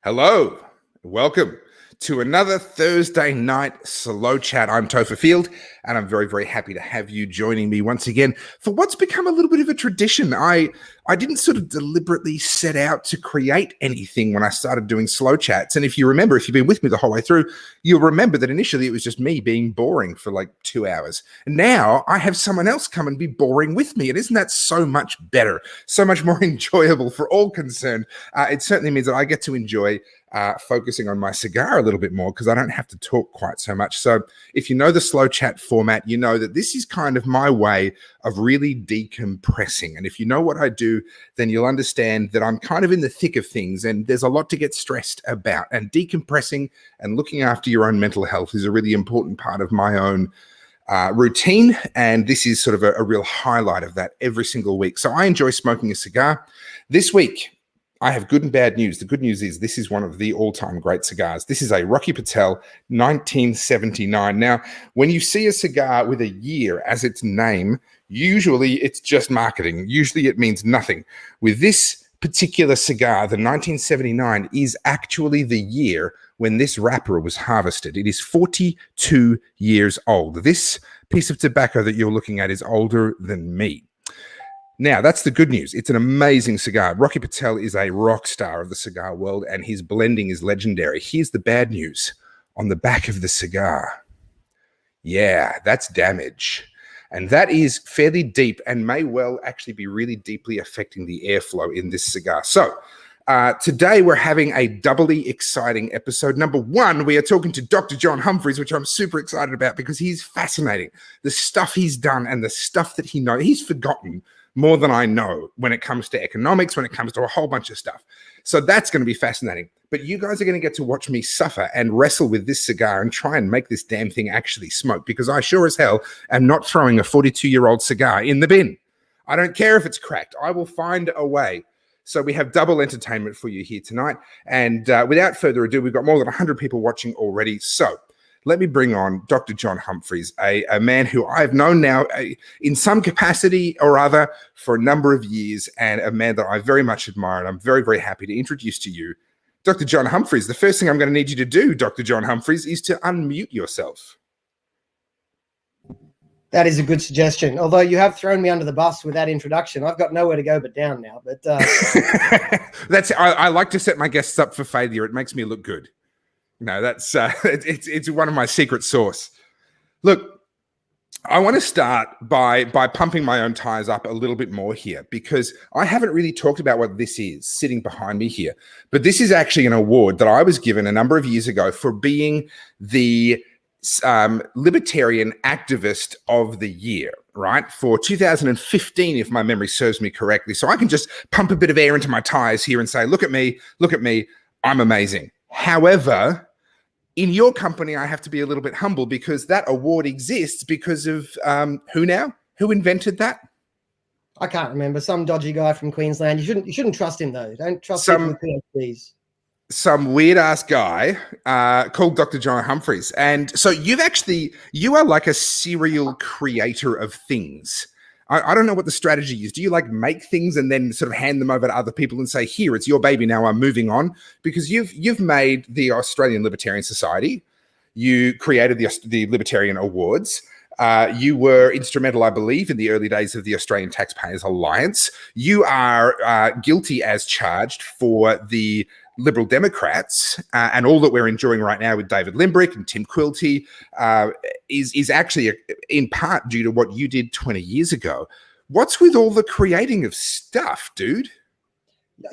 Hello, welcome to another Thursday night slow chat. I'm Topher Field, and I'm very, very happy to have you joining me once again for what's become a little bit of a tradition. I didn't sort of deliberately set out to create anything when I started doing slow chats. And if you remember, if you've been with me the whole way through, you'll remember that initially it was just me being boring for like 2 hours. And now I have someone else come and be boring with me. And isn't that so much better, so much more enjoyable for all concerned? It certainly means that I get to enjoy focusing on my cigar a little bit more because I don't have to talk quite so much. So if you know the slow chat format, you know that this is kind of my way of really decompressing. And if you know what I do, then you'll understand that I'm kind of in the thick of things and there's a lot to get stressed about. And decompressing and looking after your own mental health is a really important part of my own routine. And this is sort of a real highlight of that every single week. So I enjoy smoking a cigar. This week, I have good and bad news. The good news is this is one of the all-time great cigars. This is a Rocky Patel 1979. Now, when you see a cigar with a year as its name, usually it's just marketing. Usually it means nothing. With this particular cigar, the 1979 is actually the year when this wrapper was harvested. It is 42 years old. This piece of tobacco that you're looking at is older than me. Now, that's the good news. It's an amazing cigar. Rocky Patel is a rock star of the cigar world, and his blending is legendary. Here's the bad news. On the back of the cigar, yeah, that's damage. And that is fairly deep and may well actually be really deeply affecting the airflow in this cigar. So today we're having a doubly exciting episode. Number one, we are talking to Dr. John Humphreys, which I'm super excited about because he's fascinating. The stuff he's done and the stuff that he knows, he's forgotten more than I know when it comes to economics, when it comes to a whole bunch of stuff. So that's going to be fascinating. But you guys are going to get to watch me suffer and wrestle with this cigar and try and make this damn thing actually smoke, because I sure as hell am not throwing a 42-year-old cigar in the bin. I don't care if it's cracked. I will find a way. So we have double entertainment for you here tonight. And without further ado, we've got more than 100 people watching already. So let me bring on Dr. John Humphreys, a man who I've known now in some capacity or other for a number of years, and a man that I very much admire, and I'm very, very happy to introduce to you Dr. John Humphreys. The first thing I'm going to need you to do, Dr. John Humphreys, is to unmute yourself. That is a good suggestion. Although you have thrown me under the bus with that introduction. I've got nowhere to go but down now. But I like to set my guests up for failure. It makes me look good. No, that's it's one of my secret sauce. Look, I want to start by pumping my own tires up a little bit more here, because I haven't really talked about what this is sitting behind me here. But this is actually an award that I was given a number of years ago for being the Libertarian Activist of the Year, right? For 2015, if my memory serves me correctly. So I can just pump a bit of air into my tires here and say, look at me, I'm amazing. However, in your company, I have to be a little bit humble because that award exists because of who now? Who invented that? I can't remember. Some dodgy guy from Queensland. You shouldn't trust him though. Don't trust him with PhDs. Some weird ass guy called Dr. John Humphreys. And so you are like a serial creator of things. I don't know what the strategy is. Do you like make things and then sort of hand them over to other people and say, here, it's your baby now, I'm moving on? Because you've made the Australian Libertarian Society. You created the Libertarian Awards. You were instrumental, I believe, in the early days of the Australian Taxpayers Alliance. You are guilty as charged for the Liberal Democrats, and all that we're enjoying right now with David Limbrick and Tim Quilty is actually in part due to what you did 20 years ago. What's with all the creating of stuff, dude?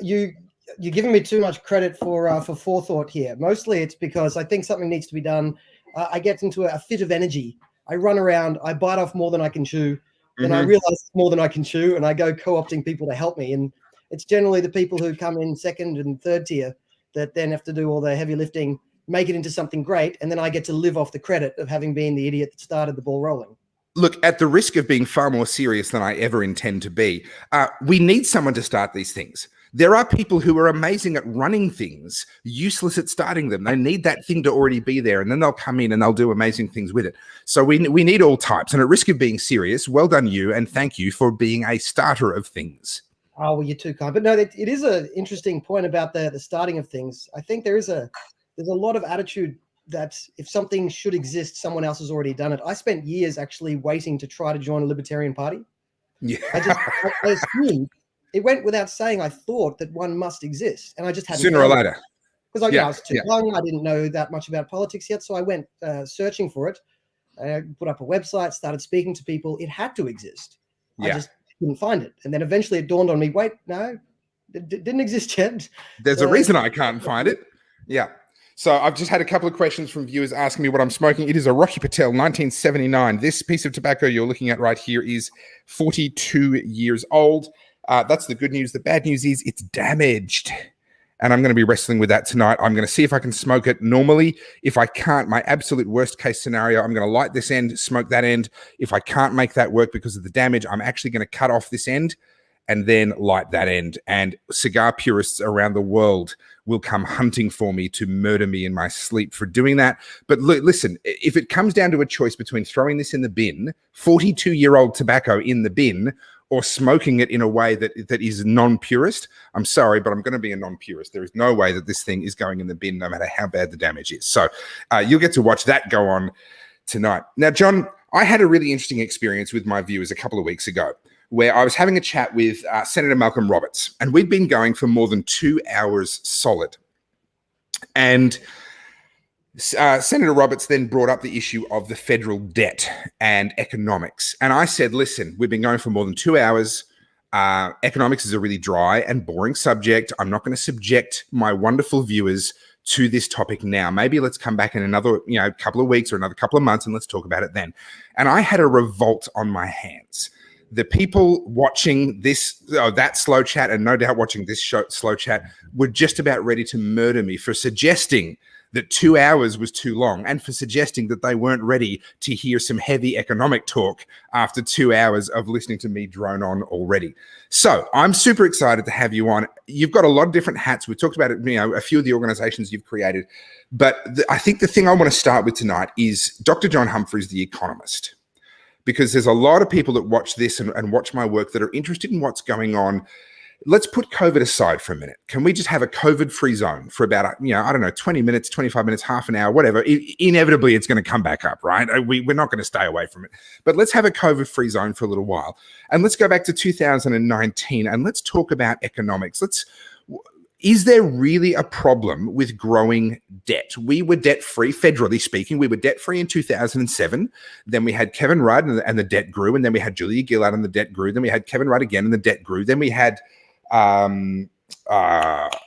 You're giving me too much credit for forethought here. Mostly it's because I think something needs to be done. I get into a fit of energy. I run around, I bite off more than I can chew, and I realize it's more than I can chew, and I go co-opting people to help me. And it's generally the people who come in second and third tier that then have to do all the heavy lifting, make it into something great, and then I get to live off the credit of having been the idiot that started the ball rolling. Look, at the risk of being far more serious than I ever intend to be, we need someone to start these things. There are people who are amazing at running things, useless at starting them. They need that thing to already be there, and then they'll come in and they'll do amazing things with it. So we need all types. And at risk of being serious, well done you, and thank you for being a starter of things. Oh, well, you're too kind. But no, it is an interesting point about the starting of things. I think there's a lot of attitude that if something should exist, someone else has already done it. I spent years actually waiting to try to join a Libertarian Party. Yeah. I assumed, it went without saying, I thought that one must exist, and I just hadn't. Sooner or later. Because I was too young, I didn't know that much about politics yet, so I went searching for it. I put up a website, started speaking to people. It had to exist. I just couldn't find it. And then eventually it dawned on me, wait, no, it didn't exist yet. There's a reason I can't find it. Yeah. So I've just had a couple of questions from viewers asking me what I'm smoking. It is a Rocky Patel 1979. This piece of tobacco you're looking at right here is 42 years old. That's the good news. The bad news is it's damaged. And I'm going to be wrestling with that tonight. I'm going to see if I can smoke it normally. If I can't, my absolute worst case scenario, I'm going to light this end, smoke that end. If I can't make that work because of the damage, I'm actually going to cut off this end and then light that end. And cigar purists around the world will come hunting for me to murder me in my sleep for doing that. But listen, if it comes down to a choice between throwing this in the bin, 42-year-old tobacco in the bin, or smoking it in a way that is non-purist, I'm sorry, but I'm going to be a non-purist. There is no way that this thing is going in the bin, no matter how bad the damage is. So you'll get to watch that go on tonight. Now, John, I had a really interesting experience with my viewers a couple of weeks ago, where I was having a chat with Senator Malcolm Roberts, and we'd been going for more than 2 hours solid. And Senator Roberts then brought up the issue of the federal debt and economics. And I said, listen, we've been going for more than 2 hours. Economics is a really dry and boring subject. I'm not going to subject my wonderful viewers to this topic now. Maybe let's come back in another couple of weeks or another couple of months and let's talk about it then. And I had a revolt on my hands. The people watching that slow chat, and no doubt watching this slow chat, were just about ready to murder me for suggesting that 2 hours was too long, and for suggesting that they weren't ready to hear some heavy economic talk after 2 hours of listening to me drone on already. So I'm super excited to have you on. You've got a lot of different hats. We talked about it, a few of the organizations you've created, but I think the thing I want to start with tonight is Dr. John Humphreys, the economist, because there's a lot of people that watch this and watch my work that are interested in what's going on. Let's put COVID aside for a minute. Can we just have a COVID-free zone for about, 20 minutes, 25 minutes, half an hour, whatever? Inevitably, it's going to come back up, right? We're not going to stay away from it. But let's have a COVID-free zone for a little while. And let's go back to 2019 and let's talk about economics. Is there really a problem with growing debt? We were debt-free, federally speaking. We were debt-free in 2007. Then we had Kevin Rudd and the debt grew. And then we had Julia Gillard and the debt grew. Then we had Kevin Rudd again and the debt grew. Then we had what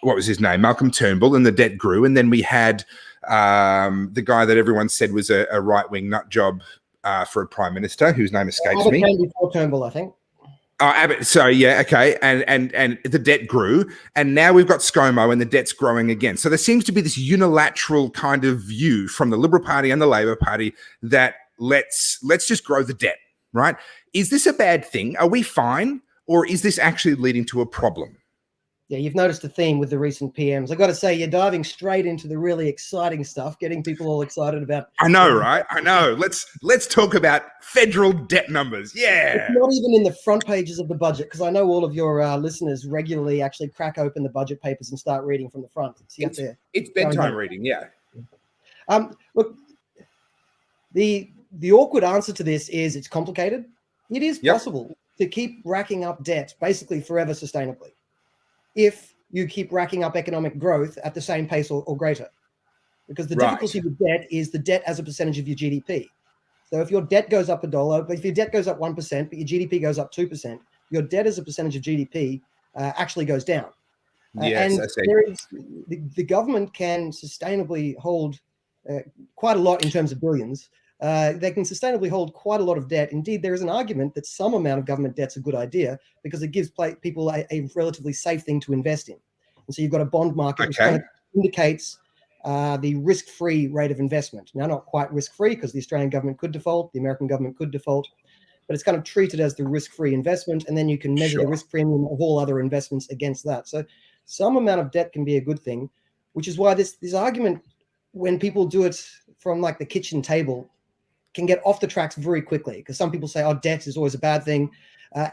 was his name? Malcolm Turnbull, and the debt grew. And then we had the guy that everyone said was a right-wing nut job for a prime minister, whose name escapes me. Came before Turnbull, I think. Abbott, so yeah, okay, and the debt grew, and now we've got ScoMo, and the debt's growing again. So there seems to be this unilateral kind of view from the Liberal Party and the Labor Party that let's just grow the debt, right? Is this a bad thing? Are we fine? Or is this actually leading to a problem? Yeah, you've noticed a theme with the recent PMs. I got to say, you're diving straight into the really exciting stuff, getting people all excited about. I know, right? I know. Let's talk about federal debt numbers. Yeah. It's not even in the front pages of the budget, because I know all of your listeners regularly actually crack open the budget papers and start reading from the front. It's bedtime reading, yeah. Look, the awkward answer to this is it's complicated. It is possible to keep racking up debt basically forever sustainably, if you keep racking up economic growth at the same pace or greater. Because the difficulty with debt is the debt as a percentage of your GDP. So if your debt goes up $1, but if your debt goes up 1%, but your GDP goes up 2%, your debt as a percentage of GDP actually goes down. Yes, and the government can sustainably hold quite a lot in terms of billions. They can sustainably hold quite a lot of debt. Indeed, there is an argument that some amount of government debt's a good idea because it gives people a relatively safe thing to invest in. And so you've got a bond market which kind of indicates the risk-free rate of investment. Now, not quite risk-free because the Australian government could default, the American government could default, but it's kind of treated as the risk-free investment, and then you can measure the risk premium of all other investments against that. So some amount of debt can be a good thing, which is why this argument, when people do it from like the kitchen table, can get off the tracks very quickly, because some people say, oh, debt is always a bad thing.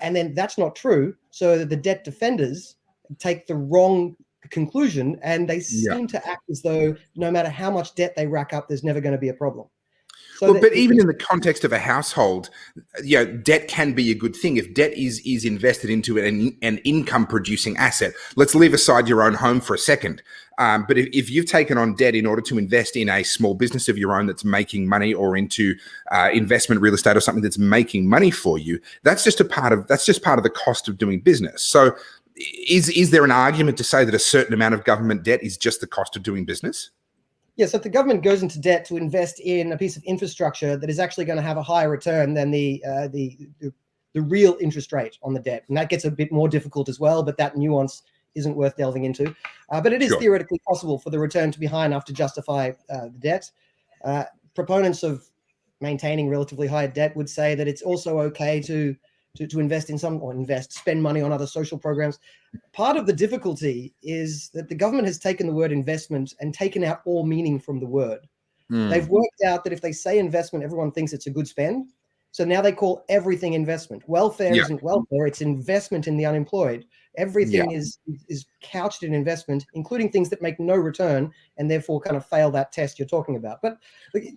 And then that's not true. So the debt defenders take the wrong conclusion, and they seem to act as though no matter how much debt they rack up, there's never going to be a problem. So but even in the context of a household, debt can be a good thing if debt is invested into an income-producing asset. Let's leave aside your own home for a second. But if you've taken on debt in order to invest in a small business of your own that's making money, or into investment real estate or something that's making money for you, that's just part of the cost of doing business. So, is there an argument to say that a certain amount of government debt is just the cost of doing business? Yes, if the government goes into debt to invest in a piece of infrastructure that is actually going to have a higher return than the real interest rate on the debt, and that gets a bit more difficult as well, but that nuance isn't worth delving into. But it is theoretically possible for the return to be high enough to justify the debt. Proponents of maintaining relatively high debt would say that it's also okay to invest in spend money on other social programs. Part of the difficulty is that the government has taken the word investment and taken out all meaning from the word. They've worked out that if they say investment, everyone thinks it's a good spend. So now they call everything investment. Welfare isn't welfare, it's investment in the unemployed. Everything is couched in investment, including things that make no return and therefore kind of fail that test you're talking about. But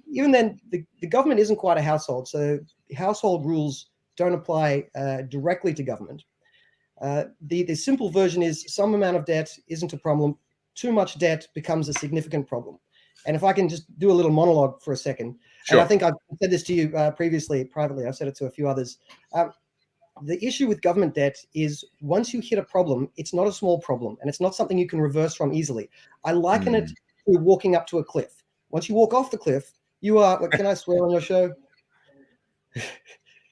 even then, the government isn't quite a household. So household rules don't apply directly to government. The simple version is some amount of debt isn't a problem. Too much debt becomes a significant problem. And if I can just do a little monologue for a second, and I think I've said this to you previously, privately, I've said it to a few others. The issue with government debt is once you hit a problem, it's not a small problem, and it's not something you can reverse from easily. I liken it to walking up to a cliff. Once you walk off the cliff, you are, can I swear on your show?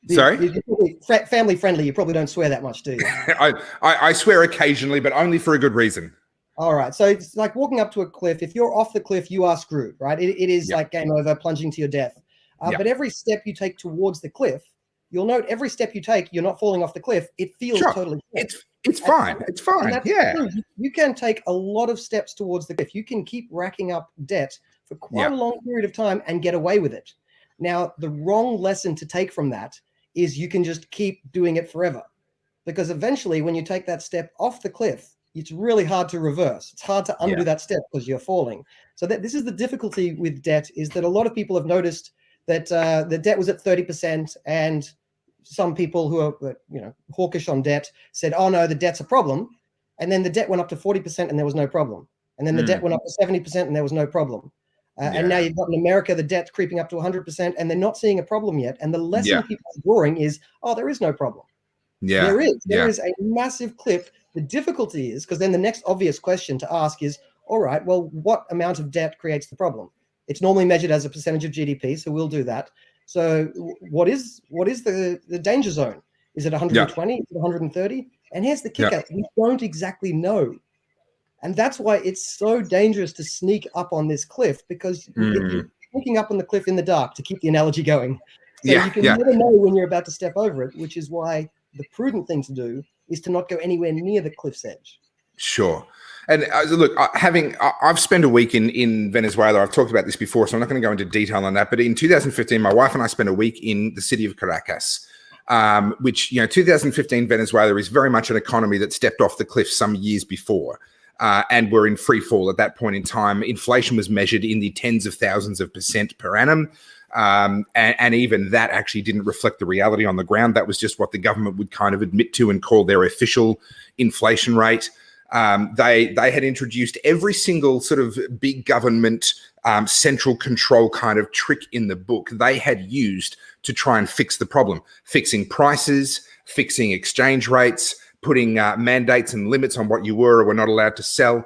Sorry? You're family friendly. You probably don't swear that much, do you? I swear occasionally, but only for a good reason. All right. So it's like walking up to a cliff. If you're off the cliff, you are screwed, right? It is like game over, plunging to your death. But every step you take towards the cliff, you'll note every step you take, you're not falling off the cliff. It feels totally safe. It's fine. It's fine. True. You can take a lot of steps towards the cliff. You can keep racking up debt for quite a long period of time and get away with it. Now, the wrong lesson to take from that is you can just keep doing it forever. Because eventually, when you take that step off the cliff, it's really hard to reverse. It's hard to undo that step because you're falling. So this is the difficulty with debt, is that a lot of people have noticed that the debt was at 30%, and some people who are hawkish on debt said, oh no, the debt's a problem. And then the debt went up to 40% and there was no problem. And then the debt went up to 70% and there was no problem. And now you've got in America, the debt creeping up to 100% and they're not seeing a problem yet. And the lesson people are drawing is, oh, there is no problem. There is a massive cliff. The difficulty is, because then the next obvious question to ask is, all right, well, what amount of debt creates the problem? It's normally measured as a percentage of GDP, so we'll do that. So what is the danger zone? Is it 120? Is it 130? And here's the kicker. We don't exactly know. And that's why it's so dangerous to sneak up on this cliff, because if you're sneaking up on the cliff in the dark, to keep the analogy going. So you can never know when you're about to step over it, which is why the prudent thing to do is to not go anywhere near the cliff's edge. Sure. And look, I've spent a week in Venezuela. I've talked about this before, so I'm not going to go into detail on that. But in 2015, my wife and I spent a week in the city of Caracas, which, 2015 Venezuela is very much an economy that stepped off the cliff some years before. And we're in free fall at that point in time. Inflation was measured in the tens of thousands of % per annum. And even that actually didn't reflect the reality on the ground. That was just what the government would kind of admit to and call their official inflation rate. They had introduced every single sort of big government central control kind of trick in the book they had used to try and fix the problem, fixing prices, fixing exchange rates, putting mandates and limits on what you were or were not allowed to sell.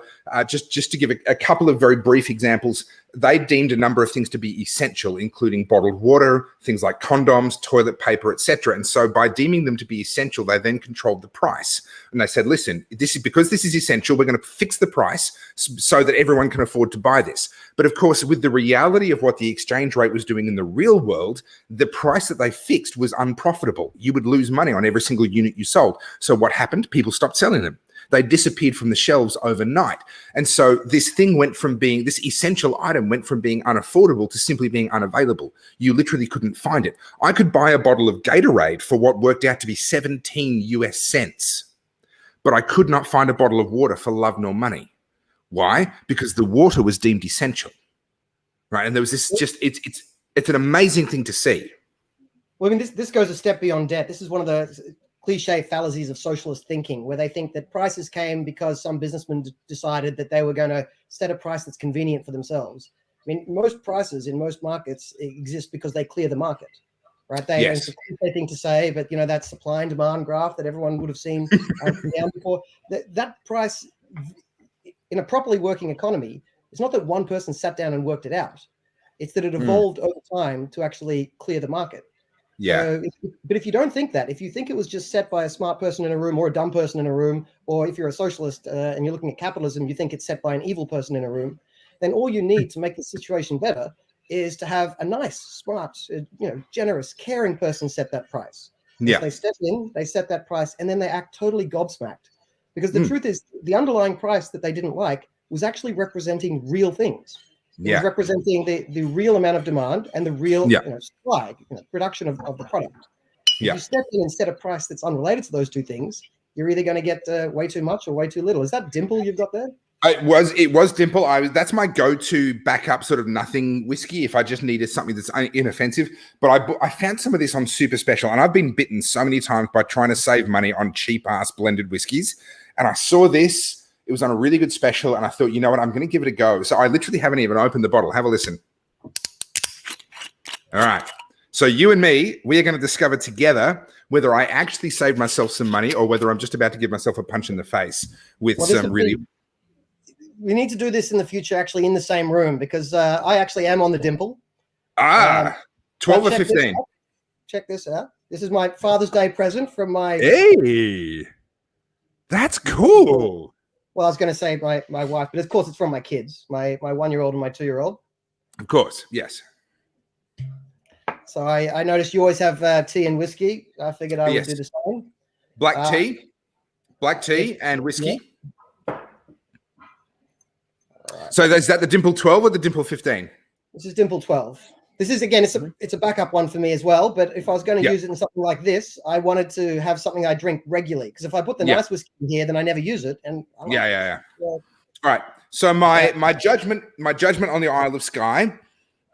Just to give a couple of very brief examples, they deemed a number of things to be essential, including bottled water, things like condoms, toilet paper, etc. And so by deeming them to be essential, they then controlled the price. And they said, listen, because this is essential, we're going to fix the price so that everyone can afford to buy this. But of course, with the reality of what the exchange rate was doing in the real world, the price that they fixed was unprofitable. You would lose money on every single unit you sold. So what happened? People stopped selling them. They disappeared from the shelves overnight. And so this essential item went from being unaffordable to simply being unavailable. You literally couldn't find it. I could buy a bottle of Gatorade for what worked out to be 17 US cents, but I could not find a bottle of water for love nor money. Why? Because the water was deemed essential, right? And there was this it's an amazing thing to see. Well, I mean, this goes a step beyond debt. This is one of the cliche fallacies of socialist thinking, where they think that prices came because some businessman decided that they were going to set a price that's convenient for themselves. I mean, most prices in most markets exist because they clear the market, right? It's a cliche thing to say, but that supply and demand graph that everyone would have seen down before, that price in a properly working economy, it's not that one person sat down and worked it out. It's that it evolved over time to actually clear the market. Yeah. But if you don't think that, if you think it was just set by a smart person in a room or a dumb person in a room, or if you're a socialist and you're looking at capitalism, you think it's set by an evil person in a room, then all you need to make the situation better is to have a nice, smart, generous, caring person set that price. Yeah. They step in, they set that price, and then they act totally gobsmacked. Because the truth is, the underlying price that they didn't like was actually representing real things. It was representing the real amount of demand and the real supply, production of the product. If you step in and set a price that's unrelated to those two things, you're either going to get way too much or way too little. Is that Dimple you've got there? It was Dimple. That's my go-to backup sort of nothing whiskey if I just needed something that's inoffensive. But I found some of this on Super Special, and I've been bitten so many times by trying to save money on cheap-ass blended whiskeys. And I saw this. It was on a really good special, and I thought, you know what, I'm going to give it a go. So I literally haven't even opened the bottle. Have a listen. All right. So you and me, we are going to discover together whether I actually saved myself some money or whether I'm just about to give myself a punch in the face with some really... We need to do this in the future, actually, in the same room, because I actually am on the Dimple. 12 or 15. Check this out. This is my Father's Day present from my... Hey, that's cool. Well, I was going to say my wife, but of course it's from my kids, my 1-year-old and my 2-year-old. Of course, yes. So I noticed you always have tea and whiskey. I figured I would do the same. Black tea and whiskey. Yeah. Right. So is that the Dimple 12 or the Dimple 15? This is Dimple 12. This is, again, it's a backup one for me as well. But if I was going to use it in something like this, I wanted to have something I drink regularly. Because if I put the nice whiskey in here, then I never use it. And All right. So my judgment on the Isle of Skye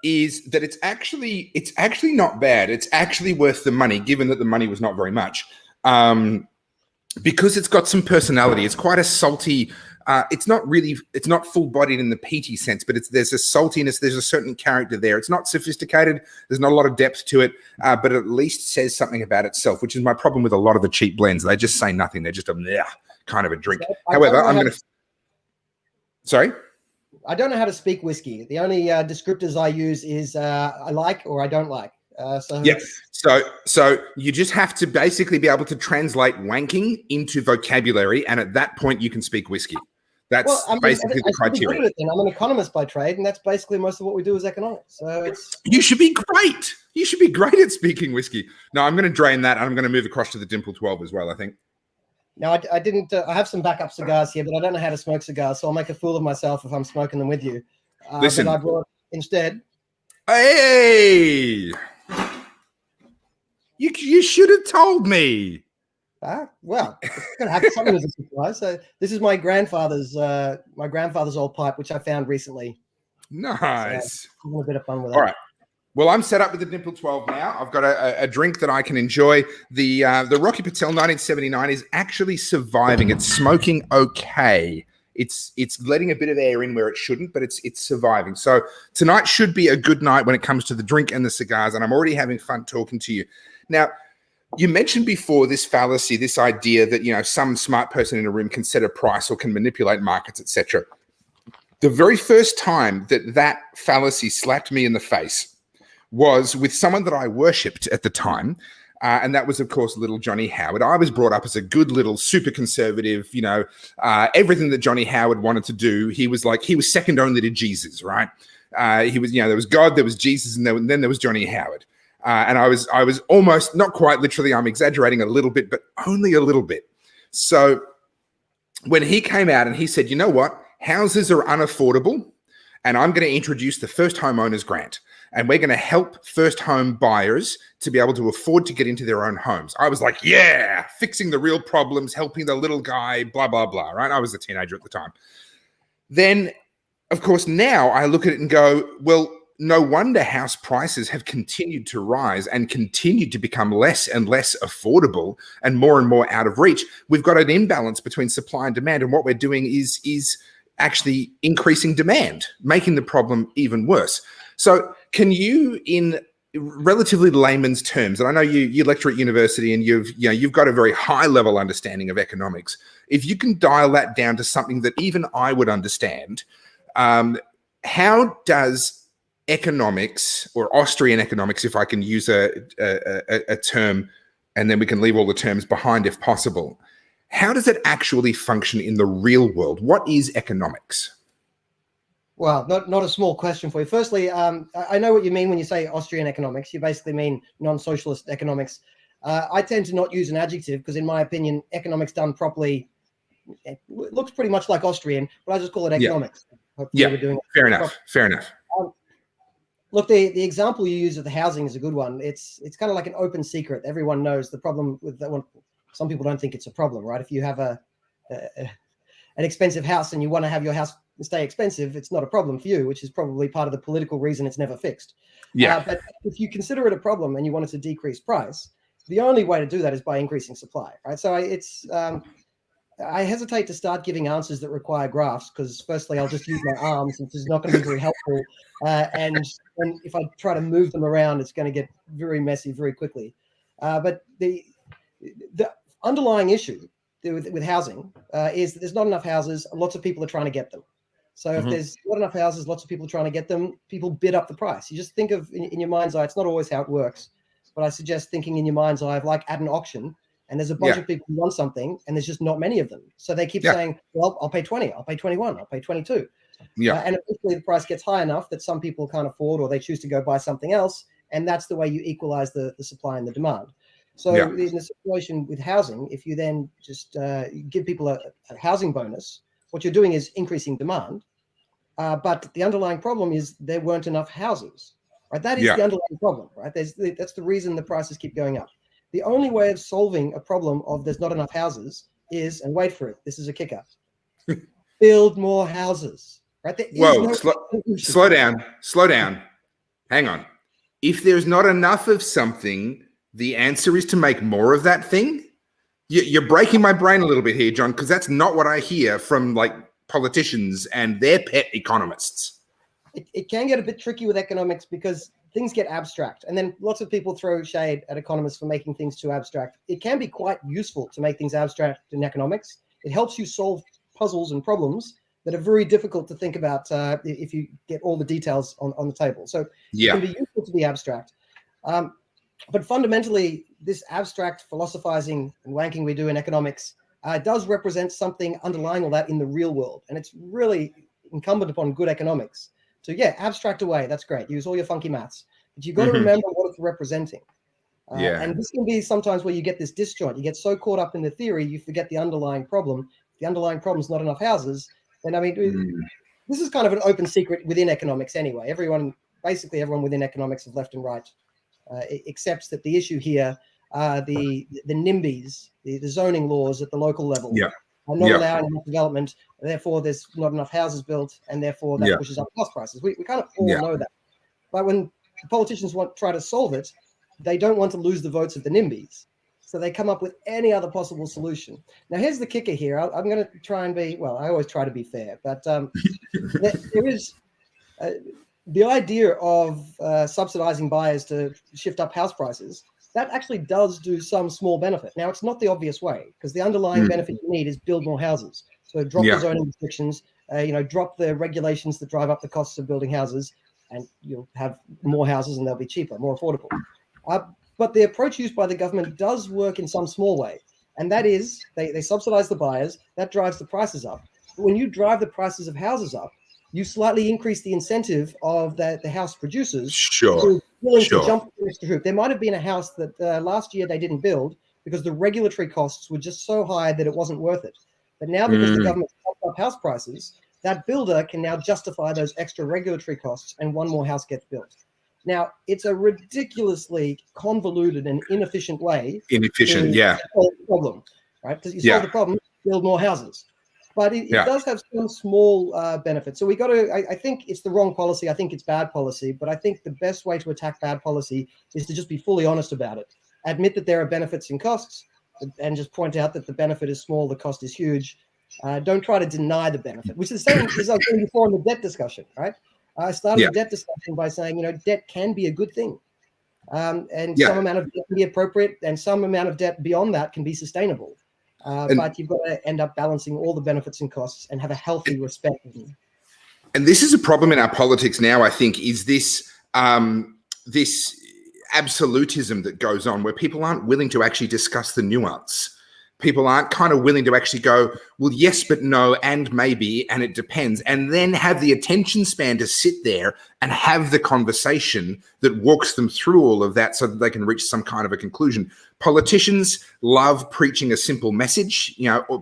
is that it's actually not bad. It's actually worth the money, given that the money was not very much. Because it's got some personality. It's quite a salty. It's not full-bodied in the peaty sense, but there's a saltiness, there's a certain character there. It's not sophisticated, there's not a lot of depth to it, but it at least says something about itself, which is my problem with a lot of the cheap blends. They just say nothing. They're just a kind of a drink. However, Sorry? I don't know how to speak whiskey. The only descriptors I use is I like or I don't like. So you just have to basically be able to translate wanking into vocabulary, and at that point you can speak whiskey. That's basically the criteria. I'm an economist by trade, and that's basically most of what we do is economics. So you should be great. You should be great at speaking whiskey. No, I'm going to drain that, and I'm going to move across to the Dimple 12 as well, I think. Now, I didn't. I have some backup cigars here, but I don't know how to smoke cigars, so I'll make a fool of myself if I'm smoking them with you. Listen, but I brought instead. Hey, you should have told me. Well, it's going to have something as a surprise. So this is my grandfather's old pipe, which I found recently. Nice. So I'm having a bit of fun with that. All right. Well, I'm set up with the Dimple 12 now. I've got a drink that I can enjoy. The Rocky Patel 1979 is actually surviving. It's smoking okay. It's letting a bit of air in where it shouldn't, but it's surviving. So tonight should be a good night when it comes to the drink and the cigars, and I'm already having fun talking to you. Now, you mentioned before this fallacy, this idea that, some smart person in a room can set a price or can manipulate markets, etc. The very first time that fallacy slapped me in the face was with someone that I worshipped at the time. And that was, of course, little Johnny Howard. I was brought up as a good little super conservative, everything that Johnny Howard wanted to do. He was second only to Jesus, right? He was, there was God, there was Jesus, and then there was Johnny Howard. And I was almost, not quite literally, I'm exaggerating a little bit, but only a little bit. So when he came out and he said, you know what, houses are unaffordable, and I'm going to introduce the first homeowners grant, and we're going to help first home buyers to be able to afford to get into their own homes. I was like, yeah, fixing the real problems, helping the little guy, blah, blah, blah, right? I was a teenager at the time. Then, of course, now I look at it and go, well, no wonder house prices have continued to rise and continued to become less and less affordable and more out of reach. We've got an imbalance between supply and demand, and what we're doing is actually increasing demand, making the problem even worse. So can you, in relatively layman's terms, and I know you lecture at university and you've got a very high level understanding of economics, if you can dial that down to something that even I would understand, how does economics, or Austrian economics, if I can use a term, and then we can leave all the terms behind if possible, how does it actually function in the real world? What is economics? Well, not a small question for you. Firstly, I know what you mean when you say Austrian economics. You basically mean non-socialist economics. I tend to not use an adjective because, in my opinion, economics done properly, it looks pretty much like Austrian, but I just call it economics. Yeah, fair enough. Look, the example you use of the housing is a good one. It's kind of like an open secret. Everyone knows the problem with that one. Some people don't think it's a problem, right? If you have an expensive house and you want to have your house stay expensive, it's not a problem for you, which is probably part of the political reason it's never fixed. Yeah. But if you consider it a problem and you want it to decrease price, the only way to do that is by increasing supply, right? So I hesitate to start giving answers that require graphs because, firstly, I'll just use my arms, which is not going to be very helpful. And if I try to move them around, it's going to get very messy very quickly. But the underlying issue with housing is that there's not enough houses. Lots of people are trying to get them. So if there's not enough houses, lots of people are trying to get them, people bid up the price. You just think of, in your mind's eye, it's not always how it works, but I suggest thinking in your mind's eye of like at an auction, and there's a bunch of people who want something, and there's just not many of them. So they keep saying, well, I'll pay 20, I'll pay 21, I'll pay 22. And eventually the price gets high enough that some people can't afford, or they choose to go buy something else. And that's the way you equalize the supply and the demand. So in the situation with housing, if you then just give people a housing bonus, what you're doing is increasing demand. But the underlying problem is there weren't enough houses, right? That is the underlying problem, right? That's the reason the prices keep going up. The only way of solving a problem of there's not enough houses is, and wait for it, this is a kicker, build more houses, right? Slow down. Hang on. If there's not enough of something, the answer is to make more of that thing? You're breaking my brain a little bit here, John, because that's not what I hear from like politicians and their pet economists. It can get a bit tricky with economics because things get abstract, and then lots of people throw shade at economists for making things too abstract. It can be quite useful to make things abstract in economics. It helps you solve puzzles and problems that are very difficult to think about if you get all the details on the table. So it can be useful to be abstract. But fundamentally, this abstract philosophizing and wanking we do in economics does represent something underlying all that in the real world. And it's really incumbent upon good economics to, abstract away. That's great. Use all your funky maths. But you've got to remember what it's representing. And this can be sometimes where you get this disjoint. You get so caught up in the theory, you forget the underlying problem. If the underlying problem is not enough houses, then, I mean, this is kind of an open secret within economics anyway. Basically everyone within economics of left and right accepts that the issue here are the NIMBYs, the zoning laws at the local level are not allowing enough development. Therefore, there's not enough houses built, and therefore that pushes up house prices. We kind of all know that. But when politicians try to solve it, they don't want to lose the votes of the NIMBYs. So they come up with any other possible solution. Now, here's the kicker here. I'm going to try and be, well, I always try to be fair, but there is the idea of subsidizing buyers to shift up house prices. That actually does do some small benefit. Now, it's not the obvious way, because the underlying benefit you need is build more houses. So drop the zoning restrictions, drop the regulations that drive up the costs of building houses, and you'll have more houses and they'll be cheaper, more affordable. But the approach used by the government does work in some small way. And that is they subsidize the buyers, that drives the prices up. But when you drive the prices of houses up, you slightly increase the incentive of the house producers who are willing to jump through the hoop. There might have been a house that last year they didn't build because the regulatory costs were just so high that it wasn't worth it. But now because the government's pumped up house prices, that builder can now justify those extra regulatory costs and one more house gets built. Now, it's a ridiculously convoluted and inefficient way to solve the problem, right? Because you solve the problem, build more houses. But it does have some small benefits. So we got to, I think it's the wrong policy. I think it's bad policy. But I think the best way to attack bad policy is to just be fully honest about it. Admit that there are benefits and costs and just point out that the benefit is small, the cost is huge. Don't try to deny the benefit, which is the same as I was saying before in the debt discussion, right? I started the debt discussion by saying, debt can be a good thing. And some amount of debt can be appropriate and some amount of debt beyond that can be sustainable. But you've got to end up balancing all the benefits and costs and have a healthy respect of them. And this is a problem in our politics now, I think, is this this absolutism that goes on where people aren't willing to actually discuss the nuance. People aren't kind of willing to actually go, well, yes, but no, and maybe, and it depends, and then have the attention span to sit there and have the conversation that walks them through all of that so that they can reach some kind of a conclusion. Politicians love preaching a simple message.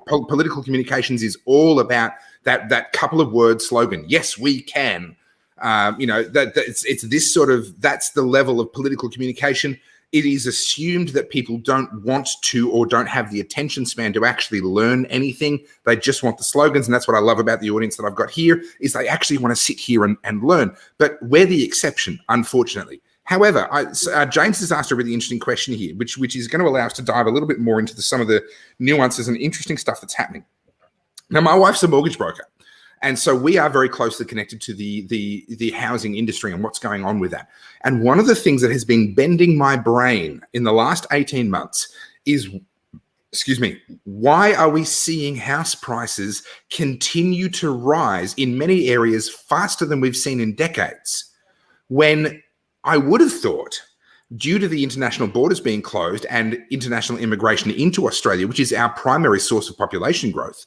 Political communications is all about that couple of word slogan, yes, we can. It's this sort of, that's the level of political communication. It is assumed that people don't want to or don't have the attention span to actually learn anything. They just want the slogans. And that's what I love about the audience that I've got here is they actually want to sit here and learn. But we're the exception, unfortunately. However, James has asked a really interesting question here, which is going to allow us to dive a little bit more into some of the nuances and interesting stuff that's happening. Now, my wife's a mortgage broker. And so we are very closely connected to the housing industry and what's going on with that. And one of the things that has been bending my brain in the last 18 months is, why are we seeing house prices continue to rise in many areas faster than we've seen in decades? When I would have thought, due to the international borders being closed and international immigration into Australia, which is our primary source of population growth,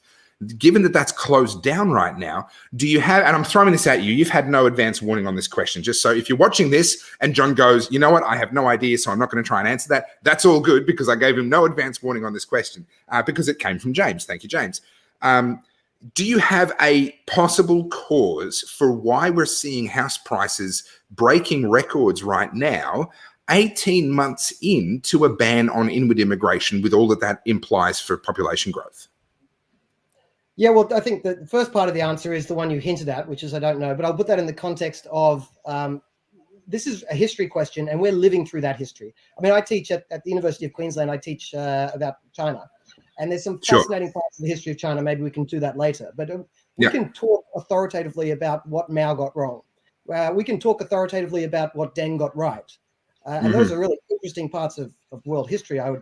given that that's closed down right now, do you have, and I'm throwing this at you, you've had no advance warning on this question, just so if you're watching this and John goes, you know what, I have no idea, so I'm not going to try and answer that, that's all good because I gave him no advance warning on this question because it came from James. Thank you, James. Do you have a possible cause for why we're seeing house prices breaking records right now, 18 months into a ban on inward immigration with all that implies for population growth? Yeah, well, I think the first part of the answer is the one you hinted at, which is I don't know, but I'll put that in the context of this is a history question and we're living through that history. I mean, I teach at the University of Queensland, I teach about China, and there's some fascinating parts of the history of China. Maybe we can do that later, but we can talk authoritatively about what Mao got wrong. We can talk authoritatively about what Deng got right. And those are really interesting parts of world history, I would.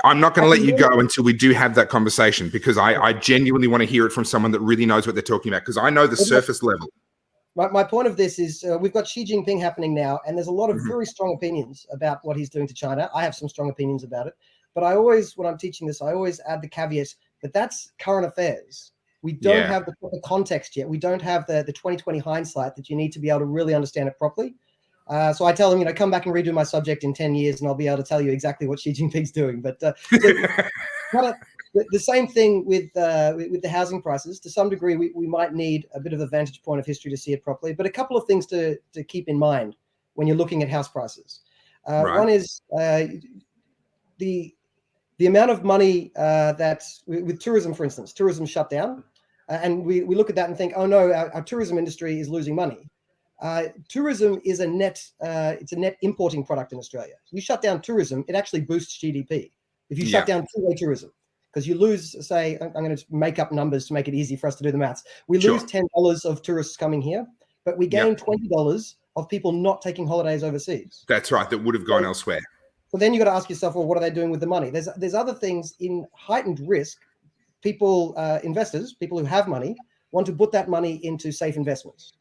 I'm not going to let you go until we do have that conversation because I genuinely want to hear it from someone that really knows what they're talking about because I know the surface level. My point of this is we've got Xi Jinping happening now, and there's a lot of very strong opinions about what he's doing to China. I have some strong opinions about it, but I always, when I'm teaching this, I always add the caveat that that's current affairs. We don't have the proper context yet. We don't have the 2020 hindsight that you need to be able to really understand it properly. So I tell them, come back and redo my subject in 10 years and I'll be able to tell you exactly what Xi Jinping's doing. But the same thing with the housing prices. To some degree, we might need a bit of a vantage point of history to see it properly. But a couple of things to keep in mind when you're looking at house prices. One is the amount of money that, with tourism, for instance, tourism shut down. And we look at that and think, oh no, our tourism industry is losing money. Tourism is a net importing product in Australia. You shut down tourism, it actually boosts GDP. If you shut down two-way tourism, because you lose, say, I'm going to make up numbers to make it easy for us to do the maths. We lose $10 of tourists coming here, but we gain $20 of people not taking holidays overseas. That's right. That would have gone elsewhere. So then you got to ask yourself, well, what are they doing with the money? There's other things in heightened risk. People, investors, people who have money, want to put that money into safe investments.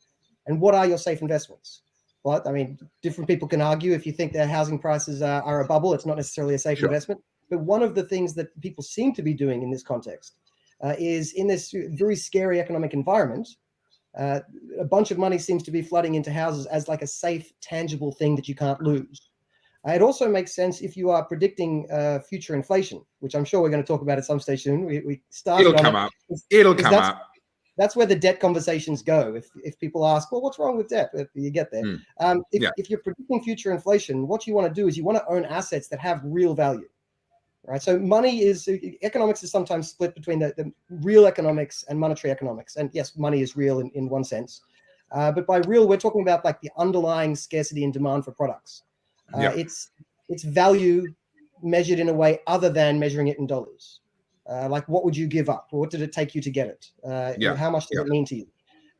And what are your safe investments? Well, I mean, different people can argue if you think their housing prices are a bubble, it's not necessarily a safe investment. But one of the things that people seem to be doing in this context is in this very scary economic environment, a bunch of money seems to be flooding into houses as like a safe, tangible thing that you can't lose. It also makes sense if you are predicting future inflation, which I'm sure we're going to talk about at some stage soon. We started It'll on come it up. It'll 'cause come up. that's where the debt conversations go. If people ask, well, what's wrong with debt? You get there. If you're predicting future inflation, what you want to do is you want to own assets that have real value, right? So economics is sometimes split between the real economics and monetary economics. And yes, money is real in one sense. But by real, we're talking about like the underlying scarcity and demand for products. It's value measured in a way other than measuring it in dollars. Like, what would you give up? What did it take you to get it? How much does it mean to you?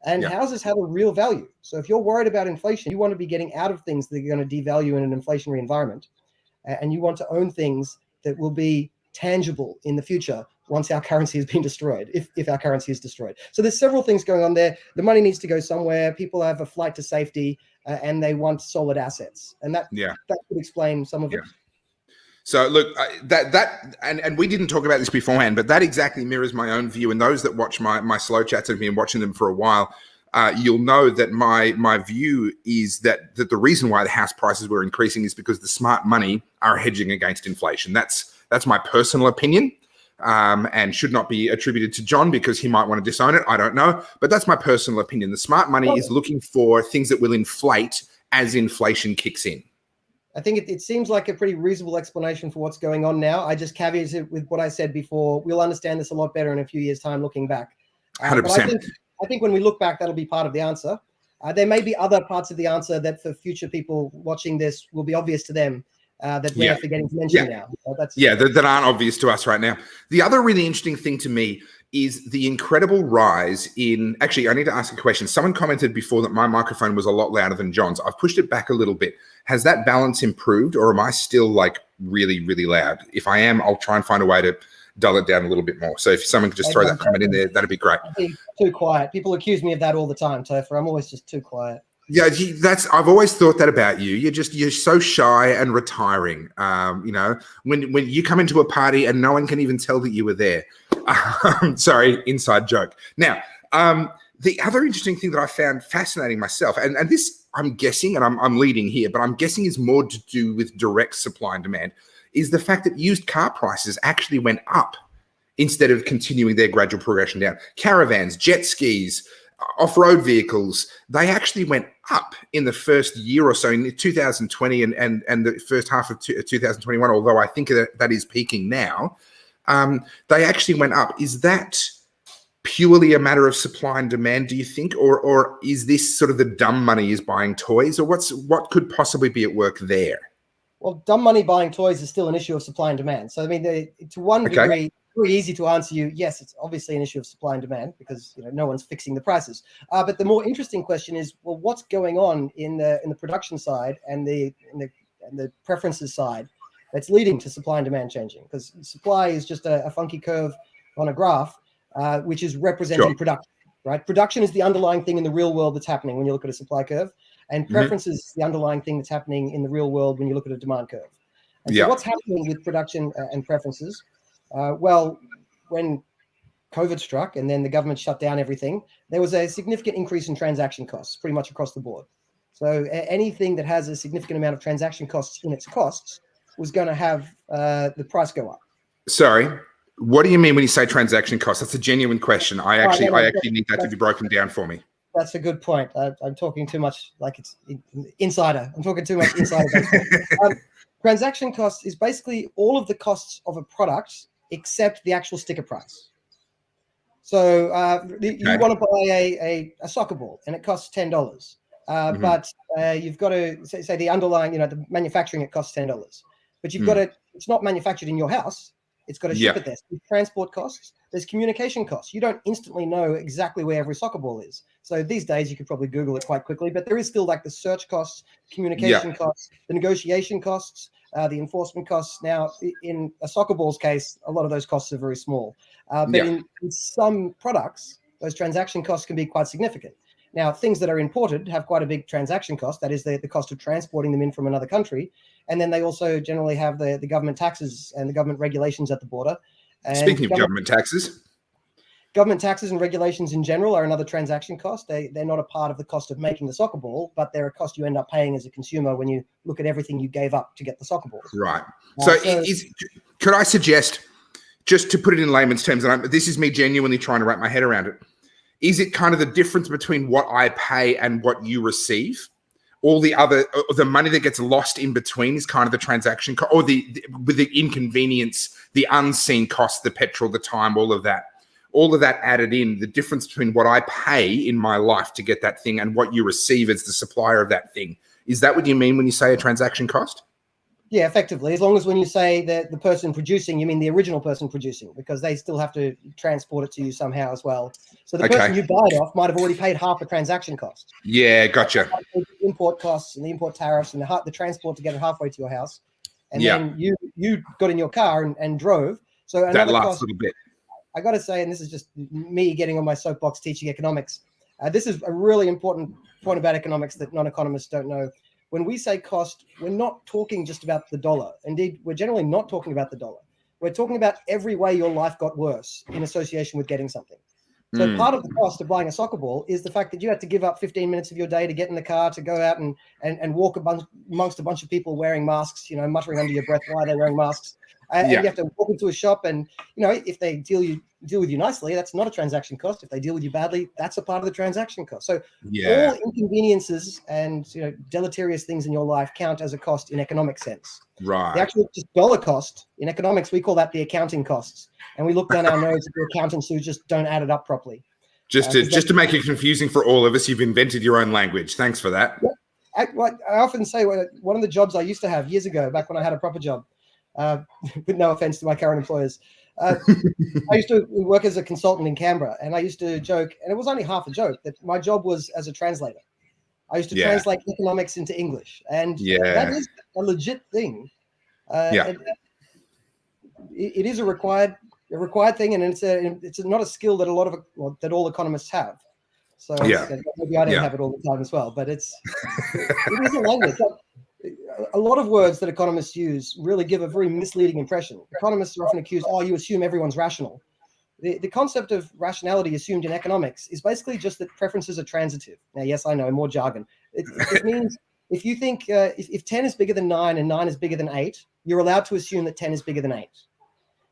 And houses have a real value. So if you're worried about inflation, you want to be getting out of things that are going to devalue in an inflationary environment. And you want to own things that will be tangible in the future once our currency has been destroyed, if our currency is destroyed. So there's several things going on there. The money needs to go somewhere. People have a flight to safety, and they want solid assets. And that could explain some of it. So look, and we didn't talk about this beforehand, but that exactly mirrors my own view. And those that watch my slow chats have been watching them for a while. You'll know that my view is that the reason why the house prices were increasing is because the smart money are hedging against inflation. That's my personal opinion, and should not be attributed to John because he might want to disown it. I don't know, but that's my personal opinion. The smart money is looking for things that will inflate as inflation kicks in. I think it seems like a pretty reasonable explanation for what's going on now. I just caveat it with what I said before. We'll understand this a lot better in a few years' time looking back. 100%. I think when we look back, that'll be part of the answer. There may be other parts of the answer that for future people watching this will be obvious to them that we're forgetting to mention now. That aren't obvious to us right now. The other really interesting thing to me is the incredible rise in, actually, I need to ask a question. Someone commented before that my microphone was a lot louder than John's. I've pushed it back a little bit. Has that balance improved, or am I still like really, really loud? If I am, I'll try and find a way to dull it down a little bit more. So if someone could just throw that comment in there, that'd be great. Too quiet. People accuse me of that all the time, Topher. I'm always just too quiet. Yeah, I've always thought that about you. You're so shy and retiring. When you come into a party and no one can even tell that you were there. Sorry, inside joke. Now, the other interesting thing that I found fascinating myself, and this I'm guessing, and I'm leading here, but I'm guessing is more to do with direct supply and demand, is the fact that used car prices actually went up instead of continuing their gradual progression down. Caravans, jet skis, off-road vehicles, they actually went up in the first year or so in 2020 and the first half of 2021, although I think that is peaking now. They actually went up. Is that purely a matter of supply and demand, do you think? Or is this sort of the dumb money is buying toys? Or what could possibly be at work there? Well, dumb money buying toys is still an issue of supply and demand. So, I mean, to one degree, very easy to answer you. Yes, it's obviously an issue of supply and demand because no one's fixing the prices. But the more interesting question is, well, what's going on in the production side and the preferences side that's leading to supply and demand changing? Because supply is just a funky curve on a graph, which is representing production. Right? Production is the underlying thing in the real world that's happening when you look at a supply curve, and preferences is the underlying thing that's happening in the real world when you look at a demand curve. And so what's happening with production and preferences? Well, when COVID struck and then the government shut down everything, there was a significant increase in transaction costs pretty much across the board. So anything that has a significant amount of transaction costs in its costs was going to have the price go up. Sorry, what do you mean when you say transaction costs? That's a genuine question. I actually need that to be broken down for me. That's a good point. I'm talking too much like it's insider. I'm talking too much insider. Transaction costs is basically all of the costs of a product except the actual sticker price. So you want to buy a soccer ball and it costs $10, but you've got to say the underlying, the manufacturing, it costs $10, but you've got to, it's not manufactured in your house. It's got to ship it there. So there's transport costs, there's communication costs. You don't instantly know exactly where every soccer ball is. So these days you could probably Google it quite quickly, but there is still like the search costs, communication costs, the negotiation costs, the enforcement costs. Now, in a soccer ball's case, a lot of those costs are very small. But in some products, those transaction costs can be quite significant. Now, things that are imported have quite a big transaction cost. That is the cost of transporting them in from another country. And then they also generally have the government taxes and the government regulations at the border. And speaking of government taxes, Government taxes and regulations in general are another transaction cost. They're not a part of the cost of making the soccer ball, but they're a cost you end up paying as a consumer when you look at everything you gave up to get the soccer ball. Right. So could I suggest, just to put it in layman's terms, and this is me genuinely trying to wrap my head around it, is it kind of the difference between what I pay and what you receive? All the money that gets lost in between is kind of the transaction cost, or with the inconvenience, the unseen cost, the petrol, the time, all of that added in, the difference between what I pay in my life to get that thing and what you receive as the supplier of that thing. Is that what you mean when you say a transaction cost? Yeah, effectively, as long as when you say that the person producing, you mean the original person producing, because they still have to transport it to you somehow as well. So the person you buy it off might have already paid half the transaction cost. Yeah, gotcha. The import costs and the import tariffs and the transport to get it halfway to your house. And then you got in your car and drove. So that last little bit. I got to say, and this is just me getting on my soapbox teaching economics, this is a really important point about economics that non-economists don't know. When we say cost, we're not talking just about the dollar. Indeed, we're generally not talking about the dollar. We're talking about every way your life got worse in association with getting something. So part of the cost of buying a soccer ball is the fact that you had to give up 15 minutes of your day to get in the car, to go out and walk amongst a bunch of people wearing masks, muttering under your breath why they're wearing masks. And you have to walk into a shop and, if they deal with you nicely, that's not a transaction cost. If they deal with you badly, that's a part of the transaction cost. So all inconveniences and deleterious things in your life count as a cost in economic sense. Right. The actual just dollar cost in economics, we call that the accounting costs. And we look down our nose at the accountants who just don't add it up properly. Just to make it confusing for all of us, you've invented your own language. Thanks for that. I often say one of the jobs I used to have years ago, back when I had a proper job, with no offense to my current employers, I used to work as a consultant in Canberra, and I used to joke, and it was only half a joke, that my job was as a translator. I used to translate economics into English, and that is a legit thing. It is a required thing, and it's not a skill that that all economists have. So maybe I don't have it all the time as well, but it is a language. A lot of words that economists use really give a very misleading impression. Economists are often accused, you assume everyone's rational. The concept of rationality assumed in economics is basically just that preferences are transitive. Now, yes, I know, more jargon. It means if you think if 10 is bigger than 9 and 9 is bigger than 8, you're allowed to assume that 10 is bigger than 8.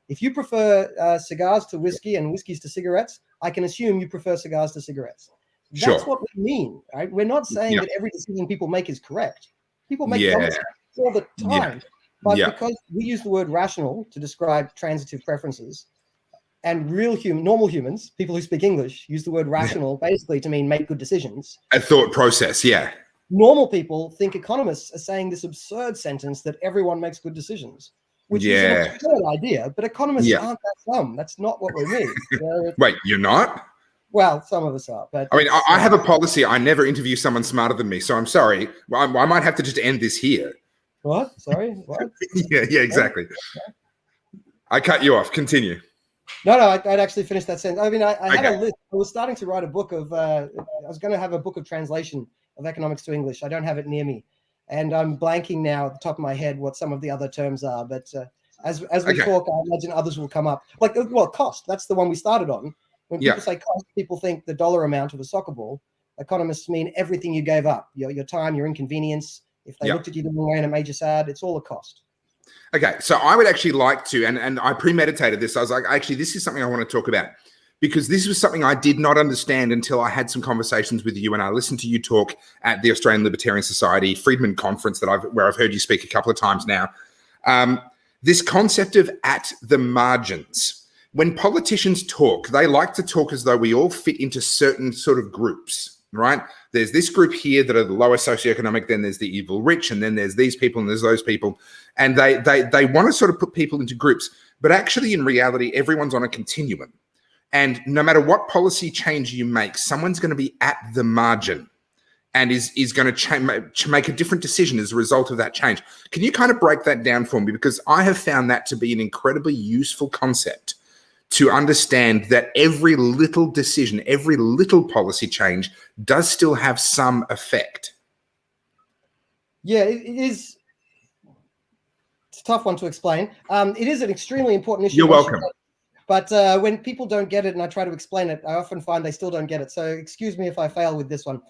If you prefer cigars to whiskey and whiskeys to cigarettes, I can assume you prefer cigars to cigarettes. That's what we mean, right? We're not saying that every decision people make is correct. People make dumb mistakes all the time. But because we use the word rational to describe transitive preferences, and normal humans, people who speak English, use the word rational basically to mean make good decisions. A thought process, Normal people think economists are saying this absurd sentence that everyone makes good decisions, which is an absurd idea, but economists aren't that dumb. That's not what we mean. Wait, you're not? Well, some of us are, but I mean, I have a policy. I never interview someone smarter than me, so I'm sorry. I might have to just end this here. What? Sorry? What? yeah, exactly. I cut you off. Continue. No, I'd actually finished that sentence. I mean, I had a list. I was starting to write a book of, I was going to have a book of translation of economics to English. I don't have it near me. And I'm blanking now at the top of my head what some of the other terms are. But as we talk, I imagine others will come up. Cost. That's the one we started on. When people say cost, people think the dollar amount of a soccer ball. Economists mean everything you gave up, your time, your inconvenience. If they looked at you the wrong way and it made you sad, it's all a cost. Okay, so I would actually like to, and I premeditated this. I was like, actually, this is something I want to talk about, because this was something I did not understand until I had some conversations with you, and I listened to you talk at the Australian Libertarian Society Friedman conference where I've heard you speak a couple of times now. This concept of at the margins. When politicians talk, they like to talk as though we all fit into certain sort of groups, right? There's this group here that are the lower socioeconomic, then there's the evil rich, and then there's these people and there's those people. And they want to sort of put people into groups. But actually, in reality, everyone's on a continuum. And no matter what policy change you make, someone's going to be at the margin and is going to make a different decision as a result of that change. Can you kind of break that down for me? Because I have found that to be an incredibly useful concept, to understand that every little decision, every little policy change does still have some effect. Yeah, it is. It's a tough one to explain. It is an extremely important issue. You're welcome. But when people don't get it and I try to explain it, I often find they still don't get it. So excuse me if I fail with this one.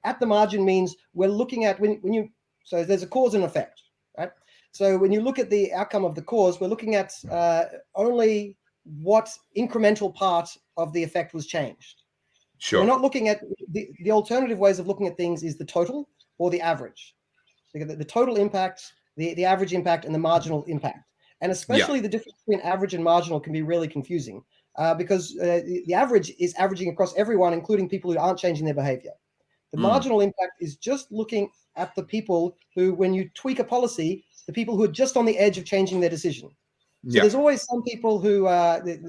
At the margin means we're looking at so there's a cause and effect, right? So when you look at the outcome of the cause, we're looking at only what incremental part of the effect was changed. Sure. We're not looking at the alternative ways of looking at things is the total or the average. So the total impact, the average impact, and the marginal impact. And especially the difference between average and marginal can be really confusing because the average is averaging across everyone, including people who aren't changing their behavior. The marginal impact is just looking at the people who, when you tweak a policy, the people who are just on the edge of changing their decision. So there's always some people who,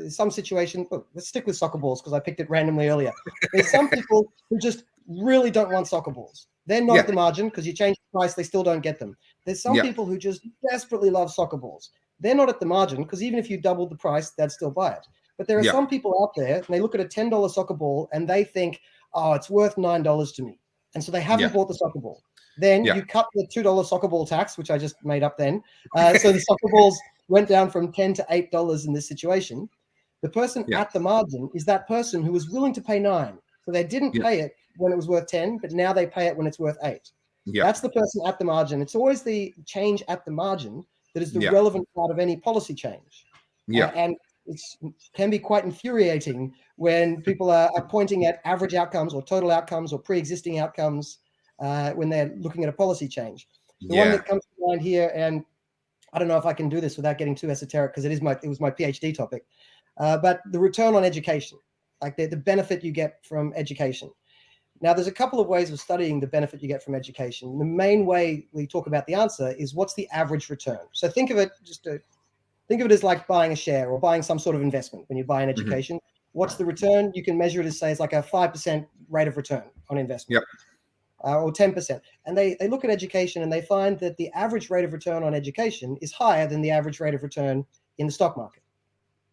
some situation, let's stick with soccer balls because I picked it randomly earlier. There's some people who just really don't want soccer balls. They're not at the margin because you change the price, they still don't get them. There's some people who just desperately love soccer balls. They're not at the margin because even if you doubled the price, they'd still buy it. But there are some people out there and they look at a $10 soccer ball and they think, oh, it's worth $9 to me. And so they haven't bought the soccer ball. Then you cut the $2 soccer ball tax, which I just made up then. So the soccer balls went down from $10 to $8 in this situation. The person at the margin is that person who was willing to pay $9. So they didn't pay it when it was worth 10, but now they pay it when it's worth 8. That's the person at the margin. It's always the change at the margin that is the relevant part of any policy change. And it can be quite infuriating when people are pointing at average outcomes or total outcomes or pre-existing outcomes when they're looking at a policy change. The one that comes to mind here, and I don't know if I can do this without getting too esoteric because it was my PhD topic, but the return on education, like the benefit you get from education. Now, there's a couple of ways of studying the benefit you get from education. The main way we talk about the answer is what's the average return. So think of it as like buying a share or buying some sort of investment. When you buy an education, what's the return? You can measure it as, say, it's like a 5% rate of return on investment. Or 10%. And they look at education and they find that the average rate of return on education is higher than the average rate of return in the stock market.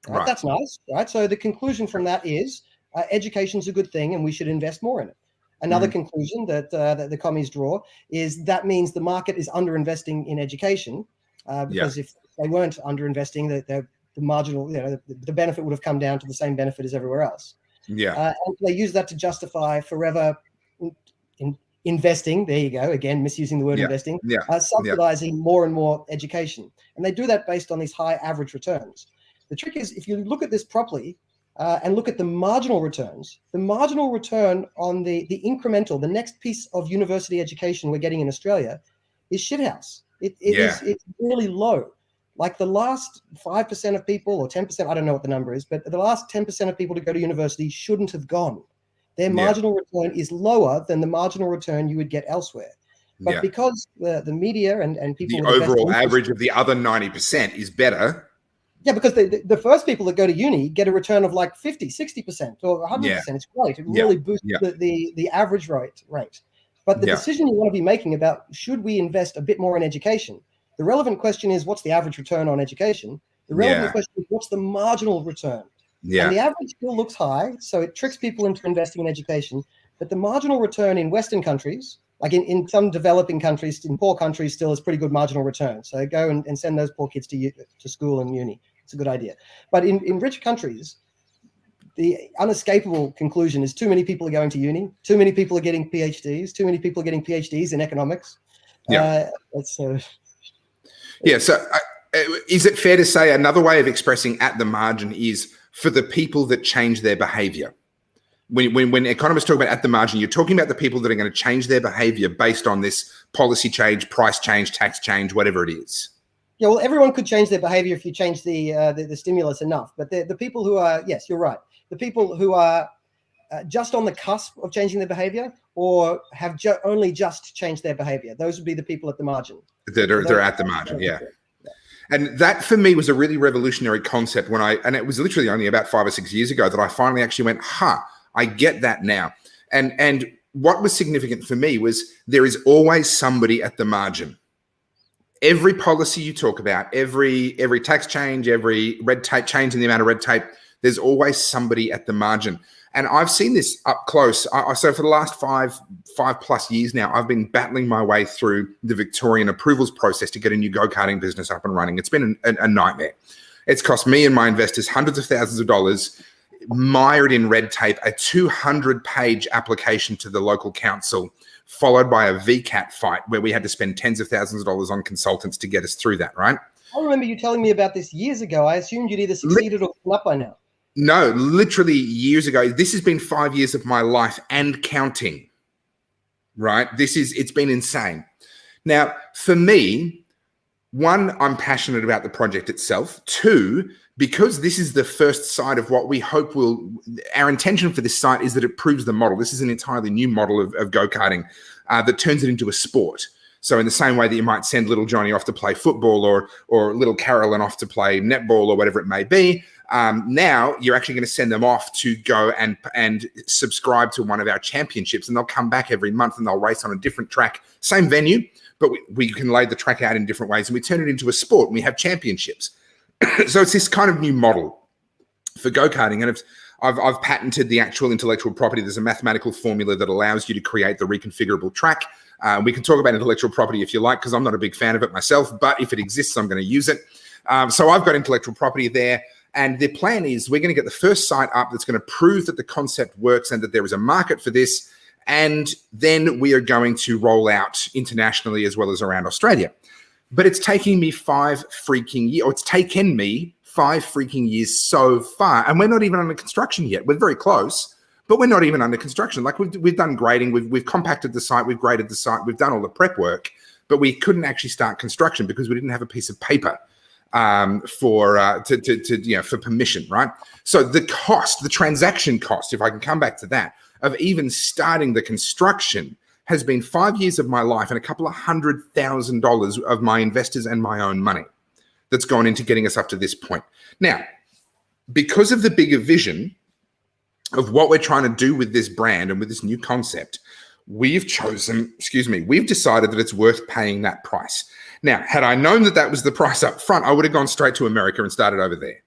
Right? That's nice, right? So the conclusion from that is education is a good thing and we should invest more in it. Another conclusion that the commies draw is that means the market is underinvesting in education because if they weren't underinvesting, the marginal, the benefit would have come down to the same benefit as everywhere else. And they use that to justify forever investing. There you go, again, misusing the word investing, subsidizing more and more education. And they do that based on these high average returns. The trick is, if you look at this properly and look at the marginal returns, the marginal return on the incremental, the next piece of university education we're getting in Australia is shithouse. It's really low. Like the last 5% of people or 10%, I don't know what the number is, but the last 10% of people to go to university shouldn't have gone. Their marginal return is lower than the marginal return you would get elsewhere. But because the media and people... The overall average of the other 90% is better. Yeah, because the first people that go to uni get a return of like 50, 60% or 100%. It's great. It really boosts the average rate. But the decision you want to be making about should we invest a bit more in education, the relevant question is what's the average return on education? The relevant question is what's the marginal return? And the average still looks high, so it tricks people into investing in education. But the marginal return in Western countries, like in some developing countries, in poor countries, still is pretty good marginal return. So go and send those poor kids to school and uni. It's a good idea. But in rich countries, the unescapable conclusion is too many people are going to uni, too many people are getting PhDs, too many people are getting PhDs in economics. So is it fair to say another way of expressing at the margin is for the people that change their behavior? When economists talk about at the margin, you're talking about the people that are going to change their behavior based on this policy change, price change, tax change, whatever it is. Yeah, well, everyone could change their behavior if you change the stimulus enough. But the people who are, yes, you're right. The people who are just on the cusp of changing their behavior or have only just changed their behavior, those would be the people at the margin. They're at the margin, And that for me was a really revolutionary concept and it was literally only about 5 or 6 years ago that I finally actually went, I get that now. And what was significant for me was there is always somebody at the margin. Every policy you talk about, every tax change, every red tape change in the amount of red tape, there's always somebody at the margin. And I've seen this up close. So for the last five plus years now, I've been battling my way through the Victorian approvals process to get a new go-karting business up and running. It's been a nightmare. It's cost me and my investors hundreds of thousands of dollars, mired in red tape, a 200-page application to the local council, followed by a VCAT fight where we had to spend tens of thousands of dollars on consultants to get us through that, right? I remember you telling me about this years ago. I assumed you'd either succeeded or given up by now. No, literally years ago. This has been 5 years of my life and counting, right? It's been insane. Now, for me, one, I'm passionate about the project itself. Two, because this is the first site of what we hope our intention for this site is that it proves the model. This is an entirely new model of go-karting that turns it into a sport. So in the same way that you might send little Johnny off to play football or little Carolyn off to play netball or whatever it may be, now you're actually going to send them off to go and subscribe to one of our championships, and they'll come back every month and they'll race on a different track, same venue, but we can lay the track out in different ways, and we turn it into a sport and we have championships. So it's this kind of new model for go-karting, and I've patented the actual intellectual property. There's a mathematical formula that allows you to create the reconfigurable track. We can talk about intellectual property if you like, because I'm not a big fan of it myself, but if it exists, I'm going to use it. So I've got intellectual property there, and the plan is we're going to get the first site up that's going to prove that the concept works and that there is a market for this, and then we are going to roll out internationally as well as around Australia. But it's taking me 5 freaking years, or it's taken me 5 freaking years so far, and we're not even under construction yet. We're very close, but we're not even under construction. Like we've done grading, we've compacted the site, we've graded the site, we've done all the prep work, but we couldn't actually start construction because we didn't have a piece of paper for permission, right? So the cost, the transaction cost, if I can come back to that, of even starting the construction has been 5 years of my life and a couple of $100,000 of my investors and my own money that's gone into getting us up to this point. Now, because of the bigger vision of what we're trying to do with this brand and with this new concept, we've decided that it's worth paying that price. Now, had I known that that was the price up front, I would have gone straight to America and started over there,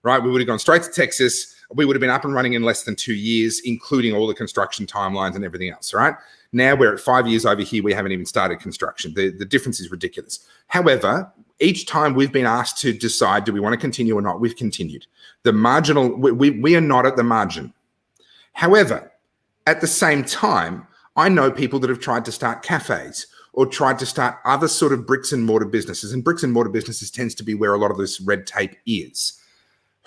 right? We would have gone straight to Texas. We would have been up and running in less than 2 years, including all the construction timelines and everything else, right? Now we're at 5 years over here. We haven't even started construction. The difference is ridiculous. However, each time we've been asked to decide, do we want to continue or not, we've continued. The marginal, we are not at the margin. However, at the same time, I know people that have tried to start cafes or tried to start other sort of bricks and mortar businesses, and bricks and mortar businesses tends to be where a lot of this red tape is,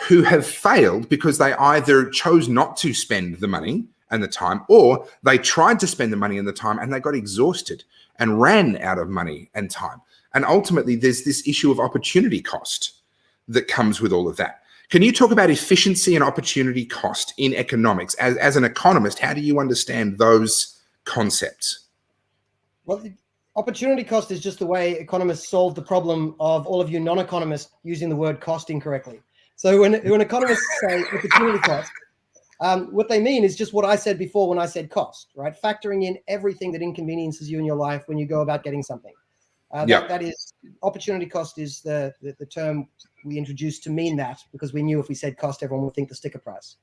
who have failed because they either chose not to spend the money and the time, or they tried to spend the money and the time and they got exhausted and ran out of money and time. And ultimately, there's this issue of opportunity cost that comes with all of that. Can you talk about efficiency and opportunity cost in economics? As an economist, how do you understand those concepts? Well, the opportunity cost is just the way economists solve the problem of all of you non-economists using the word cost incorrectly. So when economists say opportunity cost, what they mean is just what I said before when I said cost, right? Factoring in everything that inconveniences you in your life when you go about getting something. That is, opportunity cost is the term we introduced to mean that, because we knew if we said cost, everyone would think the sticker price.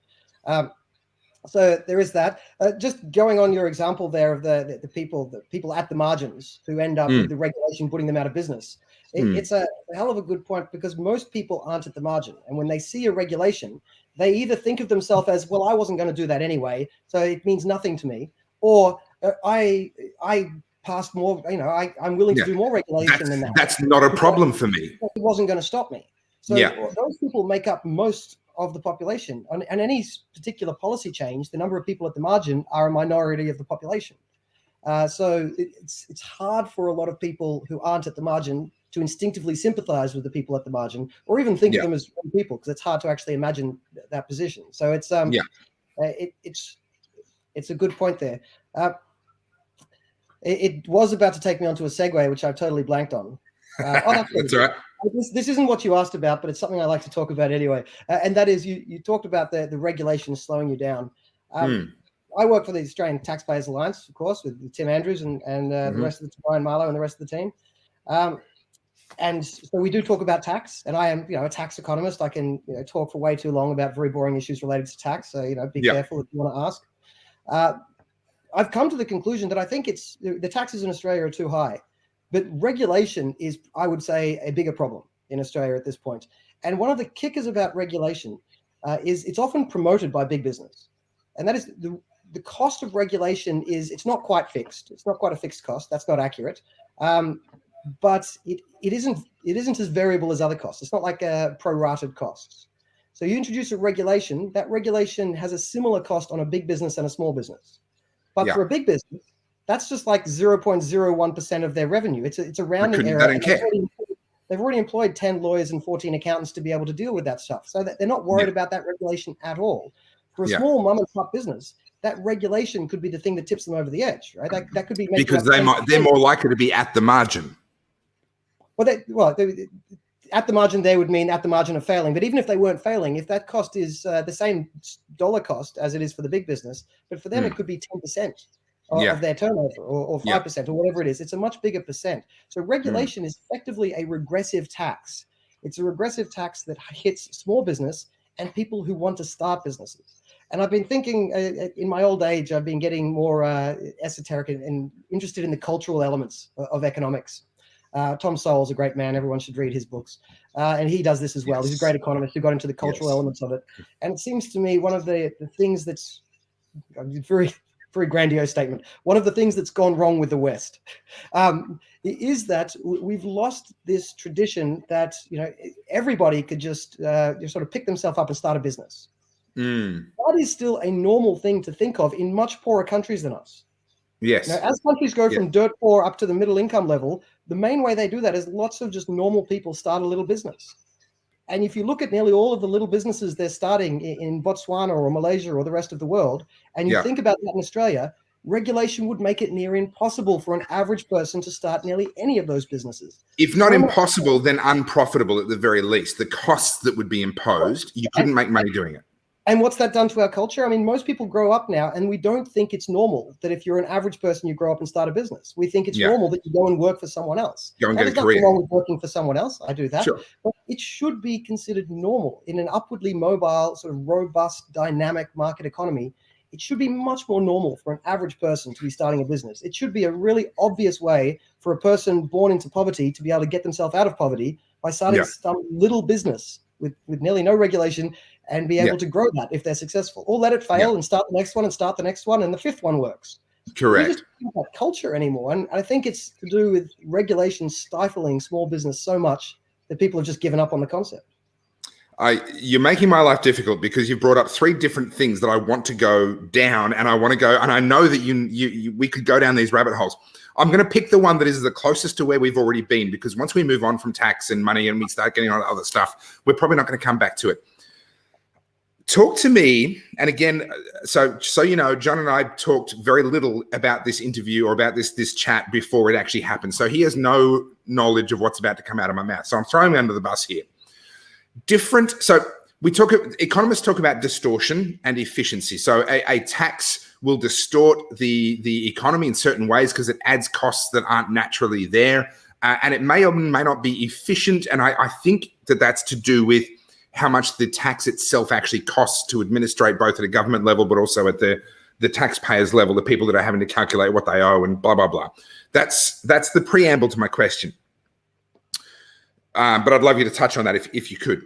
So there is that. Just going on your example there of the people at the margins who end up with the regulation putting them out of business. It's a hell of a good point, because most people aren't at the margin. And when they see a regulation, they either think of themselves as, well, I wasn't going to do that anyway, so it means nothing to me. Or I passed more, I'm willing to do more regulation than that. That's not a problem for me. It wasn't going to stop me. So those people make up most of the population. And any particular policy change, the number of people at the margin are a minority of the population. So it's hard for a lot of people who aren't at the margin to instinctively sympathize with the people at the margin, or even think of them as people, because it's hard to actually imagine that position. So it's a good point there. It was about to take me onto a segue, which I've totally blanked on. That's all right. This isn't what you asked about, but it's something I like to talk about anyway. And that is, you talked about the regulations slowing you down. I work for the Australian Taxpayers Alliance, of course, with Tim Andrews and the rest of the Brian Marlow and the rest of the team. And so we do talk about tax, and I am, a tax economist. I can talk for way too long about very boring issues related to tax. So, be careful if you want to ask. I've come to the conclusion that I think the taxes in Australia are too high, but regulation is, I would say, a bigger problem. in Australia at this point. And one of the kickers about regulation is it's often promoted by big business. And that is the cost of regulation it's not quite fixed. It's not quite a fixed cost. That's not accurate. But it isn't as variable as other costs. It's not like prorated costs. So you introduce a regulation, that regulation has a similar cost on a big business and a small business. But for a big business, that's just like 0.01% of their revenue. It's a rounding error. They've already employed 10 lawyers and 14 accountants to be able to deal with that stuff. So that they're not worried about that regulation at all. For a small mom and pop business, that regulation could be the thing that tips them over the edge, right? That could be because they're more likely to be at the margin. At the margin, they would mean at the margin of failing. But even if they weren't failing, if that cost is the same dollar cost as it is for the big business, but for them it could be 10% of their turnover or 5% or whatever it is. It's a much bigger percent. So regulation is effectively a regressive tax. It's a regressive tax that hits small business and people who want to start businesses. And I've been thinking in my old age, I've been getting more esoteric and interested in the cultural elements of economics. Tom Sowell's a great man. Everyone should read his books. And he does this as well. He's a great economist who got into the cultural elements of it. And it seems to me one of the things that's very, very grandiose statement. One of the things that's gone wrong with the West is that we've lost this tradition that, everybody could just sort of pick themselves up and start a business. That is still a normal thing to think of in much poorer countries than us. Yes. As countries go from dirt poor up to the middle income level, the main way they do that is lots of just normal people start a little business. And if you look at nearly all of the little businesses they're starting in Botswana or Malaysia or the rest of the world, and you think about that in Australia, regulation would make it near impossible for an average person to start nearly any of those businesses. If not impossible, then unprofitable at the very least. The costs that would be imposed, you couldn't make money doing it. And what's that done to our culture? I mean, most people grow up now and we don't think it's normal that if you're an average person, you grow up and start a business. We think it's normal that you go and work for someone else. Go and get a career. There's nothing wrong with working for someone else. I do that. Sure. But it should be considered normal in an upwardly mobile, sort of robust, dynamic market economy. It should be much more normal for an average person to be starting a business. It should be a really obvious way for a person born into poverty to be able to get themselves out of poverty by starting some little business with nearly no regulation and be able to grow that if they're successful, or let it fail and start the next one and start the next one and the fifth one works. Correct. We just don't have that culture anymore. And I think it's to do with regulation stifling small business so much that people have just given up on the concept. You're making my life difficult because you've brought up three different things that I want to go down, and I want to go, and I know that we could go down these rabbit holes. I'm going to pick the one that is the closest to where we've already been, because once we move on from tax and money and we start getting on other stuff, we're probably not going to come back to it. Talk to me, and again, so you know, John and I talked very little about this interview or about this chat before it actually happened. So he has no knowledge of what's about to come out of my mouth. So I'm throwing him under the bus here. So economists talk about distortion and efficiency. So a tax will distort the economy in certain ways because it adds costs that aren't naturally there, and it may or may not be efficient. And I think that that's to do with how much the tax itself actually costs to administrate, both at a government level, but also at the taxpayers level, the people that are having to calculate what they owe and blah, blah, blah. That's the preamble to my question. But I'd love you to touch on that if you could.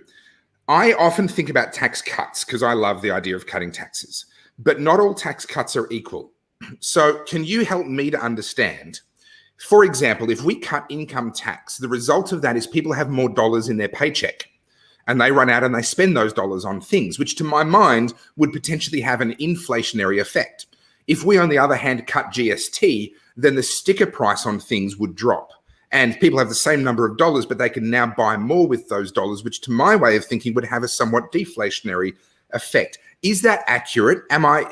I often think about tax cuts because I love the idea of cutting taxes, but not all tax cuts are equal. So can you help me to understand, for example, if we cut income tax, the result of that is people have more dollars in their paycheck, and they run out and they spend those dollars on things, which to my mind would potentially have an inflationary effect. If we, on the other hand, cut GST, then the sticker price on things would drop. And people have the same number of dollars, but they can now buy more with those dollars, which to my way of thinking would have a somewhat deflationary effect. Is that accurate? Am I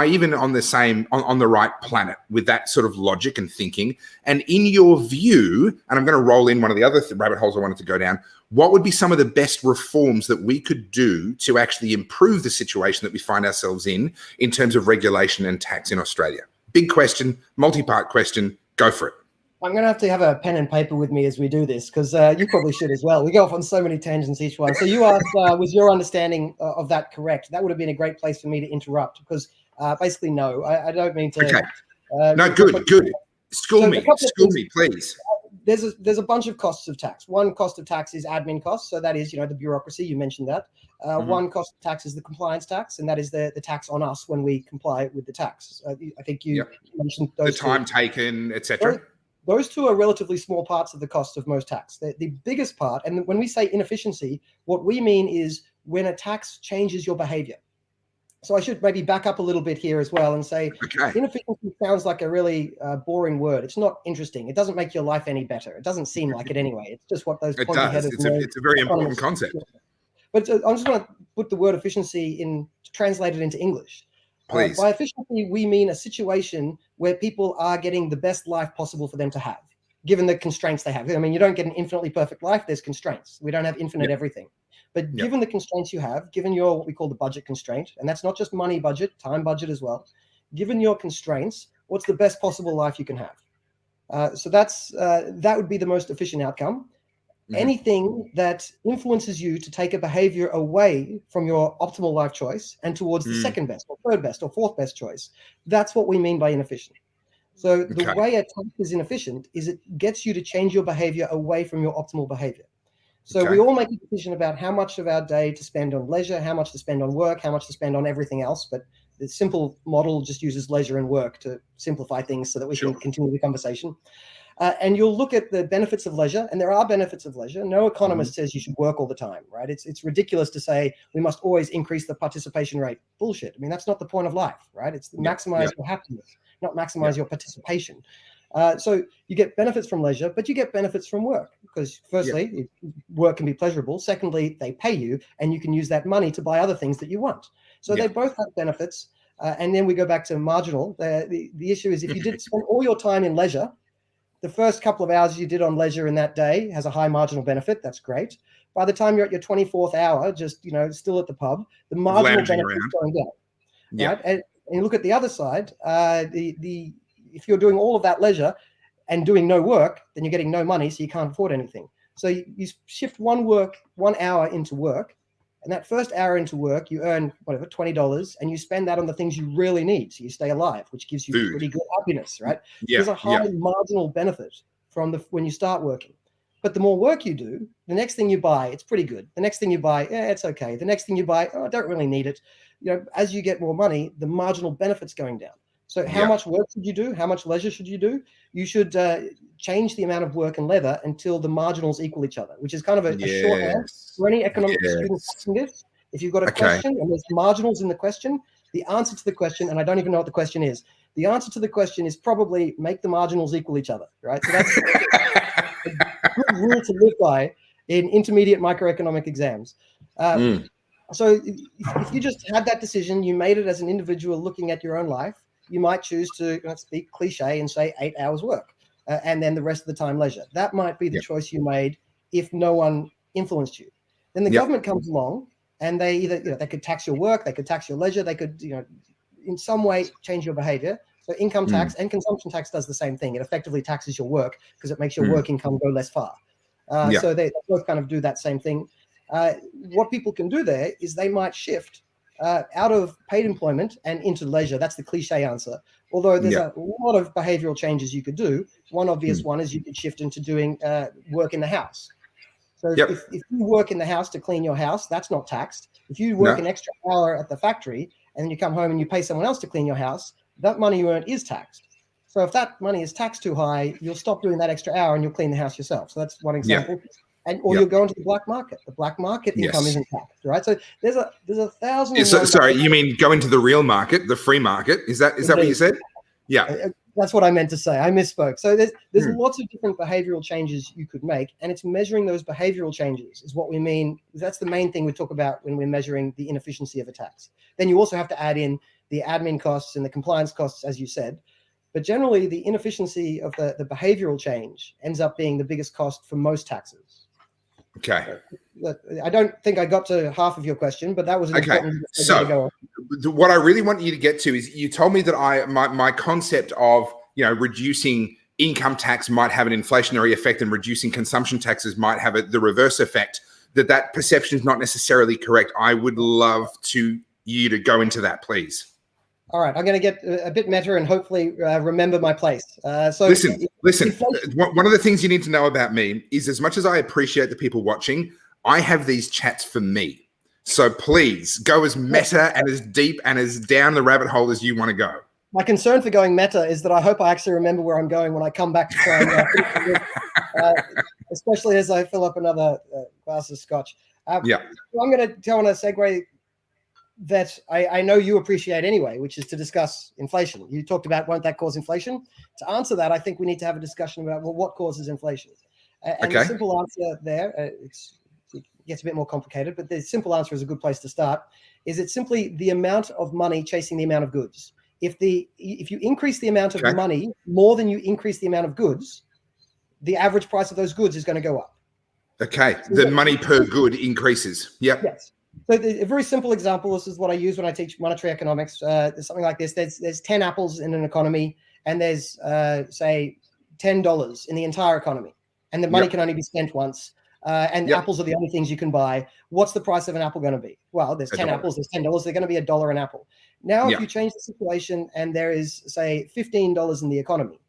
even on the right planet with that sort of logic and thinking? And in your view, and I'm going to roll in one of the other rabbit holes I wanted to go down, what would be some of the best reforms that we could do to actually improve the situation that we find ourselves in terms of regulation and tax in Australia? Big question, multi-part question, go for it. I'm going to have a pen and paper with me as we do this, because you probably should as well. We go off on so many tangents each one. So you asked, was your understanding of that correct? That would have been a great place for me to interrupt, because basically, no, I don't mean to. Okay. No, good. School me, please. there's a bunch of costs of tax. One cost of tax is admin costs, so that is the bureaucracy. You mentioned that. One cost of tax is the compliance tax, and that is the tax on us when we comply with the tax. I think you mentioned those. The time taken, etc. Those two are relatively small parts of the cost of most tax. The biggest part, and when we say inefficiency, what we mean is when a tax changes your behavior. So I should maybe back up a little bit here as well and say inefficiency sounds like a really boring word. It's not interesting. It doesn't make your life any better. It doesn't seem like it anyway. It's just what those pointy-headed. It's a very important concept. But I'm just going to put the word efficiency translate it into English. Please. By efficiency, we mean a situation where people are getting the best life possible for them to have, given the constraints they have. I mean, you don't get an infinitely perfect life. There's constraints. We don't have infinite everything. But given the constraints you have, given your what we call the budget constraint, and that's not just money budget, time budget as well, given your constraints, what's the best possible life you can have? So that would be the most efficient outcome. Anything that influences you to take a behavior away from your optimal life choice and towards the second best or third best or fourth best choice, that's what we mean by inefficient. So the way a tax is inefficient is it gets you to change your behavior away from your optimal behavior. So we all make a decision about how much of our day to spend on leisure, how much to spend on work, how much to spend on everything else. But the simple model just uses leisure and work to simplify things so that we can continue the conversation. And you'll look at the benefits of leisure, and there are benefits of leisure. No economist says you should work all the time, right? It's ridiculous to say we must always increase the participation rate. Bullshit. I mean, that's not the point of life, right? It's to maximize your happiness, not maximize your participation. So you get benefits from leisure, but you get benefits from work because firstly, work can be pleasurable. Secondly, they pay you and you can use that money to buy other things that you want. So they both have benefits. And then we go back to marginal. The issue is if you did spend all your time in leisure, the first couple of hours you did on leisure in that day has a high marginal benefit. That's great. By the time you're at your 24th hour, just, still at the pub, the marginal benefit is going down. Right? And you look at the other side, if you're doing all of that leisure and doing no work, then you're getting no money, so you can't afford anything. So you shift 1 hour into work, and that first hour into work, you earn whatever, $20, and you spend that on the things you really need, so you stay alive, which gives you pretty good happiness, right? There's a high marginal benefit from when you start working. But the more work you do, the next thing you buy, it's pretty good. The next thing you buy, it's okay. The next thing you buy, I don't really need it. As you get more money, the marginal benefit's going down. So how much work should you do? How much leisure should you do? You should change the amount of work and leisure until the marginals equal each other, which is kind of a shorthand for any economic student asking this. If you've got a question and there's marginals in the question, the answer to the question, and I don't even know what the question is, the answer to the question is probably make the marginals equal each other, right? So that's a good rule to live by in intermediate microeconomic exams. So if you just had that decision, you made it as an individual looking at your own life, you might choose to, let's be cliche and say 8 hours work and then the rest of the time leisure. That might be the choice you made if no one influenced you. Then the government comes along and they either, they could tax your work, they could tax your leisure, they could, in some way change your behavior. So income tax and consumption tax does the same thing. It effectively taxes your work because it makes your work income go less far. So they both kind of do that same thing. What people can do there is they might shift out of paid employment and into leisure. That's the cliche answer. Although there's a lot of behavioral changes you could do. One obvious one is you could shift into doing work in the house. So if you work in the house to clean your house, that's not taxed. If you work an extra hour at the factory and then you come home and you pay someone else to clean your house, that money you earn is taxed. So if that money is taxed too high, you'll stop doing that extra hour and you'll clean the house yourself. So that's one example. Or you'll go into the black market. The black market income isn't taxed, right? So there's a thousand. Sorry, you mean go into the real market, the free market? Is that what you said? Yeah, that's what I meant to say. I misspoke. So there's lots of different behavioral changes you could make, and it's measuring those behavioral changes is what we mean. That's the main thing we talk about when we're measuring the inefficiency of a tax. Then you also have to add in the admin costs and the compliance costs, as you said. But generally, the inefficiency of the behavioral change ends up being the biggest cost for most taxes. Okay. I don't think I got to half of your question, but that was an important so go on. What I really want you to get to is you told me that my concept of reducing income tax might have an inflationary effect and reducing consumption taxes might have the reverse effect. That perception is not necessarily correct. I would love you to go into that, please. All right, I'm going to get a bit meta and hopefully remember my place. So listen, Listen, inflation. one of the things you need to know about me is, as much as I appreciate the people watching, I have these chats for me. So please go as meta and as deep and as down the rabbit hole as you want to go. My concern for going meta is that I hope I actually remember where I'm going when I come back to try and especially as I fill up another glass of scotch. So I'm going to tell on a segue that I know you appreciate anyway, which is to discuss inflation. You talked about won't that cause inflation? To answer that, I think we need to have a discussion about, well, what causes inflation? And the simple answer there, it gets a bit more complicated, but the simple answer is a good place to start, is it's simply the amount of money chasing the amount of goods. If you increase the amount of money more than you increase the amount of goods, the average price of those goods is going to go up. Okay, the money per good increases. Yep. Yes. So a very simple example, this is what I use when I teach monetary economics. There's something like this. There's 10 apples in an economy, and there's, say, $10 in the entire economy. And the money can only be spent once. And apples are the only things you can buy. What's the price of an apple going to be? Well, there's 10 apples, there's $10. They're going to be $1 an apple. Now, if you change the situation and there is, say, $15 in the economy,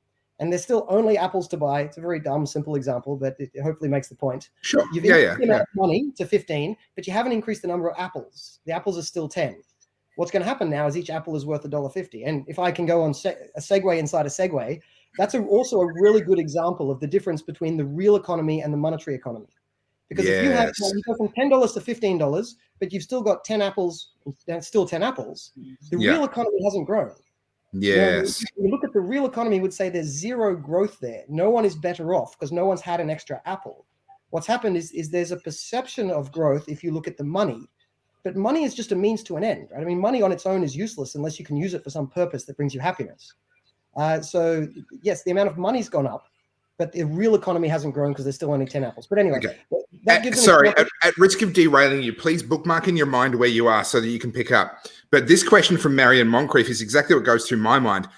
and there's still only apples to buy, it's a very dumb, simple example, but it hopefully makes the point. Sure. You've increased the amount of money to 15, but you haven't increased the number of apples. The apples are still 10. What's going to happen now is each apple is worth $1.50. And if I can go on a segue inside a segue, that's also a really good example of the difference between the real economy and the monetary economy. Because if you go from $10 to $15, but you've still got 10 apples, and still 10 apples, the real economy hasn't grown. Yes. When you look at the real economy, would say there's zero growth there. No one is better off because no one's had an extra apple. What's happened is there's a perception of growth if you look at the money, but money is just a means to an end, right? I mean, money on its own is useless unless you can use it for some purpose that brings you happiness. So yes, the amount of money's gone up, but the real economy hasn't grown because there's still only 10 apples. But anyway, at risk of derailing you, please bookmark in your mind where you are so that you can pick up. But this question from Marion Moncrief is exactly what goes through my mind.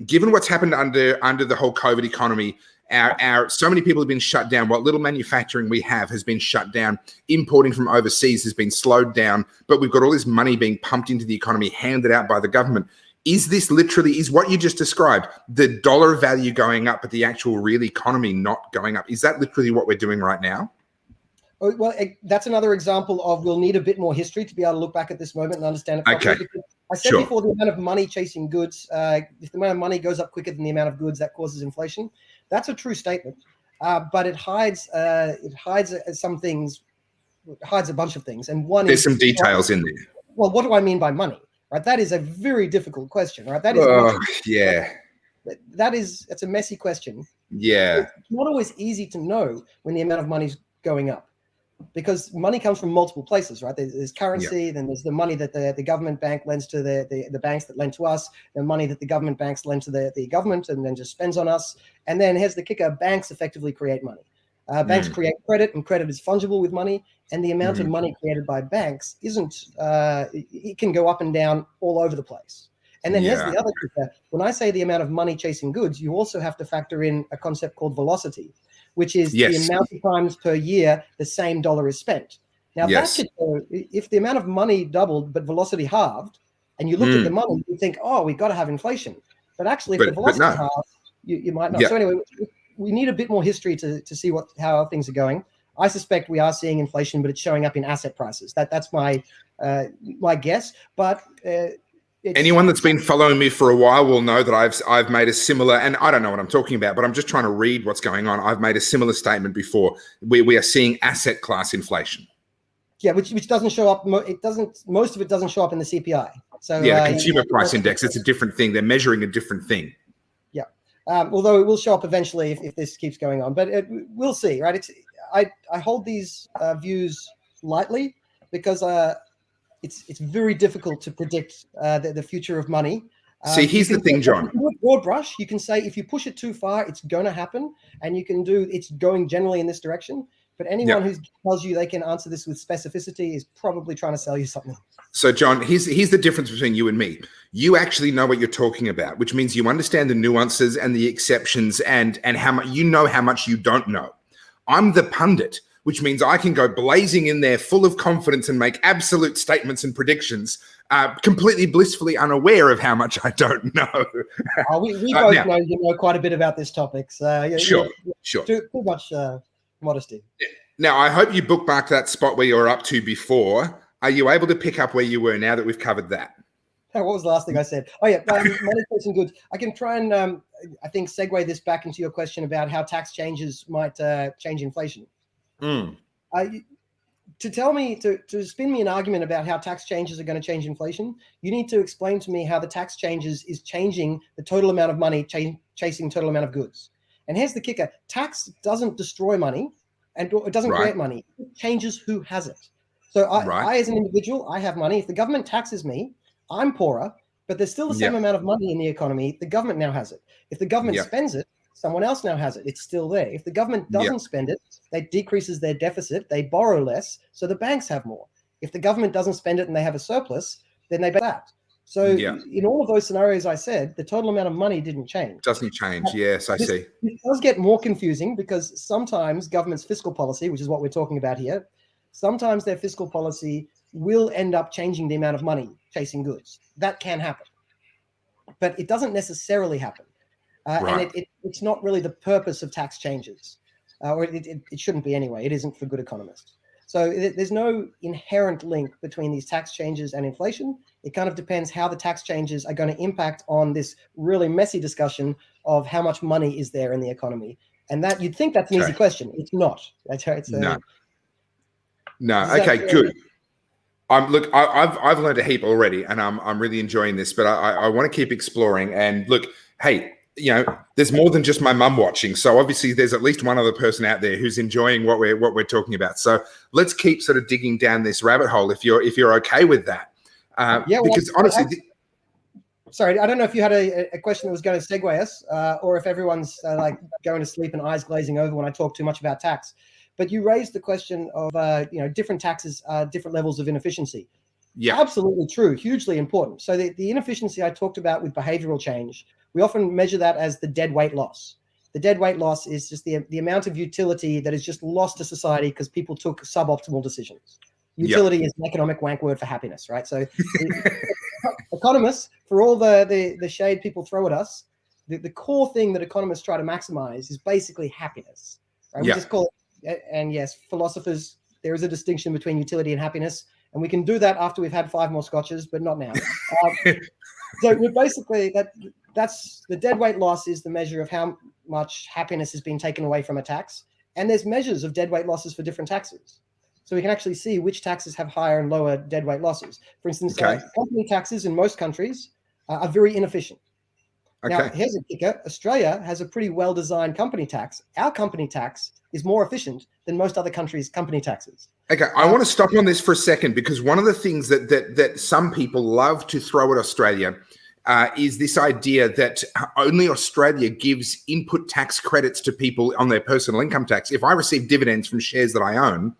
Given what's happened under the whole COVID economy, so many people have been shut down. What little manufacturing we have has been shut down. Importing from overseas has been slowed down. But we've got all this money being pumped into the economy, handed out by the government. Is this literally, is what you just described, the dollar value going up, but the actual real economy not going up? Is that literally what we're doing right now? Oh, well, that's another example of we'll need a bit more history to be able to look back at this moment and understand it properly. Okay. I said before, the amount of money chasing goods, if the amount of money goes up quicker than the amount of goods, that causes inflation. That's a true statement, but it hides some things, it hides a bunch of things. And one there's some details in there. Well, what do I mean by money? Right, that is a very difficult question. Right, that is it's a messy question. Yeah, it's not always easy to know when the amount of money's going up, because money comes from multiple places. Right, there's currency, then there's the money that the government bank lends to the banks that lend to us, the money that the government banks lend to the government and then just spends on us, and then here's the kicker: banks effectively create money. Banks create credit, and credit is fungible with money. And the amount of money created by banks isn't, it can go up and down all over the place. And then here's the other kicker. When I say the amount of money chasing goods, you also have to factor in a concept called velocity, which is the amount of times per year the same dollar is spent. Now, that could go, if the amount of money doubled, but velocity halved, and you looked at the money, you think, oh, we've got to have inflation. But actually, if the velocity halved, you might not. So anyway, we need a bit more history to see how things are going. I suspect we are seeing inflation, but it's showing up in asset prices. That's my guess. But anyone that's been following me for a while will know that I've made a similar, and I don't know what I'm talking about, but I'm just trying to read what's going on. I've made a similar statement before. We are seeing asset class inflation. Yeah, which doesn't show up. Most of it doesn't show up in the CPI. So consumer price index. It's a different thing. They're measuring a different thing. Yeah, although it will show up eventually if this keeps going on. But we'll see, right? I hold these views lightly because it's very difficult to predict the future of money. See, here's the thing, John. Broad brush, you can say if you push it too far, it's going to happen, and it's going generally in this direction. But anyone who tells you they can answer this with specificity is probably trying to sell you something. So, John, here's the difference between you and me. You actually know what you're talking about, which means you understand the nuances and the exceptions and how much you know how much you don't know. I'm the pundit, which means I can go blazing in there full of confidence and make absolute statements and predictions, completely blissfully unaware of how much I don't know. We both know you know quite a bit about this topic. So sure. Too much modesty. Now, I hope you bookmarked that spot where you were up to before. Are you able to pick up where you were now that we've covered that? What was the last thing I said? Oh, yeah, monetary goods. I can try and, I think, segue this back into your question about how tax changes might change inflation. To tell me, to spin me an argument about how tax changes are going to change inflation, you need to explain to me how the tax changes is changing the total amount of money chasing total amount of goods. And here's the kicker. Tax doesn't destroy money and it doesn't create money. It changes who has it. So I, as an individual, I have money. If the government taxes me, I'm poorer, but there's still the same amount of money in the economy. The government now has it. If the government spends it, someone else now has it. It's still there. If the government doesn't spend it, that decreases their deficit. They borrow less, so the banks have more. If the government doesn't spend it and they have a surplus, then they pay that. So in all of those scenarios I said, the total amount of money didn't change. Doesn't change. Yes, I see. It does get more confusing because sometimes government's fiscal policy, which is what we're talking about here, sometimes their fiscal policy will end up changing the amount of money chasing goods. That can happen. But it doesn't necessarily happen. And it's not really the purpose of tax changes. Or it shouldn't be anyway. It isn't for good economists. So there's no inherent link between these tax changes and inflation. It kind of depends how the tax changes are going to impact on this really messy discussion of how much money is there in the economy. And that you'd think that's an easy question. It's not. No. Okay, good. Look, I've learned a heap already, and I'm really enjoying this. But I want to keep exploring. And look, hey, there's more than just my mum watching. So obviously, there's at least one other person out there who's enjoying what we're talking about. So let's keep sort of digging down this rabbit hole if you're okay with that. Because honestly. Sorry, I don't know if you had a question that was going to segue us, or if everyone's like going to sleep and eyes glazing over when I talk too much about tax. But you raised the question of different taxes, different levels of inefficiency. Yeah, absolutely true. Hugely important. So the inefficiency I talked about with behavioral change, we often measure that as the dead weight loss. The dead weight loss is just the amount of utility that is just lost to society because people took suboptimal decisions. Utility is an economic wank word for happiness, right? So economists, for all the shade people throw at us, the core thing that economists try to maximize is basically happiness. Right? We just call it. And yes, philosophers, there is a distinction between utility and happiness, and we can do that after we've had 5 more scotches, but not now. So we're basically that's the dead weight loss is the measure of how much happiness has been taken away from a tax, and there's measures of dead weight losses for different taxes. So we can actually see which taxes have higher and lower dead weight losses. For instance, company taxes in most countries are very inefficient. Now, here's a kicker. Australia has a pretty well-designed company tax. Our company tax is more efficient than most other countries' company taxes. Okay, I want to stop on this for a second because one of the things that some people love to throw at Australia is this idea that only Australia gives input tax credits to people on their personal income tax. If I receive dividends from shares that I own,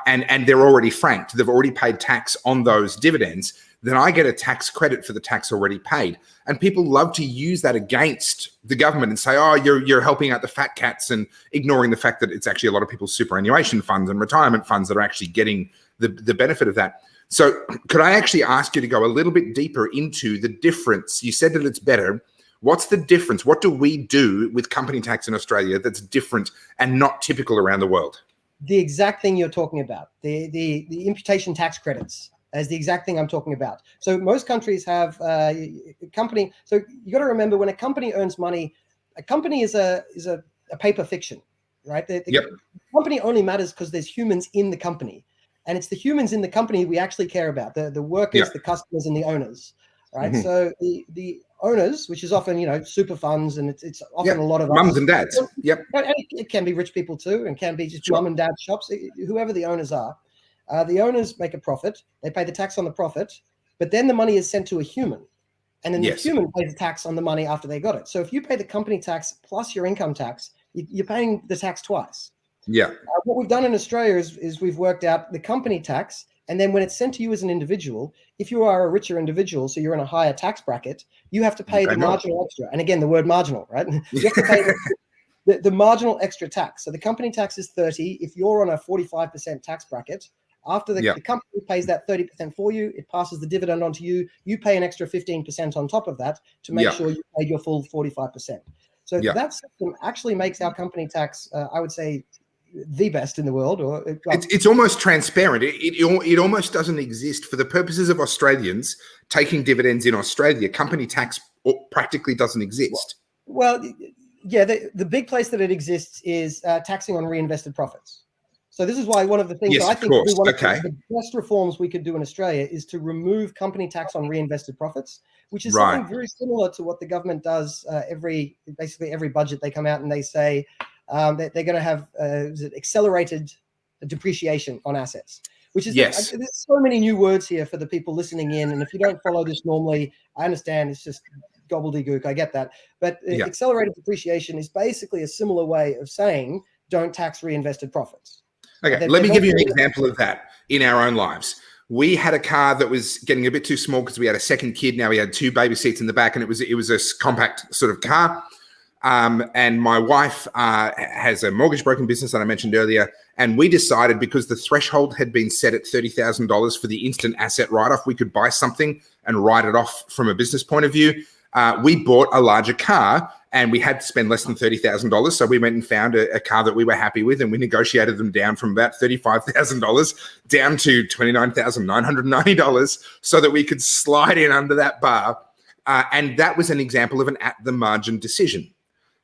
and they're already franked, they've already paid tax on those dividends, then I get a tax credit for the tax already paid. And people love to use that against the government and say, oh, you're helping out the fat cats and ignoring the fact that it's actually a lot of people's superannuation funds and retirement funds that are actually getting the benefit of that. So could I actually ask you to go a little bit deeper into the difference? You said that it's better. What's the difference? What do we do with company tax in Australia that's different and not typical around the world? The exact thing you're talking about, the imputation tax credits. As the exact thing I'm talking about. So most countries have a company. So you got to remember when a company earns money, a company is a paper fiction, right? The company only matters because there's humans in the company, and it's the humans in the company we actually care about, the workers, the customers, and the owners, right? Mm-hmm. So the owners, which is often super funds, and it's often a lot of mums and dads. Yep, and it can be rich people too, and can be just mum and dad shops, whoever the owners are. The owners make a profit. They pay the tax on the profit, but then the money is sent to a human. And then the human pays the tax on the money after they got it. So if you pay the company tax plus your income tax, you're paying the tax twice. Yeah. What we've done in Australia is we've worked out the company tax. And then when it's sent to you as an individual, if you are a richer individual, so you're in a higher tax bracket, you have to pay the marginal extra. And again, the word marginal, right? You the marginal extra tax. So the company tax is 30. If you're on a 45% tax bracket, after the company pays that 30% for you, it passes the dividend on to you. You pay an extra 15% on top of that to make sure you paid your full 45%. So that system actually makes our company tax, I would say, the best in the world. Or it's almost transparent. It almost doesn't exist for the purposes of Australians taking dividends in Australia. Company tax practically doesn't exist. Well, yeah, the big place that it exists is taxing on reinvested profits. So this is why one of the things that I think would be one of the best reforms we could do in Australia is to remove company tax on reinvested profits, which is something very similar to what the government does basically every budget. They come out and they say that they're going to have accelerated depreciation on assets, which is there's so many new words here for the people listening in. And if you don't follow this normally, I understand it's just gobbledygook. I get that. But accelerated depreciation is basically a similar way of saying don't tax reinvested profits. Okay, let me give you an example of that in our own lives. We had a car that was getting a bit too small because we had a second kid. Now we had 2 baby seats in the back, and it was a compact sort of car. And my wife has a mortgage broking business that I mentioned earlier. And we decided, because the threshold had been set at $30,000 for the instant asset write-off, we could buy something and write it off from a business point of view. We bought a larger car, and we had to spend less than $30,000. So we went and found a car that we were happy with, and we negotiated them down from about $35,000 down to $29,990 so that we could slide in under that bar. And that was an example of an at-the-margin decision.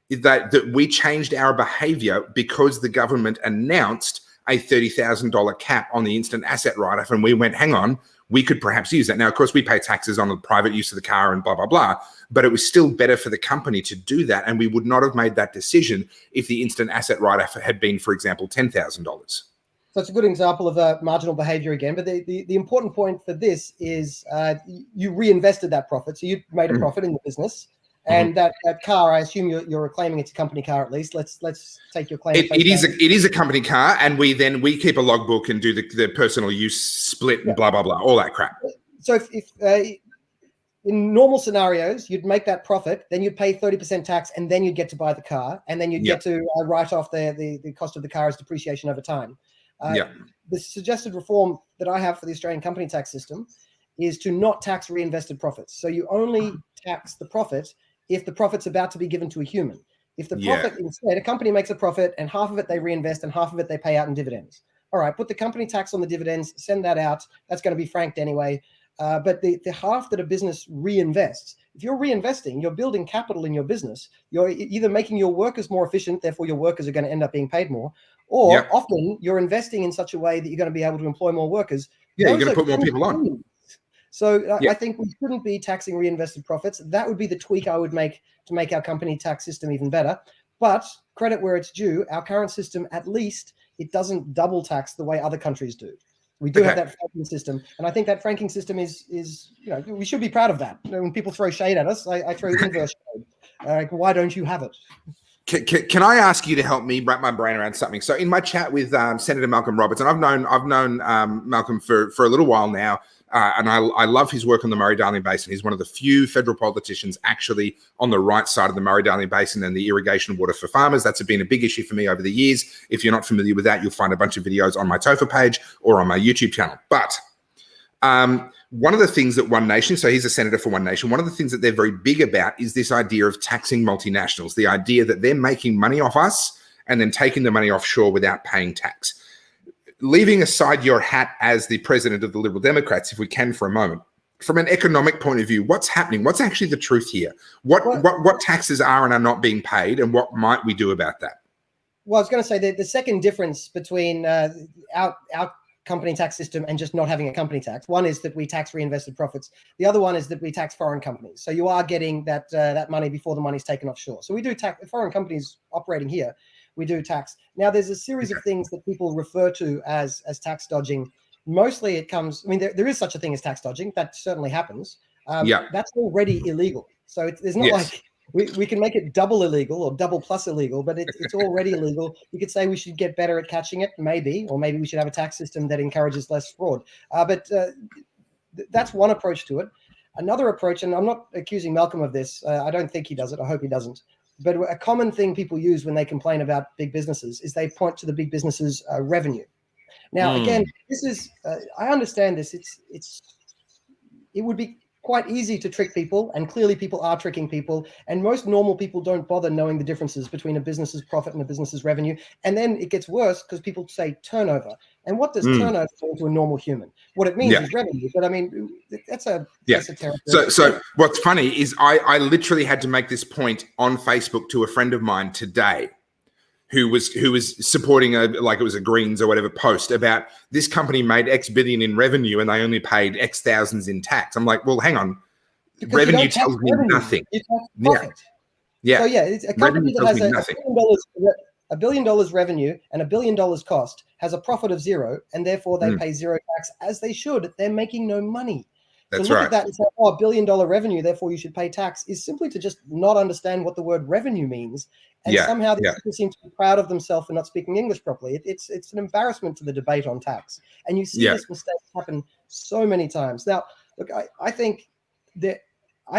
That we changed our behavior because the government announced a $30,000 cap on the instant asset write-off, and we went, hang on, we could perhaps use that. Now, of course, we pay taxes on the private use of the car and blah, blah, blah, but it was still better for the company to do that, and we would not have made that decision if the instant asset write-off had been, for example, $10,000. So it's a good example of marginal behavior again. But the important point for this is you reinvested that profit. So you made a profit in the business. And that car, I assume you're claiming it's a company car at least. Let's take your claim. It is a company car, and we keep a logbook and do the personal use split and blah blah blah, all that crap. So if in normal scenarios you'd make that profit, then you'd pay 30% tax, and then you'd get to buy the car, and then you'd get to write off the cost of the car as depreciation over time. The suggested reform that I have for the Australian company tax system is to not tax reinvested profits. So you only tax the profit if the profit's about to be given to a human. If the profit instead, a company makes a profit and half of it they reinvest and half of it they pay out in dividends. All right, put the company tax on the dividends, send that out. That's going to be franked anyway. But the half that a business reinvests, if you're reinvesting, you're building capital in your business. You're either making your workers more efficient, therefore your workers are going to end up being paid more, or often you're investing in such a way that you're going to be able to employ more workers. Yeah, you're going to put more people on. So I think we shouldn't be taxing reinvested profits. That would be the tweak I would make to make our company tax system even better. But credit where it's due, our current system, at least, it doesn't double tax the way other countries do. We do have that franking system, and I think that franking system is we should be proud of that. When people throw shade at us, I throw inverse shade. Why don't you have it? Can I ask you to help me wrap my brain around something? So in my chat with Senator Malcolm Roberts, and I've known Malcolm for a little while now, and I love his work on the Murray-Darling Basin. He's one of the few federal politicians actually on the right side of the Murray-Darling Basin and the irrigation water for farmers. That's been a big issue for me over the years. If you're not familiar with that, you'll find a bunch of videos on my TOFA page or on my YouTube channel. But one of the things that One Nation, so he's a senator for One Nation, one of the things that they're very big about is this idea of taxing multinationals, the idea that they're making money off us and then taking the money offshore without paying tax. Leaving aside your hat as the president of the Liberal Democrats, if we can for a moment, from an economic point of view, what's happening? What's actually the truth here? What taxes are and are not being paid, and what might we do about that? Well, I was going to say that the second difference between our company tax system and just not having a company tax, one is that we tax reinvested profits. The other one is that we tax foreign companies. So you are getting that money before the money's taken offshore. So we do tax foreign companies operating here. We do tax. Now, there's a series of things that people refer to as tax dodging. Mostly it comes, I mean, there is such a thing as tax dodging. That certainly happens. That's already illegal. So there's not like we can make it double illegal or double plus illegal, but it's already illegal. You could say we should get better at catching it, maybe, or maybe we should have a tax system that encourages less fraud. But that's one approach to it. Another approach, and I'm not accusing Malcolm of this. I don't think he does it. I hope he doesn't. But a common thing people use when they complain about big businesses is they point to the big businesses' revenue. Now, again, this is I understand this. It would be quite easy to trick people, and clearly people are tricking people, and most normal people don't bother knowing the differences between a business's profit and a business's revenue. And then it gets worse because people say turnover. And what does turnover mean to a normal human? What it means is revenue. But I mean, that's a esoteric. So what's funny is I literally had to make this point on Facebook to a friend of mine today, who was supporting it was a Greens or whatever post about this company made X billion in revenue and they only paid X thousands in tax. I'm like, well, hang on. Because revenue tells me nothing. You tax profit. Yeah. So it's a company that has $1 billion revenue and $1 billion cost, has a profit of zero, and therefore they pay zero tax, as they should. They're making no money. That's to look right. at that and say, $1 billion revenue, therefore you should pay tax, is simply to just not understand what the word revenue means. And somehow these people seem to be proud of themselves for not speaking English properly. It's an embarrassment to the debate on tax. And you see this mistake happen so many times. Now, look, I think the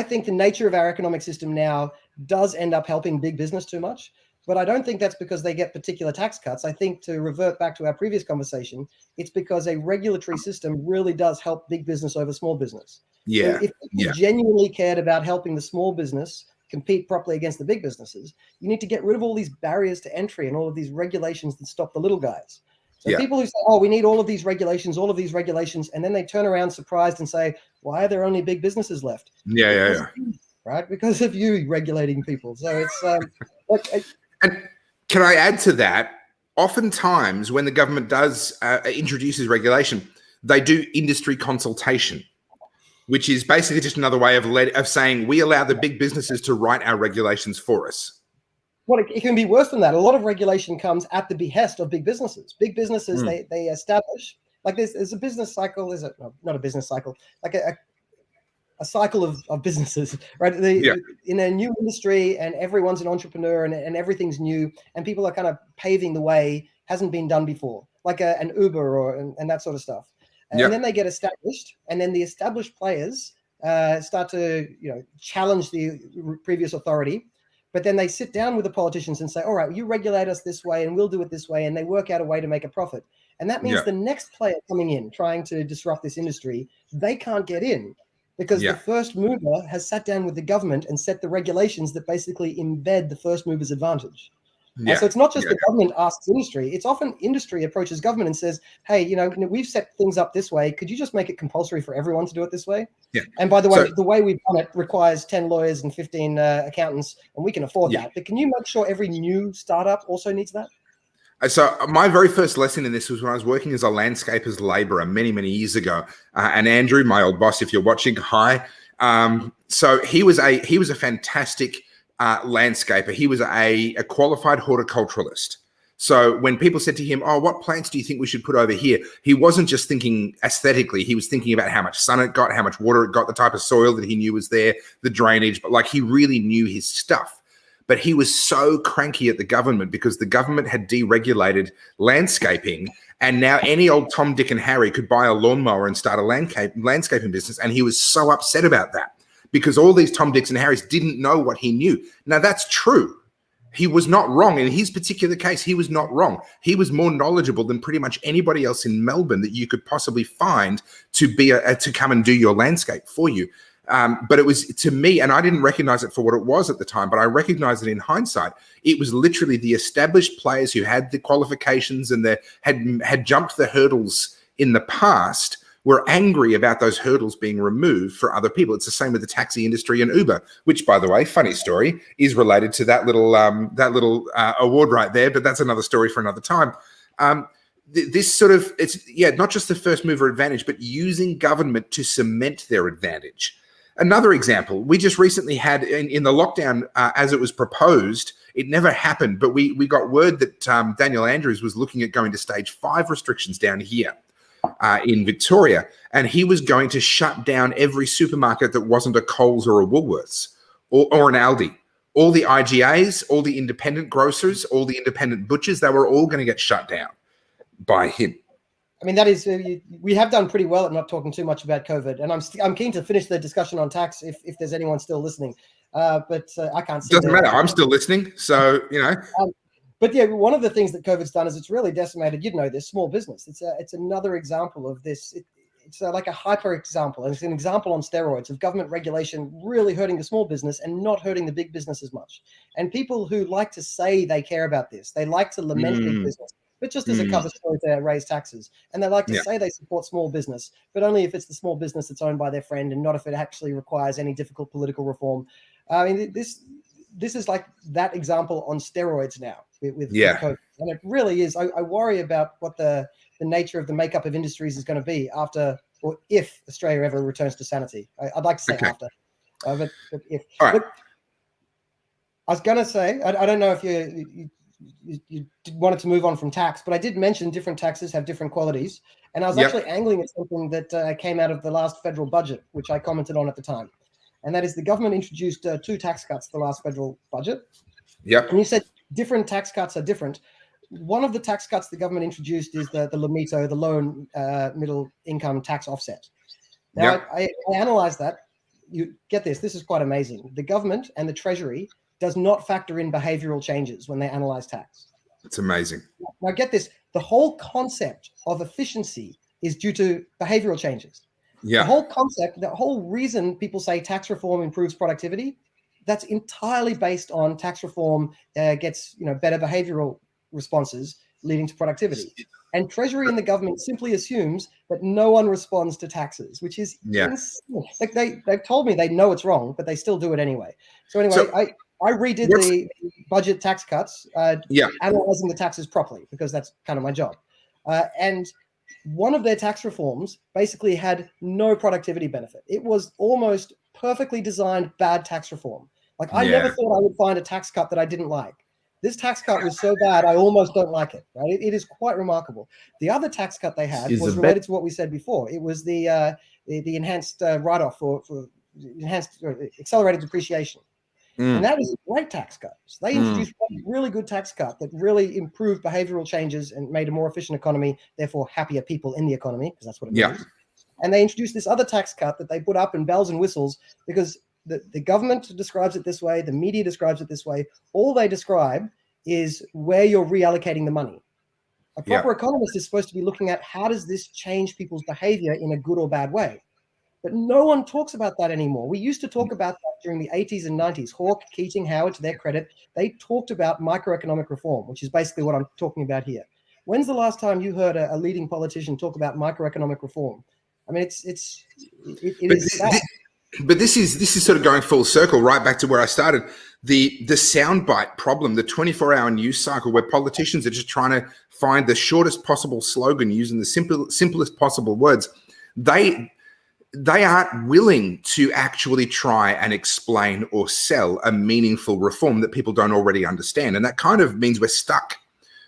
nature of our economic system now does end up helping big business too much. But I don't think that's because they get particular tax cuts. I think, to revert back to our previous conversation, it's because a regulatory system really does help big business over small business. So if you genuinely cared about helping the small business compete properly against the big businesses, you need to get rid of all these barriers to entry and all of these regulations that stop the little guys. So people who say, oh, we need all of these regulations, and then they turn around surprised and say, why are there only big businesses left? Right? Because of you regulating people. So it's and can I add to that? Oftentimes, when the government does introduces regulation, they do industry consultation, which is basically just another way of saying we allow the big businesses to write our regulations for us. Well, it can be worse than that. A lot of regulation comes at the behest of big businesses. Big businesses, they establish, like there's a business cycle. Not a business cycle, like a cycle of businesses, right? In a new industry, and everyone's an entrepreneur, and everything's new, and people are kind of paving the way, hasn't been done before, like an Uber and that sort of stuff. And then they get established, and then the established players start to challenge the previous authority. But then they sit down with the politicians and say, all right, you regulate us this way and we'll do it this way. And they work out a way to make a profit. And that means the next player coming in, trying to disrupt this industry, they can't get in because the first mover has sat down with the government and set the regulations that basically embed the first mover's advantage. So it's not just the government asks industry. It's often industry approaches government and says, hey, we've set things up this way. Could you just make it compulsory for everyone to do it this way? And by the way, the way we've done it requires 10 lawyers and 15 accountants, and we can afford that. But can you make sure every new startup also needs that? So my very first lesson in this was when I was working as a landscaper's laborer many, many years ago. And Andrew, my old boss, if you're watching, hi. So he was a fantastic landscaper. He was a qualified horticulturalist. So when people said to him, oh, what plants do you think we should put over here? He wasn't just thinking aesthetically. He was thinking about how much sun it got, how much water it got, the type of soil that he knew was there, the drainage, but he really knew his stuff. But he was so cranky at the government because the government had deregulated landscaping, and now any old Tom, Dick and Harry could buy a lawnmower and start a landscaping business. And he was so upset about that because all these Tom, Dicks and Harrys didn't know what he knew. Now, that's true. He was not wrong. In his particular case, he was not wrong. He was more knowledgeable than pretty much anybody else in Melbourne that you could possibly find to come and do your landscape for you. But it was, to me, and I didn't recognize it for what it was at the time, but I recognized it in hindsight. It was literally the established players who had the qualifications and had jumped the hurdles in the past were angry about those hurdles being removed for other people. It's the same with the taxi industry and Uber, which, by the way, funny story, is related to that little award right there, but that's another story for another time. This sort of, it's not just the first mover advantage, but using government to cement their advantage. Another example, we just recently had in the lockdown, as it was proposed, it never happened, but we got word that Daniel Andrews was looking at going to stage 5 restrictions down here in Victoria, and he was going to shut down every supermarket that wasn't a Coles or a Woolworths or an Aldi. All the IGAs, all the independent grocers, all the independent butchers, they were all going to get shut down by him. I mean, that is, we have done pretty well at not talking too much about COVID, and I'm keen to finish the discussion on tax if there's anyone still listening. but I can't see. Doesn't matter. I'm still listening. So, But yeah, one of the things that COVID's done is it's really decimated, this small business. It's another example of this. It's like a hyper example, and it's an example on steroids of government regulation really hurting the small business and not hurting the big business as much. And people who like to say they care about this, they like to lament big business, but just as a cover story to raise taxes. And they like to say they support small business, but only if it's the small business that's owned by their friend and not if it actually requires any difficult political reform. I mean, this is like that example on steroids now with COVID. And it really is. I worry about what the nature of the makeup of industries is going to be after, or if Australia ever returns to sanity. I'd like to say after, but if. All right. Look, I was going to say, I don't know if you wanted to move on from tax, but I did mention different taxes have different qualities. And I was actually angling at something that came out of the last federal budget, which I commented on at the time. And that is the government introduced 2 tax cuts the last federal budget. Yep. And you said different tax cuts are different. One of the tax cuts the government introduced is the LMITO, the low and middle income tax offset. Now, I analyzed that. You get this. This is quite amazing. The government and the Treasury does not factor in behavioral changes when they analyze tax. It's amazing. Now, get this. The whole concept of efficiency is due to behavioral changes. Yeah. The whole concept, the whole reason people say tax reform improves productivity, that's entirely based on tax reform gets better behavioral responses leading to productivity. And Treasury and the government simply assumes that no one responds to taxes, which is insane. Like they've told me they know it's wrong, but they still do it anyway. So anyway, I redid the budget tax cuts, analyzing the taxes properly, because that's kind of my job. And one of their tax reforms basically had no productivity benefit. It was almost perfectly designed bad tax reform. Like I never thought I would find a tax cut that I didn't like. This tax cut was so bad, I almost don't like it. Right? It is quite remarkable. The other tax cut they had was related to what we said before. It was the enhanced write-off for enhanced accelerated depreciation. And that was a great tax cut. So they introduced a really good tax cut that really improved behavioral changes and made a more efficient economy, therefore happier people in the economy, because that's what it means. And they introduced this other tax cut that they put up in bells and whistles because the government describes it this way, the media describes it this way. All they describe is where you're reallocating the money. A proper economist is supposed to be looking at how does this change people's behavior in a good or bad way. But no one talks about that anymore. We used to talk about that during the 80s and 90s. Hawke, Keating, Howard, to their credit, they talked about microeconomic reform, which is basically what I'm talking about here. When's the last time you heard a leading politician talk about microeconomic reform? I mean, it is sad. But this is sort of going full circle right back to where I started. The soundbite problem, the 24-hour news cycle where politicians are just trying to find the shortest possible slogan using the simplest possible words. They aren't willing to actually try and explain or sell a meaningful reform that people don't already understand. And that kind of means we're stuck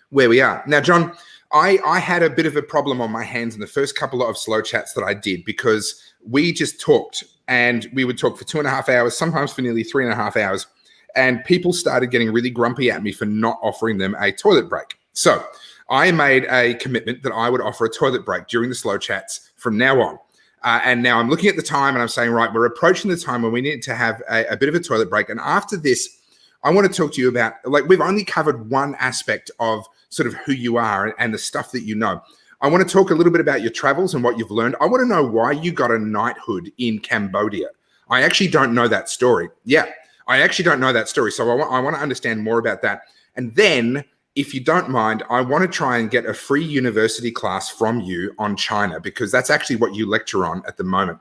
where we are. Now, John, I had a bit of a problem on my hands in the first couple of slow chats that I did because we just talked and we would talk for 2.5 hours, sometimes for nearly 3.5 hours. And people started getting really grumpy at me for not offering them a toilet break. So I made a commitment that I would offer a toilet break during the slow chats from now on. And now I'm looking at the time and I'm saying, right, we're approaching the time when we need to have a bit of a toilet break. And after this, I want to talk to you about, like, we've only covered one aspect of sort of who you are and the stuff that you know. I want to talk a little bit about your travels and what you've learned. I want to know why you got a knighthood in Cambodia. I actually don't know that story. Yeah, I actually don't know that story. So I want to understand more about that. And then, if you don't mind, I want to try and get a free university class from you on China, because that's actually what you lecture on at the moment.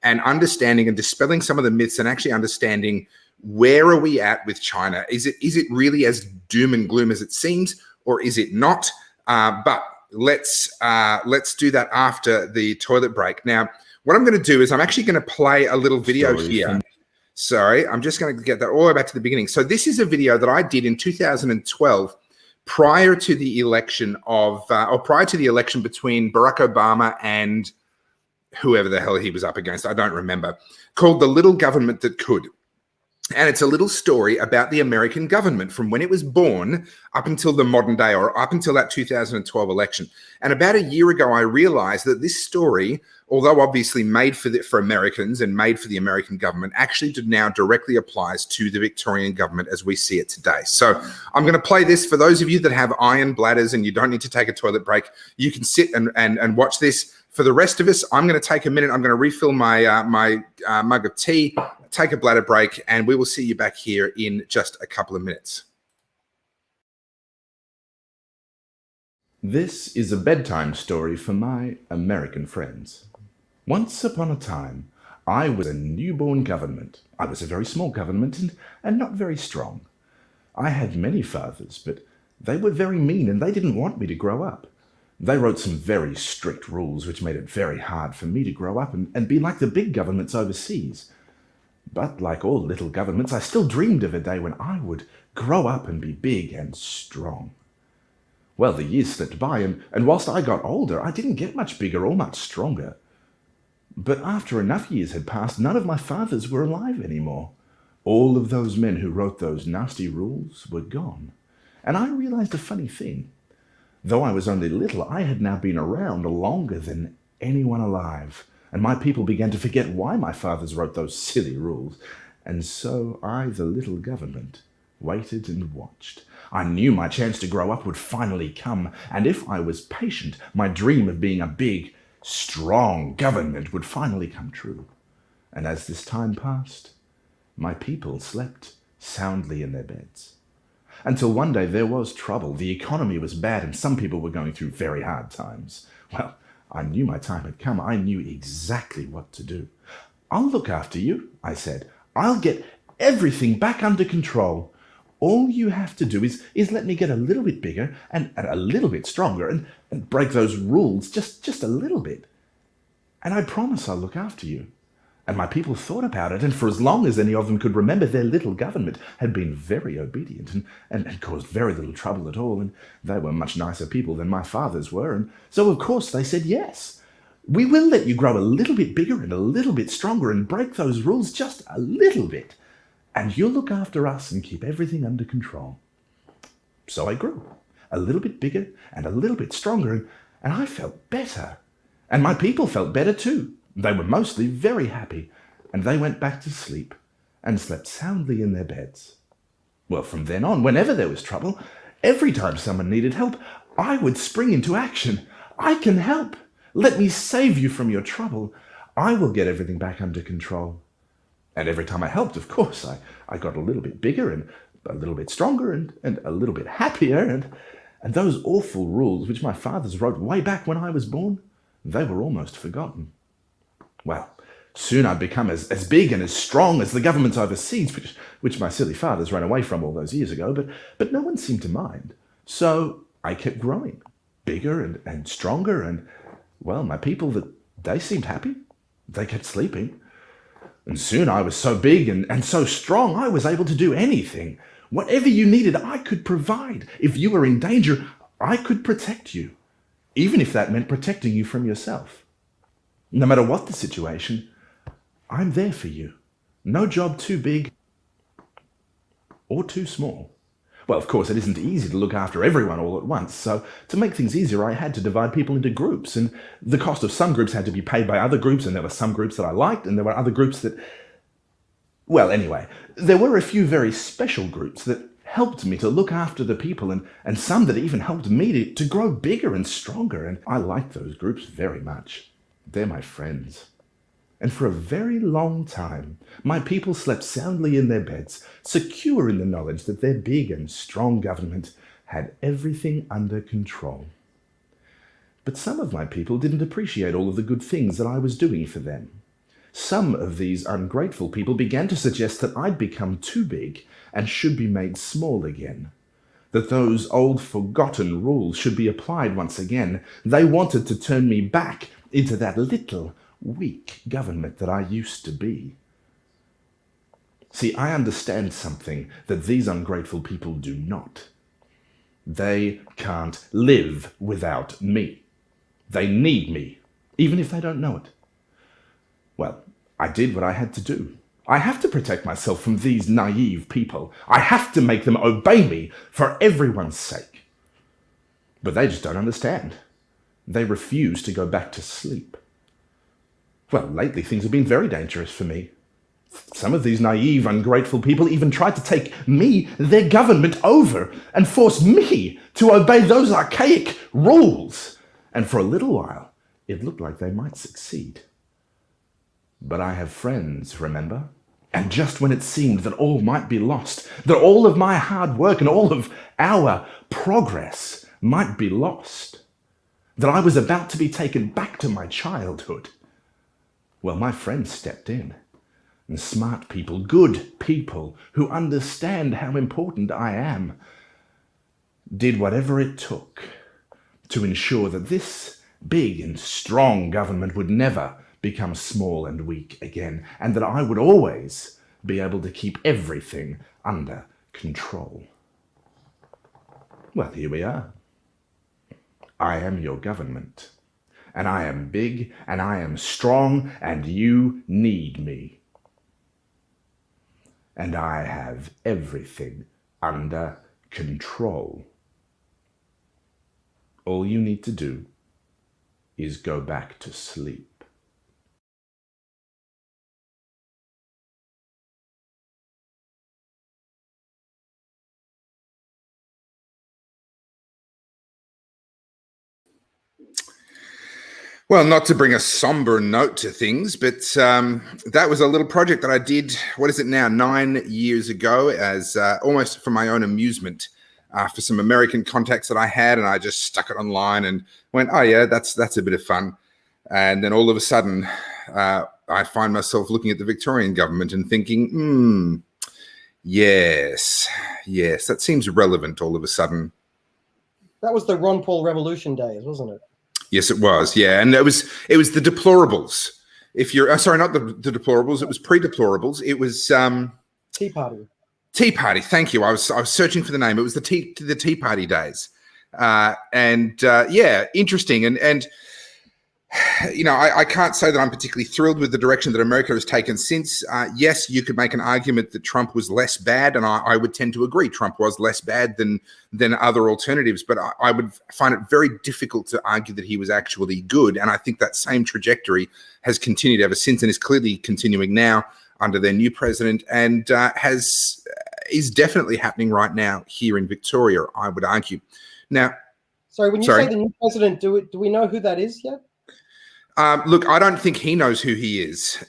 And understanding and dispelling some of the myths and actually understanding where are we at with China? Is it really as doom and gloom as it seems, or is it not? But let's do that after the toilet break. Now, what I'm going to do is I'm actually going to play a little video here. Sorry, I'm just going to get that all the way back to the beginning. So this is a video that I did in 2012. Prior to the election between Barack Obama and whoever the hell he was up against, I don't remember, called The Little Government That Could. And it's a little story about the American government from when it was born up until the modern day, or up until that 2012 election. And about a year ago, I realized that this story, although obviously made for Americans and made for the American government, actually now directly applies to the Victorian government as we see it today. So I'm going to play this for those of you that have iron bladders and you don't need to take a toilet break. You can sit and watch this. For the rest of us, I'm going to take a minute. I'm going to refill my mug of tea, take a bladder break, and we will see you back here in just a couple of minutes. This is a bedtime story for my American friends. Once upon a time, I was a newborn government. I was a very small government and not very strong. I had many fathers, but they were very mean and they didn't want me to grow up. They wrote some very strict rules which made it very hard for me to grow up and be like the big governments overseas. But like all little governments, I still dreamed of a day when I would grow up and be big and strong. Well, the years slipped by, and whilst I got older, I didn't get much bigger or much stronger. But after enough years had passed, none of my fathers were alive anymore. All of those men who wrote those nasty rules were gone. And I realized a funny thing. Though I was only little, I had now been around longer than anyone alive, and my people began to forget why my fathers wrote those silly rules. And so I, the little government, waited and watched. I knew my chance to grow up would finally come, and if I was patient, my dream of being a big, strong government would finally come true. And as this time passed, my people slept soundly in their beds. Until one day there was trouble. The economy was bad and some people were going through very hard times. Well, I knew my time had come. I knew exactly what to do. "I'll look after you," I said. "I'll get everything back under control. All you have to do is let me get a little bit bigger and a little bit stronger and break those rules just a little bit. And I promise I'll look after you." And my people thought about it, and for as long as any of them could remember, their little government had been very obedient and caused very little trouble at all, and they were much nicer people than my fathers were, and so of course they said yes. "We will let you grow a little bit bigger and a little bit stronger and break those rules just a little bit, and you'll look after us and keep everything under control." So I grew a little bit bigger and a little bit stronger, and I felt better. And my people felt better too. They were mostly very happy, and they went back to sleep and slept soundly in their beds. Well, from then on, whenever there was trouble, every time someone needed help, I would spring into action. "I can help. Let me save you from your trouble. I will get everything back under control." And every time I helped, of course, I got a little bit bigger and a little bit stronger and a little bit happier, and those awful rules which my fathers wrote way back when I was born, they were almost forgotten. Well, soon I'd become as big and as strong as the governments overseas, which my silly fathers ran away from all those years ago, but no one seemed to mind. So I kept growing, bigger and stronger, and, well, my people, they seemed happy. They kept sleeping. And soon I was so big and so strong, I was able to do anything. Whatever you needed, I could provide. If you were in danger, I could protect you, even if that meant protecting you from yourself. No matter what the situation, I'm there for you. No job too big or too small. Well, of course, it isn't easy to look after everyone all at once, so to make things easier, I had to divide people into groups, and the cost of some groups had to be paid by other groups, and there were some groups that I liked, and there were other groups that... Well, anyway, there were a few very special groups that helped me to look after the people, and some that even helped me to grow bigger and stronger, and I liked those groups very much. They're my friends. And for a very long time, my people slept soundly in their beds, secure in the knowledge that their big and strong government had everything under control. But some of my people didn't appreciate all of the good things that I was doing for them. Some of these ungrateful people began to suggest that I'd become too big and should be made small again, that those old forgotten rules should be applied once again. They wanted to turn me back into that little, weak government that I used to be. See, I understand something that these ungrateful people do not. They can't live without me. They need me, even if they don't know it. Well, I did what I had to do. I have to protect myself from these naive people. I have to make them obey me for everyone's sake. But they just don't understand. They refuse to go back to sleep. Well, lately things have been very dangerous for me. Some of these naive, ungrateful people even tried to take me, their government, over and force me to obey those archaic rules. And for a little while, it looked like they might succeed. But I have friends, remember? And just when it seemed that all might be lost, that all of my hard work and all of our progress might be lost, that I was about to be taken back to my childhood, well, my friends stepped in. And smart people, good people who understand how important I am, did whatever it took to ensure that this big and strong government would never become small and weak again, and that I would always be able to keep everything under control. Well, here we are. I am your government, and I am big, and I am strong, and you need me. And I have everything under control. All you need to do is go back to sleep. Well, not to bring a somber note to things, but that was a little project that I did, what is it now, 9 years ago, as almost for my own amusement, for some American contacts that I had, and I just stuck it online and went, oh yeah, that's a bit of fun. And then all of a sudden, I find myself looking at the Victorian government and thinking, yes, that seems relevant all of a sudden. That was the Ron Paul Revolution days, wasn't it? Yes, it was. Yeah, and it was the deplorables. If you're sorry, not the deplorables. It was pre-deplorables. It was Tea Party. Tea Party. Thank you. I was searching for the name. It was the Tea Party days, yeah, interesting. And you know, I can't say that I'm particularly thrilled with the direction that America has taken since. Yes, you could make an argument that Trump was less bad, and I would tend to agree. Trump was less bad than other alternatives, but I would find it very difficult to argue that he was actually good. And I think that same trajectory has continued ever since, and is clearly continuing now under their new president, and is definitely happening right now here in Victoria, I would argue. Now, sorry, when you say the new president, do we know who that is yet? Look, I don't think he knows who he is.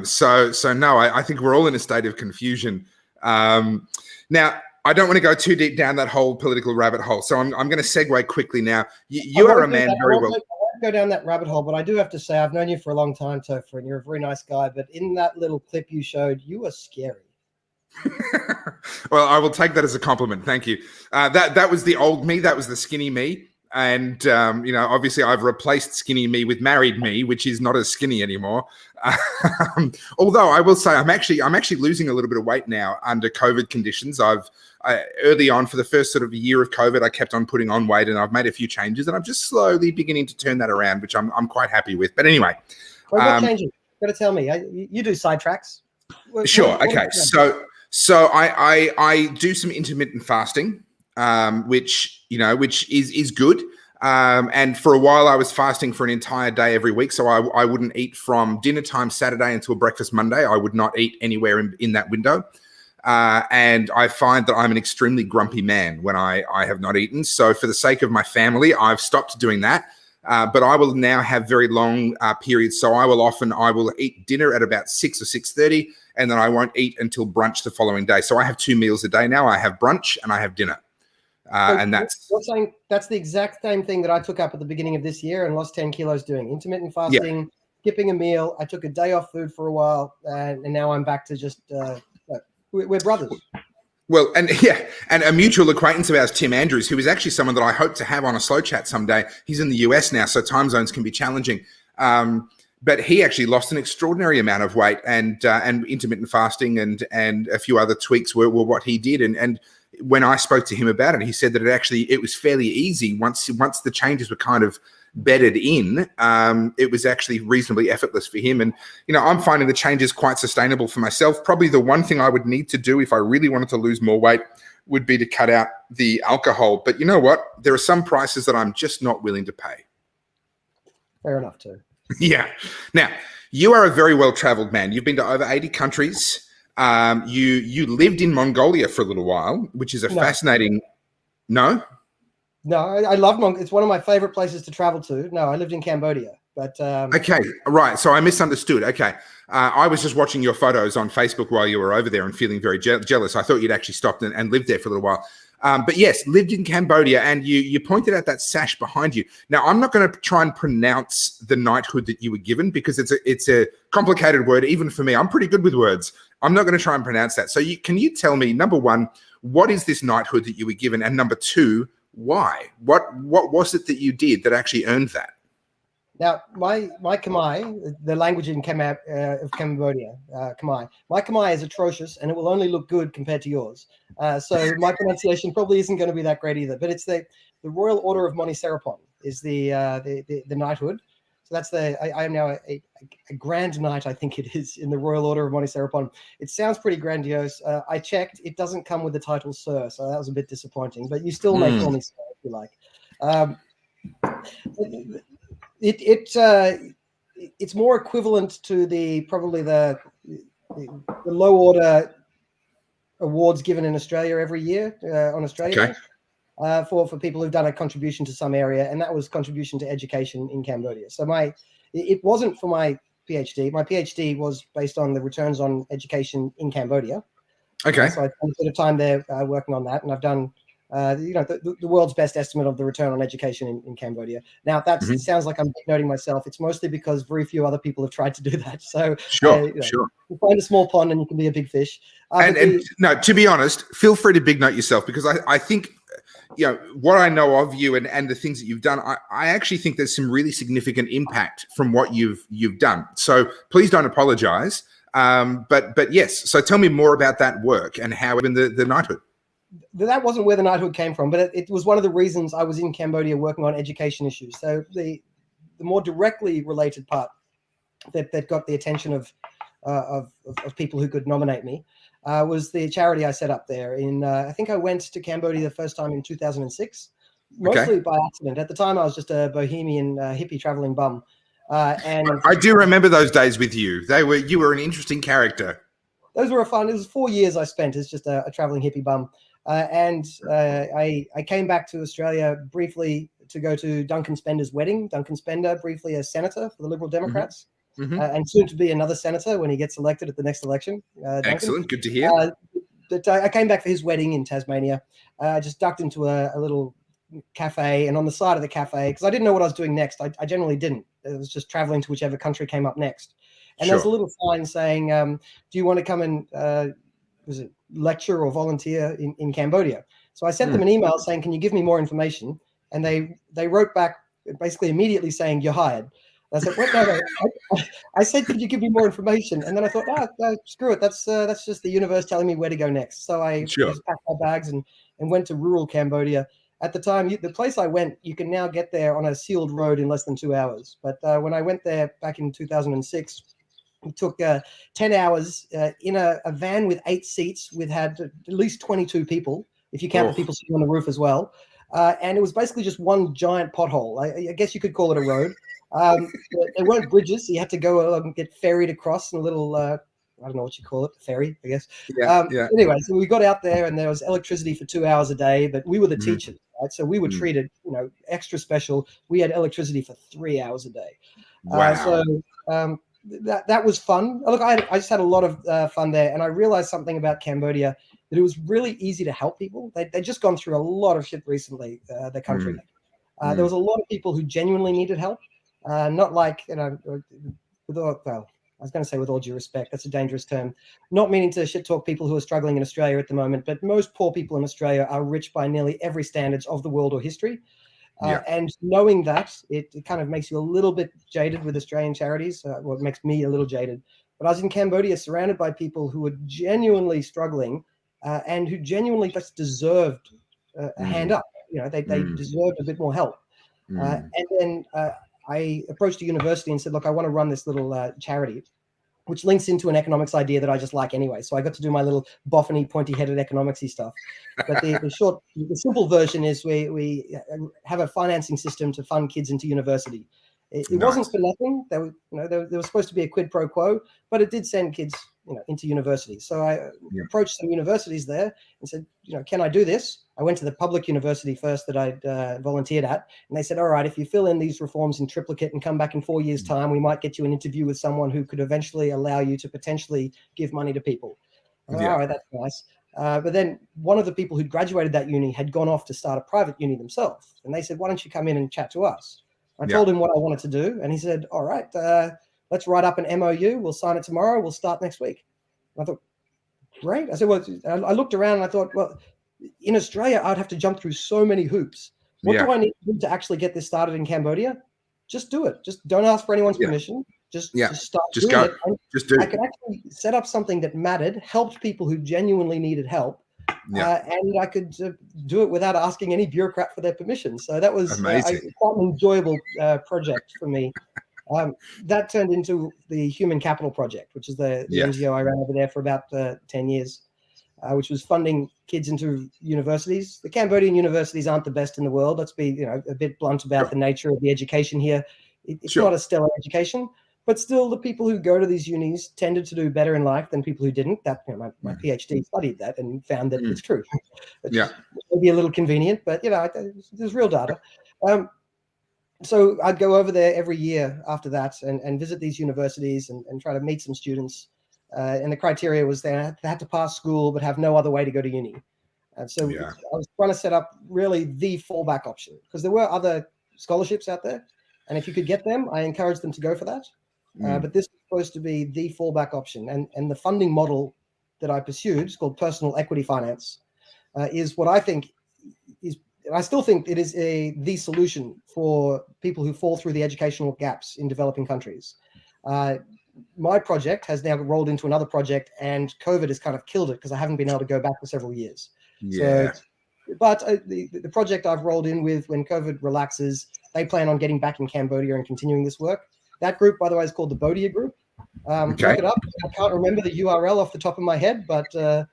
So no, I think we're all in a state of confusion. Now, I don't want to go too deep down that whole political rabbit hole. So I'm going to segue quickly now. You are a man very well. I won't go down that rabbit hole, but I do have to say I've known you for a long time, Topher, and you're a very nice guy. But in that little clip you showed, you were scary. Well, I will take that as a compliment. Thank you. That was the old me. That was the skinny me. And, you know, obviously I've replaced skinny me with married me, which is not as skinny anymore. Although I will say I'm actually losing a little bit of weight now under COVID conditions. Early on, for the first sort of year of COVID, I kept on putting on weight, and I've made a few changes, and I'm just slowly beginning to turn that around, which I'm quite happy with. But anyway. What changes? You've got to tell me. You do sidetracks. Sure. Okay. So I do some intermittent fasting. Which is good. And for a while I was fasting for an entire day every week. So I wouldn't eat from dinner time Saturday until breakfast Monday. I would not eat anywhere in that window. And I find that I'm an extremely grumpy man when I have not eaten. So for the sake of my family, I've stopped doing that. But I will now have very long periods. So I will eat dinner at about 6 or 6:30, and then I won't eat until brunch the following day. So I have 2 meals a day now. I have brunch and I have dinner. And you're saying that's the exact same thing that I took up at the beginning of this year and lost 10 kilos doing intermittent fasting, skipping a meal. I took a day off food for a while, and now I'm back to just we're brothers. Well, and a mutual acquaintance of ours, Tim Andrews, who is actually someone that I hope to have on a slow chat someday. He's in the US now, so time zones can be challenging. But he actually lost an extraordinary amount of weight, and intermittent fasting and a few other tweaks were what he did. And when I spoke to him about it, he said that it was fairly easy once the changes were kind of bedded in, it was actually reasonably effortless for him. And, I'm finding the changes quite sustainable for myself. Probably the one thing I would need to do if I really wanted to lose more weight would be to cut out the alcohol. But you know what? There are some prices that I'm just not willing to pay. Fair enough, too. Yeah. Now, you are a very well-traveled man. You've been to over 80 countries. You lived in Mongolia for a little while, which is a fascinating... No? No, I love Mongolia. It's one of my favorite places to travel to. No, I lived in Cambodia. But okay, right. So I misunderstood. Okay. I was just watching your photos on Facebook while you were over there and feeling very jealous. I thought you'd actually stopped and lived there for a little while. But yes, lived in Cambodia, and you pointed out that sash behind you. Now, I'm not going to try and pronounce the knighthood that you were given because it's a complicated word, even for me. I'm pretty good with words. I'm not going to try and pronounce that. So can you tell me, number one, what is this knighthood that you were given? And number two, why? What was it that you did that actually earned that? Now, my Khmer, the language in of Cambodia, Khmer, my Khmer is atrocious, and it will only look good compared to yours. So my pronunciation probably isn't going to be that great either. But it's the Royal Order of Moniseraphon is the knighthood. So that's I am now a grand knight, I think it is, in the Royal Order of Moniseraphon. It sounds pretty grandiose. I checked; it doesn't come with the title Sir, so that was a bit disappointing. But you still may call me Sir if you like. It's more equivalent to probably the low order awards given in Australia every year on Australia Day, for people who've done a contribution to some area, and that was contribution to education in Cambodia. So it wasn't for my PhD. My PhD was based on the returns on education in Cambodia. Okay. So I spent a bit of time there working on that, and I've done the world's best estimate of the return on education in Cambodia. Now, it sounds like I'm noting myself. It's mostly because very few other people have tried to do that. So sure. You find a small pond and you can be a big fish. No, to be honest, feel free to big note yourself, because I think, what I know of you and the things that you've done, I actually think there's some really significant impact from what you've done. So please don't apologize. But yes, so tell me more about that work and how in the knighthood. That wasn't where the knighthood came from, but it was one of the reasons I was in Cambodia working on education issues. So the more directly related part that got the attention of people who could nominate me was the charity I set up there. I think I went to Cambodia the first time in 2006, mostly by accident. At the time, I was just a bohemian hippie traveling bum. And I do remember those days with you. You were an interesting character. Those were fun. It was 4 years I spent as just a traveling hippie bum. And I came back to Australia briefly to go to Duncan Spender's wedding. Duncan Spender, briefly a senator for the Liberal Democrats, and soon to be another senator when he gets elected at the next election. Excellent. Good to hear. But I came back for his wedding in Tasmania. I just ducked into a little cafe, and on the side of the cafe, because I didn't know what I was doing next. I generally didn't. It was just traveling to whichever country came up next. And there's a little sign saying, do you want to come and lecture or volunteer in Cambodia? So I sent them an email saying, can you give me more information? And they wrote back basically immediately saying, you're hired. I said, what? No. I said, could you give me more information? And then I thought, no, screw it. That's just the universe telling me where to go next. So I just packed my bags and went to rural Cambodia. At the time, the place I went, you can now get there on a sealed road in less than 2 hours. But when I went there back in 2006, it took 10 hours in a van with 8 seats. We had at least 22 people, if you count the people sitting on the roof as well. And it was basically just one giant pothole. I guess you could call it a road. There weren't bridges, so you had to go get ferried across in a little, I don't know what you call it, ferry, I guess. Anyway, so we got out there and there was electricity for 2 hours a day, but we were the teachers, right? So we were treated, extra special. We had electricity for 3 hours a day. Wow. That was fun. Look, I just had a lot of fun there, and I realized something about Cambodia, that it was really easy to help people. They'd just gone through a lot of shit recently, the country. There was a lot of people who genuinely needed help, not like, with all due respect, that's a dangerous term, not meaning to shit talk people who are struggling in Australia at the moment, but most poor people in Australia are rich by nearly every standards of the world or history. And knowing that, it kind of makes you a little bit jaded with Australian charities. It makes me a little jaded. But I was in Cambodia surrounded by people who were genuinely struggling and who genuinely just deserved a hand up. They deserved a bit more help. And then I approached a university and said, look, I want to run this little charity, which links into an economics idea that I just like anyway. So I got to do my little boffiny, pointy-headed economicsy stuff. But the simple version is we have a financing system to fund kids into university. It wasn't for nothing. There was supposed to be a quid pro quo, but it did send kids, into university. So I approached some universities there and said, can I do this? I went to the public university first that I'd volunteered at, and they said, all right, if you fill in these reforms in triplicate and come back in 4 years' time, we might get you an interview with someone who could eventually allow you to potentially give money to people. All right, that's nice. But then one of the people who'd graduated that uni had gone off to start a private uni themselves, and they said, why don't you come in and chat to us? I told him what I wanted to do, and he said, all right, let's write up an MOU. We'll sign it tomorrow. We'll start next week. And I thought, great. I said, well, I looked around and I thought, well, in Australia, I'd have to jump through so many hoops. What do I need to do to actually get this started in Cambodia? Just do it. Just don't ask for anyone's permission. Just start doing it. And just do it. I could actually set up something that mattered, helped people who genuinely needed help. And I could do it without asking any bureaucrat for their permission. So that was quite an enjoyable project for me. That turned into the Human Capital Project, which is the NGO I ran over there for about 10 years, which was funding kids into universities. The Cambodian universities aren't the best in the world. Let's be a bit blunt about the nature of the education here. It's not a stellar education. But still, the people who go to these unis tended to do better in life than people who didn't. That my PhD studied that and found that it's true. It's maybe a little convenient, but there's real data. So I'd go over there every year after that and visit these universities and try to meet some students. And the criteria was they had to pass school but have no other way to go to uni. And so I was trying to set up really the fallback option, because there were other scholarships out there, and if you could get them, I encouraged them to go for that. But this was supposed to be the fallback option. And the funding model that I pursued is called personal equity finance, is what I think is, I still think it is the solution for people who fall through the educational gaps in developing countries. My project has now rolled into another project, and COVID has kind of killed it because I haven't been able to go back for several years. But the project I've rolled in with, when COVID relaxes, they plan on getting back in Cambodia and continuing this work. That group, by the way, is called the Bodia Group. Look it up. I can't remember the URL off the top of my head, but the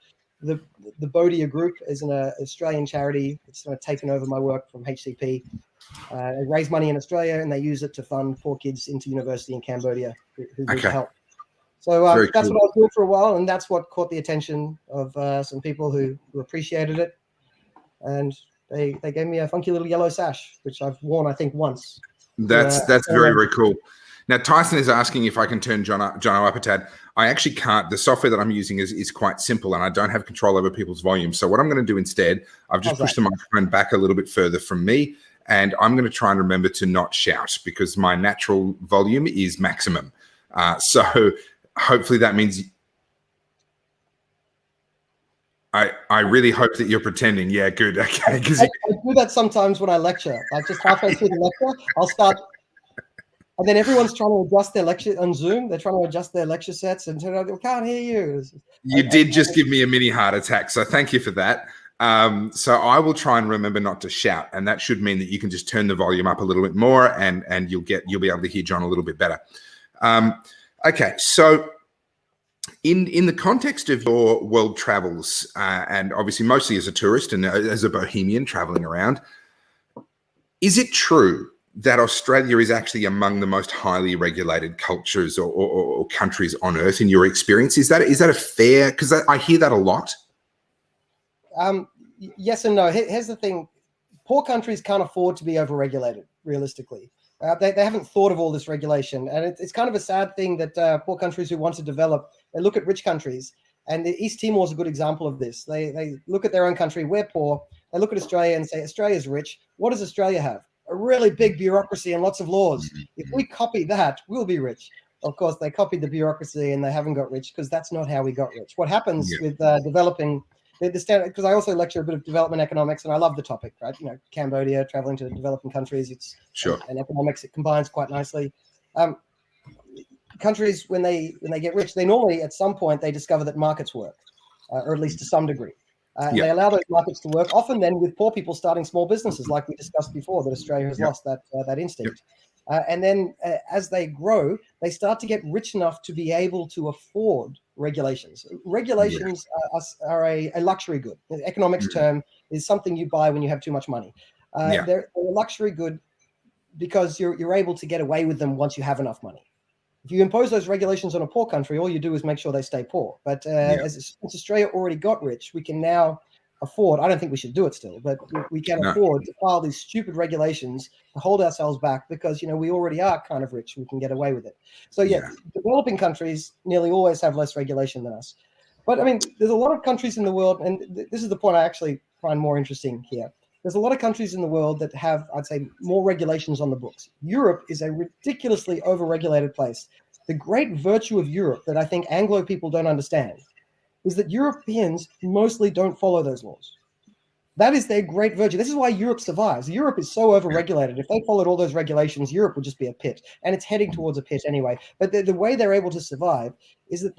Bodia Group is an Australian charity. It's taken over my work from HCP. They raise money in Australia, and they use it to fund poor kids into university in Cambodia who need help. So that's what I was doing for a while, and that's what caught the attention of some people who appreciated it. And they gave me a funky little yellow sash, which I've worn, I think, once. That's very, very cool. Now, Tyson is asking if I can turn John up a tad. I actually can't. The software that I'm using is quite simple, and I don't have control over people's volume. So what I'm going to do instead, I've just pushed the microphone back a little bit further from me, and I'm going to try and remember to not shout, because my natural volume is maximum. So hopefully that means... I really hope that you're pretending. Yeah, good. Okay. I do that sometimes when I lecture. Like just halfway through the lecture, I'll start... And then everyone's trying to adjust their lecture on Zoom. They're trying to adjust their lecture sets and turn out, we can't hear you. You did just give me a mini heart attack, so thank you for that. So I will try and remember not to shout, and that should mean that you can just turn the volume up a little bit more, and you'll be able to hear John a little bit better. Okay, so in the context of your world travels, and obviously mostly as a tourist and as a bohemian traveling around, is it true that Australia is actually among the most highly regulated cultures or countries on earth in your experience? Is that a fair, because I hear that a lot? Yes and no. Here's the thing. Poor countries can't afford to be overregulated, realistically. They haven't thought of all this regulation. And it's kind of a sad thing that poor countries who want to develop, they look at rich countries. And East Timor is a good example of this. They look at their own country. We're poor. They look at Australia and say, Australia's rich. What does Australia have? A really big bureaucracy and lots of laws. If we copy that, we'll be rich. Of course, they copied the bureaucracy and they haven't got rich, because that's not how we got rich. What happens with developing the standard, because I also lecture a bit of development economics, and I love the topic, right? Cambodia, traveling to developing countries, it's and economics, it combines quite nicely. Countries, when they get rich, they normally at some point they discover that markets work, or at least to some degree. And they allow those markets to work, often then with poor people starting small businesses, like we discussed before, that Australia has lost that instinct. And then as they grow, they start to get rich enough to be able to afford regulations. Regulations are a luxury good. The economics term is something you buy when you have too much money. They're a luxury good because you're able to get away with them once you have enough money. If you impose those regulations on a poor country, all you do is make sure they stay poor. But since Australia already got rich, we can now afford, I don't think we should do it still, but we can afford to file these stupid regulations to hold ourselves back because, we already are kind of rich. We can get away with it. So developing countries nearly always have less regulation than us. But I mean, there's a lot of countries in the world, and this is the point I actually find more interesting here. There's a lot of countries in the world that have, I'd say, more regulations on the books. Europe is a ridiculously overregulated place. The great virtue of Europe that I think Anglo people don't understand is that Europeans mostly don't follow those laws. That is their great virtue. This is why Europe survives. Europe is so overregulated. If they followed all those regulations, Europe would just be a pit. And it's heading towards a pit anyway. But the way they're able to survive is that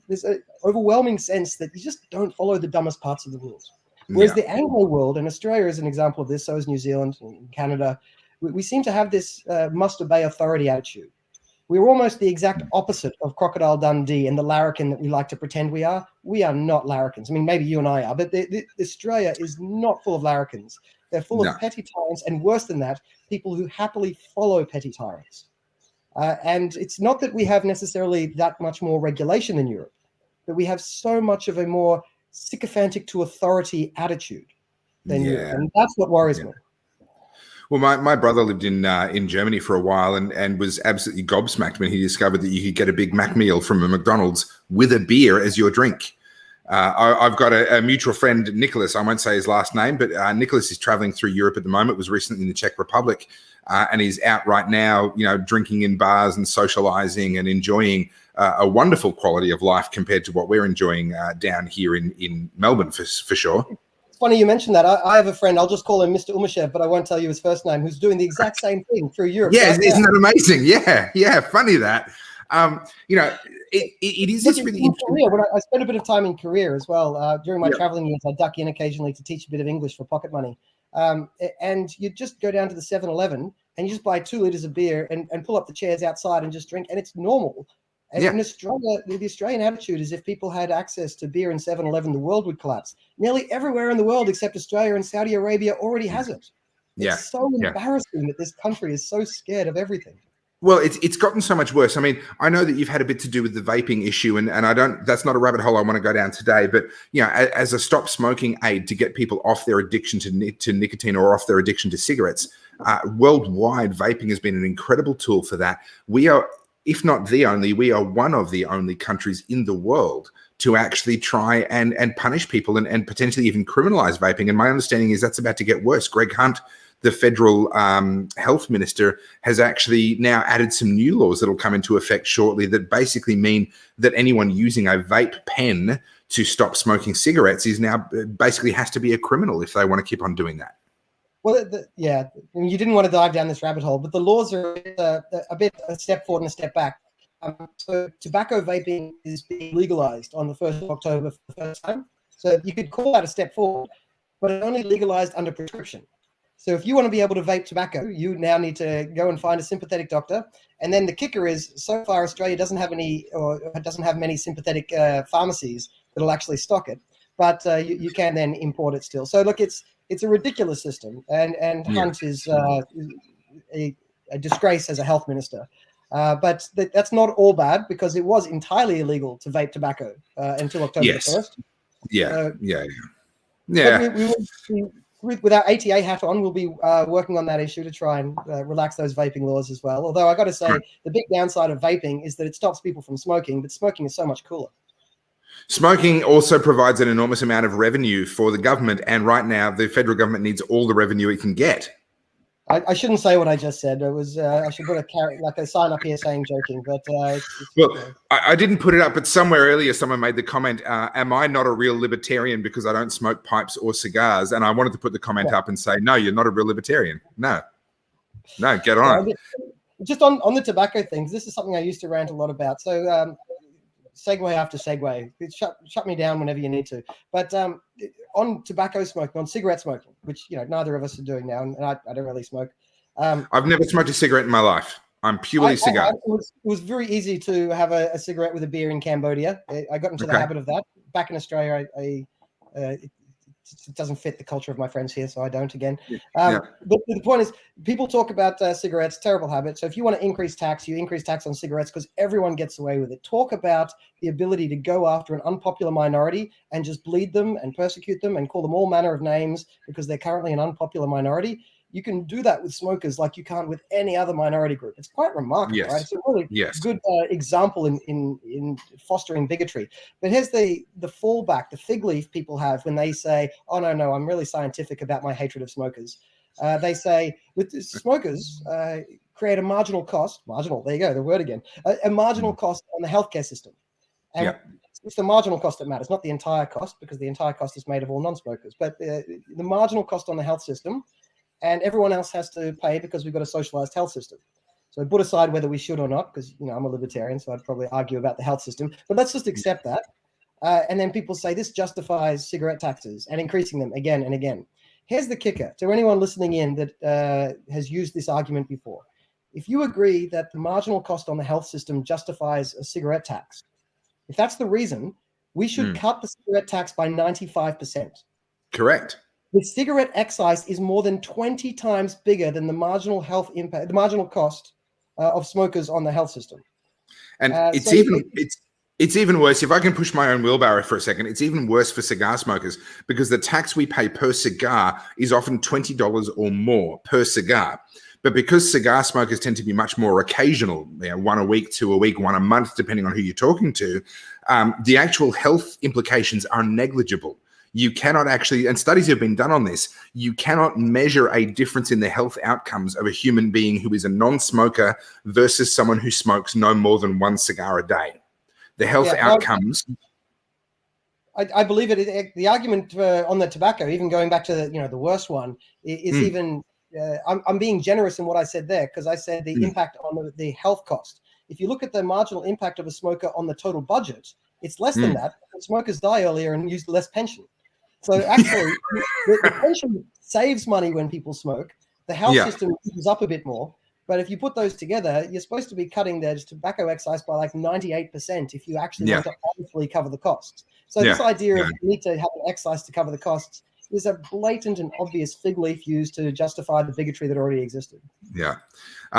there's an overwhelming sense that you just don't follow the dumbest parts of the rules. Whereas the Anglo world, and Australia is an example of this, so is New Zealand and Canada, we seem to have this must obey authority attitude. We're almost the exact opposite of Crocodile Dundee and the larrikin that we like to pretend we are. We are not larrikins. I mean, maybe you and I are, but Australia is not full of larrikins. They're full of petty tyrants, and worse than that, people who happily follow petty tyrants. And it's not that we have necessarily that much more regulation than Europe, but we have so much of a more sycophantic to authority attitude than Europe. And that's what worries me. Well, my brother lived in Germany for a while and was absolutely gobsmacked when he discovered that you could get a Big Mac meal from a McDonald's with a beer as your drink. I've got a mutual friend, Nicholas. I won't say his last name, but Nicholas is traveling through Europe at the moment, was recently in the Czech Republic, and he's out right now, drinking in bars and socializing and enjoying a wonderful quality of life compared to what we're enjoying down here in Melbourne, for sure. It's funny you mentioned that. I have a friend, I'll just call him Mr. Umashev, but I won't tell you his first name, who's doing the exact same thing through Europe. Yeah, isn't that amazing? Yeah, funny that. It is just really interesting. I spent a bit of time in Korea as well. During my traveling years, I duck in occasionally to teach a bit of English for pocket money. And you just go down to the 7-Eleven and you just buy 2 liters of beer and pull up the chairs outside and just drink. And it's normal. And in Australia, the Australian attitude is if people had access to beer in 7-Eleven, the world would collapse. Nearly everywhere in the world except Australia and Saudi Arabia already has it. It's so embarrassing that this country is so scared of everything. Well, it's gotten so much worse. I mean, I know that you've had a bit to do with the vaping issue, and that's not a rabbit hole I want to go down today, but as a stop smoking aid to get people off their addiction to nicotine or off their addiction to cigarettes, worldwide vaping has been an incredible tool for that. We are, if not the only, we are one of the only countries in the world to actually try and punish people and potentially even criminalize vaping. And my understanding is that's about to get worse. Greg Hunt, the federal health minister, has actually now added some new laws that will come into effect shortly that basically mean that anyone using a vape pen to stop smoking cigarettes is now basically has to be a criminal if they want to keep on doing that. Well, I mean, you didn't want to dive down this rabbit hole, but the laws are a step forward and a step back. So tobacco vaping is being legalized on the 1st of October for the first time. So you could call that a step forward, but it's only legalized under prescription. So if you want to be able to vape tobacco, you now need to go and find a sympathetic doctor. And then the kicker is, so far Australia doesn't have many sympathetic pharmacies that'll actually stock it, but you can then import it still. So look, it's a ridiculous system, and Hunt is a disgrace as a health minister. But that's not all bad, because it was entirely illegal to vape tobacco until October 1st. With our ATA hat on, we'll be working on that issue to try and relax those vaping laws as well. Although I got to say, the big downside of vaping is that it stops people from smoking, but smoking is so much cooler. Smoking also provides an enormous amount of revenue for the government, and right now the federal government needs all the revenue it can get. I shouldn't say what I just said. It was I should put a sign up here saying joking, but I didn't put it up, but somewhere earlier someone made the comment, am I not a real libertarian because I don't smoke pipes or cigars? And I wanted to put the comment up and say, no, you're not a real libertarian. No, get on. Just on the tobacco things, this is something I used to rant a lot about. So segue after segue. Shut me down whenever you need to. But on tobacco smoking, on cigarette smoking, which neither of us are doing now, and I don't really smoke. I've never smoked a cigarette in my life. I'm purely cigar. It was very easy to have a cigarette with a beer in Cambodia. I got into the habit of that. Back in Australia, it doesn't fit the culture of my friends here, so I don't again. But the point is, people talk about cigarettes, terrible habit. So if you want to increase tax, you increase tax on cigarettes because everyone gets away with it. Talk about the ability to go after an unpopular minority and just bleed them and persecute them and call them all manner of names because they're currently an unpopular minority. You can do that with smokers like you can't with any other minority group. It's quite remarkable, right? It's a really good example in fostering bigotry. But here's the fallback, the fig leaf people have when they say, oh, no, I'm really scientific about my hatred of smokers. They say, with smokers, create a marginal cost. Marginal, there you go, the word again. A marginal cost on the healthcare system. And it's the marginal cost that matters, not the entire cost, because the entire cost is made of all non-smokers. But the marginal cost on the health system, and everyone else has to pay because we've got a socialized health system. So put aside whether we should or not, because I'm a libertarian, so I'd probably argue about the health system. But let's just accept that. And then people say this justifies cigarette taxes and increasing them again and again. Here's the kicker to anyone listening in that has used this argument before. If you agree that the marginal cost on the health system justifies a cigarette tax, if that's the reason, we should cut the cigarette tax by 95%. Correct. The cigarette excise is more than 20 times bigger than the marginal health impact, the marginal cost of smokers on the health system. And it's even worse. If I can push my own wheelbarrow for a second, it's even worse for cigar smokers because the tax we pay per cigar is often $20 or more per cigar. But because cigar smokers tend to be much more occasional, one a week, two a week, one a month, depending on who you're talking to, the actual health implications are negligible. You cannot actually, and studies have been done on this, you cannot measure a difference in the health outcomes of a human being who is a non-smoker versus someone who smokes no more than one cigar a day. The health outcomes. I believe it. The argument on the tobacco, even going back to the worst one, is even. I'm being generous in what I said there because I said the impact on the health cost. If you look at the marginal impact of a smoker on the total budget, it's less than that. Smokers die earlier and use less pension. So actually, the pension saves money when people smoke. The health system is up a bit more. But if you put those together, you're supposed to be cutting their tobacco excise by like 98% if you actually want to honestly cover the costs. So this idea of you need to have an excise to cover the costs is a blatant and obvious fig leaf used to justify the bigotry that already existed. Yeah.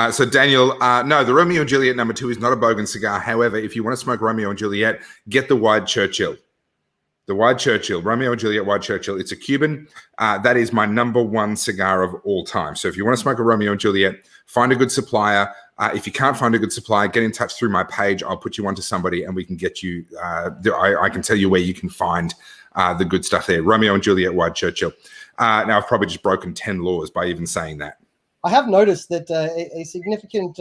So Daniel, no, the Romeo and Juliet number 2 is not a bogan cigar. However, if you want to smoke Romeo and Juliet, get the Wide Churchill. The Wide Churchill, Romeo and Juliet Wide Churchill. It's a Cuban. That is my number 1 cigar of all time. So if you want to smoke a Romeo and Juliet, find a good supplier. If you can't find a good supplier, get in touch through my page. I'll put you onto somebody and we can get you, I can tell you where you can find the good stuff there. Romeo and Juliet Wide Churchill. Now, I've probably just broken 10 laws by even saying that. I have noticed that a significant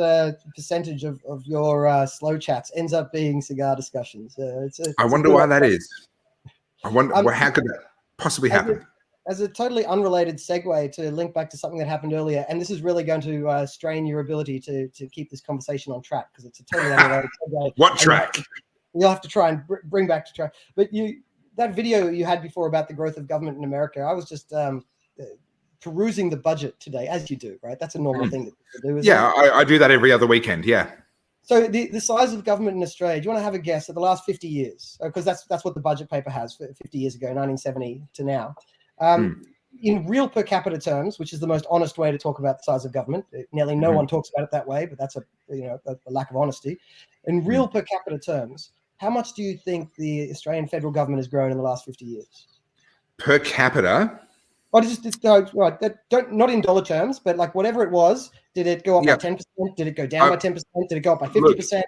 percentage of your slow chats ends up being cigar discussions. I wonder why that is. I wonder how could that possibly happen? As a totally unrelated segue to link back to something that happened earlier, and this is really going to strain your ability to keep this conversation on track because it's a totally unrelated segue. What track? You'll have to try and bring back to track. But that video you had before about the growth of government in America, I was just perusing the budget today, as you do, right? That's a normal thing that people do. Isn't it? I do that every other weekend. Yeah. So the size of government in Australia, do you want to have a guess at the last 50 years? Because that's what the budget paper has 50 years ago, 1970 to now. In real per capita terms, which is the most honest way to talk about the size of government, nearly no one talks about it that way, but that's a lack of honesty. In real per capita terms, how much do you think the Australian federal government has grown in the last 50 years? Per capita? Not in dollar terms, but like whatever it was, did it go up by 10%? Did it go down by 10%? Did it go up by 50%?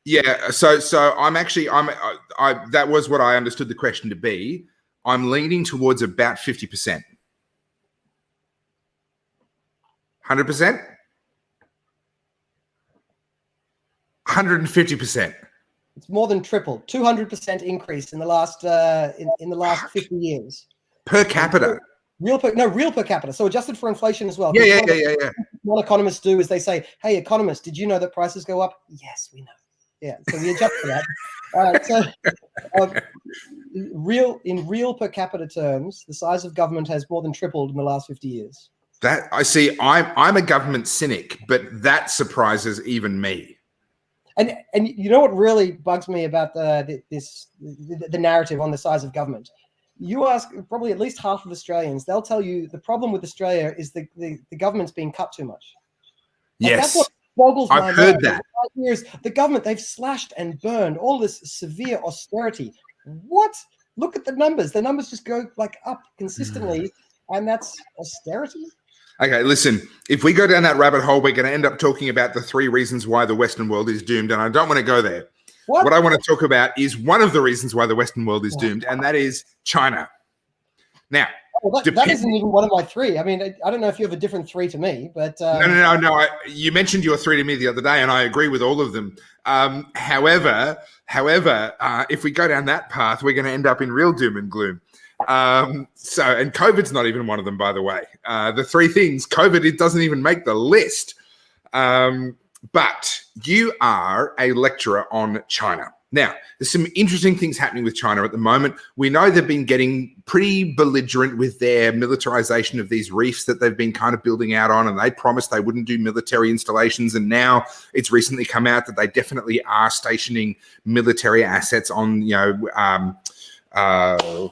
Yeah. So I'm that was what I understood the question to be. I'm leaning towards about 50%. 100%? 150%. It's more than triple. 200% increase in the last in the last 50 years. Per capita. Real per capita. So adjusted for inflation as well. Yeah. What economists do is they say, "Hey, economists, did you know that prices go up?" Yes, we know. Yeah, so we adjust for that. In real per capita terms, the size of government has more than tripled in the last 50 years. That I see. I'm a government cynic, but that surprises even me. And you know what really bugs me about the narrative on the size of government? You ask probably at least half of Australians, they'll tell you the problem with Australia is the government's being cut too much. Like, Yes, that's what boggles my I've heard mind. that. Years, the government, they've slashed and burned all this severe austerity. What? Look at the numbers. The numbers just go like up consistently, and that's austerity. Okay, listen, if we go down that rabbit hole, we're going to end up talking about the 3 reasons why the Western world is doomed, and I don't want to go there. What I want to talk about is one of the reasons why the Western world is doomed, and that is China. Now, that isn't even one of my 3. I mean, I don't know if you have a different 3 to me, but no. You mentioned your 3 to me the other day, and I agree with all of them. However, if we go down that path, we're going to end up in real doom and gloom. And COVID's not even one of them, by the way. The 3 things, COVID, it doesn't even make the list. But you are a lecturer on China. Now, there's some interesting things happening with China at the moment. We know they've been getting pretty belligerent with their militarization of these reefs that they've been kind of building out on, and they promised they wouldn't do military installations. And now it's recently come out that they definitely are stationing military assets on,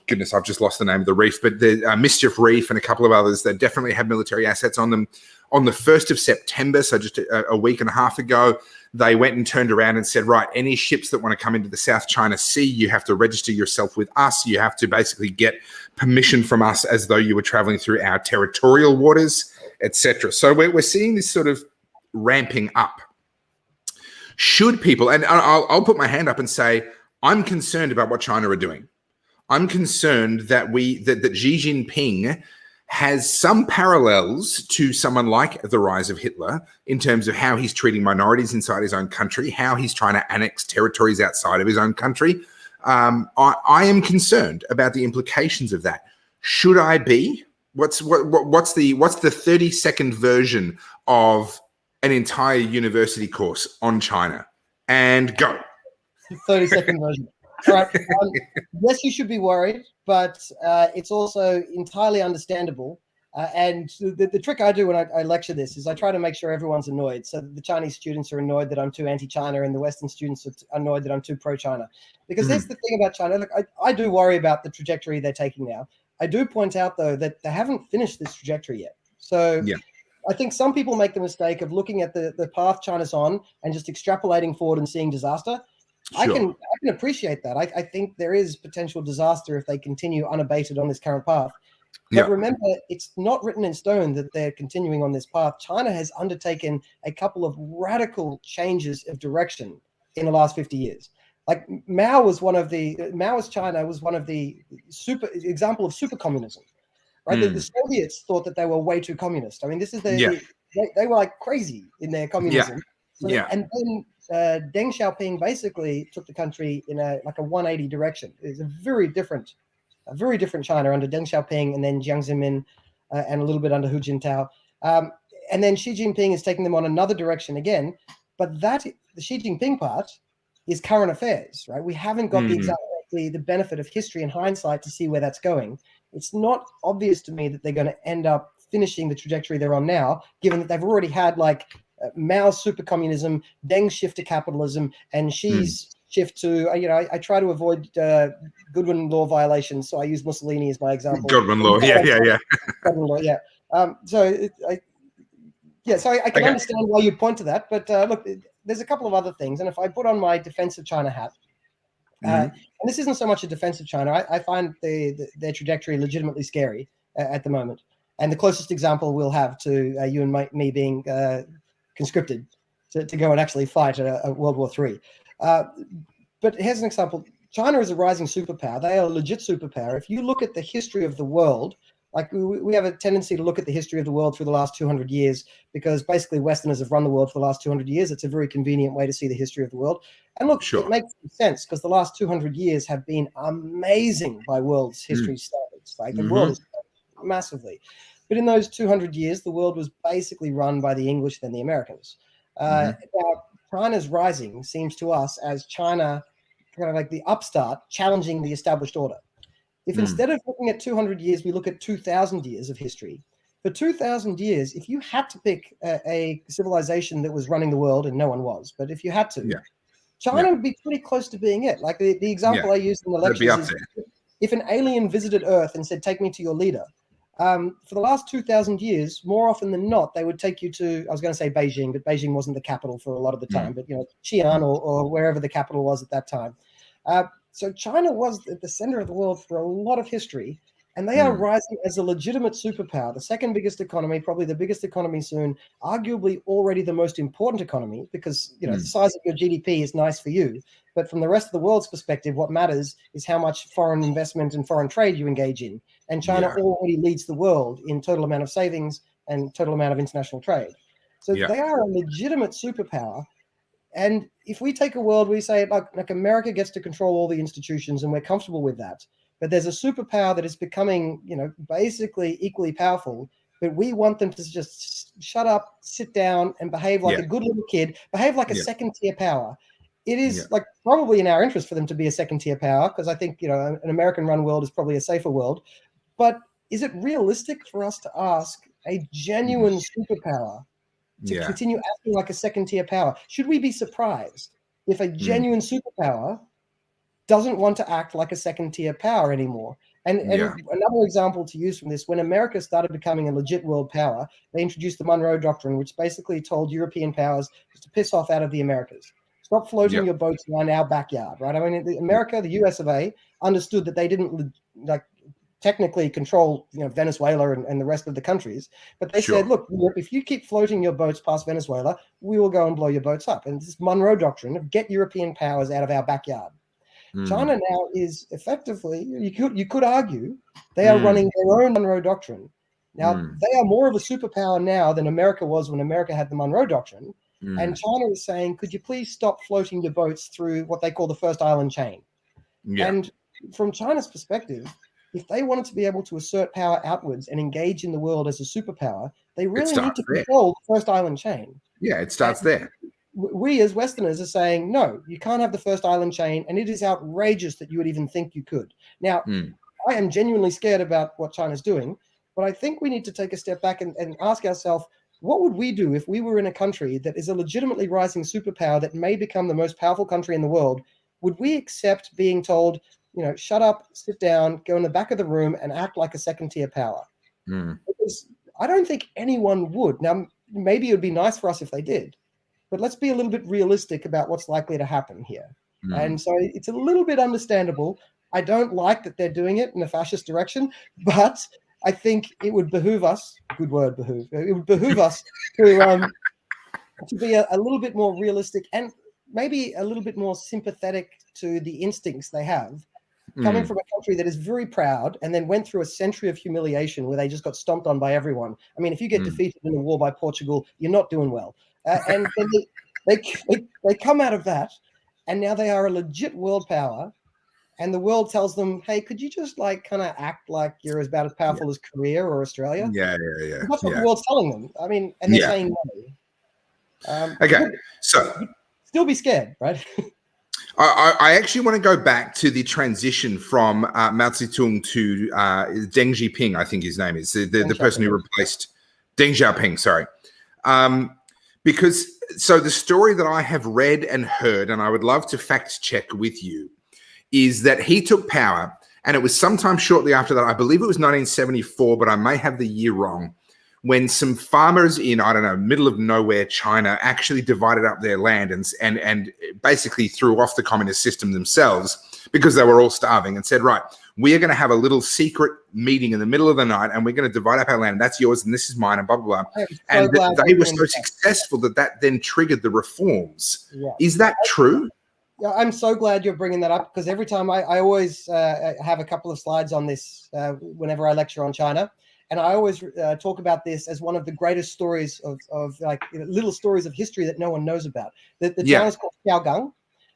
goodness, I've just lost the name of the reef, but the Mischief Reef and a couple of others that definitely have military assets on them. On the 1st of September, so just a week and a half ago, they went and turned around and said, right, any ships that want to come into the South China Sea, you have to register yourself with us. You have to basically get permission from us as though you were traveling through our territorial waters, etc. So we're seeing this sort of ramping up. Should people, and I'll put my hand up and say, I'm concerned about what China are doing. I'm concerned that that Xi Jinping has some parallels to someone like the rise of Hitler in terms of how he's treating minorities inside his own country, how he's trying to annex territories outside of his own country. I am concerned about the implications of that. Should I be? What's the 30-second version of an entire university course on China? And go. 30-second version. All right. Yes, you should be worried, but it's also entirely understandable. And the trick I do when I lecture this is I try to make sure everyone's annoyed. So the Chinese students are annoyed that I'm too anti-China, and the Western students are annoyed that I'm too pro-China. Because that's the thing about China. Look, I do worry about the trajectory they're taking now. I do point out, though, that they haven't finished this trajectory yet. So I think some people make the mistake of looking at the path China's on and just extrapolating forward and seeing disaster. Sure. I can appreciate that. I think there is potential disaster if they continue unabated on this current path. But remember, it's not written in stone that they're continuing on this path. China has undertaken a couple of radical changes of direction in the last 50 years. Like Maoist China was one of the example of super communism, right? The Soviets thought that they were way too communist. I mean, this is they were like crazy in their communism. And then Deng Xiaoping basically took the country in a 180 direction. It's a very different China under Deng Xiaoping, and then Jiang Zemin, and a little bit under Hu Jintao. And then Xi Jinping is taking them on another direction again. But the Xi Jinping part is current affairs, right? We haven't got the benefit of history and hindsight to see where that's going. It's not obvious to me that they're going to end up finishing the trajectory they're on now, given that they've already had Mao's super communism, Deng's shift to capitalism, and Xi's shift to, I try to avoid Goodwin law violations, so I use Mussolini as my example. Goodwin law, Goodwin law, So I can understand why you'd point to that, but look, there's a couple of other things, and if I put on my defense of China hat, and this isn't so much a defense of China, I find their trajectory legitimately scary at the moment, and the closest example we'll have to you and me being conscripted to go and actually fight a World War III. But here's an example. China is a rising superpower. They are a legit superpower. If you look at the history of the world, like we have a tendency to look at the history of the world through the last 200 years because basically Westerners have run the world for the last 200 years. It's a very convenient way to see the history of the world. And look, it makes sense because the last 200 years have been amazing by world's history standards. Like the world is massively. But in those 200 years, the world was basically run by the English and the Americans. Now, China's rising seems to us as China, kind of like the upstart, challenging the established order. If instead of looking at 200 years, we look at 2,000 years of history, for 2,000 years, if you had to pick a civilization that was running the world, and no one was, but if you had to, China would be pretty close to being it. Like the example I used in the lectures is if an alien visited Earth and said, take me to your leader, for the last 2,000 years, more often than not, they would take you to, I was going to say Beijing, but Beijing wasn't the capital for a lot of the time, but, you know, Xi'an or wherever the capital was at that time. So China was at the center of the world for a lot of history, and they are rising as a legitimate superpower, the second biggest economy, probably the biggest economy soon, arguably already the most important economy, because, you know, the size of your GDP is nice for you. But from the rest of the world's perspective, what matters is how much foreign investment and foreign trade you engage in. And China already leads the world in total amount of savings and total amount of international trade. So they are a legitimate superpower. And if we take a world, we say like America gets to control all the institutions and we're comfortable with that. But there's a superpower that is becoming, you know, basically equally powerful. But we want them to just shut up, sit down, and behave like a good little kid, behave like a second-tier power. It is like probably in our interest for them to be a second-tier power, because I think, you know, an American-run world is probably a safer world. But is it realistic for us to ask a genuine superpower to continue acting like a second-tier power? Should we be surprised if a genuine superpower doesn't want to act like a second-tier power anymore? And another example to use from this, when America started becoming a legit world power, they introduced the Monroe Doctrine, which basically told European powers to piss off out of the Americas. Stop floating your boats around our backyard, right? I mean, America, the US of A, understood that they didn't technically control, you know, Venezuela and the rest of the countries, but they said, look, if you keep floating your boats past Venezuela, we will go and blow your boats up. And this Monroe Doctrine of get European powers out of our backyard. China now is effectively, you could argue, they are running their own Monroe Doctrine. Now, they are more of a superpower now than America was when America had the Monroe Doctrine. And China is saying, could you please stop floating your boats through what they call the first island chain? And from China's perspective, if they wanted to be able to assert power outwards and engage in the world as a superpower, they really need to control the first island chain. Yeah, it starts there. We as Westerners are saying, no, you can't have the first island chain, and it is outrageous that you would even think you could. Now, I am genuinely scared about what China's doing, but I think we need to take a step back and ask ourselves, what would we do if we were in a country that is a legitimately rising superpower that may become the most powerful country in the world? Would we accept being told, you know, shut up, sit down, go in the back of the room and act like a second-tier power? Because I don't think anyone would. Now, maybe it would be nice for us if they did, but let's be a little bit realistic about what's likely to happen here. And so it's a little bit understandable. I don't like that they're doing it in a fascist direction, but I think it would behoove us, good word, behoove, it would behoove us to be a little bit more realistic and maybe a little bit more sympathetic to the instincts they have, coming from a country that is very proud and then went through a century of humiliation where they just got stomped on by everyone. I mean, if you get defeated in a war by Portugal, you're not doing well. And they come out of that, and now they are a legit world power, and the world tells them, hey, could you just like kind of act like you're about as powerful as Korea or Australia? That's what the world's telling them. I mean, and they're saying no. Okay, so still be scared, right? I actually want to go back to the transition from Mao Zedong to Deng Xiaoping, I think his name is, the person who replaced Deng Xiaoping, sorry. Because, so the story that I have read and heard, and I would love to fact check with you, is that he took power, and it was sometime shortly after that, I believe it was 1974, but I may have the year wrong, when some farmers in, I don't know, middle of nowhere China actually divided up their land and basically threw off the communist system themselves because they were all starving, and said, right, we are going to have a little secret meeting in the middle of the night, and we're going to divide up our land. That's yours, and this is mine, and blah, blah, blah. And they were so successful that then triggered the reforms. Is that true? Yeah, I'm so glad you're bringing that up, because every time I always have a couple of slides on this whenever I lecture on China. And I always talk about this as one of the greatest stories of like, you know, little stories of history that no one knows about. The town is called Xiaogang.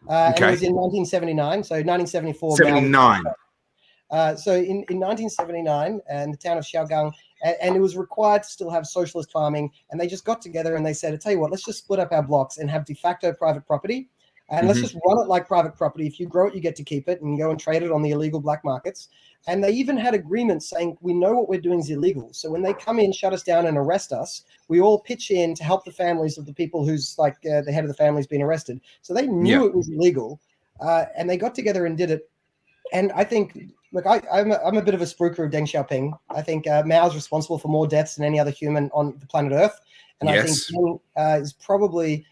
And it was in 1979, so 1974. 79. So in 1979, and the town of Xiaogang, and it was required to still have socialist farming. And they just got together and they said, I tell you what, let's just split up our blocks and have de facto private property. And let's just run it like private property. If you grow it, you get to keep it and go and trade it on the illegal black markets. And they even had agreements saying, we know what we're doing is illegal. So when they come in, shut us down and arrest us, we all pitch in to help the families of the people who's like the head of the family's been arrested. So they knew it was illegal, and they got together and did it. And I think, look, I'm a bit of a spooker of Deng Xiaoping. I think Mao's responsible for more deaths than any other human on the planet Earth. And I think Deng is probably,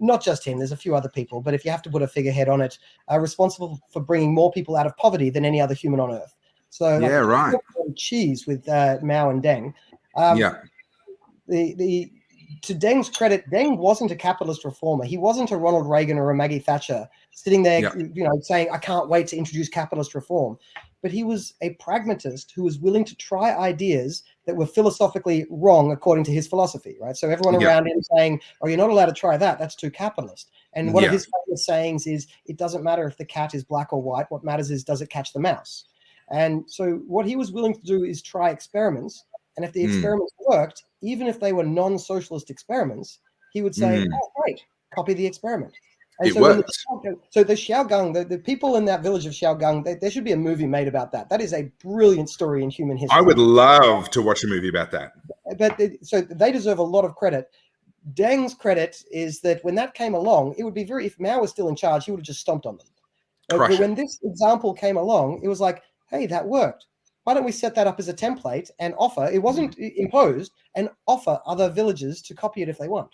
not just him, there's a few other people, but if you have to put a figurehead on it, responsible for bringing more people out of poverty than any other human on Earth. So right. Cheese with Mao and Deng. To Deng's credit, Deng wasn't a capitalist reformer. He wasn't a Ronald Reagan or a Maggie Thatcher sitting there, saying, I can't wait to introduce capitalist reform. But he was a pragmatist who was willing to try ideas that were philosophically wrong according to his philosophy, right? So everyone around him saying, oh, you're not allowed to try that. That's too capitalist. And one of his famous sayings is, it doesn't matter if the cat is black or white. What matters is, does it catch the mouse? And so what he was willing to do is try experiments. And if the experiments worked, even if they were non-socialist experiments, he would say, oh, great, copy the experiment. And it worked. So the Xiaogang, the people in that village of Xiaogang, there should be a movie made about that. That is a brilliant story in human history. I would love to watch a movie about that. But so they deserve a lot of credit. Deng's credit is that when that came along, it would be if Mao was still in charge, he would have just stomped on them. But when this example came along, it was like, hey, that worked. Why don't we set that up as a template and offer, it wasn't imposed, and offer other villages to copy it if they want.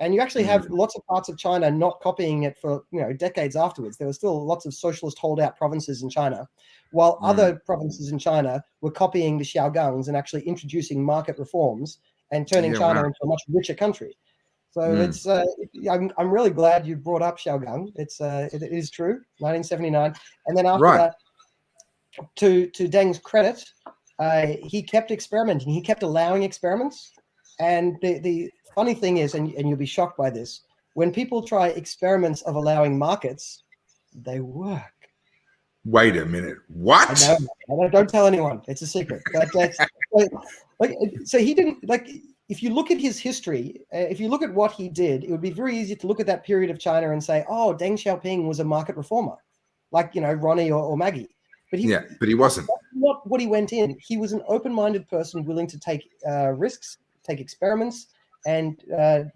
And you actually have lots of parts of China not copying it for decades afterwards. There were still lots of socialist holdout provinces in China, while other provinces in China were copying the Xiaogangs and actually introducing market reforms and turning China into a much richer country. So it's I'm really glad you brought up Xiaogang. It is true, 1979, and then after that, to Deng's credit, he kept experimenting. He kept allowing experiments, and the funny thing is, and you'll be shocked by this, when people try experiments of allowing markets, they work. Wait a minute. What? I don't tell anyone. It's a secret. But so he didn't, if you look at his history, if you look at what he did, it would be very easy to look at that period of China and say, oh, Deng Xiaoping was a market reformer, like, Ronnie or Maggie. But he wasn't. That's not what he went in. He was an open-minded person willing to take risks, take experiments, and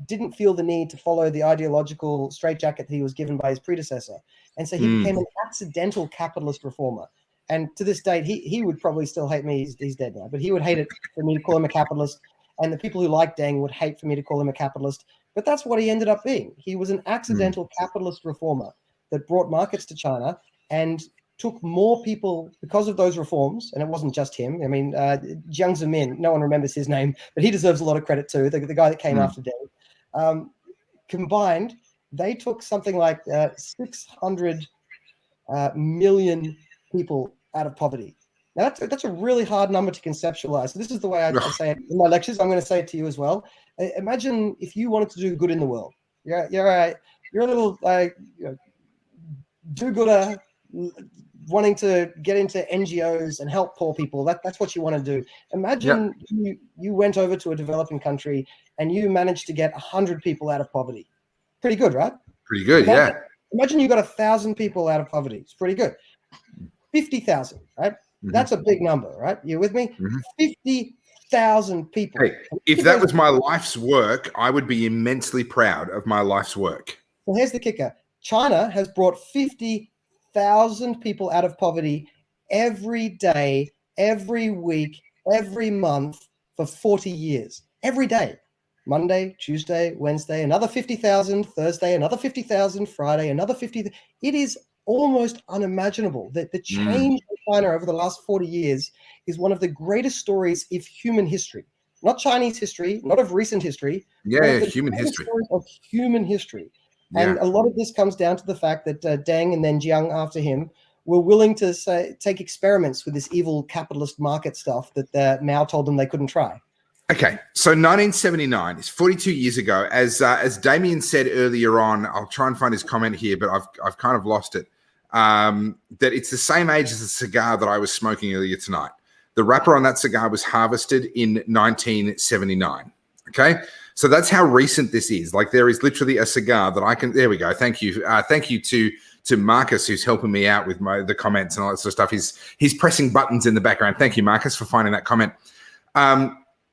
didn't feel the need to follow the ideological straitjacket that he was given by his predecessor. And so he became an accidental capitalist reformer. And to this date, he would probably still hate me. He's dead now, but he would hate it for me to call him a capitalist. And the people who like Deng would hate for me to call him a capitalist. But that's what he ended up being. He was an accidental capitalist reformer that brought markets to China and took more people because of those reforms, and it wasn't just him. I mean, Jiang Zemin, no one remembers his name, but he deserves a lot of credit too, the guy that came after Deng. Combined, they took something like 600 million people out of poverty. Now, that's a really hard number to conceptualize. So this is the way I say it in my lectures. I'm going to say it to you as well. Imagine if you wanted to do good in the world. You're a little do-gooder, wanting to get into NGOs and help poor people. That's what you want to do. Imagine you went over to a developing country and you managed to get 100 people out of poverty. Pretty good, right? Pretty good, Imagine you got 1,000 people out of poverty. It's pretty good. 50,000, right? That's a big number, right? You with me? 50,000 people. Hey, if that was my life's work, I would be immensely proud of my life's work. Well, here's the kicker. China has brought 50,000 people out of poverty every day, every week, every month for 40 years. Every day. Monday, Tuesday, Wednesday, another 50,000. Thursday, another 50,000. Friday, another 50,000. It is almost unimaginable that the change in China over the last 40 years is one of the greatest stories of human history. Not Chinese history, not of recent history. Human history. Of human history. And a lot of this comes down to the fact that Deng and then Jiang after him were willing to take experiments with this evil capitalist market stuff that Mao told them they couldn't try. Okay, so 1979 is 42 years ago. As Damien said earlier on, I'll try and find his comment here, but I've kind of lost it. That it's the same age as the cigar that I was smoking earlier tonight. The wrapper on that cigar was harvested in 1979. Okay, so that's how recent this is. Like, there is literally a cigar that I can. There we go. Thank you. Thank you to Marcus, who's helping me out with the comments and all that sort of stuff. He's pressing buttons in the background. Thank you, Marcus, for finding that comment.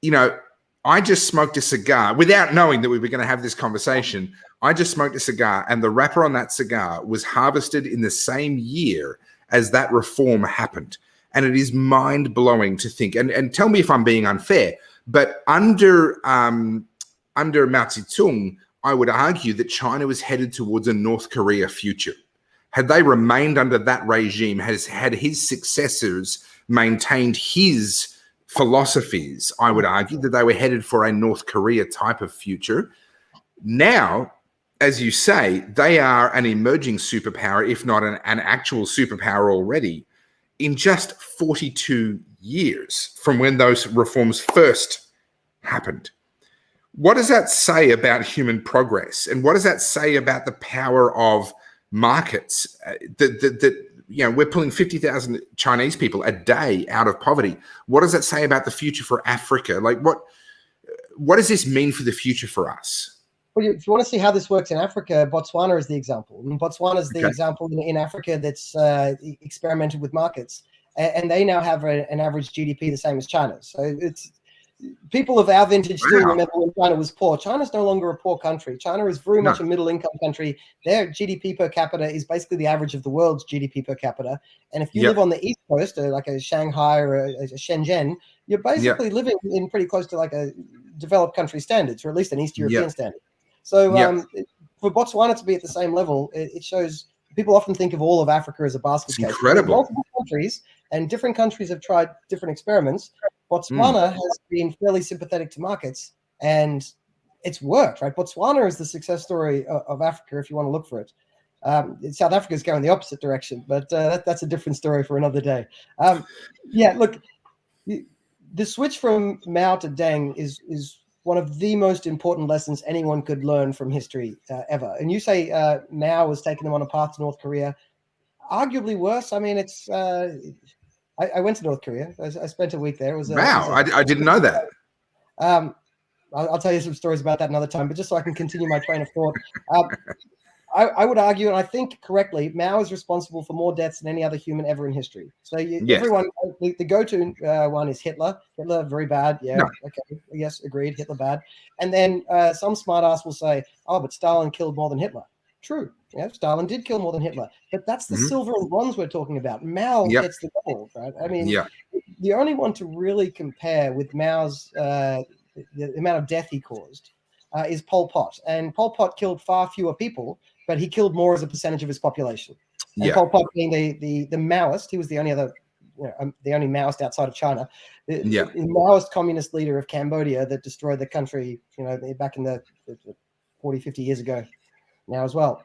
You know, I just smoked a cigar without knowing that we were going to have this conversation. I just smoked a cigar, and the wrapper on that cigar was harvested in the same year as that reform happened. And it is mind-blowing to think, and tell me if I'm being unfair, but under Mao Zedong, I would argue that China was headed towards a North Korea future. Had they remained under that regime, had his successors maintained his philosophies, I would argue that they were headed for a North Korea type of future. Now, as you say, they are an emerging superpower, if not an actual superpower already, in just 42 years from when those reforms first happened. What does that say about human progress? And what does that say about the power of markets? That you know, we're pulling 50,000 Chinese people a day out of poverty. What does that say about the future for Africa? Like, what does this mean for the future for us? Well, if you want to see how this works in Africa, Botswana is the example. And Botswana is the example in Africa that's experimented with markets. And they now have an average GDP the same as China. So it's people of our vintage still remember when China was poor. China's no longer a poor country. China is very much a middle-income country. Their GDP per capita is basically the average of the world's GDP per capita. And if you live on the East Coast, or like a Shanghai or a Shenzhen, you're basically living in pretty close to like a developed country standards, or at least an East European standard. So for Botswana to be at the same level, it shows people often think of all of Africa as a basket case. Incredible. Multiple countries, and different countries have tried different experiments. Botswana has been fairly sympathetic to markets, and it's worked, right? Botswana is the success story of Africa, if you want to look for it. South Africa is going the opposite direction, but that's a different story for another day. Look, the switch from Mao to Deng is one of the most important lessons anyone could learn from history ever. And you say Mao was taking them on a path to North Korea. Arguably worse. I mean, it's. I went to North Korea. I spent a week there. It was wow. I didn't know that. I'll tell you some stories about that another time. But just so I can continue my train of thought, I would argue, and I think correctly, Mao is responsible for more deaths than any other human ever in history. So everyone, the go-to one is Hitler. Hitler, very bad. Yeah, okay, yes, agreed. Hitler bad. And then some smartass will say, "Oh, but Stalin killed more than Hitler." True. Yeah, Stalin did kill more than Hitler, but that's the silver and bronze we're talking about. Mao gets the gold, right? I mean, the only one to really compare with Mao's the amount of death he caused is Pol Pot, and Pol Pot killed far fewer people, but he killed more as a percentage of his population. And Pol Pot being the Maoist, he was the only other, the only Maoist outside of China, the Maoist communist leader of Cambodia that destroyed the country, back in the 40, 50 years ago now as well.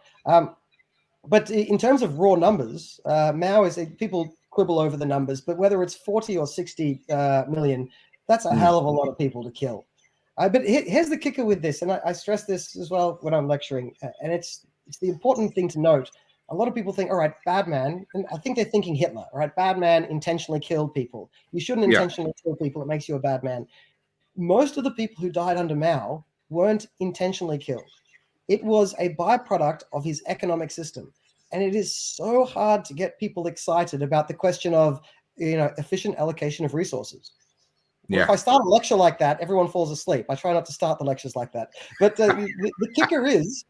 But in terms of raw numbers, Mao is, people quibble over the numbers, but whether it's 40 or 60 million, that's a hell of a lot of people to kill. But here's the kicker with this, and I stress this as well when I'm lecturing, and it's the important thing to note. A lot of people think, all right, bad man, and I think they're thinking Hitler, all right? Bad man intentionally killed people. You shouldn't intentionally kill people. It makes you a bad man. Most of the people who died under Mao weren't intentionally killed. It was a byproduct of his economic system. And it is so hard to get people excited about the question of, efficient allocation of resources. If I start a lecture like that, everyone falls asleep. I try not to start the lectures like that. But the kicker is,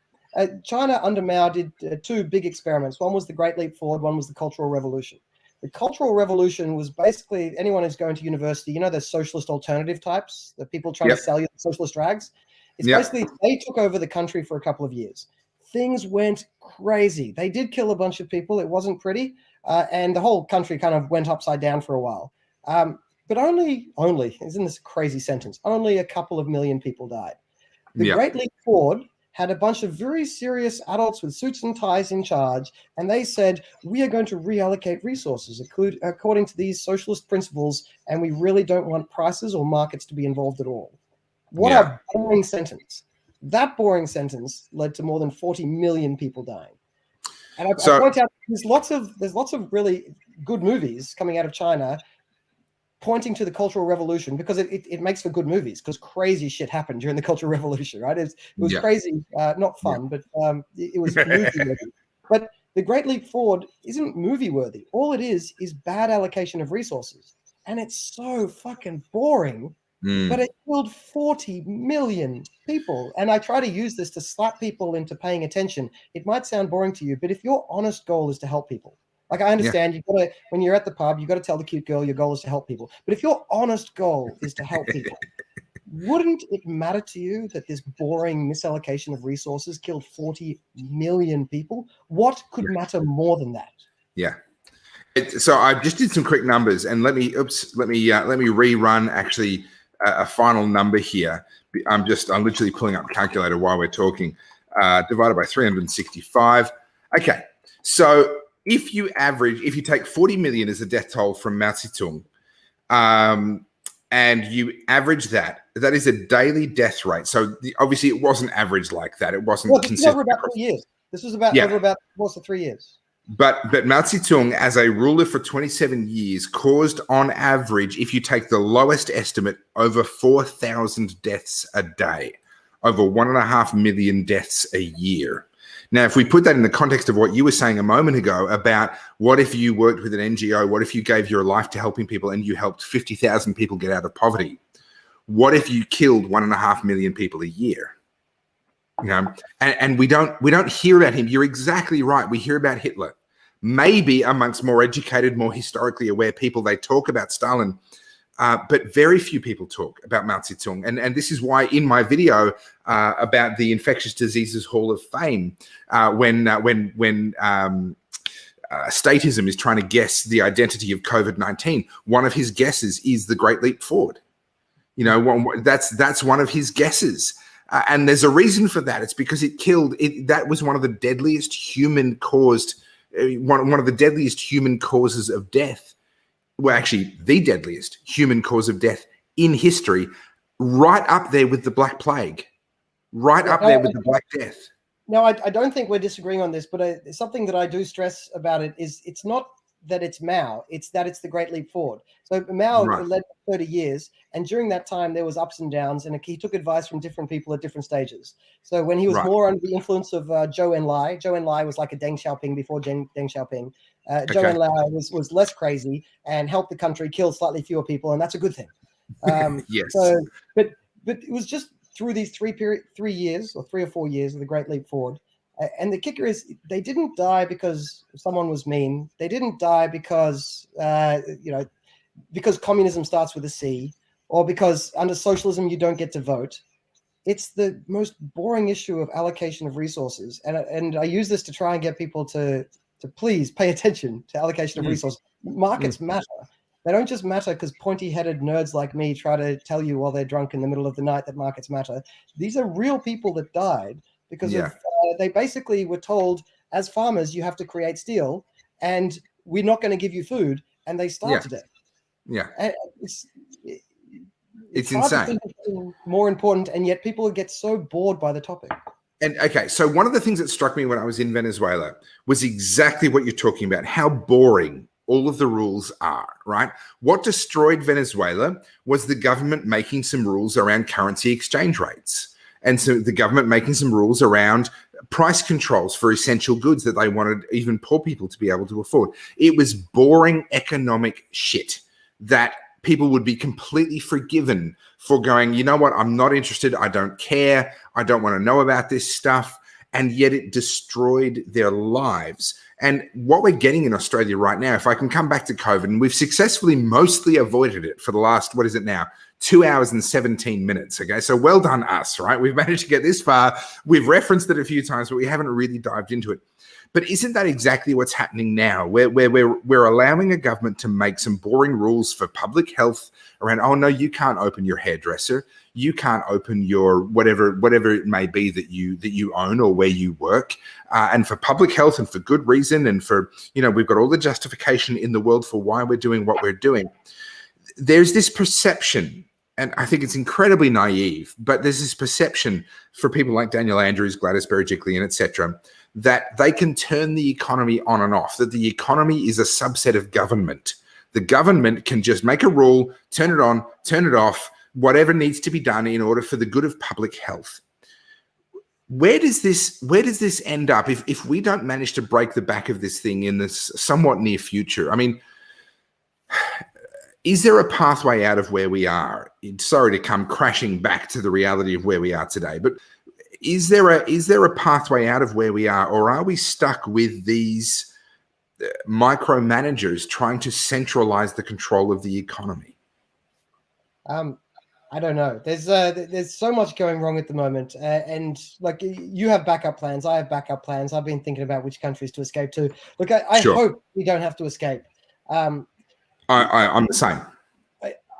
China under Mao did two big experiments. One was the Great Leap Forward. One was the Cultural Revolution. The Cultural Revolution was basically, anyone who's going to university, the socialist alternative types, the people trying to sell you the socialist rags. It's basically, they took over the country for a couple of years. Things went crazy. They did kill a bunch of people. It wasn't pretty. And the whole country kind of went upside down for a while. But only, isn't this a crazy sentence? Only a couple of million people died. The Great Leap Forward had a bunch of very serious adults with suits and ties in charge. And they said, we are going to reallocate resources according to these socialist principles. And we really don't want prices or markets to be involved at all. What a boring sentence. That boring sentence led to more than 40 million people dying. And I point out there's lots of really good movies coming out of China pointing to the Cultural Revolution because it makes for good movies because crazy shit happened during the Cultural Revolution, right? It was crazy, not fun, but it was movie worthy. But the Great Leap Forward isn't movie worthy. All it is bad allocation of resources. And it's so fucking boring, but it killed 40 million people. And I try to use this to slap people into paying attention. It might sound boring to you, but if your honest goal is to help people, like I understand you've got to, when you're at the pub, you've got to tell the cute girl your goal is to help people. But if your honest goal is to help people, wouldn't it matter to you that this boring misallocation of resources killed 40 million people? What could matter more than that? Yeah. So I just did some quick numbers, and let me rerun actually a final number here. I'm literally pulling up a calculator while we're talking. Divided by 365. Okay, so if you take 40 million as the death toll from Mao Zedong, and you average that is a daily death rate. So obviously it wasn't averaged like that. It wasn't. Well, this was over about 3 years. This was over about close to 3 years. But Mao Zedong, as a ruler for 27 years, caused on average, if you take the lowest estimate, over 4,000 deaths a day, over 1.5 million deaths a year. Now, if we put that in the context of what you were saying a moment ago about what if you worked with an NGO, what if you gave your life to helping people and you helped 50,000 people get out of poverty? What if you killed 1.5 million people a year? You know, and we don't hear about him. You're exactly right. We hear about Hitler. Maybe amongst more educated, more historically aware people, they talk about Stalin, but very few people talk about Mao Zedong. And this is why in my video about the Infectious Diseases Hall of Fame, when statism is trying to guess the identity of COVID-19, one of his guesses is the Great Leap Forward. You know, that's one of his guesses. And there's a reason for that. It's because that was one of the deadliest human caused, one of the deadliest human causes of death. Well, actually, the deadliest human cause of death in history, right up there with the Black Plague, right up there with the Black Death. No, I don't think we're disagreeing on this, but something that I do stress about it is it's not that it's Mao, it's that it's the Great Leap Forward. So Mao led for 30 years, and during that time there was ups and downs, and he took advice from different people at different stages. So when he was more under the influence of Zhou Enlai was like a Deng Xiaoping before Deng Xiaoping. Zhou Enlai was less crazy and helped the country kill slightly fewer people, and that's a good thing. Yes. So, but it was just through these 3 years or 3 or 4 years of the Great Leap Forward. And the kicker is they didn't die because someone was mean. They didn't die because, because communism starts with a C, or because under socialism you don't get to vote. It's the most boring issue of allocation of resources. And I use this to try and get people to please pay attention to allocation of resources. Markets matter. They don't just matter because pointy-headed nerds like me try to tell you while they're drunk in the middle of the night that markets matter. These are real people that died because of they basically were told, as farmers, you have to create steel, and we're not going to give you food, and they starved to death. Yeah, and it's hard insane. To think more important, and yet people get so bored by the topic. And okay, so one of the things that struck me when I was in Venezuela was exactly what you're talking about, how boring all of the rules are, right? What destroyed Venezuela was the government making some rules around currency exchange rates. And so the government making some rules around price controls for essential goods that they wanted even poor people to be able to afford. It was boring economic shit that people would be completely forgiven for going, you know what, I'm not interested. I don't care. I don't want to know about this stuff. And yet it destroyed their lives. And what we're getting in Australia right now, if I can come back to COVID, and we've successfully mostly avoided it for the last, 2 hours and 17 minutes. Okay, so well done us, right? We've managed to get this far. We've referenced it a few times, but we haven't really dived into it. But isn't that exactly what's happening now? We're allowing a government to make some boring rules for public health around, oh no, you can't open your hairdresser, you can't open your whatever it may be that you own or where you work, and for public health and for good reason, and for, we've got all the justification in the world for why we're doing what we're doing. There's this perception, and I think it's incredibly naive, but there's this perception for people like Daniel Andrews, Gladys Berejiklian, etc., that they can turn the economy on and off, that the economy is a subset of government, The government can just make a rule, turn it on, turn it off, whatever needs to be done in order for the good of public health. Where does this end up if we don't manage to break the back of this thing in this somewhat near future? I mean, is there a pathway out of where we are? Sorry to come crashing back to the reality of where we are today, but is there a pathway out of where we are, or are we stuck with these micromanagers trying to centralize the control of the economy? I don't know. There's so much going wrong at the moment, and like you have backup plans, I have backup plans. I've been thinking about which countries to escape to. Look, I Sure. hope we don't have to escape. I'm the same.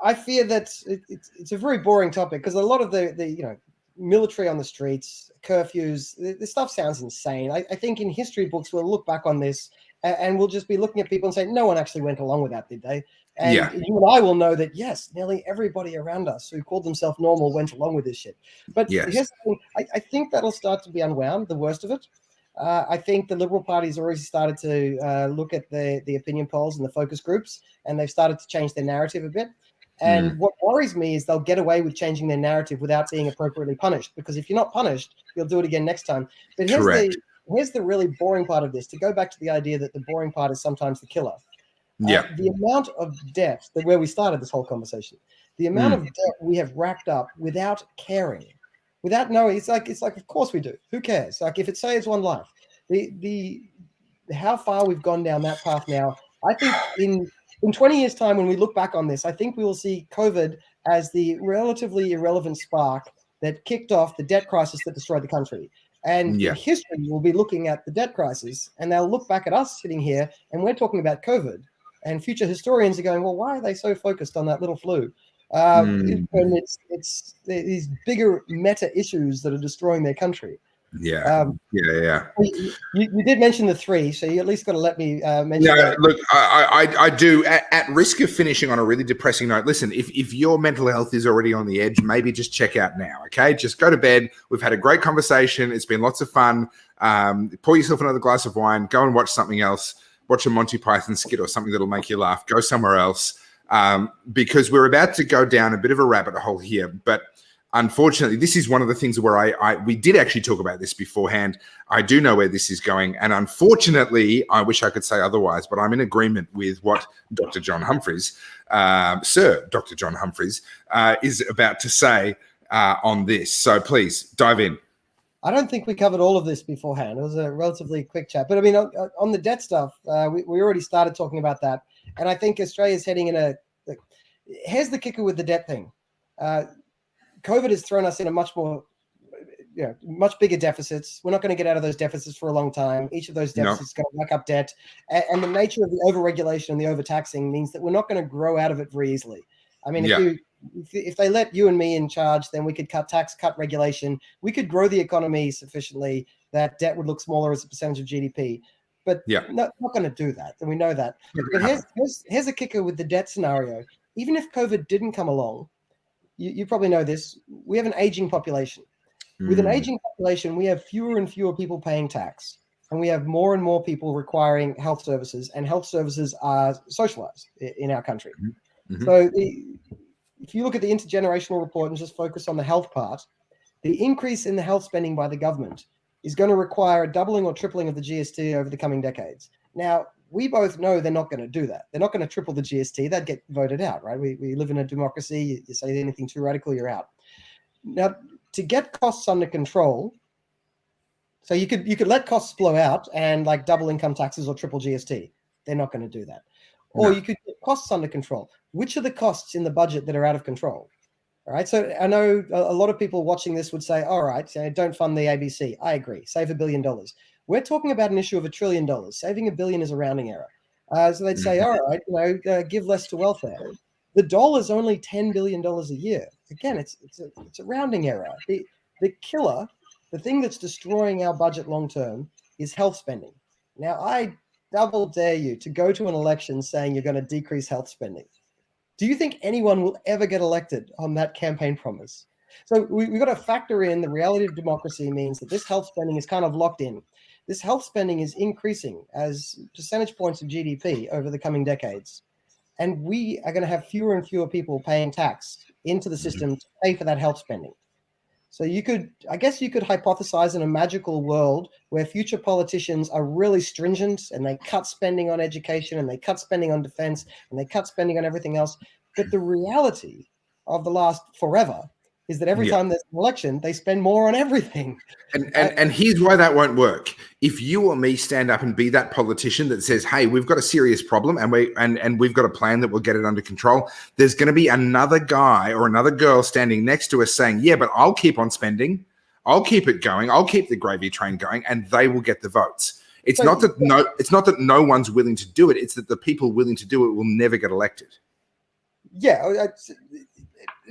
I fear that it's a very boring topic because a lot of the military on the streets, curfews, this stuff sounds insane. I think in history books we'll look back on this and we'll just be looking at people and saying, no one actually went along with that, did they? And you and I will know that, yes, nearly everybody around us who called themselves normal went along with this shit. But here's the thing, I think that'll start to be unwound, the worst of it. I think the Liberal Party's already started to look at the opinion polls and the focus groups, and they've started to change their narrative a bit. And what worries me is they'll get away with changing their narrative without being appropriately punished, because if you're not punished, you'll do it again next time. But here's the really boring part of this, to go back to the idea that the boring part is sometimes the killer. The amount of debt, where we started this whole conversation, the amount of debt we have racked up without caring, without knowing. It's like of course we do. Who cares? Like if it saves one life, the how far we've gone down that path now. I think in 20 years' time, when we look back on this, I think we will see COVID as the relatively irrelevant spark that kicked off the debt crisis that destroyed the country. And history will be looking at the debt crisis, and they'll look back at us sitting here, and we're talking about COVID. And future historians are going, well, why are they so focused on that little flu? And it's these bigger meta issues that are destroying their country. You did mention the three, so you at least got to let me mention that. Look, I do. At risk of finishing on a really depressing note, listen, if your mental health is already on the edge, maybe just check out now, okay? Just go to bed. We've had a great conversation. It's been lots of fun. Pour yourself another glass of wine. Go and watch something else. Watch a Monty Python skit or something that'll make you laugh. Go somewhere else, because we're about to go down a bit of a rabbit hole here. But unfortunately, this is one of the things where we did actually talk about this beforehand. I do know where this is going. And unfortunately, I wish I could say otherwise, but I'm in agreement with what Dr. John Humphreys, Sir Dr. John Humphreys, is about to say on this. So please dive in. I don't think we covered all of this beforehand. It was a relatively quick chat. But I mean, on the debt stuff, we already started talking about that. And I think Australia's heading in here's the kicker with the debt thing. COVID has thrown us in a much bigger deficits. We're not going to get out of those deficits for a long time. Each of those deficits is going to rack up debt. And the nature of the overregulation and the overtaxing means that we're not going to grow out of it very easily. I mean, if they let you and me in charge, then we could cut tax, cut regulation. We could grow the economy sufficiently that debt would look smaller as a percentage of GDP. But not going to do that, and we know that. But here's a kicker with the debt scenario. Even if COVID didn't come along, you probably know this, we have an aging population. With an aging population, we have fewer and fewer people paying tax, and we have more and more people requiring health services, and health services are socialized in our country. So if you look at the intergenerational report and just focus on the health part, the increase in the health spending by the government is going to require a doubling or tripling of the GST over the coming decades. Now, we both know they're not going to do that. They're not going to triple the GST. That'd get voted out, right? We live in a democracy. You say anything too radical, you're out. Now, to get costs under control, so you could let costs blow out and like double income taxes or triple GST. They're not going to do that. Or you could get costs under control. Which are the costs in the budget that are out of control? All right. So I know a lot of people watching this would say, all right, don't fund the ABC. I agree. Save $1 billion. We're talking about an issue of $1 trillion. Saving $1 billion is a rounding error. So they'd say, all right, give less to welfare. The dollar's only $10 billion a year. Again, it's a rounding error. The killer, the thing that's destroying our budget long term, is health spending. Now, I double dare you to go to an election saying you're going to decrease health spending. Do you think anyone will ever get elected on that campaign promise? So we've got to factor in the reality of democracy means that this health spending is kind of locked in. This health spending is increasing as percentage points of GDP over the coming decades. and we are going to have fewer and fewer people paying tax into the system to pay for that health spending. So I guess you could hypothesize in a magical world where future politicians are really stringent and they cut spending on education and they cut spending on defense and they cut spending on everything else. But the reality of the last forever is that every time there's an election, they spend more on everything. And here's why that won't work. If you or me stand up and be that politician that says, hey, we've got a serious problem and we've got a plan that will get it under control, there's going to be another guy or another girl standing next to us saying, yeah, but I'll keep on spending. I'll keep it going. I'll keep the gravy train going, and they will get the votes. It's not that no one's willing to do it. It's that the people willing to do it will never get elected. Yeah.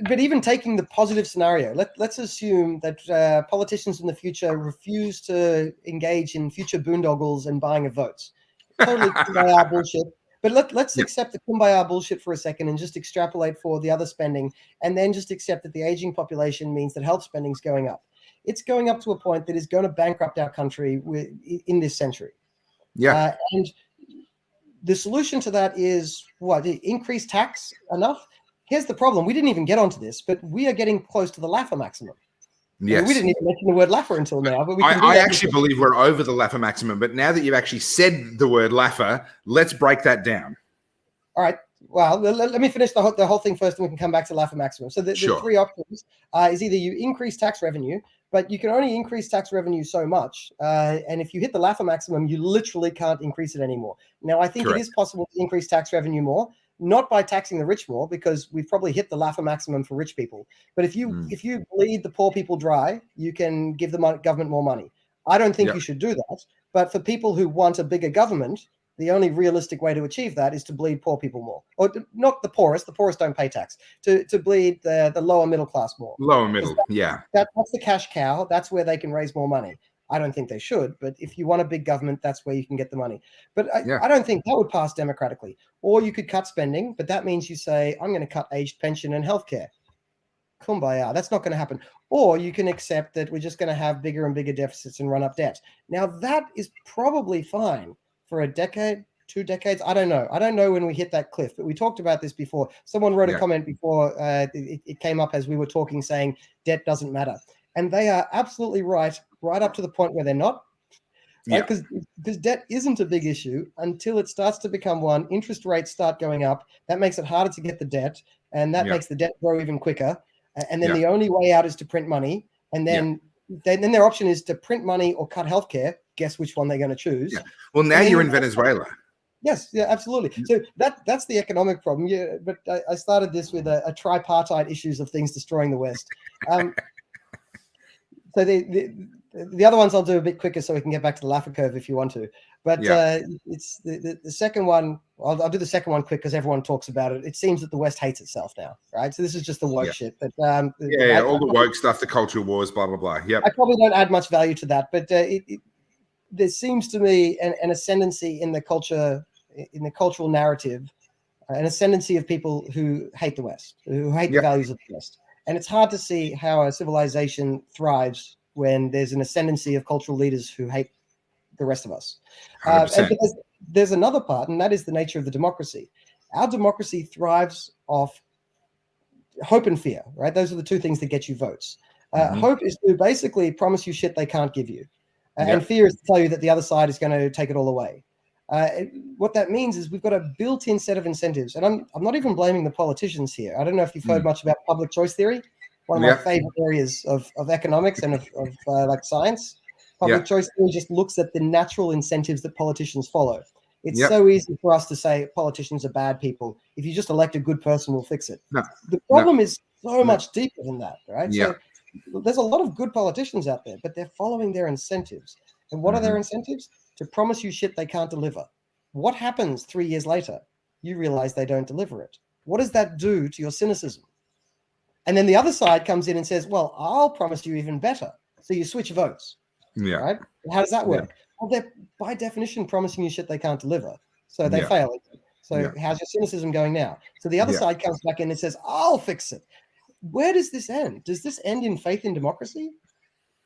But even taking the positive scenario, let's assume that politicians in the future refuse to engage in future boondoggles and buying of votes. Totally kumbaya bullshit. But let's accept the kumbaya bullshit for a second and just extrapolate for the other spending, and then just accept that the aging population means that health spending is going up. It's going up to a point that is going to bankrupt our country in this century. Yeah. And the solution to that is what? Increase tax enough? Here's the problem. We didn't even get onto this, but we are getting close to the Laffer maximum. Yes. I mean, we didn't even mention the word Laffer until now. But I actually believe we're over the Laffer maximum. But now that you've actually said the word Laffer, let's break that down. All right. Well, let me finish the whole thing first, and we can come back to Laffer maximum. So the three options is either you increase tax revenue, but you can only increase tax revenue so much. And if you hit the Laffer maximum, you literally can't increase it anymore. Now, I think it is possible to increase tax revenue more. Not by taxing the rich more, because we've probably hit the Laffer maximum for rich people. But if you bleed the poor people dry, you can give the government more money. I don't think you should do that. But for people who want a bigger government, the only realistic way to achieve that is to bleed poor people more. Or not the poorest don't pay tax. To bleed the lower middle class more. Lower middle, That's the cash cow. That's where they can raise more money. I don't think they should, but if you want a big government, that's where you can get the money. But I don't think that would pass democratically. Or you could cut spending, but that means you say, I'm going to cut aged pension and healthcare. Kumbaya, that's not going to happen. Or you can accept that we're just going to have bigger and bigger deficits and run up debt. Now, that is probably fine for a decade, 2 decades. I don't know. I don't know when we hit that cliff, but we talked about this before. Someone wrote a comment before it came up as we were talking, saying debt doesn't matter. And they are absolutely right up to the point where they're not. Because debt isn't a big issue until it starts to become one. Interest rates start going up. That makes it harder to get the debt, and that makes the debt grow even quicker. And then the only way out is to print money. And then their option is to print money or cut healthcare. Guess which one they're going to choose. Well, now you're in Venezuela. Yes, absolutely. So that's the economic problem. Yeah, but I started this with a tripartite issues of things destroying the West. So the other ones I'll do a bit quicker so we can get back to the Laffer curve if you want to. But it's the second one. I'll do the second one quick because everyone talks about it. It seems that the West hates itself now, right? So this is just the woke shit. But all the woke stuff, the cultural wars, blah blah blah. Yep. I probably don't add much value to that, but there seems to me an ascendancy in the culture, in the cultural narrative, an ascendancy of people who hate the West, who hate the values of the West. And it's hard to see how a civilization thrives when there's an ascendancy of cultural leaders who hate the rest of us. And there's another part, and that is the nature of the democracy. Our democracy thrives off hope and fear, right? Those are the two things that get you votes. Hope is to basically promise you shit they can't give you. And fear is to tell you that the other side is going to take it all away. What that means is we've got a built-in set of incentives, and I'm not even blaming the politicians here. I don't know if you've heard much about public choice theory, one of my favorite areas of economics and of like science. Public choice theory just looks at the natural incentives that politicians follow. It's so easy for us to say politicians are bad people. If you just elect a good person, we'll fix it. The problem is so much deeper than that, right? So there's a lot of good politicians out there, but they're following their incentives. And what are their incentives? To promise you shit they can't deliver. What happens 3 years later? You realize they don't deliver it. What does that do to your cynicism? And then the other side comes in and says, well, I'll promise you even better. So you switch votes. Right? How does that work? Well, they're by definition promising you shit they can't deliver. So they fail. So how's your cynicism going now? So the other side comes back in and says, I'll fix it. Where does this end? Does this end in faith in democracy?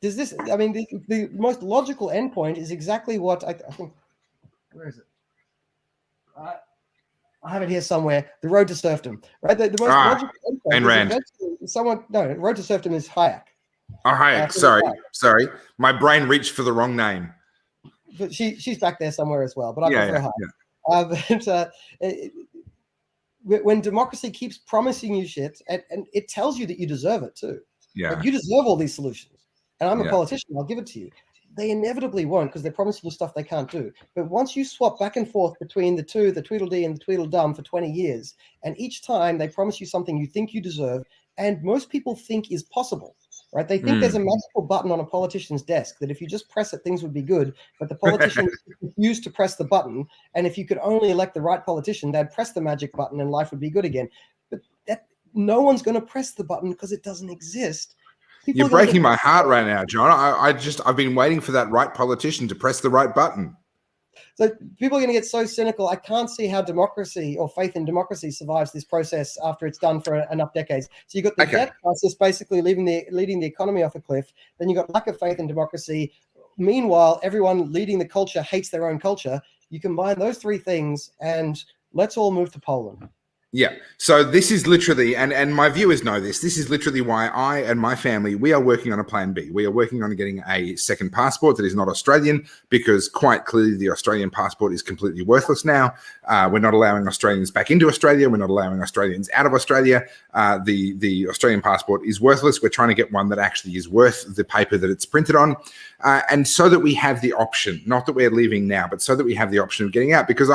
Does this, I mean, the most logical endpoint is exactly what I think, where is it? I have it here somewhere. The Road to Serfdom, right? The most logical Ayn Rand. Road to Serfdom is Hayek. Oh, Hayek. Sorry. My brain reached for the wrong name. But she's back there somewhere as well. But I prefer Hayek. When democracy keeps promising you shit, and it tells you that you deserve it too. Yeah. Like, you deserve all these solutions. And I'm a politician. I'll give it to you. They inevitably won't, because they're promising you stuff they can't do. But once you swap back and forth between the two, the Tweedledee and the Tweedledum, for 20 years, and each time they promise you something you think you deserve, and most people think is possible, right? They think there's a magical button on a politician's desk that if you just press it, things would be good. But the politician refused to press the button. And if you could only elect the right politician, they'd press the magic button and life would be good again. But no one's going to press the button because it doesn't exist. You're breaking my heart right now, John. I've been waiting for that right politician to press the right button. So people are going to get so cynical. I can't see how democracy or faith in democracy survives this process after it's done for enough decades. So you've got the debt crisis basically leading the economy off a cliff. Then you've got lack of faith in democracy. Meanwhile, everyone leading the culture hates their own culture. You combine those three things and let's all move to Poland. Yeah. So this is literally, and my viewers know this is literally why I and my family, we are working on a plan B. We are working on getting a second passport that is not Australian, because quite clearly the Australian passport is completely worthless now. We're not allowing Australians back into Australia. We're not allowing Australians out of Australia. The Australian passport is worthless. We're trying to get one that actually is worth the paper that it's printed on. And so that we have the option, not that we're leaving now, but so that we have the option of getting out, because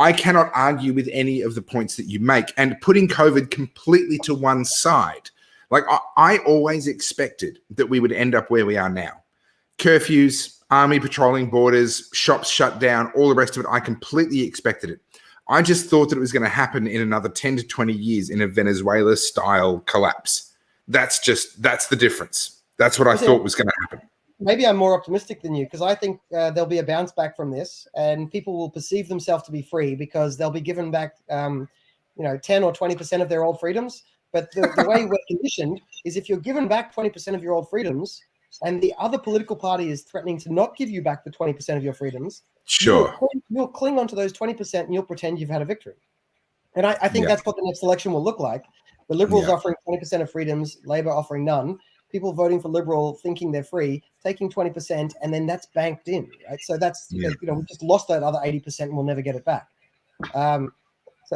I cannot argue with any of the points that you make. And putting COVID completely to one side, like I always expected that we would end up where we are now. Curfews, army patrolling borders, shops shut down, all the rest of it. I completely expected it. I just thought that it was going to happen in another 10 to 20 years in a Venezuela-style collapse. That's the difference. That's what I thought was going to happen. Maybe I'm more optimistic than you, because I think there'll be a bounce back from this, and people will perceive themselves to be free because they'll be given back, 10 or 20% of their old freedoms. But the way we're conditioned is if you're given back 20% of your old freedoms, and the other political party is threatening to not give you back the 20% of your freedoms, sure, you'll cling on to those 20% and you'll pretend you've had a victory. And I think that's what the next election will look like. The Liberals offering 20% of freedoms, Labor offering none. People voting for Liberal thinking they're free, taking 20%, and then that's banked in, right? So that's, we just lost that other 80% and we'll never get it back. So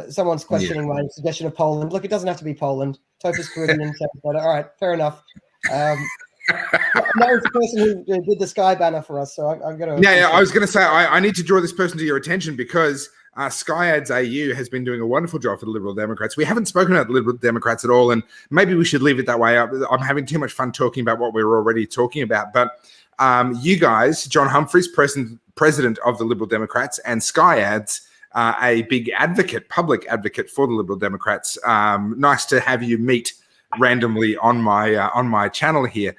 someone's questioning my suggestion of Poland. Look, it doesn't have to be Poland. Topher's Caribbean. All right, fair enough. That was the person who did the Sky banner for us, so I'm going to... Yeah, I was going to say, I need to draw this person to your attention because Sky Ads AU has been doing a wonderful job for the Liberal Democrats. We haven't spoken about the Liberal Democrats at all, and maybe we should leave it that way. I'm having too much fun talking about what we're already talking about. But you guys, John Humphreys, president of the Liberal Democrats, and Sky Ads, a big advocate, public advocate for the Liberal Democrats. Nice to have you meet randomly on my channel here.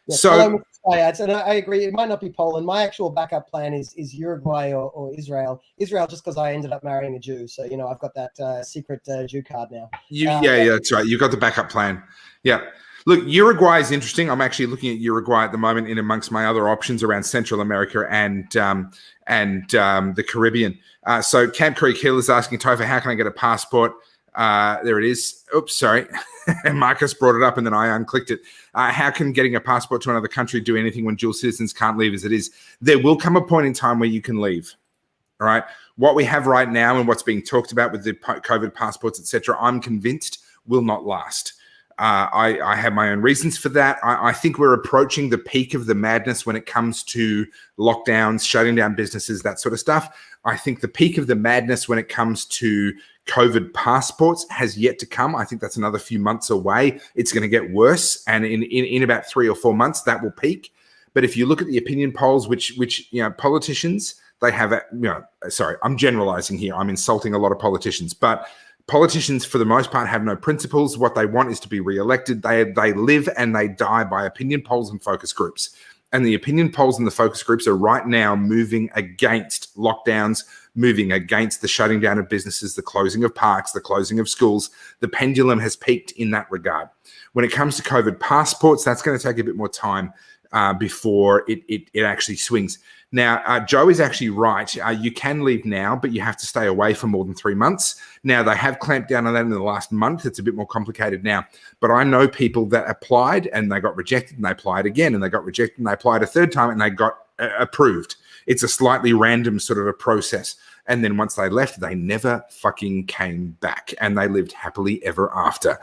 Yeah, so ads, and I agree. It might not be Poland. My actual backup plan is Uruguay or Israel. Israel, just because I ended up marrying a Jew, so I've got that secret Jew card now. Yeah, that's right. You've got the backup plan. Yeah. Look, Uruguay is interesting. I'm actually looking at Uruguay at the moment in amongst my other options around Central America and the Caribbean. So Camp Creek Hill is asking, Topher, how can I get a passport? There it is. Oops, sorry. Marcus brought it up and then I unclicked it. How can getting a passport to another country do anything when dual citizens can't leave as it is? There will come a point in time where you can leave. All right. What we have right now and what's being talked about with the COVID passports, etc., I'm convinced will not last. I have my own reasons for that. I think we're approaching the peak of the madness when it comes to lockdowns, shutting down businesses, that sort of stuff. I think the peak of the madness when it comes to COVID passports has yet to come. I think that's another few months away. It's going to get worse. And in about 3 or 4 months, that will peak. But if you look at the opinion polls, which politicians, they have, sorry, I'm generalizing here. I'm insulting a lot of politicians, but politicians, for the most part, have no principles. What they want is to be re-elected. They live and they die by opinion polls and focus groups. And the opinion polls and the focus groups are right now moving against lockdowns, moving against the shutting down of businesses, the closing of parks, the closing of schools. The pendulum has peaked in that regard. When it comes to COVID passports, that's going to take a bit more time. before it actually swings. Now, Joe is actually right. You can leave now, but you have to stay away for more than 3 months. Now, they have clamped down on that in the last month. It's a bit more complicated now. But I know people that applied and they got rejected, and they applied again, and they got rejected, and they applied a third time, and they got approved. It's a slightly random sort of a process. And then once they left, they never fucking came back, and they lived happily ever after.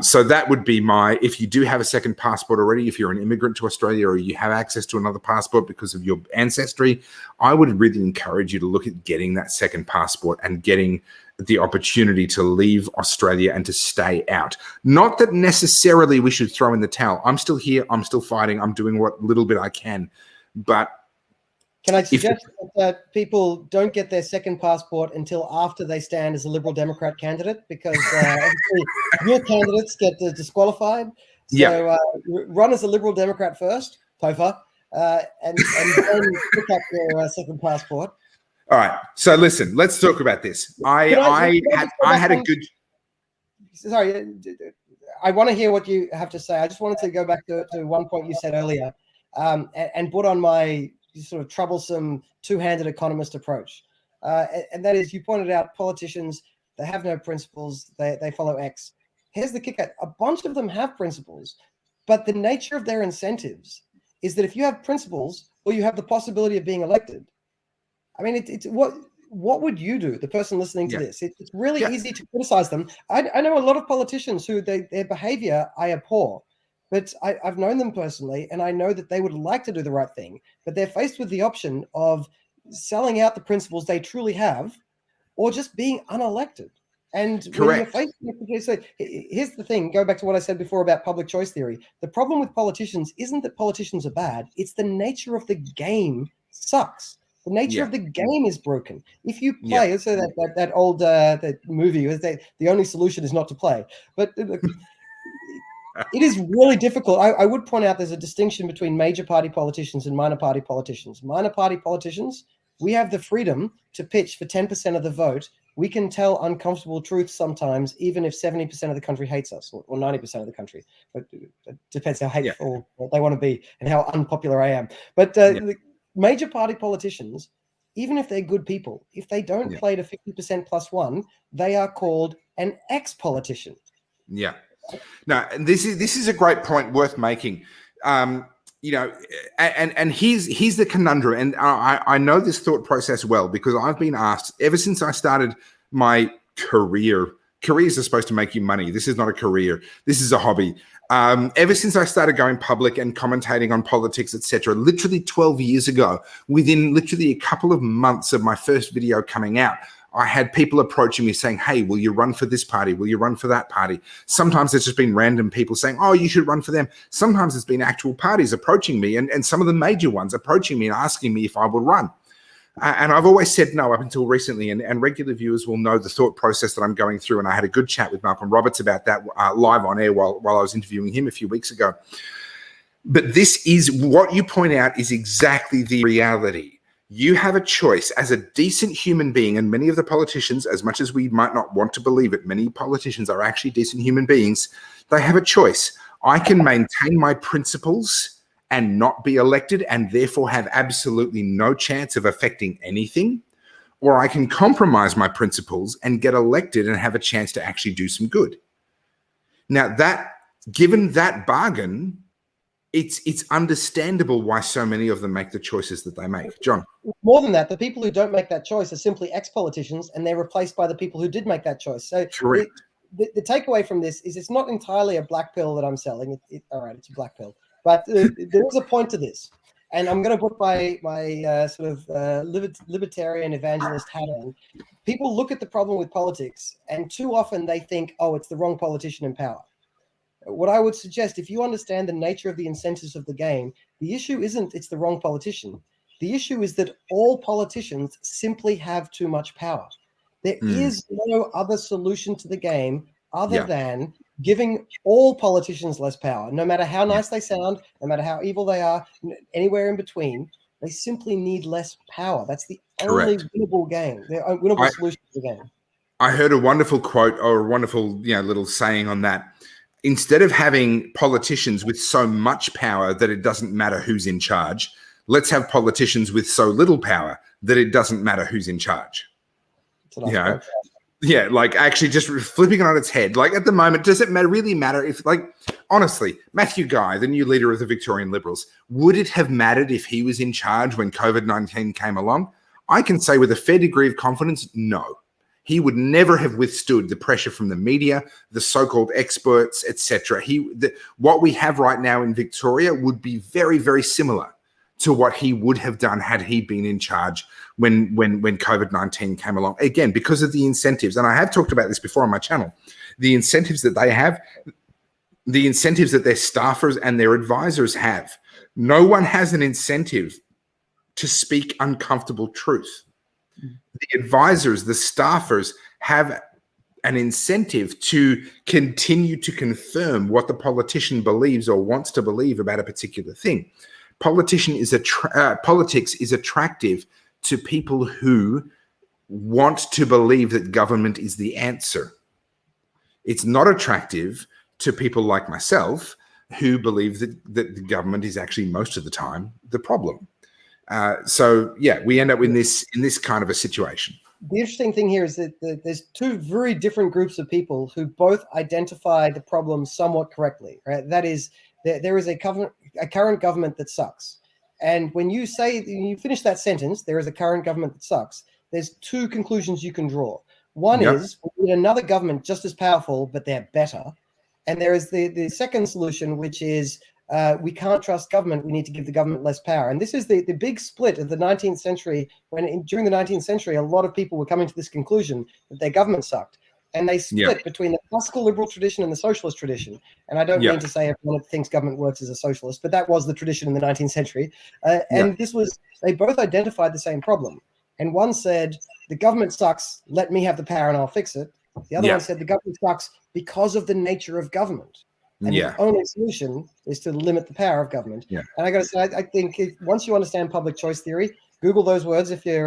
So that would be if you do have a second passport already, if you're an immigrant to Australia or you have access to another passport because of your ancestry, I would really encourage you to look at getting that second passport and getting the opportunity to leave Australia and to stay out. Not that necessarily we should throw in the towel. I'm still here. I'm still fighting. I'm doing what little bit I can. But can I suggest that people don't get their second passport until after they stand as a Liberal Democrat candidate? Because obviously real candidates get disqualified. So run as a Liberal Democrat first, Topher, and then pick up your second passport. All right. So listen, let's talk about this. I had a good. Sorry, I want to hear what you have to say. I just wanted to go back to one point you said earlier, and put on my sort of troublesome two-handed economist approach. And that is, you pointed out politicians, they have no principles, they follow X. Here's the kicker. A bunch of them have principles, but the nature of their incentives is that if you have principles or you have the possibility of being elected, I mean, it's what would you do, the person listening to this? It's really easy to criticize them. I know a lot of politicians who their behavior I abhor. But I've known them personally, and I know that they would like to do the right thing, but they're faced with the option of selling out the principles they truly have or just being unelected. And when you're faced with, so here's the thing, go back to what I said before about public choice theory. The problem with politicians isn't that politicians are bad. It's the nature of the game sucks. The nature of the game is broken. If you play, so that old that movie, the only solution is not to play. But it is really difficult. I would point out there's a distinction between major party politicians and minor party politicians. Minor party politicians, we have the freedom to pitch for 10% of the vote. We can tell uncomfortable truths sometimes, even if 70% of the country hates us, or 90% of the country. But it depends how hateful they want to be and how unpopular I am. But the major party politicians, even if they're good people, if they don't play to 50% plus one, they are called an ex-politician. Yeah. No, this is a great point worth making. And here's the conundrum, and I know this thought process well because I've been asked ever since I started my career. Careers are supposed to make you money. This is not a career. This is a hobby. Ever since I started going public and commentating on politics, etc., literally 12 years ago, within literally a couple of months of my first video coming out, I had people approaching me saying, hey, will you run for this party? Will you run for that party? Sometimes it's just been random people saying, oh, you should run for them. Sometimes it's been actual parties approaching me and some of the major ones approaching me and asking me if I will run. And I've always said no up until recently, and regular viewers will know the thought process that I'm going through. And I had a good chat with Malcolm Roberts about that live on air while I was interviewing him a few weeks ago. But this is what you point out is exactly the reality. You have a choice as a decent human being, and many of the politicians, as much as we might not want to believe it, many politicians are actually decent human beings. They have a choice. I can maintain my principles and not be elected and therefore have absolutely no chance of affecting anything, or I can compromise my principles and get elected and have a chance to actually do some good. Now, given that bargain, it's understandable why so many of them make the choices that they make. John? More than that, the people who don't make that choice are simply ex-politicians, and they're replaced by the people who did make that choice. So correct. The takeaway from this is it's not entirely a black pill that I'm selling. All right, it's a black pill. But there is a point to this. And I'm going to put my sort of libertarian evangelist hat on. People look at the problem with politics, and too often they think, oh, it's the wrong politician in power. What I would suggest, if you understand the nature of the incentives of the game, the issue isn't it's the wrong politician. The issue is that all politicians simply have too much power. There is no other solution to the game other than giving all politicians less power, no matter how nice they sound, no matter how evil they are, anywhere in between. They simply need less power. That's the only winnable game, the winnable solution to the game. I heard a wonderful quote or a wonderful little saying on that. instead of having politicians with so much power that it doesn't matter who's in charge, let's have politicians with so little power that it doesn't matter who's in charge. Yeah. Yeah, like actually just flipping it on its head. Like at the moment, does it really matter if, like, honestly, Matthew Guy, the new leader of the Victorian Liberals, would it have mattered if he was in charge when COVID-19 came along? I can say with a fair degree of confidence, no. He would never have withstood the pressure from the media, the so-called experts, etc. What we have right now in Victoria would be very, very similar to what he would have done had he been in charge when COVID-19 came along. Again, because of the incentives, and I have talked about this before on my channel, the incentives that they have, the incentives that their staffers and their advisors have. No one has an incentive to speak uncomfortable truth. The advisors, the staffers have an incentive to continue to confirm what the politician believes or wants to believe about a particular thing. Politics is attractive to people who want to believe that government is the answer. It's not attractive to people like myself who believe that the government is actually most of the time the problem. So yeah, we end up in this kind of a situation. The interesting thing here is that there's two very different groups of people who both identify the problem somewhat correctly, right? That is, there is a current government that sucks. And when you finish that sentence, there is a current government that sucks, there's two conclusions you can draw. One is we need another government just as powerful, but they're better. And there is the second solution, which is we can't trust government. We need to give the government less power. And this is the big split of the 19th century, during the 19th century, a lot of people were coming to this conclusion that their government sucked. And they split between the classical liberal tradition and the socialist tradition. And I don't mean to say everyone that thinks government works as a socialist, but that was the tradition in the 19th century. And they both identified the same problem. And one said, the government sucks, let me have the power and I'll fix it. The other one said, the government sucks because of the nature of government. And the only solution is to limit the power of government. And I got to say, I think once you understand public choice theory, Google those words if you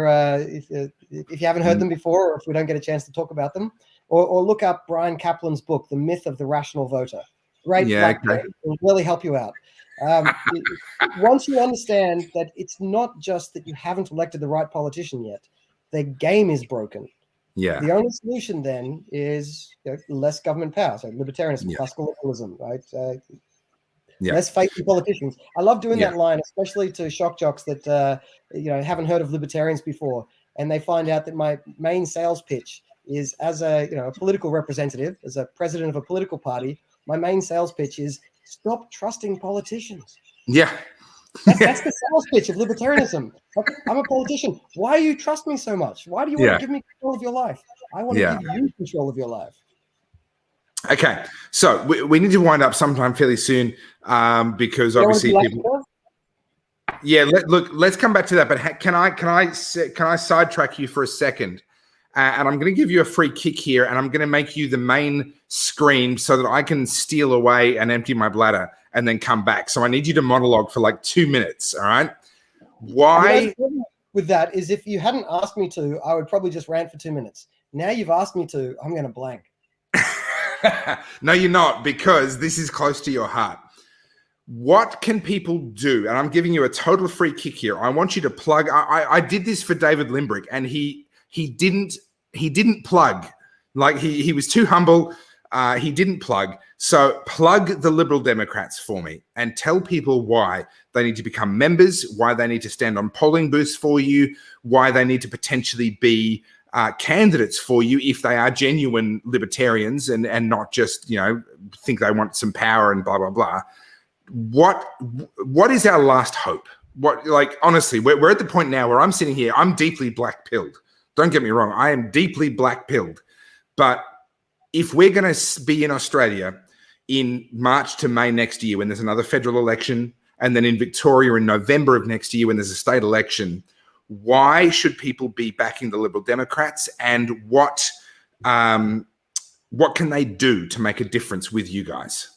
haven't heard them before, or if we don't get a chance to talk about them, or look up Brian Kaplan's book, The Myth of the Rational Voter. Great, it will really help you out. Once you understand that it's not just that you haven't elected the right politician yet, the game is broken. The only solution then is less government power, so libertarianism, classical liberalism, right? Less faith in politicians. I love doing that line, especially to shock jocks that haven't heard of libertarians before, and they find out that my main sales pitch is as a political representative, as a president of a political party. My main sales pitch is stop trusting politicians. That's the sales pitch of libertarianism. I'm a politician. Why do you trust me so much? Why do you want to give me control of your life? I want to give you control of your life. Okay, so we need to wind up sometime fairly soon because obviously people. Let's come back to that. But can I sidetrack you for a second? And I'm going to give you a free kick here, and I'm going to make you the main screen so that I can steal away and empty my bladder and then come back. So I need you to monologue for like 2 minutes. All right. Why? With that is, if you hadn't asked me to, I would probably just rant for 2 minutes. Now you've asked me to, I'm going to blank. No, you're not, because this is close to your heart. What can people do? And I'm giving you a total free kick here. I want you to plug. I did this for David Limbrick, and he didn't plug. Like he was too humble. He didn't plug. So plug the Liberal Democrats for me and tell people why they need to become members, why they need to stand on polling booths for you, why they need to potentially be candidates for you if they are genuine libertarians and not just, think they want some power and blah, blah, blah. What is our last hope? Honestly, we're at the point now where I'm sitting here, I'm deeply black-pilled. Don't get me wrong, I am deeply black-pilled. But if we're going to be in Australia in March to May next year when there's another federal election, and then in Victoria in November of next year when there's a state election, why should people be backing the Liberal Democrats, and what can they do to make a difference with you guys?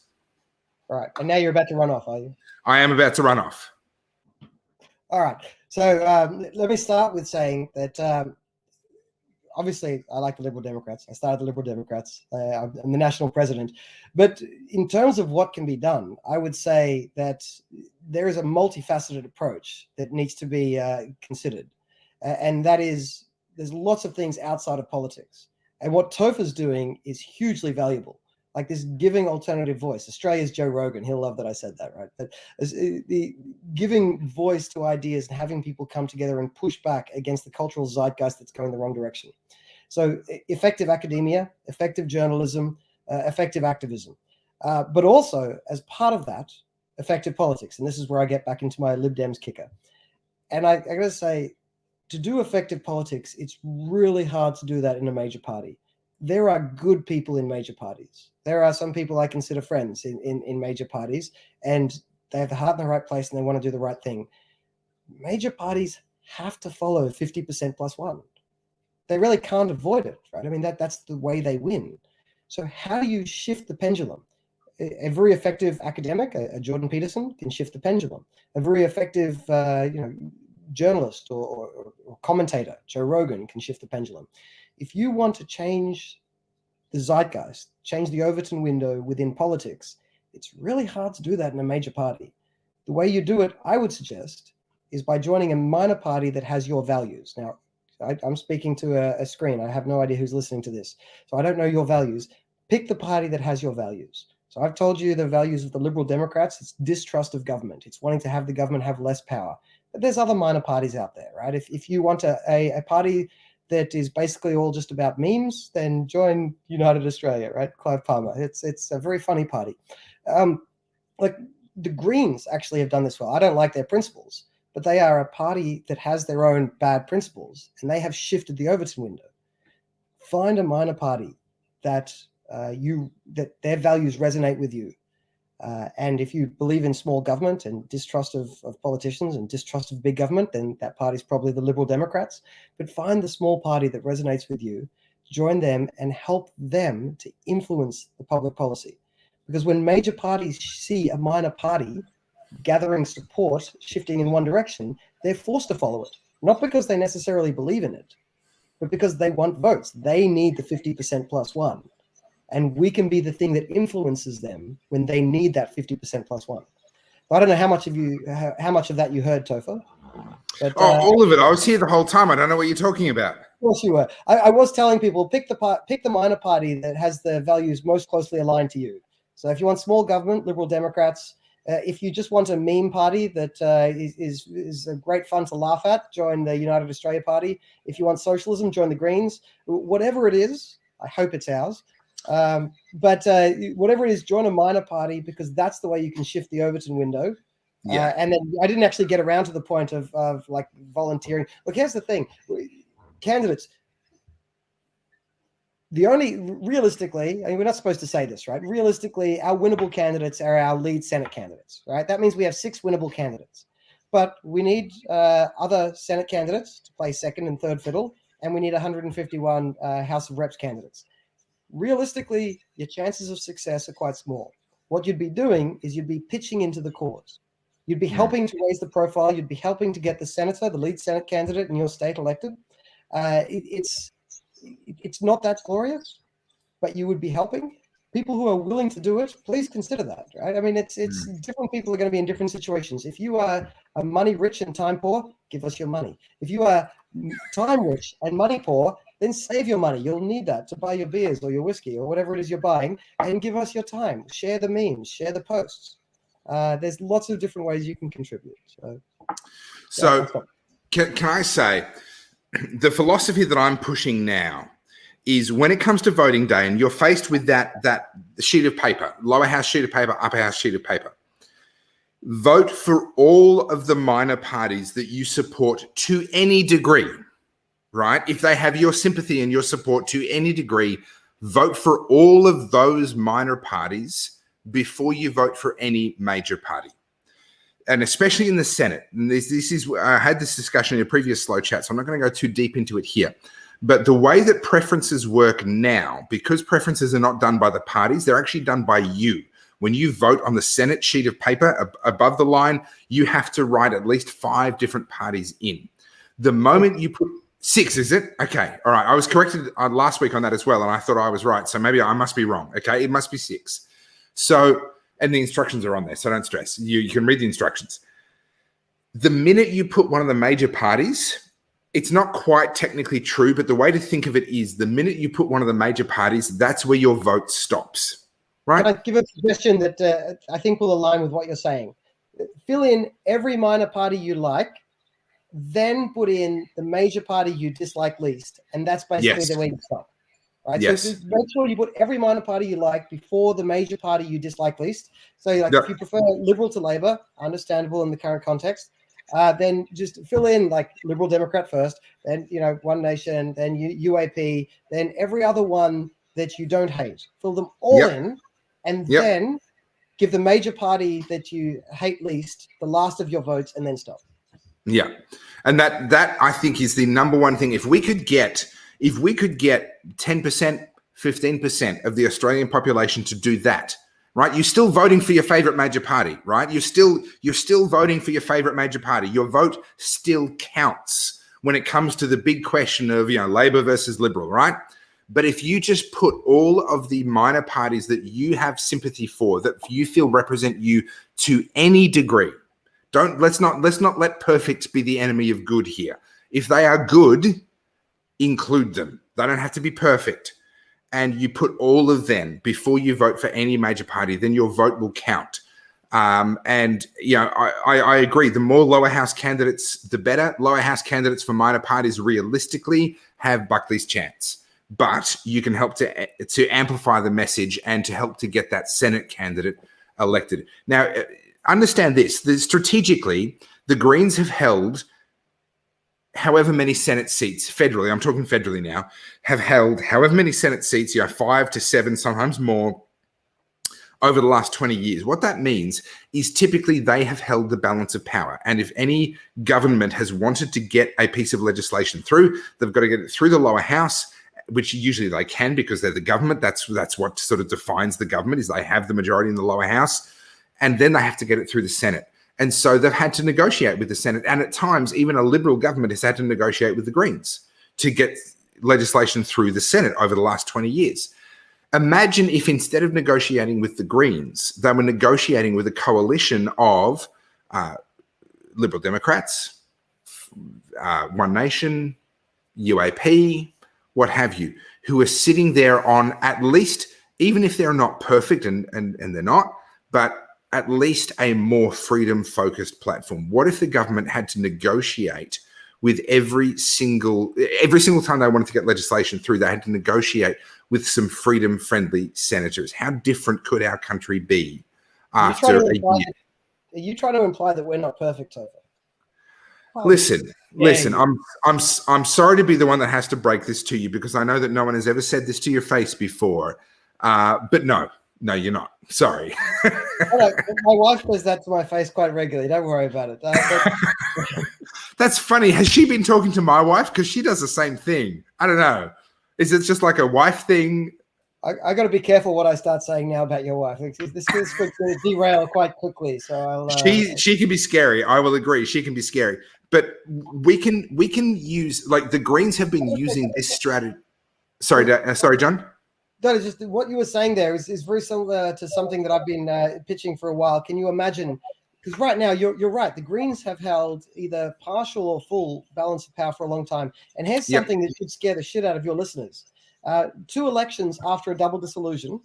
All right. And now you're about to run off, are you? I am about to run off. All right. So let me start with saying that obviously, I like the Liberal Democrats. I started the Liberal Democrats. I'm the national president. But in terms of what can be done, I would say that there is a multifaceted approach that needs to be considered. And that is, there's lots of things outside of politics. And what TOFA's doing is hugely valuable. Like this giving alternative voice. Australia's Joe Rogan. He'll love that I said that, right? But the giving voice to ideas and having people come together and push back against the cultural zeitgeist that's going the wrong direction. So effective academia, effective journalism, effective activism. But also, as part of that, effective politics. And this is where I get back into my Lib Dems kicker. And I got to say, to do effective politics, it's really hard to do that in a major party. There are good people in major parties. There are some people I consider friends in major parties, and they have the heart in the right place and they want to do the right thing. Major parties have to follow 50% plus one. They really can't avoid it, right? I mean, that's the way they win. So how do you shift the pendulum? A very effective academic, a Jordan Peterson, can shift the pendulum. A very effective journalist or commentator, Joe Rogan, can shift the pendulum. If you want to change the zeitgeist, change the Overton window within politics, it's really hard to do that in a major party. The way you do it, I would suggest, is by joining a minor party that has your values. Now, I'm speaking to a screen. I have no idea who's listening to this, so I don't know your values. Pick the party that has your values. So I've told you the values of the Liberal Democrats. It's distrust of government. It's wanting to have the government have less power. But there's other minor parties out there, right? If you want a party that is basically all just about memes, then join United Australia, right? Clive Palmer. It's a very funny party. Like the Greens actually have done this well. I don't like their principles, but they are a party that has their own bad principles, and they have shifted the Overton window. Find a minor party that that their values resonate with you. And if you believe in small government and distrust of politicians and distrust of big government, then that party's probably the Liberal Democrats. But find the small party that resonates with you, join them, and help them to influence the public policy. Because when major parties see a minor party gathering support, shifting in one direction, they're forced to follow it. Not because they necessarily believe in it, but because they want votes. They need the 50% plus one. And we can be the thing that influences them when they need that 50% plus one. I don't know how much of that you heard, Topher. But, all of it. I was here the whole time. I don't know what you're talking about. Of course you were. I was telling people, pick the minor party that has the values most closely aligned to you. So if you want small government, Liberal Democrats. If you just want a meme party that is a great fun to laugh at, join the United Australia Party. If you want socialism, join the Greens. Whatever it is, I hope it's ours. But whatever it is, join a minor party, because that's the way you can shift the Overton window. Yeah. And then I didn't actually get around to the point of like volunteering. Look, here's the thing. Candidates, realistically, I mean, we're not supposed to say this, right? Realistically, our winnable candidates are our lead Senate candidates, right? That means we have 6 winnable candidates. But we need other Senate candidates to play second and third fiddle, and we need 151 House of Reps candidates. Realistically, your chances of success are quite small. What you'd be doing is you'd be pitching into the cause. You'd be helping to raise the profile. You'd be helping to get the senator, the lead Senate candidate in your state elected. It's not that glorious, but you would be helping. People who are willing to do it, please consider that, right? I mean, it's different people are going to be in different situations. If you are money rich and time poor, give us your money. If you are time rich and money poor, then save your money. You'll need that to buy your beers or your whiskey or whatever it is you're buying, and give us your time. Share the memes, share the posts. There's lots of different ways you can contribute. So can I say, the philosophy that I'm pushing now is when it comes to voting day and you're faced with that sheet of paper, lower house sheet of paper, upper house sheet of paper, vote for all of the minor parties that you support to any degree. Right? If they have your sympathy and your support to any degree, vote for all of those minor parties before you vote for any major party. And especially in the Senate. And this is, I had this discussion in a previous slow chat, so I'm not going to go too deep into it here. But the way that preferences work now, because preferences are not done by the parties, they're actually done by you. When you vote on the Senate sheet of paper above the line, you have to write at least 5 different parties in. The moment you put 6, is it? Okay. All right. I was corrected last week on that as well, and I thought I was right. So maybe I must be wrong. Okay. It must be 6. So, and the instructions are on there, so don't stress. You can read the instructions. The minute you put one of the major parties, it's not quite technically true, but the way to think of it is the minute you put one of the major parties, that's where your vote stops, right? Can I give a suggestion that I think will align with what you're saying? Fill in every minor party you like, then put in the major party you dislike least, and that's basically the way you stop. Right? Yes. So make sure you put every minor party you like before the major party you dislike least. So like if you prefer Liberal to Labor, understandable in the current context, then just fill in like Liberal Democrat first, then One Nation, then UAP, then every other one that you don't hate. Fill them all in, and then give the major party that you hate least the last of your votes, and then stop. Yeah. And that I think is the number one thing. If we could get 10%, 15% of the Australian population to do that, right? You're still voting for your favorite major party, right? You're still voting for your favorite major party. Your vote still counts when it comes to the big question of, Labor versus Liberal, right? But if you just put all of the minor parties that you have sympathy for, that you feel represent you to any degree, let's not let perfect be the enemy of good here. If they are good, include them. They don't have to be perfect. And you put all of them before you vote for any major party, then your vote will count. I agree. The more lower house candidates, the better. Lower house candidates for minor parties realistically have Buckley's chance. But you can help to amplify the message and to help to get that Senate candidate elected. Now, understand this. Strategically, the Greens have held however many Senate seats federally, I'm talking federally now, have held however many Senate seats, 5 to 7, sometimes more, over the last 20 years. What that means is typically they have held the balance of power. And if any government has wanted to get a piece of legislation through, they've got to get it through the lower house, which usually they can because they're the government. That's what sort of defines the government, is they have the majority in the lower house. And then they have to get it through the Senate. And so they've had to negotiate with the Senate. And at times, even a Liberal government has had to negotiate with the Greens to get legislation through the Senate over the last 20 years. Imagine if instead of negotiating with the Greens, they were negotiating with a coalition of Liberal Democrats, One Nation, UAP, what have you, who are sitting there on at least, even if they're not perfect, and they're not, but at least a more freedom-focused platform. What if the government had to negotiate with every single time they wanted to get legislation through, they had to negotiate with some freedom-friendly senators? How different could our country be after a year? Are you trying to imply that we're not perfect, Topher? Listen. I'm sorry to be the one that has to break this to you, because I know that no one has ever said this to your face before. But no, you're not. Sorry. My wife says that to my face quite regularly. Don't worry about it. That's funny. Has she been talking to my wife? Because she does the same thing. I don't know. Is it just like a wife thing? I got to be careful what I start saying now about your wife. This could derail quite quickly. So she can be scary. I will agree. She can be scary. But we can use, like, the Greens have been using this strategy. Sorry, John. No, just what you were saying there is very similar to something that I've been pitching for a while. Can you imagine? Because right now, you're right. The Greens have held either partial or full balance of power for a long time. And here's something that should scare the shit out of your listeners. 2 elections after a double dissolution,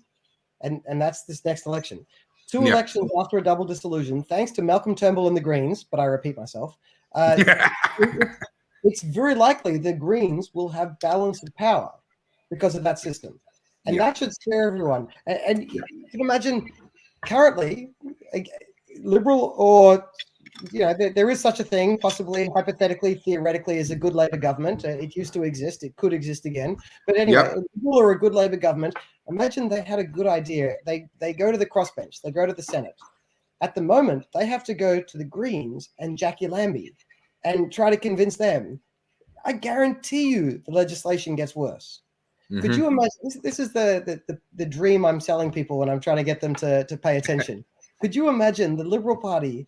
and that's this next election. 2 elections after a double dissolution, thanks to Malcolm Turnbull and the Greens, but I repeat myself, it's very likely the Greens will have balance of power because of that system. And that should scare everyone. And you can imagine currently, Liberal or, there is such a thing, possibly, hypothetically, theoretically, as a good Labor government. It used to exist. It could exist again. But anyway, a Liberal or a good Labor government, imagine they had a good idea. They go to the crossbench. They go to the Senate. At the moment, they have to go to the Greens and Jackie Lambie and try to convince them. I guarantee you the legislation gets worse. Mm-hmm. Could you imagine? This is the dream I'm selling people when I'm trying to get them to pay attention. Could you imagine the Liberal Party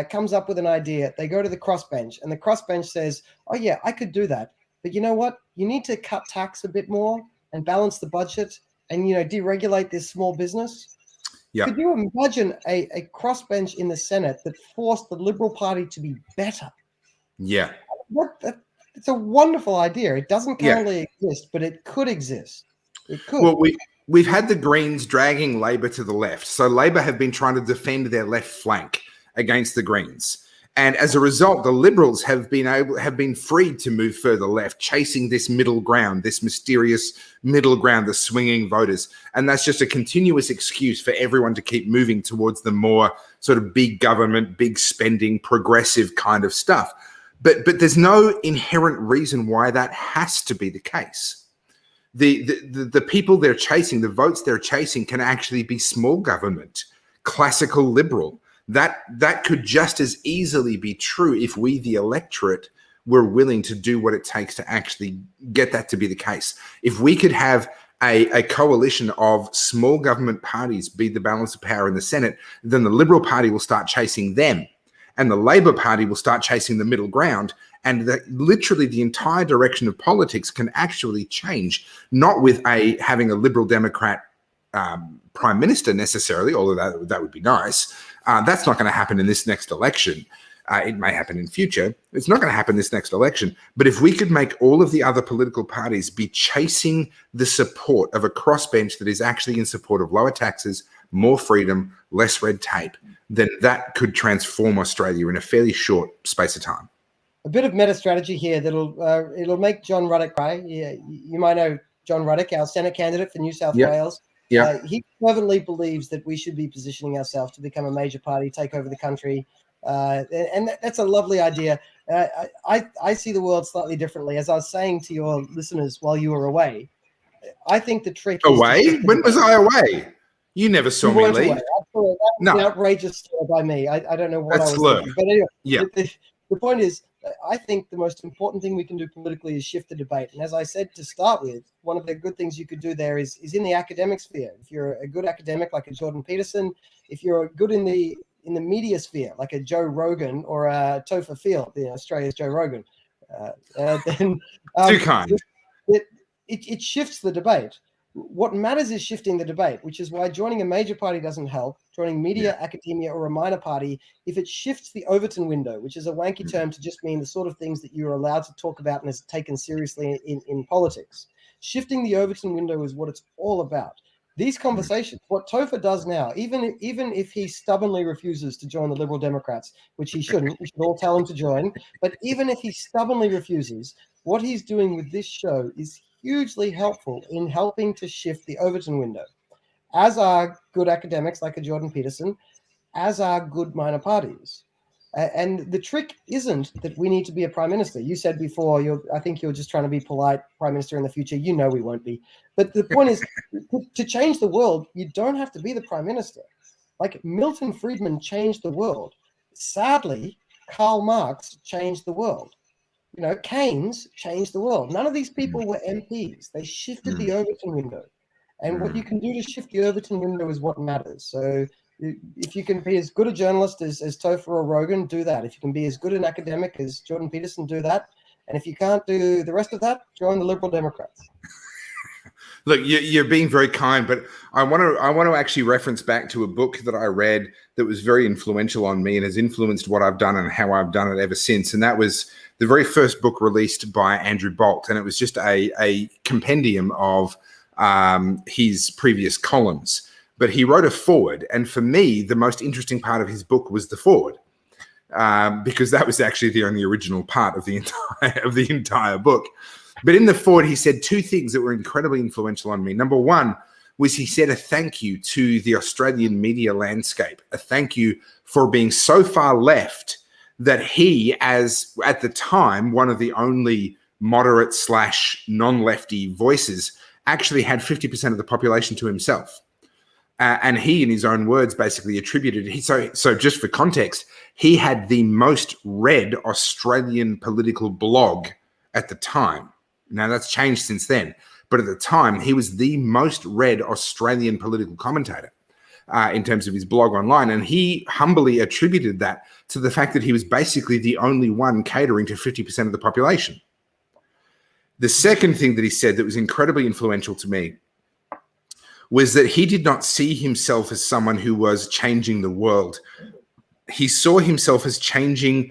comes up with an idea, they go to the crossbench, and the crossbench says, oh yeah, I could do that. but you know what? You need to cut tax a bit more and balance the budget and, deregulate this small business. Yeah. Could you imagine a crossbench in the Senate that forced the Liberal Party to be better? Yeah. It's a wonderful idea. It doesn't currently exist, but it could exist. It could. Well, we've had the Greens dragging Labor to the left. So Labor have been trying to defend their left flank against the Greens. And as a result, the Liberals have been freed to move further left, chasing this middle ground, this mysterious middle ground, the swinging voters. And that's just a continuous excuse for everyone to keep moving towards the more sort of big government, big spending, progressive kind of stuff. But there's no inherent reason why that has to be the case. The people they're chasing, the votes they're chasing, can actually be small government, classical liberal. That could just as easily be true if we, the electorate, were willing to do what it takes to actually get that to be the case. If we could have a coalition of small government parties be the balance of power in the Senate, then the Liberal Party will start chasing them, and the Labor Party will start chasing the middle ground, and literally the entire direction of politics can actually change, not with having a Liberal Democrat prime minister necessarily, although that would be nice. That's not going to happen in this next election. It may happen in future. It's not going to happen this next election. But if we could make all of the other political parties be chasing the support of a crossbench that is actually in support of lower taxes, more freedom, less red tape, then that could transform Australia in a fairly short space of time. A bit of meta strategy here it'll make John Ruddock cry. Yeah, you might know John Ruddock, our Senate candidate for New South Wales. Yeah. He fervently believes that we should be positioning ourselves to become a major party, take over the country. And that's a lovely idea. I see the world slightly differently. As I was saying to your listeners while you were away, I think the trick is away? When was I away? You never saw me leave. That was an outrageous story by me. I don't know what I was thinking. But anyway, the point is, I think the most important thing we can do politically is shift the debate. And as I said to start with, one of the good things you could do there is in the academic sphere. If you're a good academic like a Jordan Peterson, if you're good in the media sphere like a Joe Rogan or a Topher Field, Australia's Joe Rogan, then too kind. It shifts the debate. What matters is shifting the debate, which is why joining a major party doesn't help. Joining media, academia, or a minor party, if it shifts the Overton window, which is a wanky term to just mean the sort of things that you're allowed to talk about and is taken seriously in politics. Shifting the Overton window is what it's all about. These conversations, what Topher does now, even if he stubbornly refuses to join the Liberal Democrats, which he shouldn't, we should all tell him to join, but even if he stubbornly refuses, what he's doing with this show is hugely helpful in helping to shift the Overton window, as are good academics like a Jordan Peterson, as are good minor parties. And the trick isn't that we need to be a prime minister. You said before, I think you're just trying to be polite, prime minister in the future. You know we won't be. But the point is, to change the world, you don't have to be the prime minister. Like Milton Friedman changed the world. Sadly, Karl Marx changed the world. Keynes changed the world. None of these people were MPs. They shifted the Overton window. And what you can do to shift the Overton window is what matters. So if you can be as good a journalist as Topher or Rogan, do that. If you can be as good an academic as Jordan Peterson, do that. And if you can't do the rest of that, join the Liberal Democrats. Look, you're being very kind, but I want to actually reference back to a book that I read that was very influential on me and has influenced what I've done and how I've done it ever since. And that was the very first book released by Andrew Bolt, and it was just a compendium of his previous columns. But he wrote a foreword, and for me, the most interesting part of his book was the foreword, because that was actually the only original part of the entire book. But in the foreword, he said two things that were incredibly influential on me. Number one was he said a thank you to the Australian media landscape, a thank you for being so far left that he, as at the time, one of the only moderate / non-lefty voices, actually had 50% of the population to himself. And he, in his own words, basically attributed it. So just for context, he had the most read Australian political blog at the time. Now, that's changed since then. But at the time, he was the most read Australian political commentator in terms of his blog online. And he humbly attributed that to the fact that he was basically the only one catering to 50% of the population. The second thing that he said that was incredibly influential to me was that he did not see himself as someone who was changing the world. He saw himself as changing,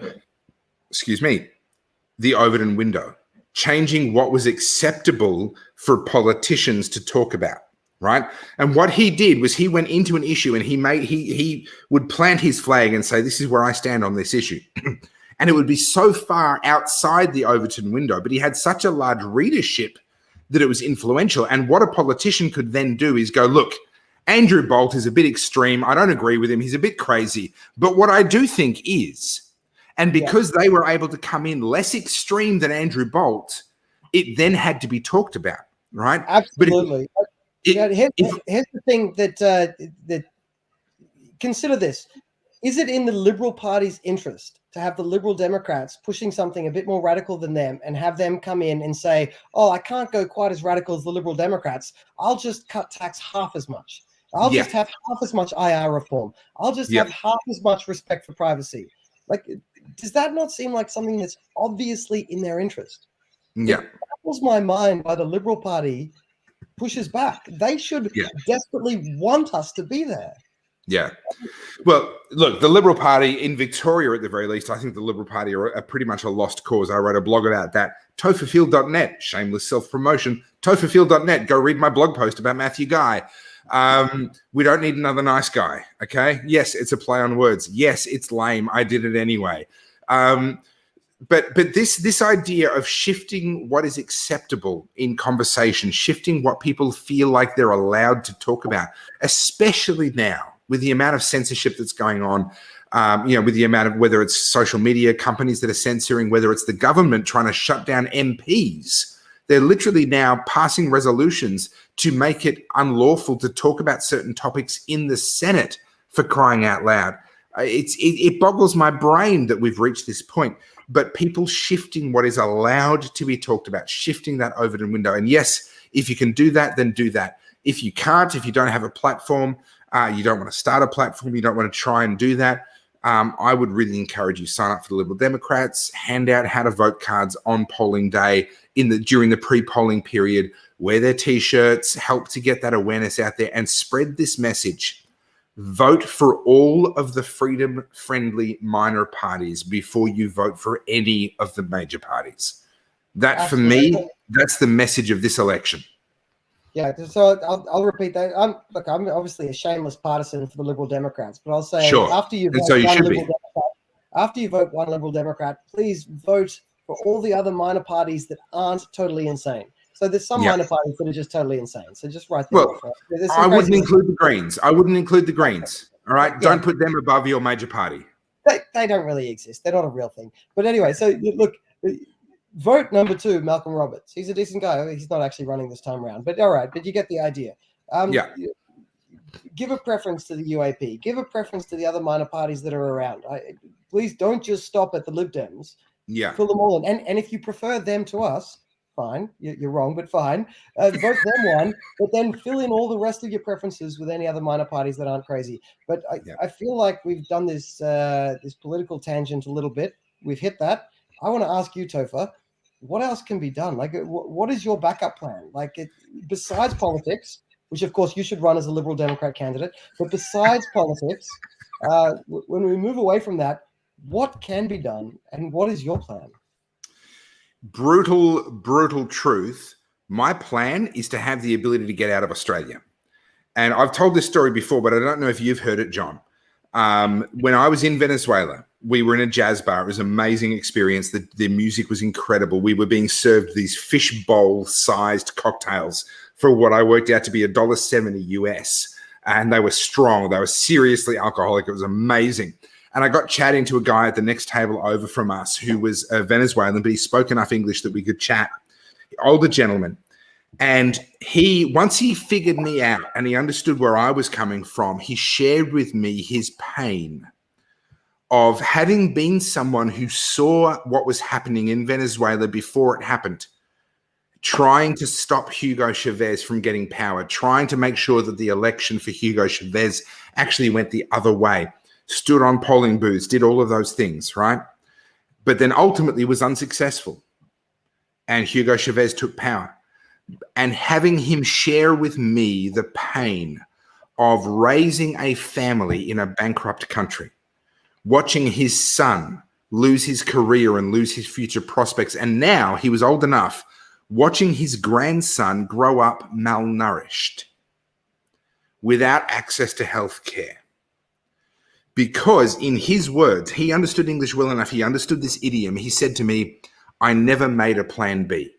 the Overton window, changing what was acceptable for politicians to talk about, right? And what he did was he went into an issue and he would plant his flag and say, this is where I stand on this issue. And it would be so far outside the Overton window, but he had such a large readership that it was influential. And what a politician could then do is go, look, Andrew Bolt is a bit extreme. I don't agree with him. He's a bit crazy. But what I do think is, and because they were able to come in less extreme than Andrew Bolt, it then had to be talked about, right? Absolutely. Here's the thing that consider this. Is it in the Liberal Party's interest to have the Liberal Democrats pushing something a bit more radical than them and have them come in and say, oh, I can't go quite as radical as the Liberal Democrats. I'll just cut tax half as much. I'll just have half as much IR reform. I'll just have half as much respect for privacy. Like, does that not seem like something that's obviously in their interest? Yeah. It baffles my mind why the Liberal Party pushes back. They should desperately want us to be there. Yeah. Well, look, the Liberal Party in Victoria, at the very least, I think the Liberal Party are pretty much a lost cause. I wrote a blog about that. Topherfield.net, shameless self-promotion. Topherfield.net, go read my blog post about Matthew Guy. We don't need another nice guy, okay? Yes, it's a play on words. Yes, it's lame. I did it anyway. But this idea of shifting what is acceptable in conversation, shifting what people feel like they're allowed to talk about, especially now with the amount of censorship that's going on, with the amount of, whether it's social media companies that are censoring, whether it's the government trying to shut down MPs. They're literally now passing resolutions to make it unlawful to talk about certain topics in the Senate, for crying out loud. It boggles my brain that we've reached this point. But people shifting what is allowed to be talked about, shifting that Overton window. And yes, if you can do that, then do that. If you can't, if you don't have a platform, you don't want to start a platform, you don't want to try and do that, I would really encourage you, sign up for the Liberal Democrats, hand out how to vote cards on polling day during the pre-polling period, wear their T-shirts, help to get that awareness out there and spread this message. Vote for all of the freedom-friendly minor parties before you vote for any of the major parties. That, Absolutely. For me, that's the message of this election. Yeah, so I'll repeat that. I'm obviously a shameless partisan for the Liberal Democrats, but I'll say after you vote one Liberal Democrat, please vote for all the other minor parties that aren't totally insane. So there's some minor parties that are just totally insane. So just write them off. Right? I wouldn't include the Greens. All right, don't put them above your major party. They don't really exist. They're not a real thing. But anyway, so look. Vote number 2, Malcolm Roberts. He's a decent guy. He's not actually running this time around, but all right. But you get the idea. Give a preference to the UAP. Give a preference to the other minor parties that are around. Please don't just stop at the Lib Dems. Yeah. Fill them all in. And if you prefer them to us, fine. You're wrong, but fine. Vote them one, but then fill in all the rest of your preferences with any other minor parties that aren't crazy. But I feel like we've done this political tangent a little bit. We've hit that. I want to ask you, Topher, what else can be done? Like, what is your backup plan? Like, besides politics, which of course you should run as a Liberal Democrat candidate, but besides politics, when we move away from that, what can be done and what is your plan? Brutal truth. My plan is to have the ability to get out of Australia. And I've told this story before, but I don't know if you've heard it, John. When I was in Venezuela, we were in a jazz bar. It was an amazing experience. The music was incredible. We were being served these fishbowl-sized cocktails for what I worked out to be $1.70 US. And they were strong. They were seriously alcoholic. It was amazing. And I got chatting to a guy at the next table over from us who was a Venezuelan, but he spoke enough English that we could chat. Older gentleman. And once he figured me out and he understood where I was coming from, he shared with me his pain of having been someone who saw what was happening in Venezuela before it happened, trying to stop Hugo Chavez from getting power, trying to make sure that the election for Hugo Chavez actually went the other way, stood on polling booths, did all of those things, right? But then ultimately was unsuccessful. and Hugo Chavez took power. And having him share with me the pain of raising a family in a bankrupt country, watching his son lose his career and lose his future prospects. And now he was old enough, watching his grandson grow up malnourished without access to health care. Because in his words, he understood English well enough, he understood this idiom. He said to me, I never made a plan B.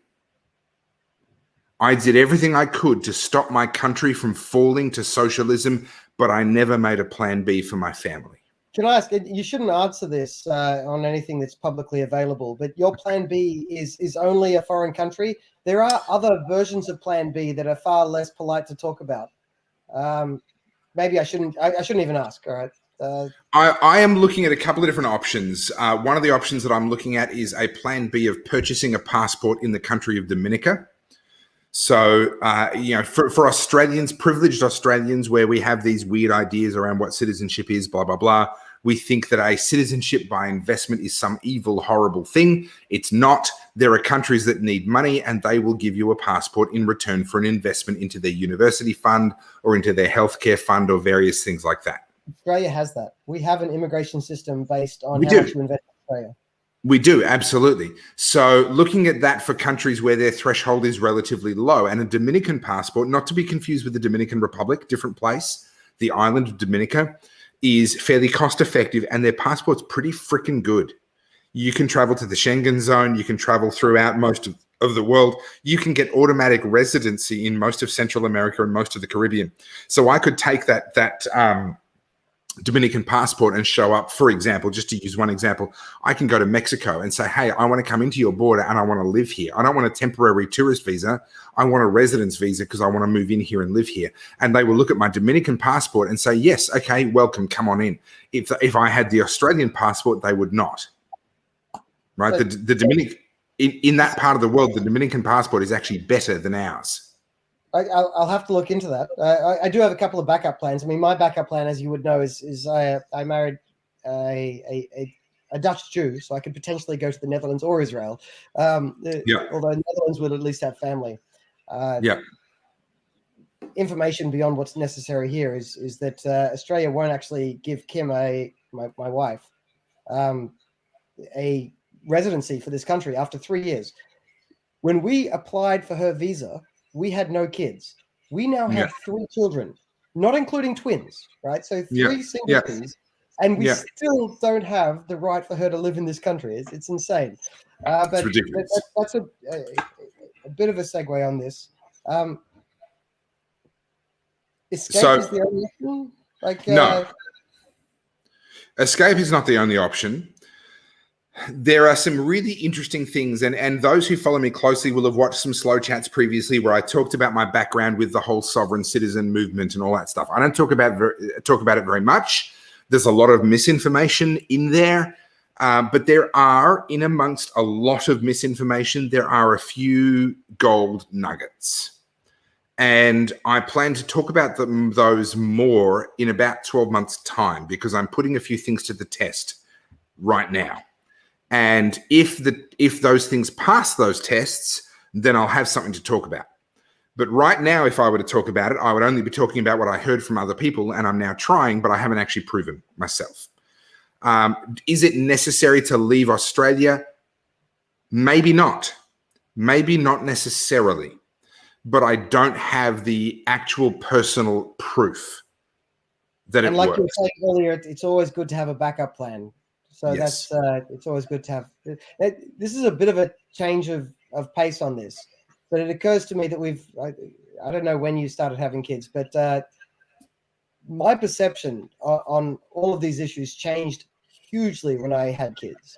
I did everything I could to stop my country from falling to socialism, but I never made a plan B for my family. Can I ask, you shouldn't answer this on anything that's publicly available, but your plan B is only a foreign country. There are other versions of plan B that are far less polite to talk about. Maybe I shouldn't even ask, all right? I am looking at a couple of different options. One of the options that I'm looking at is a plan B of purchasing a passport in the country of Dominica. So, for Australians, privileged Australians, where we have these weird ideas around what citizenship is, blah, blah, blah, we think that a citizenship by investment is some evil, horrible thing. It's not. There are countries that need money, and they will give you a passport in return for an investment into their university fund or into their healthcare fund or various things like that. Australia has that. We have an immigration system based on how much you invest in Australia. We do, absolutely. So looking at that for countries where their threshold is relatively low, and a Dominican passport, not to be confused with the Dominican Republic, different place, the island of Dominica, is fairly cost effective, and their passport's pretty freaking good. You can travel to the Schengen zone, you can travel throughout most of the world, you can get automatic residency in most of Central America and most of the Caribbean. So I could take that Dominican passport and show up, for example, just to use one example, I can go to Mexico and say, hey, I want to come into your border and I want to live here. I don't want a temporary tourist visa. I want a residence visa because I want to move in here and live here. And they will look at my Dominican passport and say, yes, okay, welcome, come on in. If I had the Australian passport, they would not. Right? The Dominican, in that part of the world, the Dominican passport is actually better than ours. I'll have to look into that. I do have a couple of backup plans. I mean, my backup plan, as you would know, is I married a Dutch Jew, so I could potentially go to the Netherlands or Israel. Although Netherlands would at least have family. Information beyond what's necessary here is that Australia won't actually give Kim, my wife, a residency for this country after 3 years. When we applied for her visa, we had no kids. We now have 3 children, not including twins, right? So 3 single kids, and we still don't have the right for her to live in this country. It's insane. But it's ridiculous. That's a bit of a segue on this. Escape is the only option? No. Escape is not the only option. There are some really interesting things, and those who follow me closely will have watched some slow chats previously where I talked about my background with the whole sovereign citizen movement and all that stuff. I don't talk about it very much. There's a lot of misinformation in there, but there are, in amongst a lot of misinformation, there are a few gold nuggets. And I plan to talk about those more in about 12 months' time because I'm putting a few things to the test right now. And if those things pass those tests, then I'll have something to talk about. But right now, if I were to talk about it, I would only be talking about what I heard from other people, and I'm now trying, but I haven't actually proven myself. Is it necessary to leave Australia? Maybe not. Maybe not necessarily. But I don't have the actual personal proof that it works. And like you were saying earlier, it's always good to have a backup plan. So that's it's always good to have. This is a bit of a change of pace on this, but it occurs to me that I don't know when you started having kids, but my perception on all of these issues changed hugely when I had kids.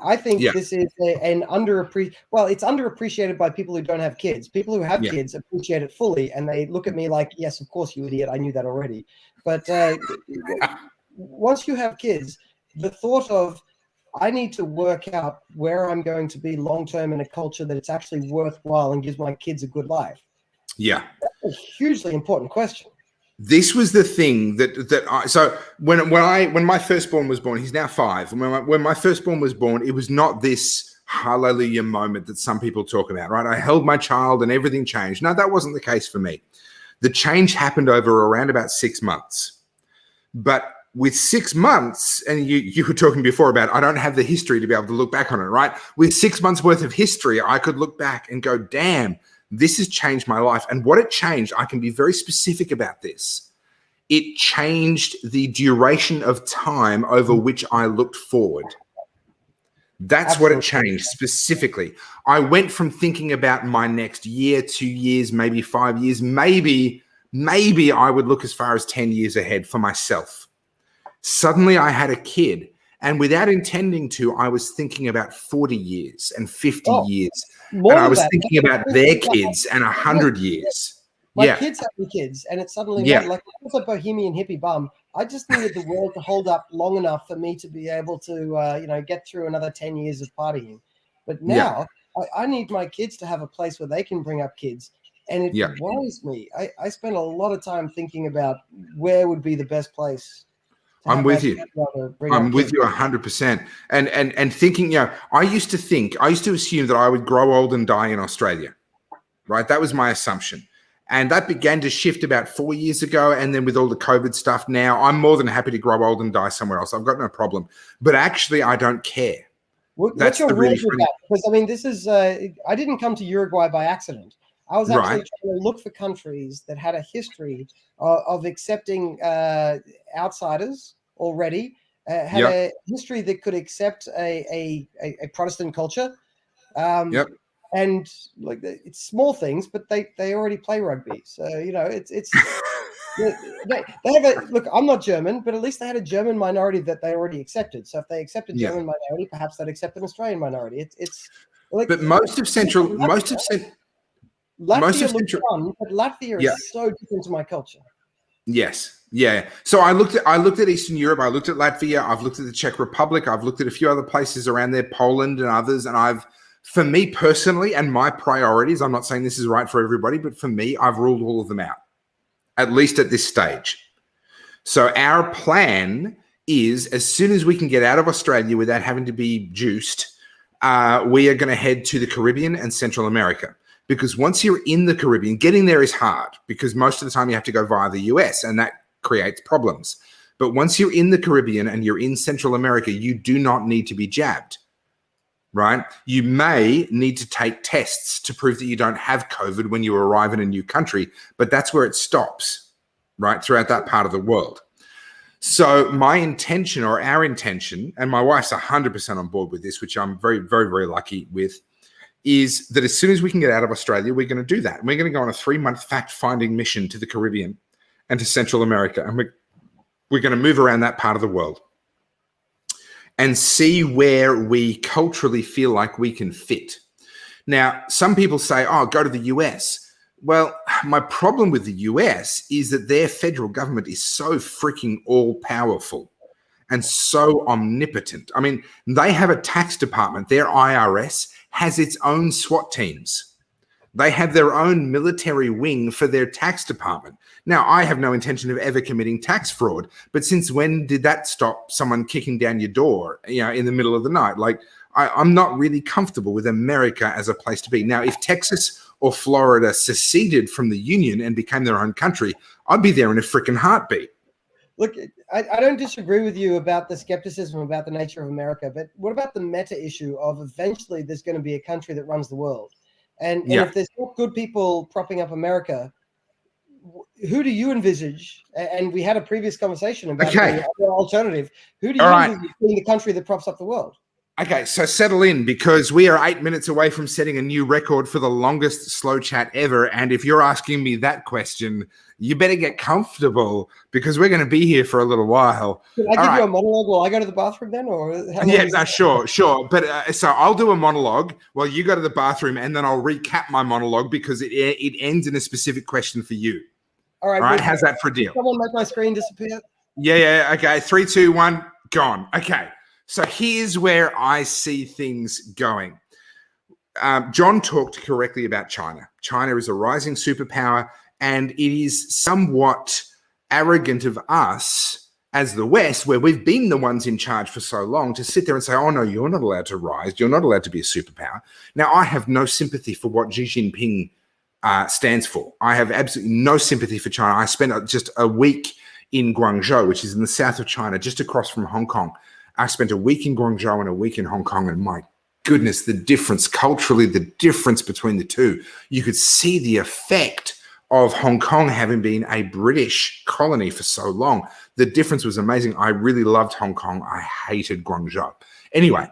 I think this is an it's underappreciated by people who don't have kids. People who have kids appreciate it fully, and they look at me like, yes, of course, you idiot, I knew that already. But once you have kids, the thought of, I need to work out where I'm going to be long-term in a culture that it's actually worthwhile and gives my kids a good life. Yeah. That's a hugely important question. This was the thing so when my firstborn was born, he's now 5. And when my firstborn was born, it was not this hallelujah moment that some people talk about, right? I held my child and everything changed. No, that wasn't the case for me. The change happened over around about 6 months. But with 6 months, and you were talking before about, I don't have the history to be able to look back on it, right? With 6 months worth of history, I could look back and go, damn, this has changed my life. And what it changed, I can be very specific about this. It changed the duration of time over which I looked forward. That's Absolutely. what it changed specifically. I went from thinking about my next year, 2 years, maybe 5 years, maybe I would look as far as 10 years ahead for myself. Suddenly I had a kid, and without intending to, I was thinking about 40 years and 50 years. And I was thinking about their kids and 100 years. My kids have the kids, and it's suddenly like I was a bohemian hippie bum. I just needed the world to hold up long enough for me to be able to, get through another 10 years of partying. But now I need my kids to have a place where they can bring up kids. And it worries me. I spend a lot of time thinking about where would be the best place. I'm with you. I'm with you 100%. And thinking, I used to assume that I would grow old and die in Australia, right? That was my assumption. And that began to shift about 4 years ago. And then with all the COVID stuff now, I'm more than happy to grow old and die somewhere else. I've got no problem. But actually, I don't care. What's your rules with that? Because, I mean, this is I didn't come to Uruguay by accident. I was actually trying to look for countries that had a history of accepting outsiders already, had a history that could accept a Protestant culture. And like it's small things, but they already play rugby. So, it's they have a look. I'm not German, but at least they had a German minority that they already accepted. So if they accept a German minority, perhaps they'd accept an Australian minority. It's like, but most of Central. Latvia looks fun, but Latvia is so different to my culture. Yes. Yeah. So I looked at Eastern Europe. I looked at Latvia. I've looked at the Czech Republic. I've looked at a few other places around there, Poland and others. And for me personally, and my priorities, I'm not saying this is right for everybody, but for me, I've ruled all of them out, at least at this stage. So our plan is, as soon as we can get out of Australia without having to be juiced, we are going to head to the Caribbean and Central America. Because once you're in the Caribbean, getting there is hard because most of the time you have to go via the US, and that creates problems. But once you're in the Caribbean and you're in Central America, you do not need to be jabbed, right? You may need to take tests to prove that you don't have COVID when you arrive in a new country, but that's where it stops, right, throughout that part of the world. So my intention, or our intention, and my wife's 100% on board with this, which I'm very, very, very lucky with, is that as soon as we can get out of Australia, we're going to do that. And we're going to go on a 3-month fact-finding mission to the Caribbean and to Central America. And we're going to move around that part of the world and see where we culturally feel like we can fit. Now, some people say, go to the US. Well, my problem with the US is that their federal government is so freaking all-powerful and so omnipotent. I mean, they have a tax department. Their IRS has its own SWAT teams. They have their own military wing for their tax department. Now, I have no intention of ever committing tax fraud, but since when did that stop someone kicking down your door, in the middle of the night? Like, I'm not really comfortable with America as a place to be. Now, if Texas or Florida seceded from the Union and became their own country, I'd be there in a freaking heartbeat. Look, I don't disagree with you about the skepticism about the nature of America, but what about the meta issue of eventually there's going to be a country that runs the world? And if there's not good people propping up America, who do you envisage? And we had a previous conversation about the other alternative. Who do you envisage being the country that props up the world? Okay, so settle in, because we are 8 minutes away from setting a new record for the longest slow chat ever. And if you're asking me that question, you better get comfortable, because we're going to be here for a little while. Can I give you a monologue while I go to the bathroom then? Or sure. But so I'll do a monologue while you go to the bathroom, and then I'll recap my monologue because it ends in a specific question for you. All right. How's that for a deal? Someone make my screen disappear? Yeah. Okay. 3, 2, 1, gone. Okay. So here's where I see things going. John talked correctly about China. China is a rising superpower, and it is somewhat arrogant of us as the West, where we've been the ones in charge for so long, to sit there and say, oh, no, you're not allowed to rise. You're not allowed to be a superpower. Now, I have no sympathy for what Xi Jinping stands for. I have absolutely no sympathy for China. I spent just a week in Guangzhou, which is in the south of China, just across from Hong Kong. I spent a week in Guangzhou and a week in Hong Kong, and my goodness, the difference culturally, the difference between the two. You could see the effect of Hong Kong having been a British colony for so long. The difference was amazing. I really loved Hong Kong. I hated Guangzhou. Anyway,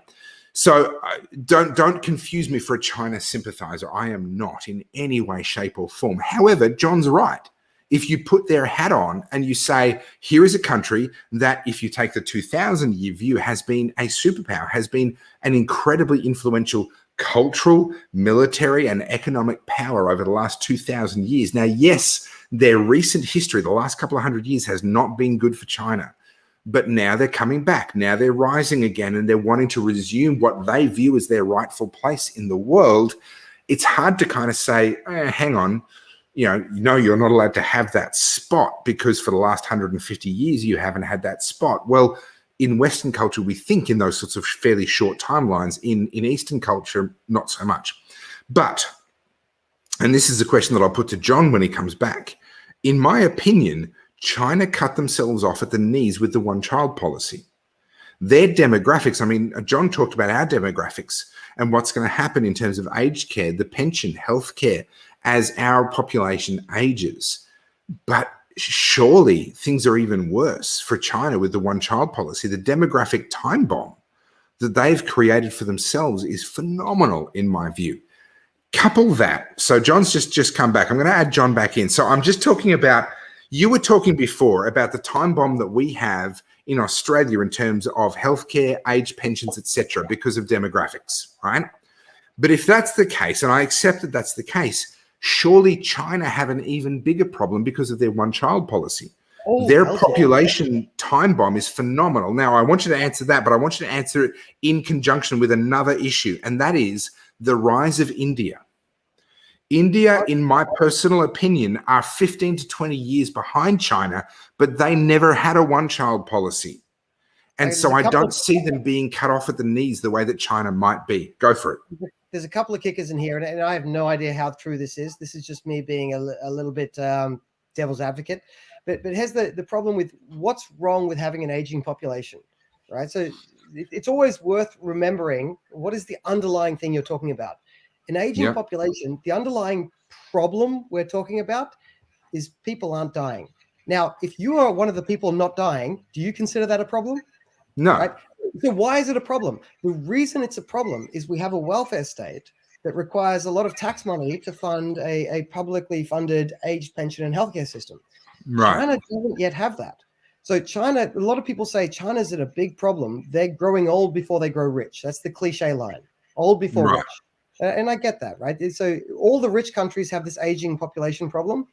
so don't confuse me for a China sympathizer. I am not in any way, shape, or form. However, John's right. If you put their hat on and you say, here is a country that, if you take the 2,000-year view, has been a superpower, has been an incredibly influential cultural, military, and economic power over the last 2,000 years. Now, yes, their recent history, the last couple of hundred years, has not been good for China. But now they're coming back. Now they're rising again, and they're wanting to resume what they view as their rightful place in the world. It's hard to kind of say, hang on, no, you're not allowed to have that spot because for the last 150 years you haven't had that spot. Well, in Western culture, we think in those sorts of fairly short timelines. In Eastern culture, not so much. But, and this is a question that I'll put to John when he comes back, in my opinion, China cut themselves off at the knees with the one-child policy. Their demographics, I mean, John talked about our demographics and what's going to happen in terms of aged care, the pension, healthcare, as our population ages. But surely things are even worse for China with the one-child policy. The demographic time bomb that they've created for themselves is phenomenal, in my view. Couple that. So John's just come back. I'm going to add John back in. So I'm just talking about, you were talking before about the time bomb that we have in Australia in terms of healthcare, age pensions, etc., because of demographics, right? But if that's the case, and I accept that that's the case, surely China have an even bigger problem because of their one-child policy. Their population time bomb is phenomenal. Now, I want you to answer that, but I want you to answer it in conjunction with another issue, and that is the rise of India. India, in my personal opinion, are 15 to 20 years behind China, but they never had a one-child policy. And so I don't see them being cut off at the knees the way that China might be. Go for it. There's a couple of kickers in here, and I have no idea how true this is. This is just me being a little bit devil's advocate. But here's the problem with what's wrong with having an aging population, right? So it's always worth remembering what is the underlying thing you're talking about. An aging population, the underlying problem we're talking about is people aren't dying. Now, if you are one of the people not dying, do you consider that a problem? No. Right? So why is it a problem? The reason it's a problem is we have a welfare state that requires a lot of tax money to fund a publicly funded age pension and healthcare system. Right. China doesn't yet have that. So China, a lot of people say China's at a big problem. They're growing old before they grow rich. That's the cliche line, old before rich. And I get that, right? So all the rich countries have this aging population problem,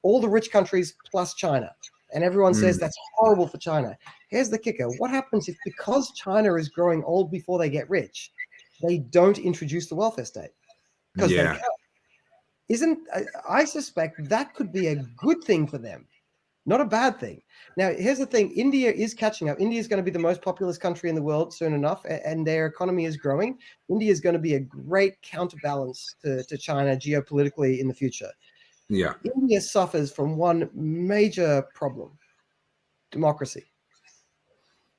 all the rich countries plus China. And everyone says that's horrible for China. Here's the kicker. What happens if, because China is growing old before they get rich, they don't introduce the welfare state? Because they can't. I suspect that could be a good thing for them, not a bad thing. Now, here's the thing. India is catching up. India is going to be the most populous country in the world soon enough, and their economy is growing. India is going to be a great counterbalance to China geopolitically in the future. Yeah. India suffers from one major problem: democracy.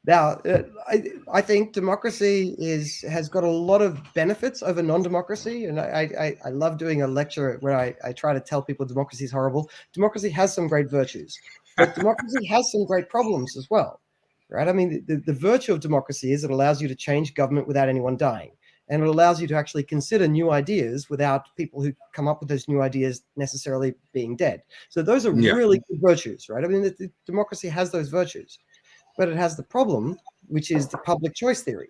Now, I think democracy has got a lot of benefits over non-democracy, and I love doing a lecture where I try to tell people democracy is horrible. Democracy has some great virtues, but democracy has some great problems as well, right? I mean, the virtue of democracy is it allows you to change government without anyone dying, and it allows you to actually consider new ideas without people who come up with those new ideas necessarily being dead. So those are really good virtues, right? I mean, the democracy has those virtues. But it has the problem, which is the public choice theory,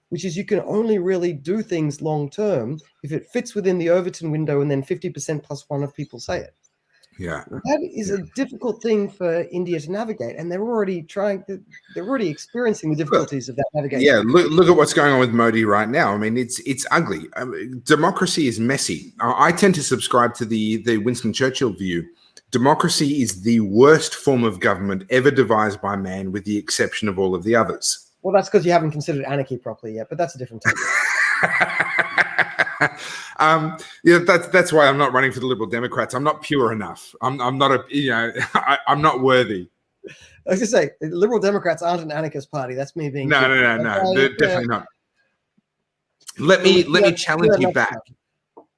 which is you can only really do things long term if it fits within the Overton window and then 50% plus one of people say it. Yeah. That is a difficult thing for India to navigate, and they're already experiencing the difficulties of that navigation. Yeah, look at what's going on with Modi right now. I mean, it's ugly. Democracy is messy. I tend to subscribe to the Winston Churchill view. Democracy is the worst form of government ever devised by man, with the exception of all of the others. Well, that's because you haven't considered anarchy properly yet, but that's a different topic. That's why I'm not running for the Liberal Democrats. I'm not pure enough. I'm not I'm not worthy. I was going to say, the Liberal Democrats aren't an anarchist party. That's me being no, they're definitely not. Let me challenge you back.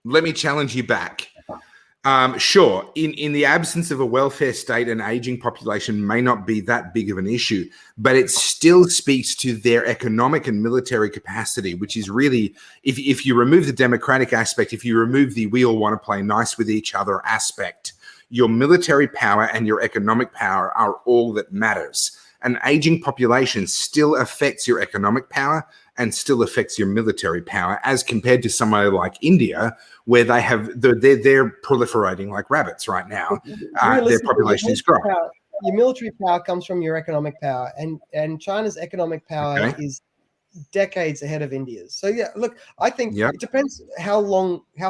Let me challenge you back. Sure, in the absence of a welfare state, an aging population may not be that big of an issue, but it still speaks to their economic and military capacity, which is really, if you remove the democratic aspect, if you remove the we all want to play nice with each other aspect, your military power and your economic power are all that matters. An aging population still affects your economic power and still affects your military power, as compared to somewhere like India, where they're proliferating like rabbits right now. Their population is growing. Your military power comes from your economic power, and China's economic power is decades ahead of India's. So yeah, look, I think it depends how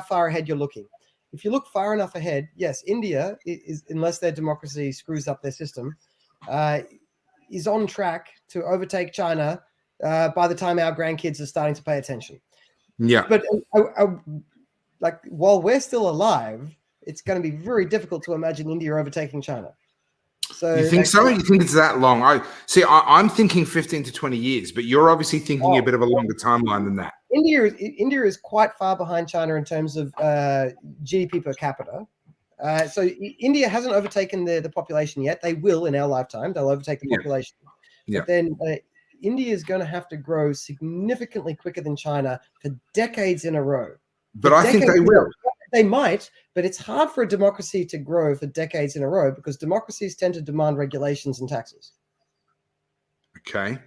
far ahead you're looking. If you look far enough ahead, yes, India is, unless their democracy screws up their system, is on track to overtake China by the time our grandkids are starting to pay attention. Yeah. But like, while we're still alive, it's going to be very difficult to imagine India overtaking China. So you think so? You think it's that long? I'm thinking 15 to 20 years, but you're obviously thinking a bit of a longer timeline than that. India is quite far behind China in terms of GDP per capita. So India hasn't overtaken the population yet. They will in our lifetime. They'll overtake the population. Yeah. But then India is going to have to grow significantly quicker than China for decades in a row. But I think they will. They might, but it's hard for a democracy to grow for decades in a row because democracies tend to demand regulations and taxes. Okay.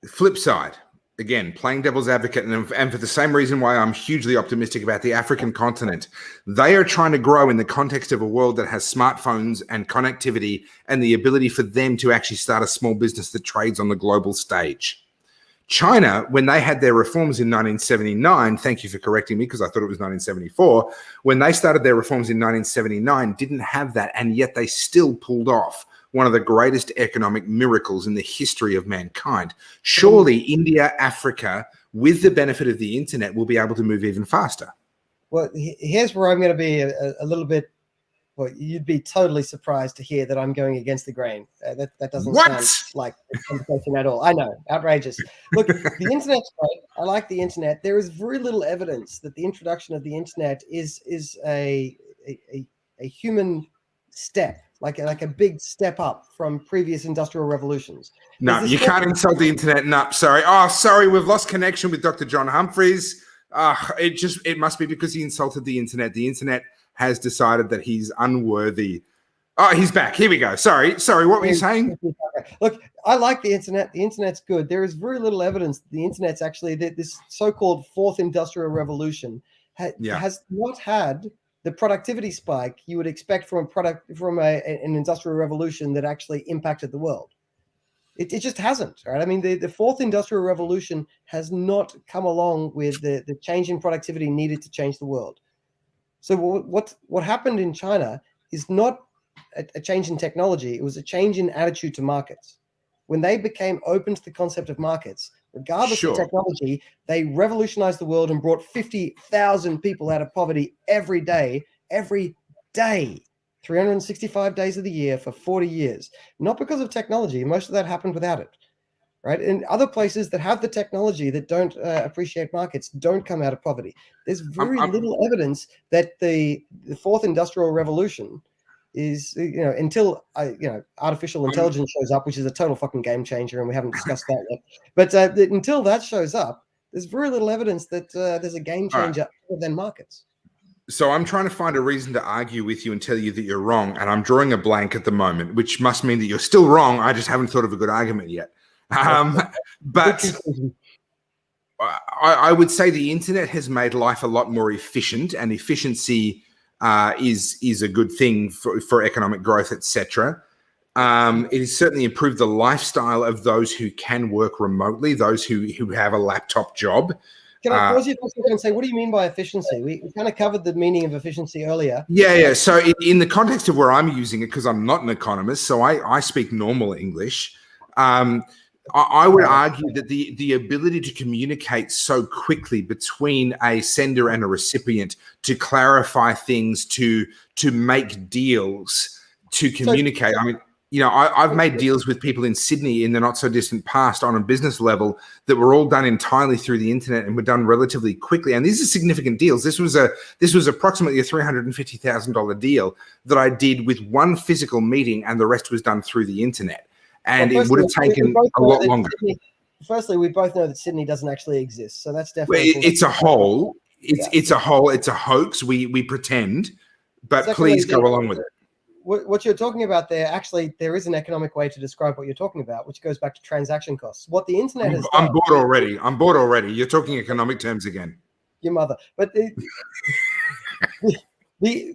Flip side. Again, playing devil's advocate, and for the same reason why I'm hugely optimistic about the African continent. They are trying to grow in the context of a world that has smartphones and connectivity and the ability for them to actually start a small business that trades on the global stage. China, when they had their reforms in 1979, thank you for correcting me because I thought it was 1974, when they started their reforms in 1979, didn't have that, and yet they still pulled off one of the greatest economic miracles in the history of mankind. Surely India, Africa, with the benefit of the internet, will be able to move even faster. Well, here's where I'm going to be a little bit, well, you'd be totally surprised to hear that I'm going against the grain. That doesn't sound like a conversation at all. I know, outrageous. Look, the internet's great. I like the internet. There is very little evidence that the introduction of the internet is a human step, like a big step up from previous industrial revolutions. No, you can't insult the internet. No, sorry. Oh, sorry, we've lost connection with Dr. John Humphreys. It must be because he insulted the internet. The internet has decided that he's unworthy. Oh, he's back. Here we go. Sorry. What were you saying? Look, I like the internet. The internet's good. There is very little evidence that the internet's actually this so-called fourth industrial revolution has not had the productivity spike you would expect from an industrial revolution that actually impacted the world. It just hasn't, right? I mean, the fourth industrial revolution has not come along with the change in productivity needed to change the world. So what happened in China is not a change in technology. It was a change in attitude to markets. When they became open to the concept of markets, regardless of technology, they revolutionized the world and brought 50,000 people out of poverty every day, 365 days of the year for 40 years. Not because of technology. Most of that happened without it. Right? In other places that have the technology that don't appreciate markets don't come out of poverty. There's very little evidence that the fourth industrial revolution is, until artificial intelligence shows up, which is a total fucking game changer, and we haven't discussed that yet. But until that shows up, there's very little evidence that there's a game changer other than markets. So I'm trying to find a reason to argue with you and tell you that you're wrong, and I'm drawing a blank at the moment, which must mean that you're still wrong. I just haven't thought of a good argument yet. But I would say the internet has made life a lot more efficient, and efficiency is a good thing for economic growth, etc. It has certainly improved the lifestyle of those who can work remotely, those who have a laptop job. Can I pause you for a second and say, what do you mean by efficiency? We kind of covered the meaning of efficiency earlier. Yeah. So in the context of where I'm using it, because I'm not an economist, so I speak normal English. I would argue that the ability to communicate so quickly between a sender and a recipient, to clarify things, to make deals, to communicate. I mean, I've made deals with people in Sydney in the not so distant past on a business level that were all done entirely through the internet and were done relatively quickly. And these are significant deals. This was approximately a $350,000 deal that I did with one physical meeting, and the rest was done through the internet. And it would have taken a lot longer. Firstly, we both know that Sydney doesn't actually exist, so that's definitely. Well, it's a hole. It's a hole. It's a hoax. We pretend, but please go along with it. What you're talking about there, actually, there is an economic way to describe what you're talking about, which goes back to transaction costs. What the internet has done. I'm bored already. You're talking economic terms again. Your mother. But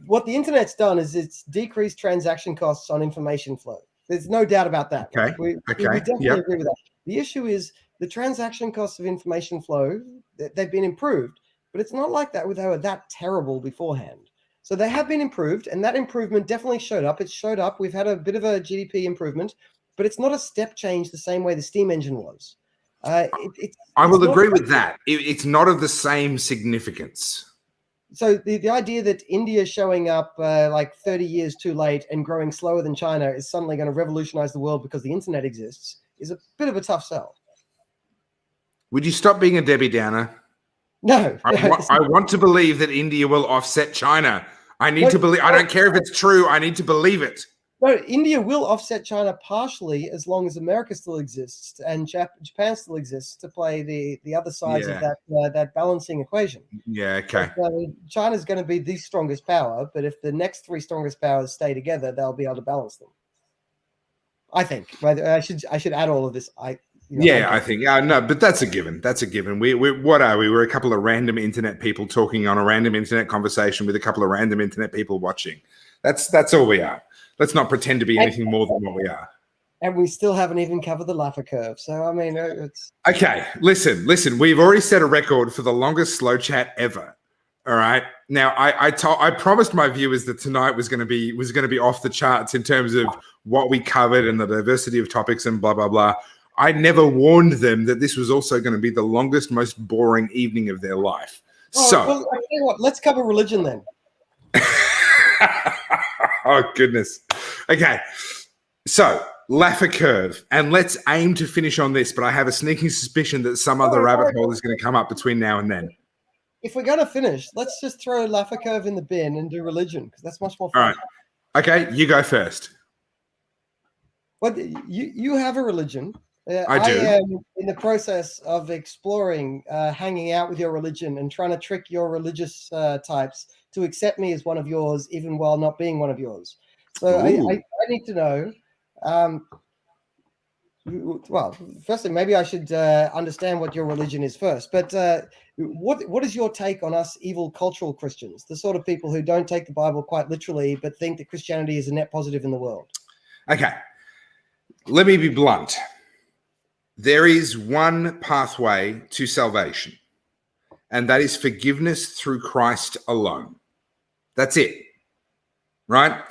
what the internet's done is it's decreased transaction costs on information flow. There's no doubt about that. Okay. We definitely agree with that. The issue is the transaction costs of information flow, they've been improved, but it's not like that they were that terrible beforehand. So they have been improved, and that improvement definitely showed up. It showed up. We've had a bit of a GDP improvement, but it's not a step change the same way the steam engine was. I will agree with that. It's not of the same significance. So the idea that India showing up like 30 years too late and growing slower than China is suddenly going to revolutionize the world because the internet exists is a bit of a tough sell. Would you stop being a Debbie Downer? No. I want to believe that India will offset China. I need to believe. I don't care if it's true. I need to believe it. No, India will offset China partially as long as America still exists and Japan still exists to play the other sides of that balancing equation. Yeah, okay. China's going to be the strongest power, but if the next three strongest powers stay together, they'll be able to balance them. I think. I should add all of this. I think no, but that's a given. That's a given. What are we? We're a couple of random internet people talking on a random internet conversation with a couple of random internet people watching. That's all we are. Let's not pretend to be anything more than what we are. And we still haven't even covered the Laffer curve. So I mean, it's okay. Listen. We've already set a record for the longest slow chat ever. All right. Now, I promised my viewers that tonight was going to be off the charts in terms of what we covered and the diversity of topics and blah blah blah. I never warned them that this was also going to be the longest, most boring evening of their life. Well, I tell you what, let's cover religion then. Oh, goodness. Okay. So, Laffer curve. And let's aim to finish on this, but I have a sneaking suspicion that some other rabbit hole is going to come up between now and then. If we're going to finish, let's just throw Laffer curve in the bin and do religion, because that's much more fun. All right. Okay, you go first. Well, you have a religion. I do. I am in the process of exploring, hanging out with your religion and trying to trick your religious types to accept me as one of yours, even while not being one of yours. So I need to know. Well, firstly, maybe I should understand what your religion is first. But what is your take on us evil cultural Christians, the sort of people who don't take the Bible quite literally, but think that Christianity is a net positive in the world? Okay. Let me be blunt. There is one pathway to salvation, and that is forgiveness through Christ alone. That's it, right?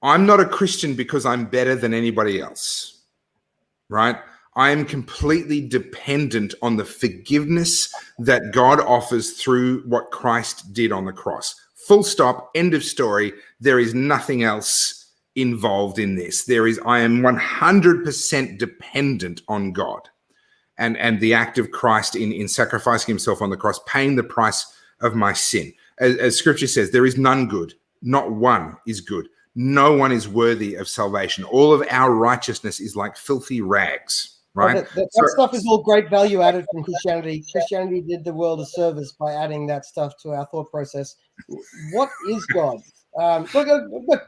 I'm not a Christian because I'm better than anybody else, right? I am completely dependent on the forgiveness that God offers through what Christ did on the cross. Full stop, end of story. There is nothing else involved in this. I am 100% dependent on God and the act of Christ in sacrificing himself on the cross, paying the price of my sin. As scripture says, there is none good. Not one is good. No one is worthy of salvation. All of our righteousness is like filthy rags, right? That stuff is all great value added from Christianity. Christianity did the world a service by adding that stuff to our thought process. What is God? Look,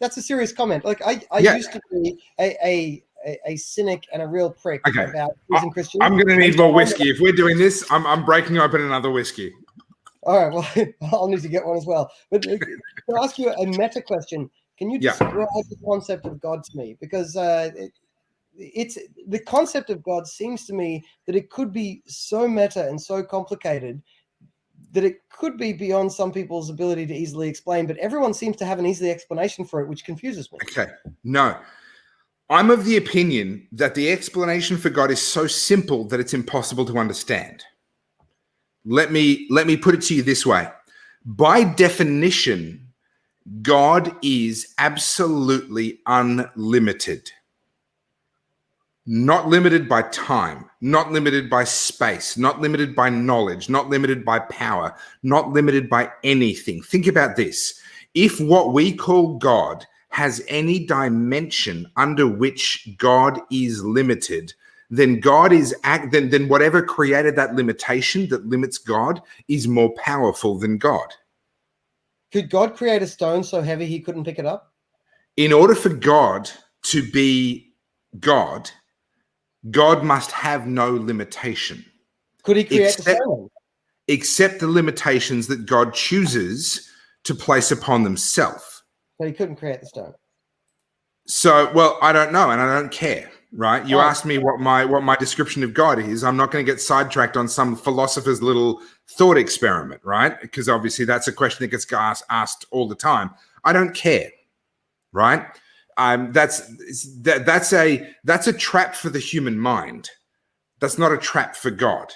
that's a serious comment. Like I used to be a cynic and a real prick about using Christianity. I'm going to need more whiskey. If we're doing this, I'm breaking open another whiskey. All right. Well, I'll need to get one as well. But to ask you a meta question, can you describe the concept of God to me? Because it's the concept of God seems to me that it could be so meta and so complicated that it could be beyond some people's ability to easily explain. But everyone seems to have an easy explanation for it, which confuses me. Okay. No. I'm of the opinion that the explanation for God is so simple that it's impossible to understand. Let me put it to you this way. By definition, God is absolutely unlimited. Not limited by time, not limited by space, not limited by knowledge, not limited by power, not limited by anything. Think about this. If what we call God has any dimension under which God is limited, then God is then whatever created that limitation that limits God is more powerful than God. Could God create a stone so heavy he couldn't pick it up? In order for God to be God, God must have no limitation. Could he create the stone? Except the limitations that God chooses to place upon himself. But he couldn't create the stone. So, well, I don't know, and I don't care, right? You asked me what my description of God is. I'm not going to get sidetracked on some philosopher's little thought experiment, right? Because obviously that's a question that gets asked all the time. I don't care, right? That's a trap for the human mind. That's not a trap for God,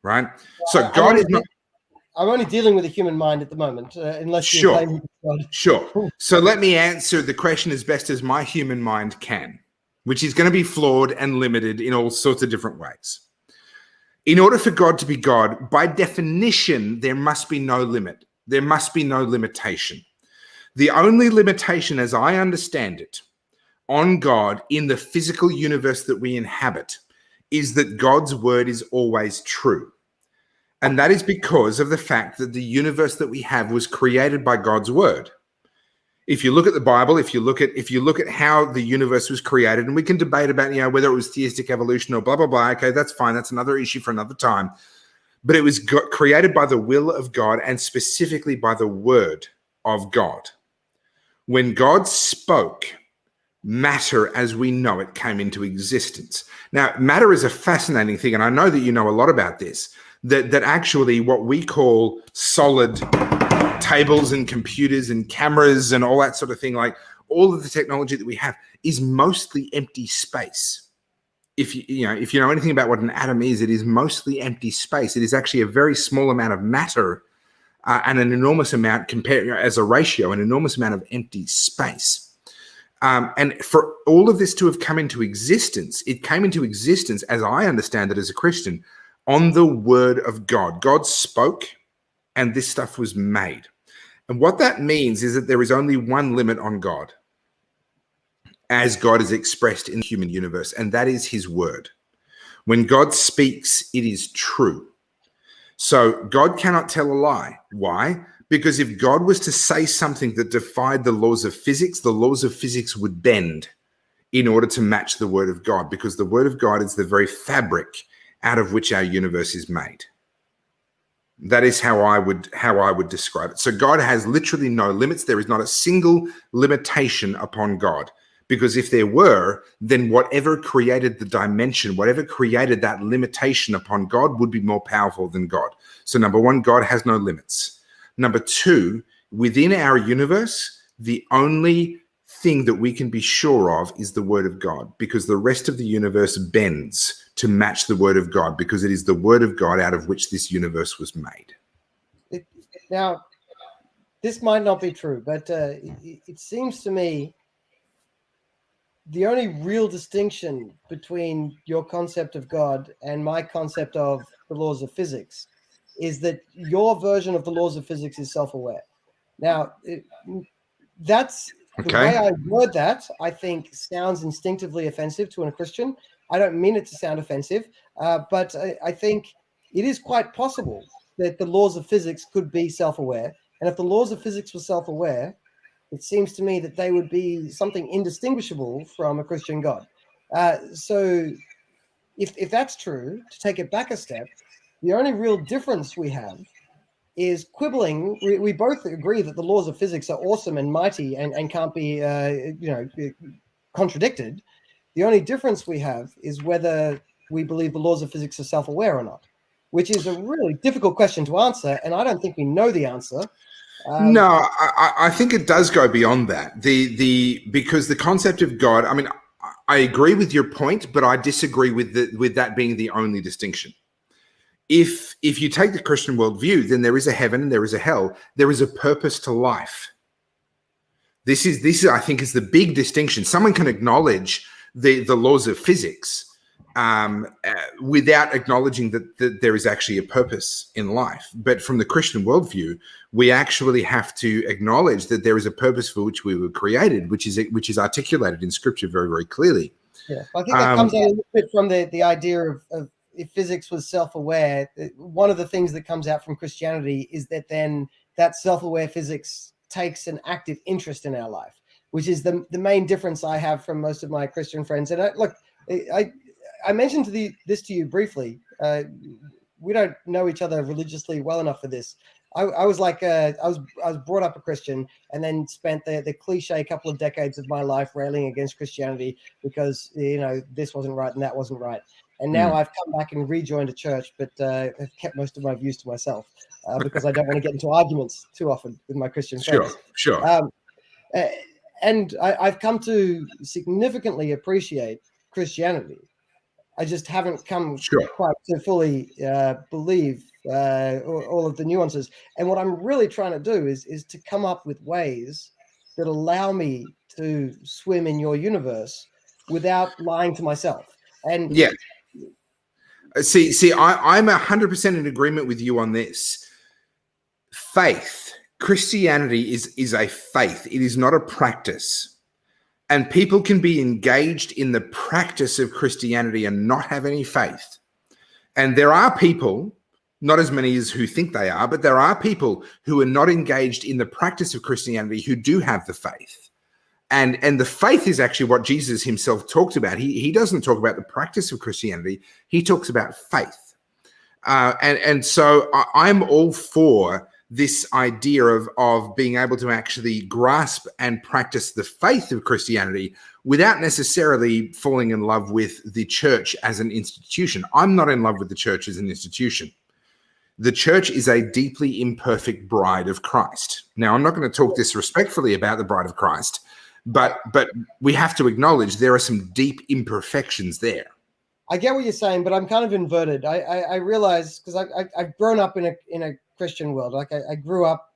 right? So God is not. I'm only dealing with the human mind at the moment, unless you're claiming God. Sure. So let me answer the question as best as my human mind can, which is going to be flawed and limited in all sorts of different ways. In order for God to be God, by definition, there must be no limit. There must be no limitation. The only limitation, as I understand it, on God in the physical universe that we inhabit is that God's word is always true. And that is because of the fact that the universe that we have was created by God's word. If you look at the Bible, if you look at how the universe was created, and we can debate about, whether it was theistic evolution or blah, blah, blah. Okay, that's fine. That's another issue for another time. But it was created by the will of God and specifically by the word of God. When God spoke, matter as we know it came into existence. Now, matter is a fascinating thing, and I know that you know a lot about this, that actually what we call solid tables and computers and cameras and all that sort of thing, like all of the technology that we have is mostly empty space. If you know anything about what an atom is, it is mostly empty space. It is actually a very small amount of matter and an enormous amount, compared as a ratio, an enormous amount of empty space. And for all of this to have come into existence, it came into existence, as I understand it as a Christian, on the word of God. God spoke and this stuff was made. And what that means is that there is only one limit on God, as God is expressed in the human universe, and that is his word. When God speaks, it is true. So God cannot tell a lie. Why? Because if God was to say something that defied the laws of physics would bend in order to match the word of God, because the word of God is the very fabric out of which our universe is made. That is how I would describe it. So God has literally no limits. There is not a single limitation upon God, because if there were, then whatever created the dimension, whatever created that limitation upon God would be more powerful than God. So number one, God has no limits. Number two, within our universe, the only thing that we can be sure of is the word of God, because the rest of the universe bends to match the word of God, because it is the word of God out of which this universe was made. Now, this might not be true, but it seems to me the only real distinction between your concept of God and my concept of the laws of physics is that your version of the laws of physics is self-aware. Now, that's the way I word that, I think, sounds instinctively offensive to a Christian. I don't mean it to sound offensive, but I think it is quite possible that the laws of physics could be self-aware. And if the laws of physics were self-aware, it seems to me that they would be something indistinguishable from a Christian God. So if that's true, to take it back a step, the only real difference we have is quibbling. We both agree that the laws of physics are awesome and mighty and can't be contradicted. The only difference we have is whether we believe the laws of physics are self-aware or not, which is a really difficult question to answer, and I don't think we know the answer. No, I think it does go beyond that. Because the concept of God, I mean, I agree with your point, but I disagree with that being the only distinction. If you take the Christian worldview, then there is a heaven and there is a hell. There is a purpose to life. This is I think is the big distinction. Someone can acknowledge the laws of physics without acknowledging that there is actually a purpose in life. But from the Christian worldview, we actually have to acknowledge that there is a purpose for which we were created, which is articulated in Scripture very, very clearly. Yeah, I think that comes out a little bit from the idea of if physics was self-aware. One of the things that comes out from Christianity is that then that self-aware physics takes an active interest in our life, which is the main difference I have from most of my Christian friends. And I mentioned this to you briefly. We don't know each other religiously well enough for this. I was brought up a Christian and then spent the cliche couple of decades of my life railing against Christianity because this wasn't right and that wasn't right. And now I've come back and rejoined a church, but have kept most of my views to myself because I don't want to get into arguments too often with my Christian friends. Sure. And I've come to significantly appreciate Christianity. I just haven't come quite to fully believe all of the nuances. And what I'm really trying to do is to come up with ways that allow me to swim in your universe without lying to myself. And yeah. See, I'm 100% in agreement with you on this. Faith, Christianity is a faith. It is not a practice. And people can be engaged in the practice of Christianity and not have any faith. And there are people, not as many as who think they are, but there are people who are not engaged in the practice of Christianity who do have the faith. And the faith is actually what Jesus himself talked about. He doesn't talk about the practice of Christianity. He talks about faith. And so I'm all for this idea of being able to actually grasp and practice the faith of Christianity without necessarily falling in love with the church as an institution. I'm not in love with the church as an institution. The church is a deeply imperfect bride of Christ. Now, I'm not going to talk disrespectfully about the bride of Christ, but we have to acknowledge there are some deep imperfections there. I get what you're saying, but I'm kind of inverted. I realize because I've grown up in a Christian world. Like I grew up,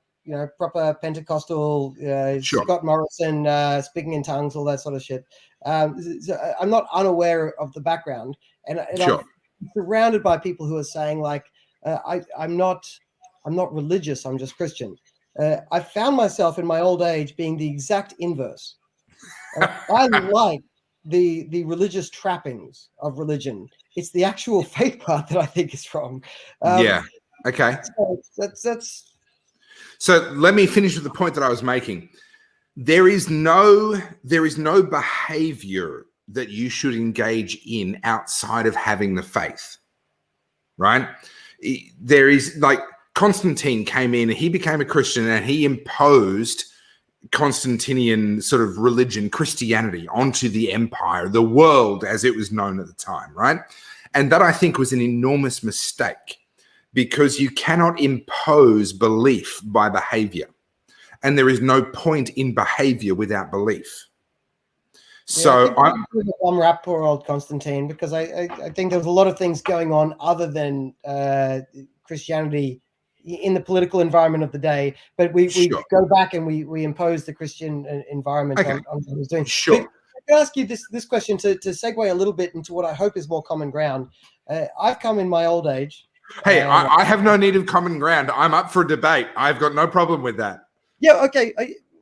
proper Pentecostal, Scott Morrison, speaking in tongues, all that sort of shit. So I'm not unaware of the background, and I'm surrounded by people who are saying like, I'm not religious. I'm just Christian. I found myself in my old age being the exact inverse. I like the religious trappings of religion. It's the actual faith part that I think is wrong. Okay. So that's. So let me finish with the point that I was making. There is no behavior that you should engage in outside of having the faith, right? There is like Constantine came in, he became a Christian and he imposed Constantinian sort of religion, Christianity, onto the empire, the world as it was known at the time, right? And that I think was an enormous mistake because you cannot impose belief by behavior. And there is no point in behavior without belief. So I'm rap poor old Constantine because I think there was a lot of things going on other than Christianity in the political environment of the day, but we go back and we impose the Christian environment on what he was doing. Sure. But I can ask you this question to segue a little bit into what I hope is more common ground. I've come in my old age. Hey, I have no need of common ground. I'm up for debate. I've got no problem with that. Yeah, okay.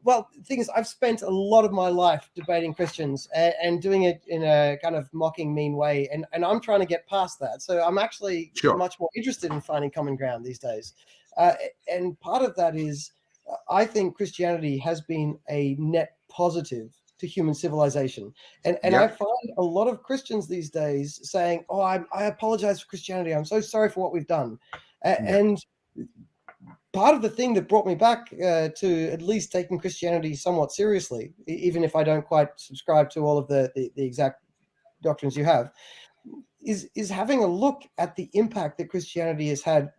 Well, the thing is, I've spent a lot of my life debating Christians and doing it in a kind of mocking, mean way. And I'm trying to get past that. So I'm actually much more interested in finding common ground these days. And part of that is I think Christianity has been a net positive to human civilization. And I find a lot of Christians these days saying, I apologize for Christianity. I'm so sorry for what we've done. And part of the thing that brought me back to at least taking Christianity somewhat seriously, even if I don't quite subscribe to all of the exact doctrines you have, is having a look at the impact that Christianity has had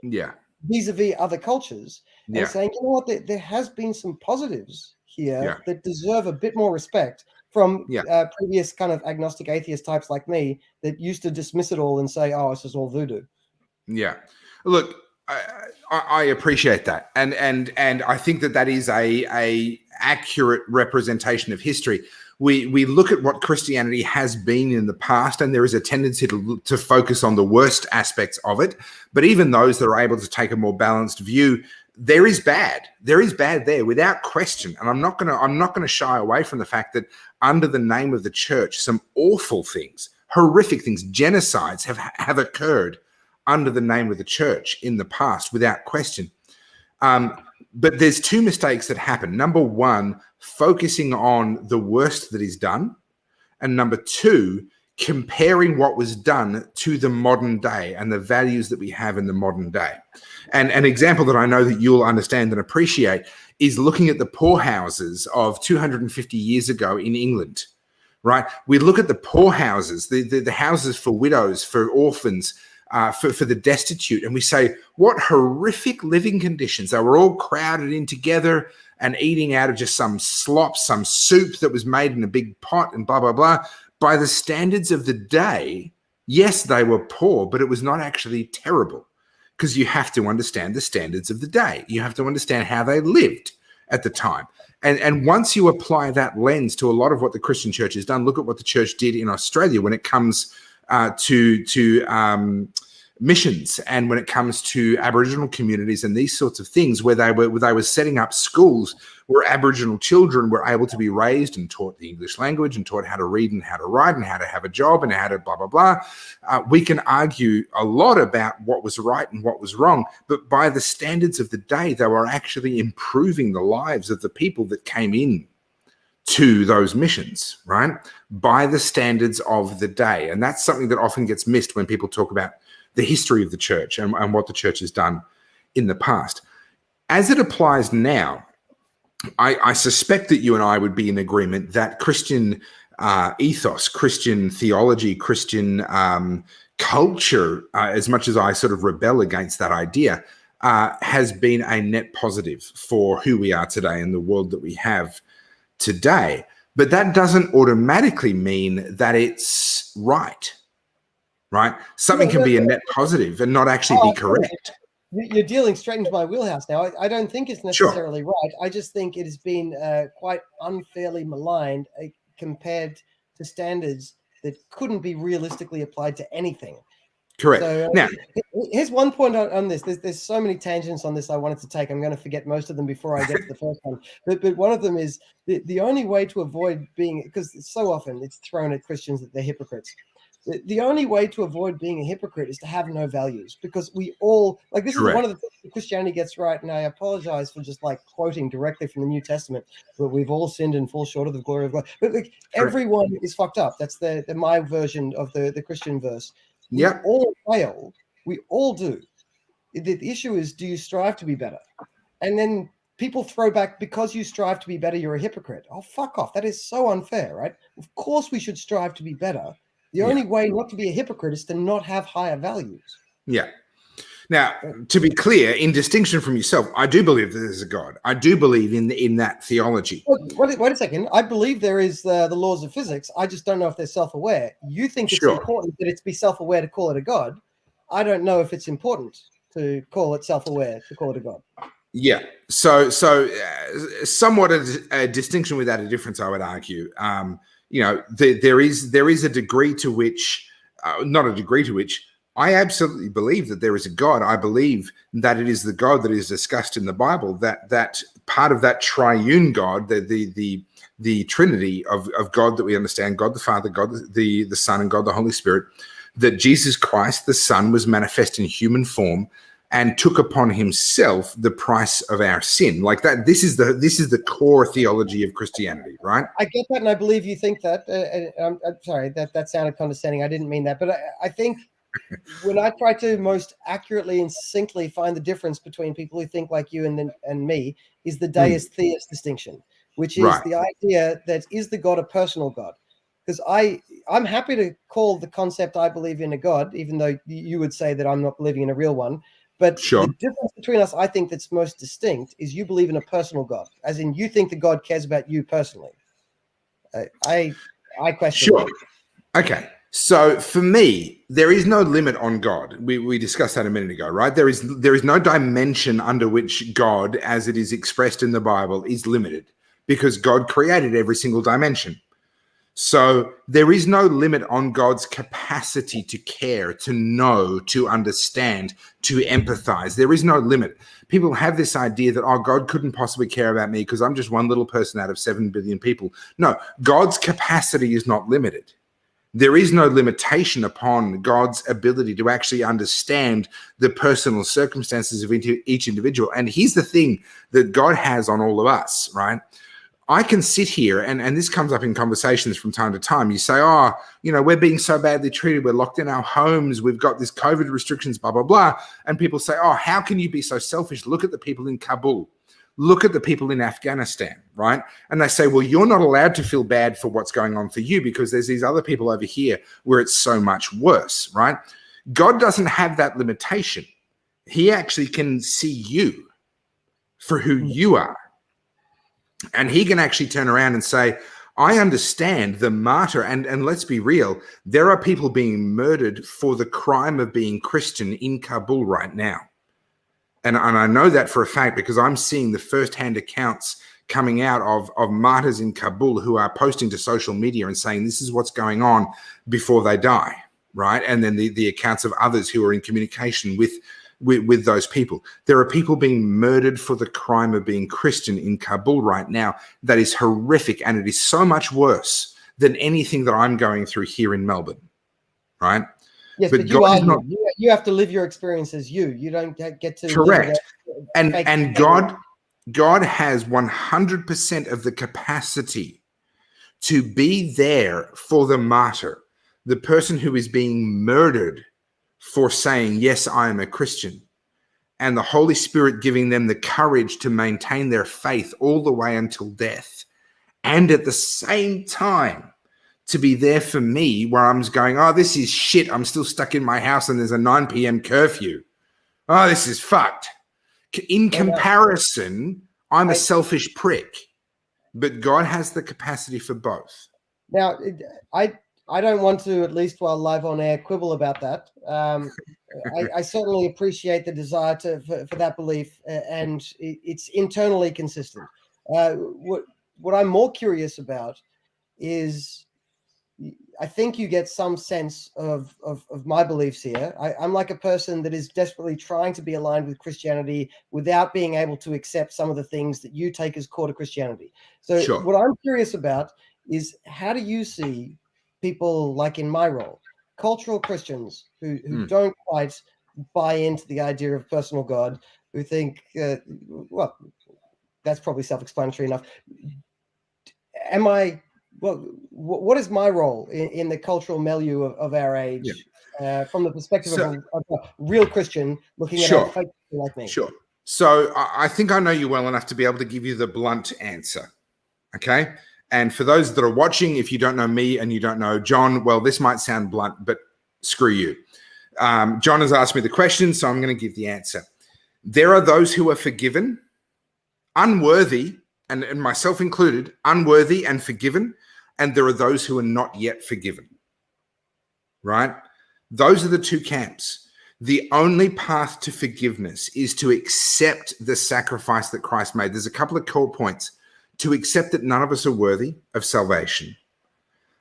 vis-a-vis other cultures, and saying, you know what, there has been some positives here that deserve a bit more respect from previous kind of agnostic atheist types like me that used to dismiss it all and say, oh, it's just all voodoo. Yeah. Look, I appreciate that. And I think that is a accurate representation of history. We look at what Christianity has been in the past, and there is a tendency to focus on the worst aspects of it. But even those that are able to take a more balanced view, there is bad. There is bad there, without question. And I'm not gonna shy away from the fact that under the name of the church, some awful things, horrific things, genocides have occurred under the name of the church in the past, without question. But there's two mistakes that happen. Number one, focusing on the worst that is done. And number two, comparing what was done to the modern day and the values that we have in the modern day. And an example that I know that you'll understand and appreciate is looking at the poorhouses of 250 years ago in England, right? We look at the poorhouses, the houses for widows, for orphans, for the destitute, and we say, what horrific living conditions. They were all crowded in together and eating out of just some slop, some soup that was made in a big pot and blah, blah, blah. By the standards of the day, yes, they were poor, but it was not actually terrible, because you have to understand the standards of the day. You have to understand how they lived at the time. And once you apply that lens to a lot of what the Christian church has done, look at what the church did in Australia when it comes to missions, and when it comes to Aboriginal communities and these sorts of things, where they were setting up schools where Aboriginal children were able to be raised and taught the English language and taught how to read and how to write and how to have a job and how to blah, blah, blah. We can argue a lot about what was right and what was wrong, but by the standards of the day, they were actually improving the lives of the people that came in to those missions, right? By the standards of the day. And that's something that often gets missed when people talk about the history of the church and what the church has done in the past. As it applies now, I suspect that you and I would be in agreement that Christian ethos, Christian theology, Christian culture, as much as I sort of rebel against that idea, has been a net positive for who we are today and the world that we have today. But that doesn't automatically mean that it's right. Something can be a net positive and not actually be correct. You're dealing straight into my wheelhouse now. I don't think it's necessarily right. I just think it has been quite unfairly maligned compared to standards that couldn't be realistically applied to anything. Correct. So, now, here's one point on this. There's so many tangents on this I wanted to take. I'm going to forget most of them before I get to the first one. But one of them is the only way to avoid being, because so often it's thrown at Christians that they're hypocrites. The only way to avoid being a hypocrite is to have no values, because we all, like, this is one of the things that Christianity gets right. And I apologize for just like quoting directly from the New Testament, but we've all sinned and fall short of the glory of God. But like, everyone is fucked up. That's my version of the Christian verse. We all fail. We all do. The issue is, do you strive to be better? And then people throw back, because you strive to be better, you're a hypocrite. Oh, fuck off. That is so unfair, right? Of course we should strive to be better. The only way not to be a hypocrite is to not have higher values. Yeah. Now, to be clear, in distinction from yourself, I do believe that there's a God. I do believe in that theology. Wait a second. I believe there is the laws of physics. I just don't know if they're self-aware. You think it's important that it's be self-aware to call it a God. I don't know if it's important to call it self-aware to call it a God. Yeah. So somewhat a distinction without a difference, I would argue. There is a degree to which, not a degree to which, I absolutely believe that there is a God. I believe that it is the God that is discussed in the Bible, that part of that triune God, the Trinity of God that we understand, God the Father, God the Son, and God the Holy Spirit, that Jesus Christ, the Son, was manifest in human form and took upon himself the price of our sin. Like that, this is the core theology of Christianity, right? I get that, and I believe you think that. I'm sorry, that sounded condescending. I didn't mean that, but I think when I try to most accurately and succinctly find the difference between people who think like you and me, is the deist theist distinction, which is Right. the idea that is the God a personal God? Because I'm happy to call the concept I believe in a God, even though you would say that I'm not believing in a real one. But Sure. the difference between us, I think, that's most distinct is you believe in a personal God, as in you think the God cares about you personally. I question Sure. that. Okay. So for me, there is no limit on God. We discussed that a minute ago, right? There is no dimension under which God, as it is expressed in the Bible, is limited, because God created every single dimension. So there is no limit on God's capacity to care, to know, to understand, to empathize. There is no limit. People have this idea that, oh, God couldn't possibly care about me because I'm just one little person out of 7 billion people. No, God's capacity is not limited. There is no limitation upon God's ability to actually understand the personal circumstances of each individual. And here's the thing that God has on all of us, right? I can sit here, and this comes up in conversations from time to time. You say, oh, we're being so badly treated. We're locked in our homes. We've got this COVID restrictions, blah, blah, blah. And people say, oh, how can you be so selfish? Look at the people in Kabul. Look at the people in Afghanistan, right? And they say, well, you're not allowed to feel bad for what's going on for you because there's these other people over here where it's so much worse, right? God doesn't have that limitation. He actually can see you for who you are. And he can actually turn around and say, I understand the martyr. And let's be real, there are people being murdered for the crime of being Christian in Kabul right now. And I know that for a fact because I'm seeing the firsthand accounts coming out of martyrs in Kabul who are posting to social media and saying this is what's going on before they die, right? And then the accounts of others who are in communication with those people. There are people being murdered for the crime of being Christian in Kabul right now. That is horrific, and it is so much worse than anything that I'm going through here in Melbourne, right? Yes, but you are not. You have to live your experience as you. You don't get to. Correct. And God has 100% of the capacity to be there for the martyr, the person who is being murdered for saying, yes, I am a Christian, and the Holy Spirit giving them the courage to maintain their faith all the way until death. And at the same time, to be there for me where I'm going, oh, this is shit. I'm still stuck in my house and there's a 9 p.m. curfew. Oh, this is fucked. In comparison, I'm a selfish prick, but God has the capacity for both. Now, I don't want to, at least while live on air, quibble about that. I certainly appreciate the desire for that belief, and it's internally consistent. What I'm more curious about is, I think you get some sense of my beliefs here. I'm like a person that is desperately trying to be aligned with Christianity without being able to accept some of the things that you take as core to Christianity. So Sure. What I'm curious about is, how do you see people like in my role, cultural Christians who don't quite buy into the idea of personal God, who think, well, that's probably self-explanatory enough. What is my role in the cultural milieu of our age, from the perspective of a real Christian looking at our faith like me? Sure. So I think I know you well enough to be able to give you the blunt answer. Okay. And for those that are watching, if you don't know me and you don't know John, well, this might sound blunt, but screw you. John has asked me the question, so I'm going to give the answer. There are those who are forgiven, unworthy, and myself included, unworthy and forgiven, and there are those who are not yet forgiven, right? Those are the two camps. The only path to forgiveness is to accept the sacrifice that Christ made. There's a couple of core points. To accept that none of us are worthy of salvation,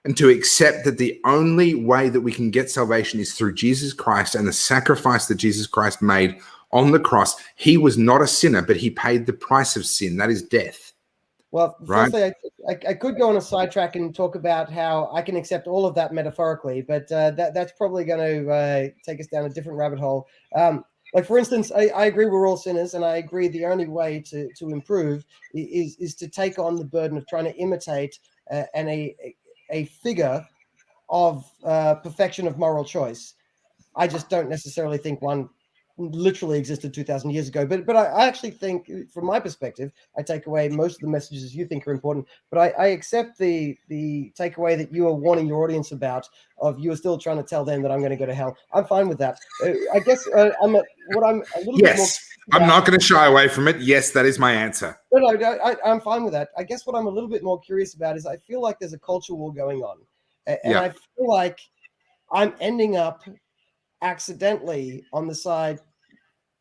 and to accept that the only way that we can get salvation is through Jesus Christ and the sacrifice that Jesus Christ made on the cross. He was not a sinner, but he paid the price of sin. That is death. Well, firstly, I could go on a sidetrack and talk about how I can accept all of that metaphorically, but that's probably going to take us down a different rabbit hole. Like, for instance, I agree we're all sinners, and I agree the only way to improve is to take on the burden of trying to imitate a figure of perfection of moral choice. I just don't necessarily think one literally existed 2,000 years ago. But I actually think, from my perspective, I take away most of the messages you think are important. But I accept the takeaway that you are warning your audience about, of you are still trying to tell them that I'm going to go to hell. I'm fine with that. I guess I'm a little bit more. I'm not going to shy away from it. Yes, that is my answer. No, I'm fine with that. I guess what I'm a little bit more curious about is I feel like there's a culture war going on. And I feel like I'm ending up accidentally on the side,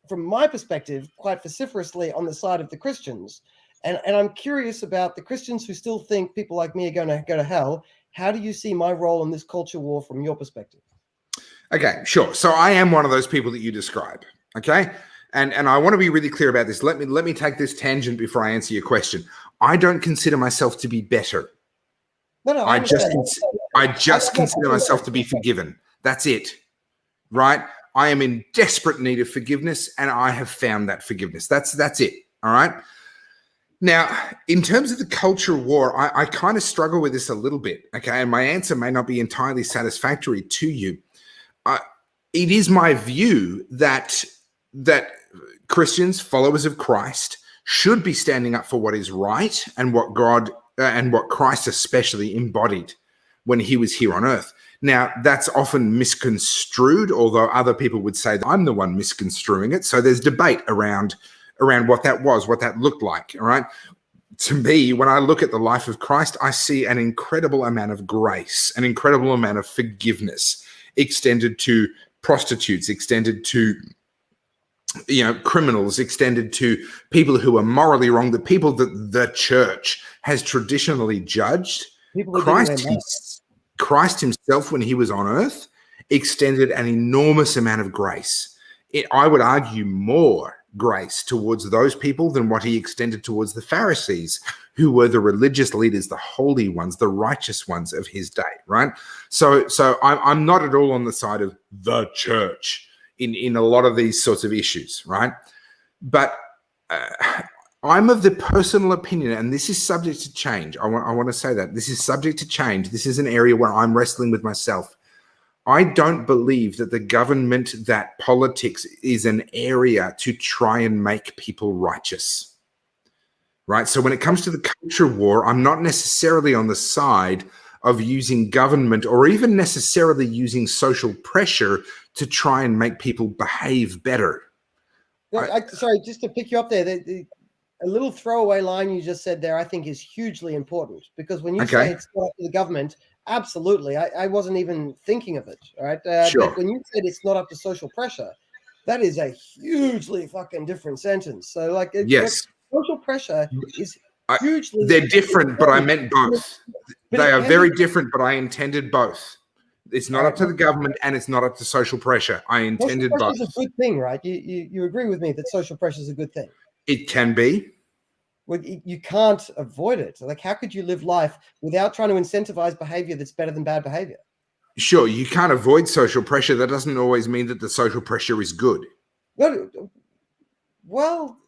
from my perspective, quite vociferously on the side of the Christians. And I'm curious about the Christians who still think people like me are going to go to hell. How do you see my role in this culture war from your perspective? Okay, sure. So I am one of those people that you describe. Okay. And I want to be really clear about this. Let me take this tangent before I answer your question. I don't consider myself to be better. No, I just consider myself to be forgiven. That's it. Right? I am in desperate need of forgiveness, and I have found that forgiveness. That's it. All right. Now, in terms of the culture war, I kind of struggle with this a little bit. Okay. And my answer may not be entirely satisfactory to you. It is my view that Christians, followers of Christ, should be standing up for what is right and what God and what Christ especially embodied when he was here on earth. Now, that's often misconstrued, although other people would say that I'm the one misconstruing it. So there's debate around what that was, what that looked like, all right? To me, when I look at the life of Christ, I see an incredible amount of grace, an incredible amount of forgiveness extended to prostitutes, extended to criminals, extended to people who are morally wrong, the people that the church has traditionally judged. Christ himself, when he was on earth, extended an enormous amount of grace. I would argue more grace towards those people than what he extended towards the Pharisees, who were the religious leaders, the holy ones, the righteous ones of his day, right? So I'm not at all on the side of the church in a lot of these sorts of issues, right? But I'm of the personal opinion, and this is subject to change. I want to say that this is subject to change. This is an area where I'm wrestling with myself. I don't believe that the government, that politics is an area to try and make people righteous, right? So when it comes to the culture war, I'm not necessarily on the side of using government or even necessarily using social pressure to try and make people behave better. Sorry, just to pick you up there, a little throwaway line you just said there, I think, is hugely important, because when you say it's not up to the government, absolutely, I wasn't even thinking of it, right? Sure. But when you said it's not up to social pressure, that is a hugely fucking different sentence. So, like, yes, social pressure is hugely. They're different, but I meant both. They are very different, but I intended both. It's not up to the government, and it's not up to social pressure. I intended both. Social pressure is a good thing, right? You agree with me that social pressure is a good thing? It can be. Well, you can't avoid it. Like, how could you live life without trying to incentivize behavior that's better than bad behavior? Sure, you can't avoid social pressure. That doesn't always mean that the social pressure is good. Well,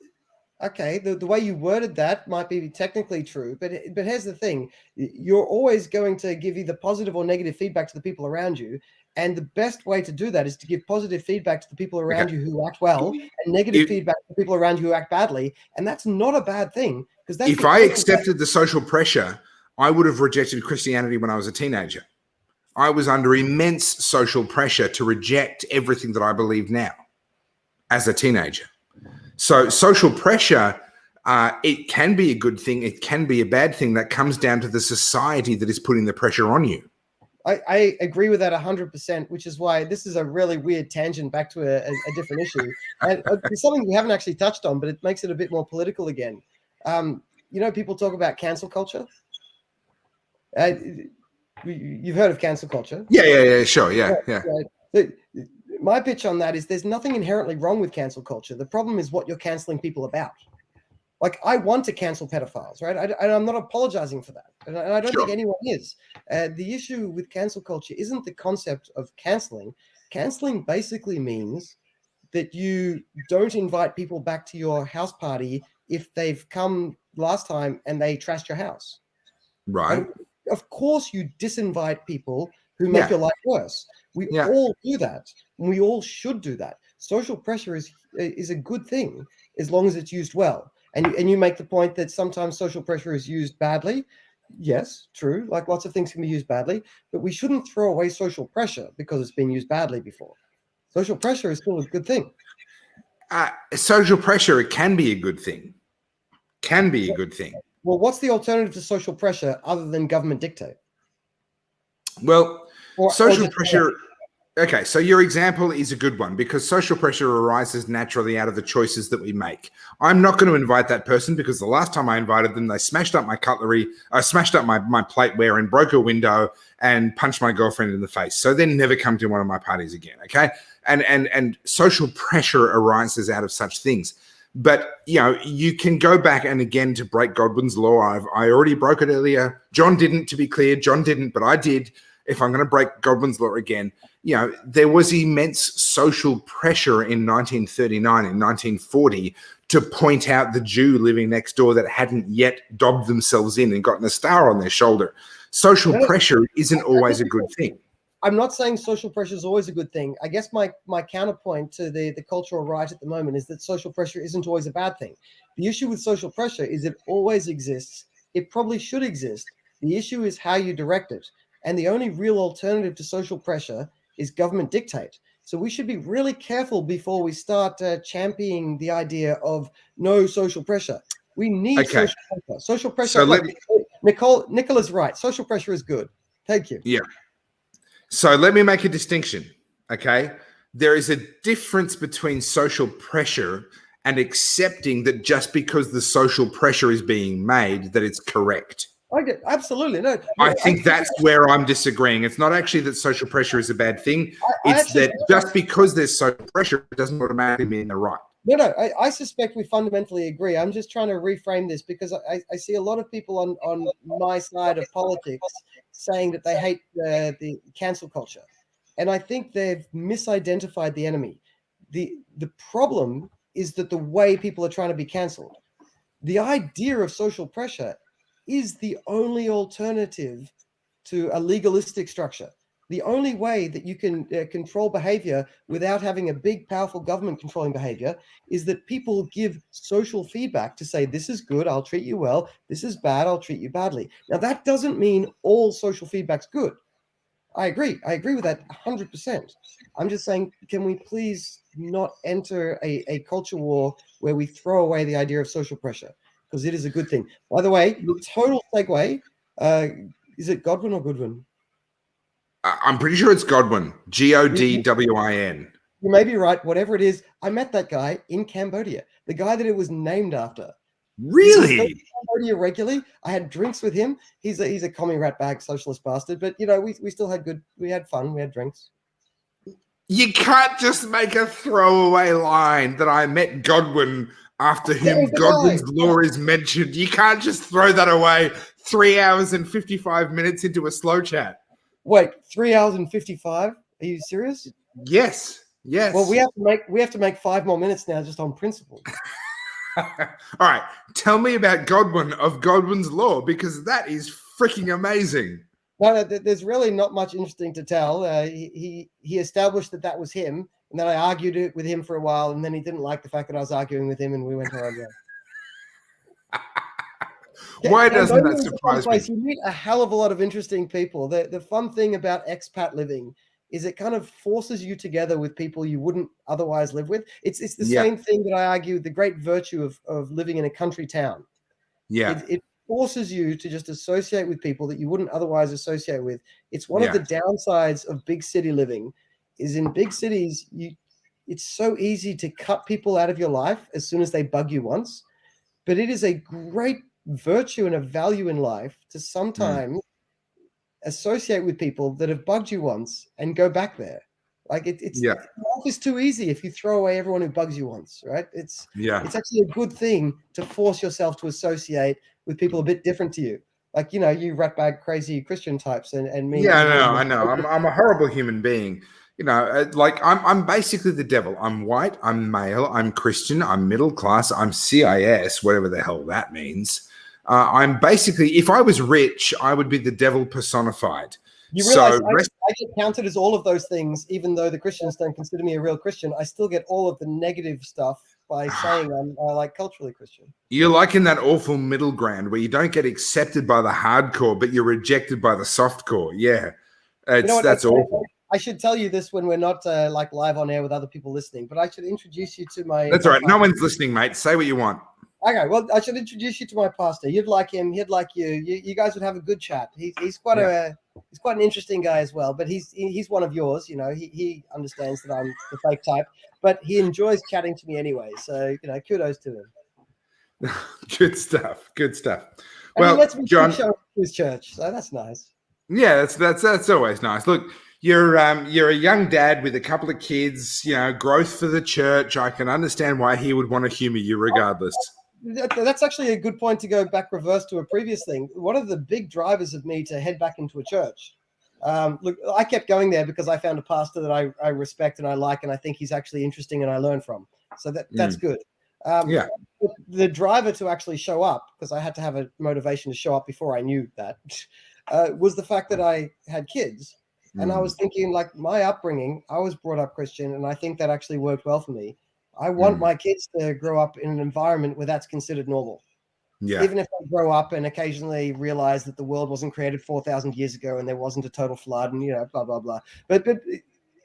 okay, the way you worded that might be technically true, but here's the thing. You're always going to give either positive or negative feedback to the people around you. And the best way to do that is to give positive feedback to the people around you who act well, and negative feedback to the people around you who act badly. And that's not a bad thing, because if I accepted the social pressure, I would have rejected Christianity when I was a teenager. I was under immense social pressure to reject everything that I believe now as a teenager. So social pressure, it can be a good thing. It can be a bad thing. That comes down to the society that is putting the pressure on you. I agree with that 100%, which is why this is a really weird tangent back to a different issue. And it's something we haven't actually touched on, but it makes it a bit more political again. People talk about cancel culture. You've heard of cancel culture? Yeah, sure, yeah. My pitch on that is there's nothing inherently wrong with cancel culture. The problem is what you're canceling people about. Like, I want to cancel pedophiles, right? I'm not apologizing for that. And I don't think anyone is. The issue with cancel culture isn't the concept of canceling. Canceling basically means that you don't invite people back to your house party if they've come last time and they trashed your house. Right. And of course you disinvite people who make your life worse. We Yeah. all do that, and we all should do that. Social pressure is a good thing as long as it's used well. And you make the point that sometimes social pressure is used badly. Yes, true. Like lots of things can be used badly, but we shouldn't throw away social pressure because it's been used badly before. Social pressure is still a good thing. Social pressure, it can be a good thing. Can be a good thing. Well, what's the alternative to social pressure other than government dictate? Well, social or pressure. Okay, so your example is a good one because social pressure arises naturally out of the choices that we make. I'm not going to invite that person because the last time I invited them, they smashed up my cutlery, smashed up my plateware and broke a window and punched my girlfriend in the face. So then never come to one of my parties again, okay? And social pressure arises out of such things. But, you know, you can go back and again to break Godwin's law. I already broke it earlier. John didn't, to be clear. John didn't, but I did. If I'm going to break Godwin's law again, you know, there was immense social pressure in 1939 and 1940 to point out the Jew living next door that hadn't yet dobbed themselves in and gotten a star on their shoulder. Social pressure isn't always a good thing. I'm not saying social pressure is always a good thing. I guess my counterpoint to the cultural right at the moment is that social pressure isn't always a bad thing. The issue with social pressure is it always exists. It probably should exist. The issue is how you direct it. And the only real alternative to social pressure is government dictate. So we should be really careful before we start championing the idea of no social pressure. We need social pressure. Social pressure. So Nicola's right. Social pressure is good. Thank you. Yeah. So let me make a distinction, okay? There is a difference between social pressure and accepting that just because the social pressure is being made, that it's correct. Okay, absolutely. No, I think that's where I'm disagreeing. It's not actually that social pressure is a bad thing. It's that just because there's social pressure, it doesn't automatically mean they're right. No, I suspect we fundamentally agree. I'm just trying to reframe this because I see a lot of people on my side of politics saying that they hate the cancel culture. And I think they've misidentified the enemy. The problem is that the way people are trying to be canceled. The idea of social pressure is the only alternative to a legalistic structure. The only way that you can control behavior without having a big, powerful government controlling behavior is that people give social feedback to say, this is good, I'll treat you well. This is bad, I'll treat you badly. Now, that doesn't mean all social feedback's good. I agree with that 100%. I'm just saying, can we please not enter a culture war where we throw away the idea of social pressure? Because it is a good thing. By the way, total segue, is it Godwin or Goodwin? I'm pretty sure it's Godwin, Godwin. You may be right, whatever it is. I met that guy in Cambodia, the guy that it was named after. Really? Cambodia regularly. I had drinks with him. He's a commie rat bag socialist bastard, but you know, we still had we had fun, we had drinks. You can't just make a throwaway line that I met Godwin after whom Godwin's law is mentioned. You can't just throw that away 3 hours and 55 minutes into a slow chat. Wait, 3 hours and 55? Are you serious? Yes. Well, we have to make 5 more minutes now just on principle. All right. Tell me about Godwin of Godwin's law, because that is freaking amazing. No, there's really not much interesting to tell. He established that was him, and then I argued it with him for a while, and then he didn't like the fact that I was arguing with him, and we went our own way. Why doesn't that surprise me? You meet a hell of a lot of interesting people. The fun thing about expat living is it kind of forces you together with people you wouldn't otherwise live with. It's the same thing that I argue, the great virtue of living in a country town. Yeah. It forces you to just associate with people that you wouldn't otherwise associate with. It's one of the downsides of big city living is in big cities, it's so easy to cut people out of your life as soon as they bug you once. But it is a great virtue and a value in life to sometimes associate with people that have bugged you once and go back there. Like life is too easy if you throw away everyone who bugs you once, right? It's actually a good thing to force yourself to associate with people a bit different to you. Like, you know, you ratbag crazy Christian types and me. Yeah, I know. I'm a horrible human being. You know, like I'm basically the devil. I'm white, I'm male, I'm Christian, I'm middle class, I'm CIS, whatever the hell that means. I'm basically, if I was rich, I would be the devil personified. You realize So I get counted as all of those things, even though the Christians don't consider me a real Christian. I still get all of the negative stuff by saying I'm like culturally Christian. you're like in that awful middle ground where you don't get accepted by the hardcore, but you're rejected by the softcore. Yeah, that's awful. I should tell you this when we're not like live on air with other people listening, but I should introduce you to my. That's all right. No one's listening, mate. Say what you want. Okay, well, I should introduce you to my pastor. You'd like him. He'd like you. You guys would have a good chat. He's quite an interesting guy as well. But he's one of yours. You know, he understands that I'm the fake type, but he enjoys chatting to me anyway. So kudos to him. Good stuff. Good stuff. Well, let's John, show his church. So that's nice. Yeah, that's always nice. Look, you're a young dad with a couple of kids. You know, growth for the church. I can understand why he would want to humor you, regardless. That's actually a good point to go back reverse to a previous thing. One of the big drivers of me to head back into a church. Look, I kept going there because I found a pastor that I respect and I like, and I think he's actually interesting and I learn from. So that's good. The driver to actually show up, because I had to have a motivation to show up before I knew that, was the fact that I had kids. And I was thinking, like, my upbringing, I was brought up Christian, and I think that actually worked well for me. I want my kids to grow up in an environment where that's considered normal. Yeah. Even if they grow up and occasionally realize that the world wasn't created 4,000 years ago and there wasn't a total flood and, blah, blah, blah. But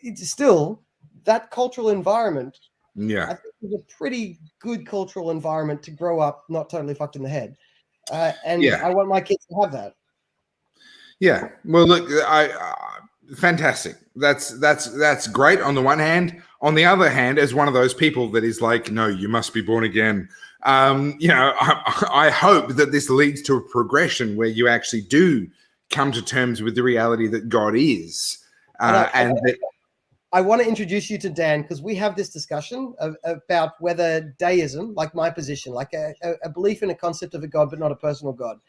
it's still that cultural environment. Yeah. I think it's a pretty good cultural environment to grow up not totally fucked in the head. I want my kids to have that. Yeah. Well, look, fantastic. That's great on the one hand. On the other hand, as one of those people that is like, no, you must be born again. I hope that this leads to a progression where you actually do come to terms with the reality that God is. I want to introduce you to Dan, because we have this discussion about whether deism, like my position, like a belief in a concept of a God, but not a personal God.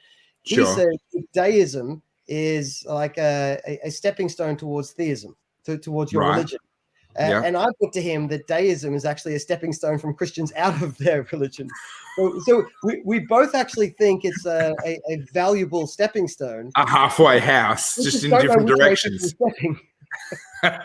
He says deism is like a stepping stone towards theism, towards your religion. And I put to him that deism is actually a stepping stone from Christians out of their religion. So we both actually think it's a valuable stepping stone. A halfway house, just in different directions. All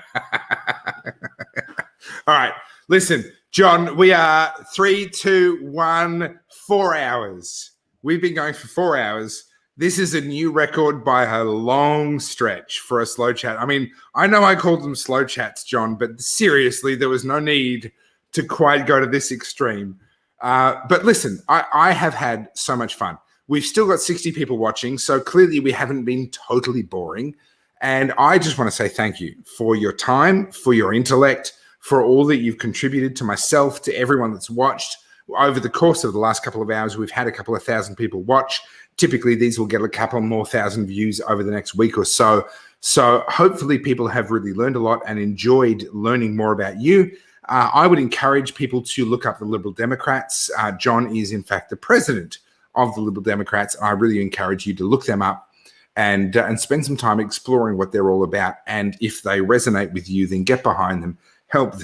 right. Listen, John, we are 3, 2, 1, 4 hours. We've been going for 4 hours. This is a new record by a long stretch for a slow chat. I mean, I know I called them slow chats, John, but seriously, there was no need to quite go to this extreme. But listen, I have had so much fun. We've still got 60 people watching, so clearly we haven't been totally boring. And I just want to say thank you for your time, for your intellect, for all that you've contributed to myself, to everyone that's watched. Over the course of the last couple of hours, we've had a couple of thousand people watch. Typically, these will get a couple more thousand views over the next week or so. So hopefully people have really learned a lot and enjoyed learning more about you. I would encourage people to look up the Liberal Democrats. John is, in fact, the president of the Liberal Democrats. I really encourage you to look them up and spend some time exploring what they're all about. And if they resonate with you, then get behind them, help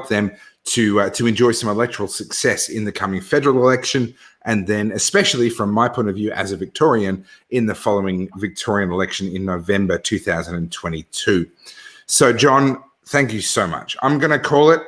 them to enjoy some electoral success in the coming federal election, and then especially from my point of view as a Victorian, in the following Victorian election in November 2022. So, John, thank you so much. I'm going to call it.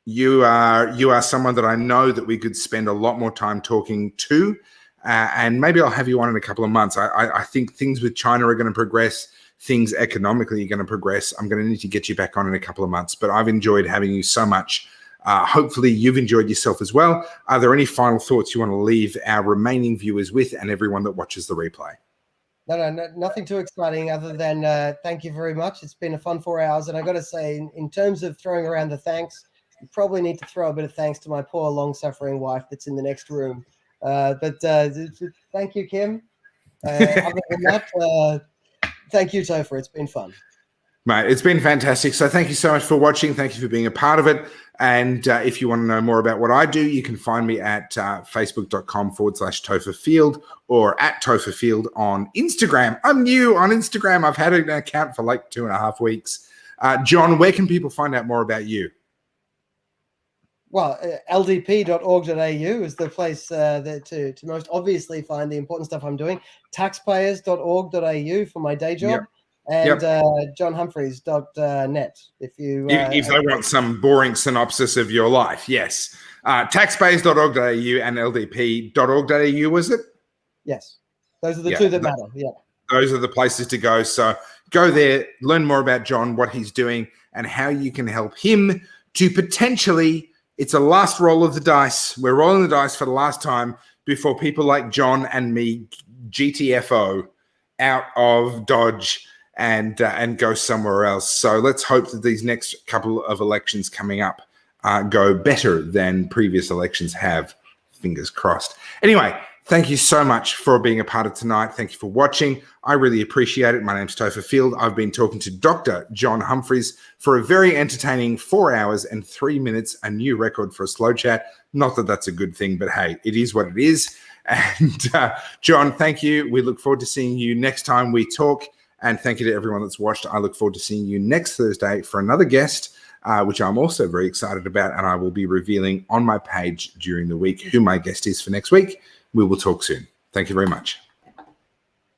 You are someone that I know that we could spend a lot more time talking to, and maybe I'll have you on in a couple of months. I think things with China are going to progress. Things economically are going to progress. I'm going to need to get you back on in a couple of months, but I've enjoyed having you so much. Hopefully you've enjoyed yourself as well. Are there any final thoughts you want to leave our remaining viewers with and everyone that watches the replay? No, nothing too exciting other than thank you very much. It's been a fun 4 hours. And I got to say, in terms of throwing around the thanks, you probably need to throw a bit of thanks to my poor long-suffering wife that's in the next room. But thank you, Kim. Other than that, thank you, Topher. It's been fun. Mate, it's been fantastic. So thank you so much for watching. Thank you for being a part of it. And if you want to know more about what I do, you can find me at facebook.com/TopherField or at TopherField on Instagram. I'm new on Instagram. I've had an account for like 2.5 weeks. John, where can people find out more about you? Well, ldp.org.au is the place to most obviously find the important stuff I'm doing. Taxpayers.org.au for my day job. Yep. And johnhumphreys.net if you... if they want some boring synopsis of your life, yes. Taxpayers.org.au and ldp.org.au, was it? Yes. Those are the two that matter, yeah. Those are the places to go. So go there, learn more about John, what he's doing, and how you can help him to potentially... It's a last roll of the dice. We're rolling the dice for the last time before people like John and me GTFO out of Dodge and go somewhere else. So let's hope that these next couple of elections coming up go better than previous elections have. Fingers crossed. Anyway, thank you so much for being a part of tonight. Thank you for watching. I really appreciate it. My name's Topher Field. I've been talking to Dr. John Humphreys for a very entertaining 4 hours and 3 minutes, a new record for a slow chat. Not that that's a good thing, but hey, it is what it is. And John, thank you. We look forward to seeing you next time we talk. And thank you to everyone that's watched. I look forward to seeing you next Thursday for another guest, which I'm also very excited about. And I will be revealing on my page during the week who my guest is for next week. We will talk soon. Thank you very much.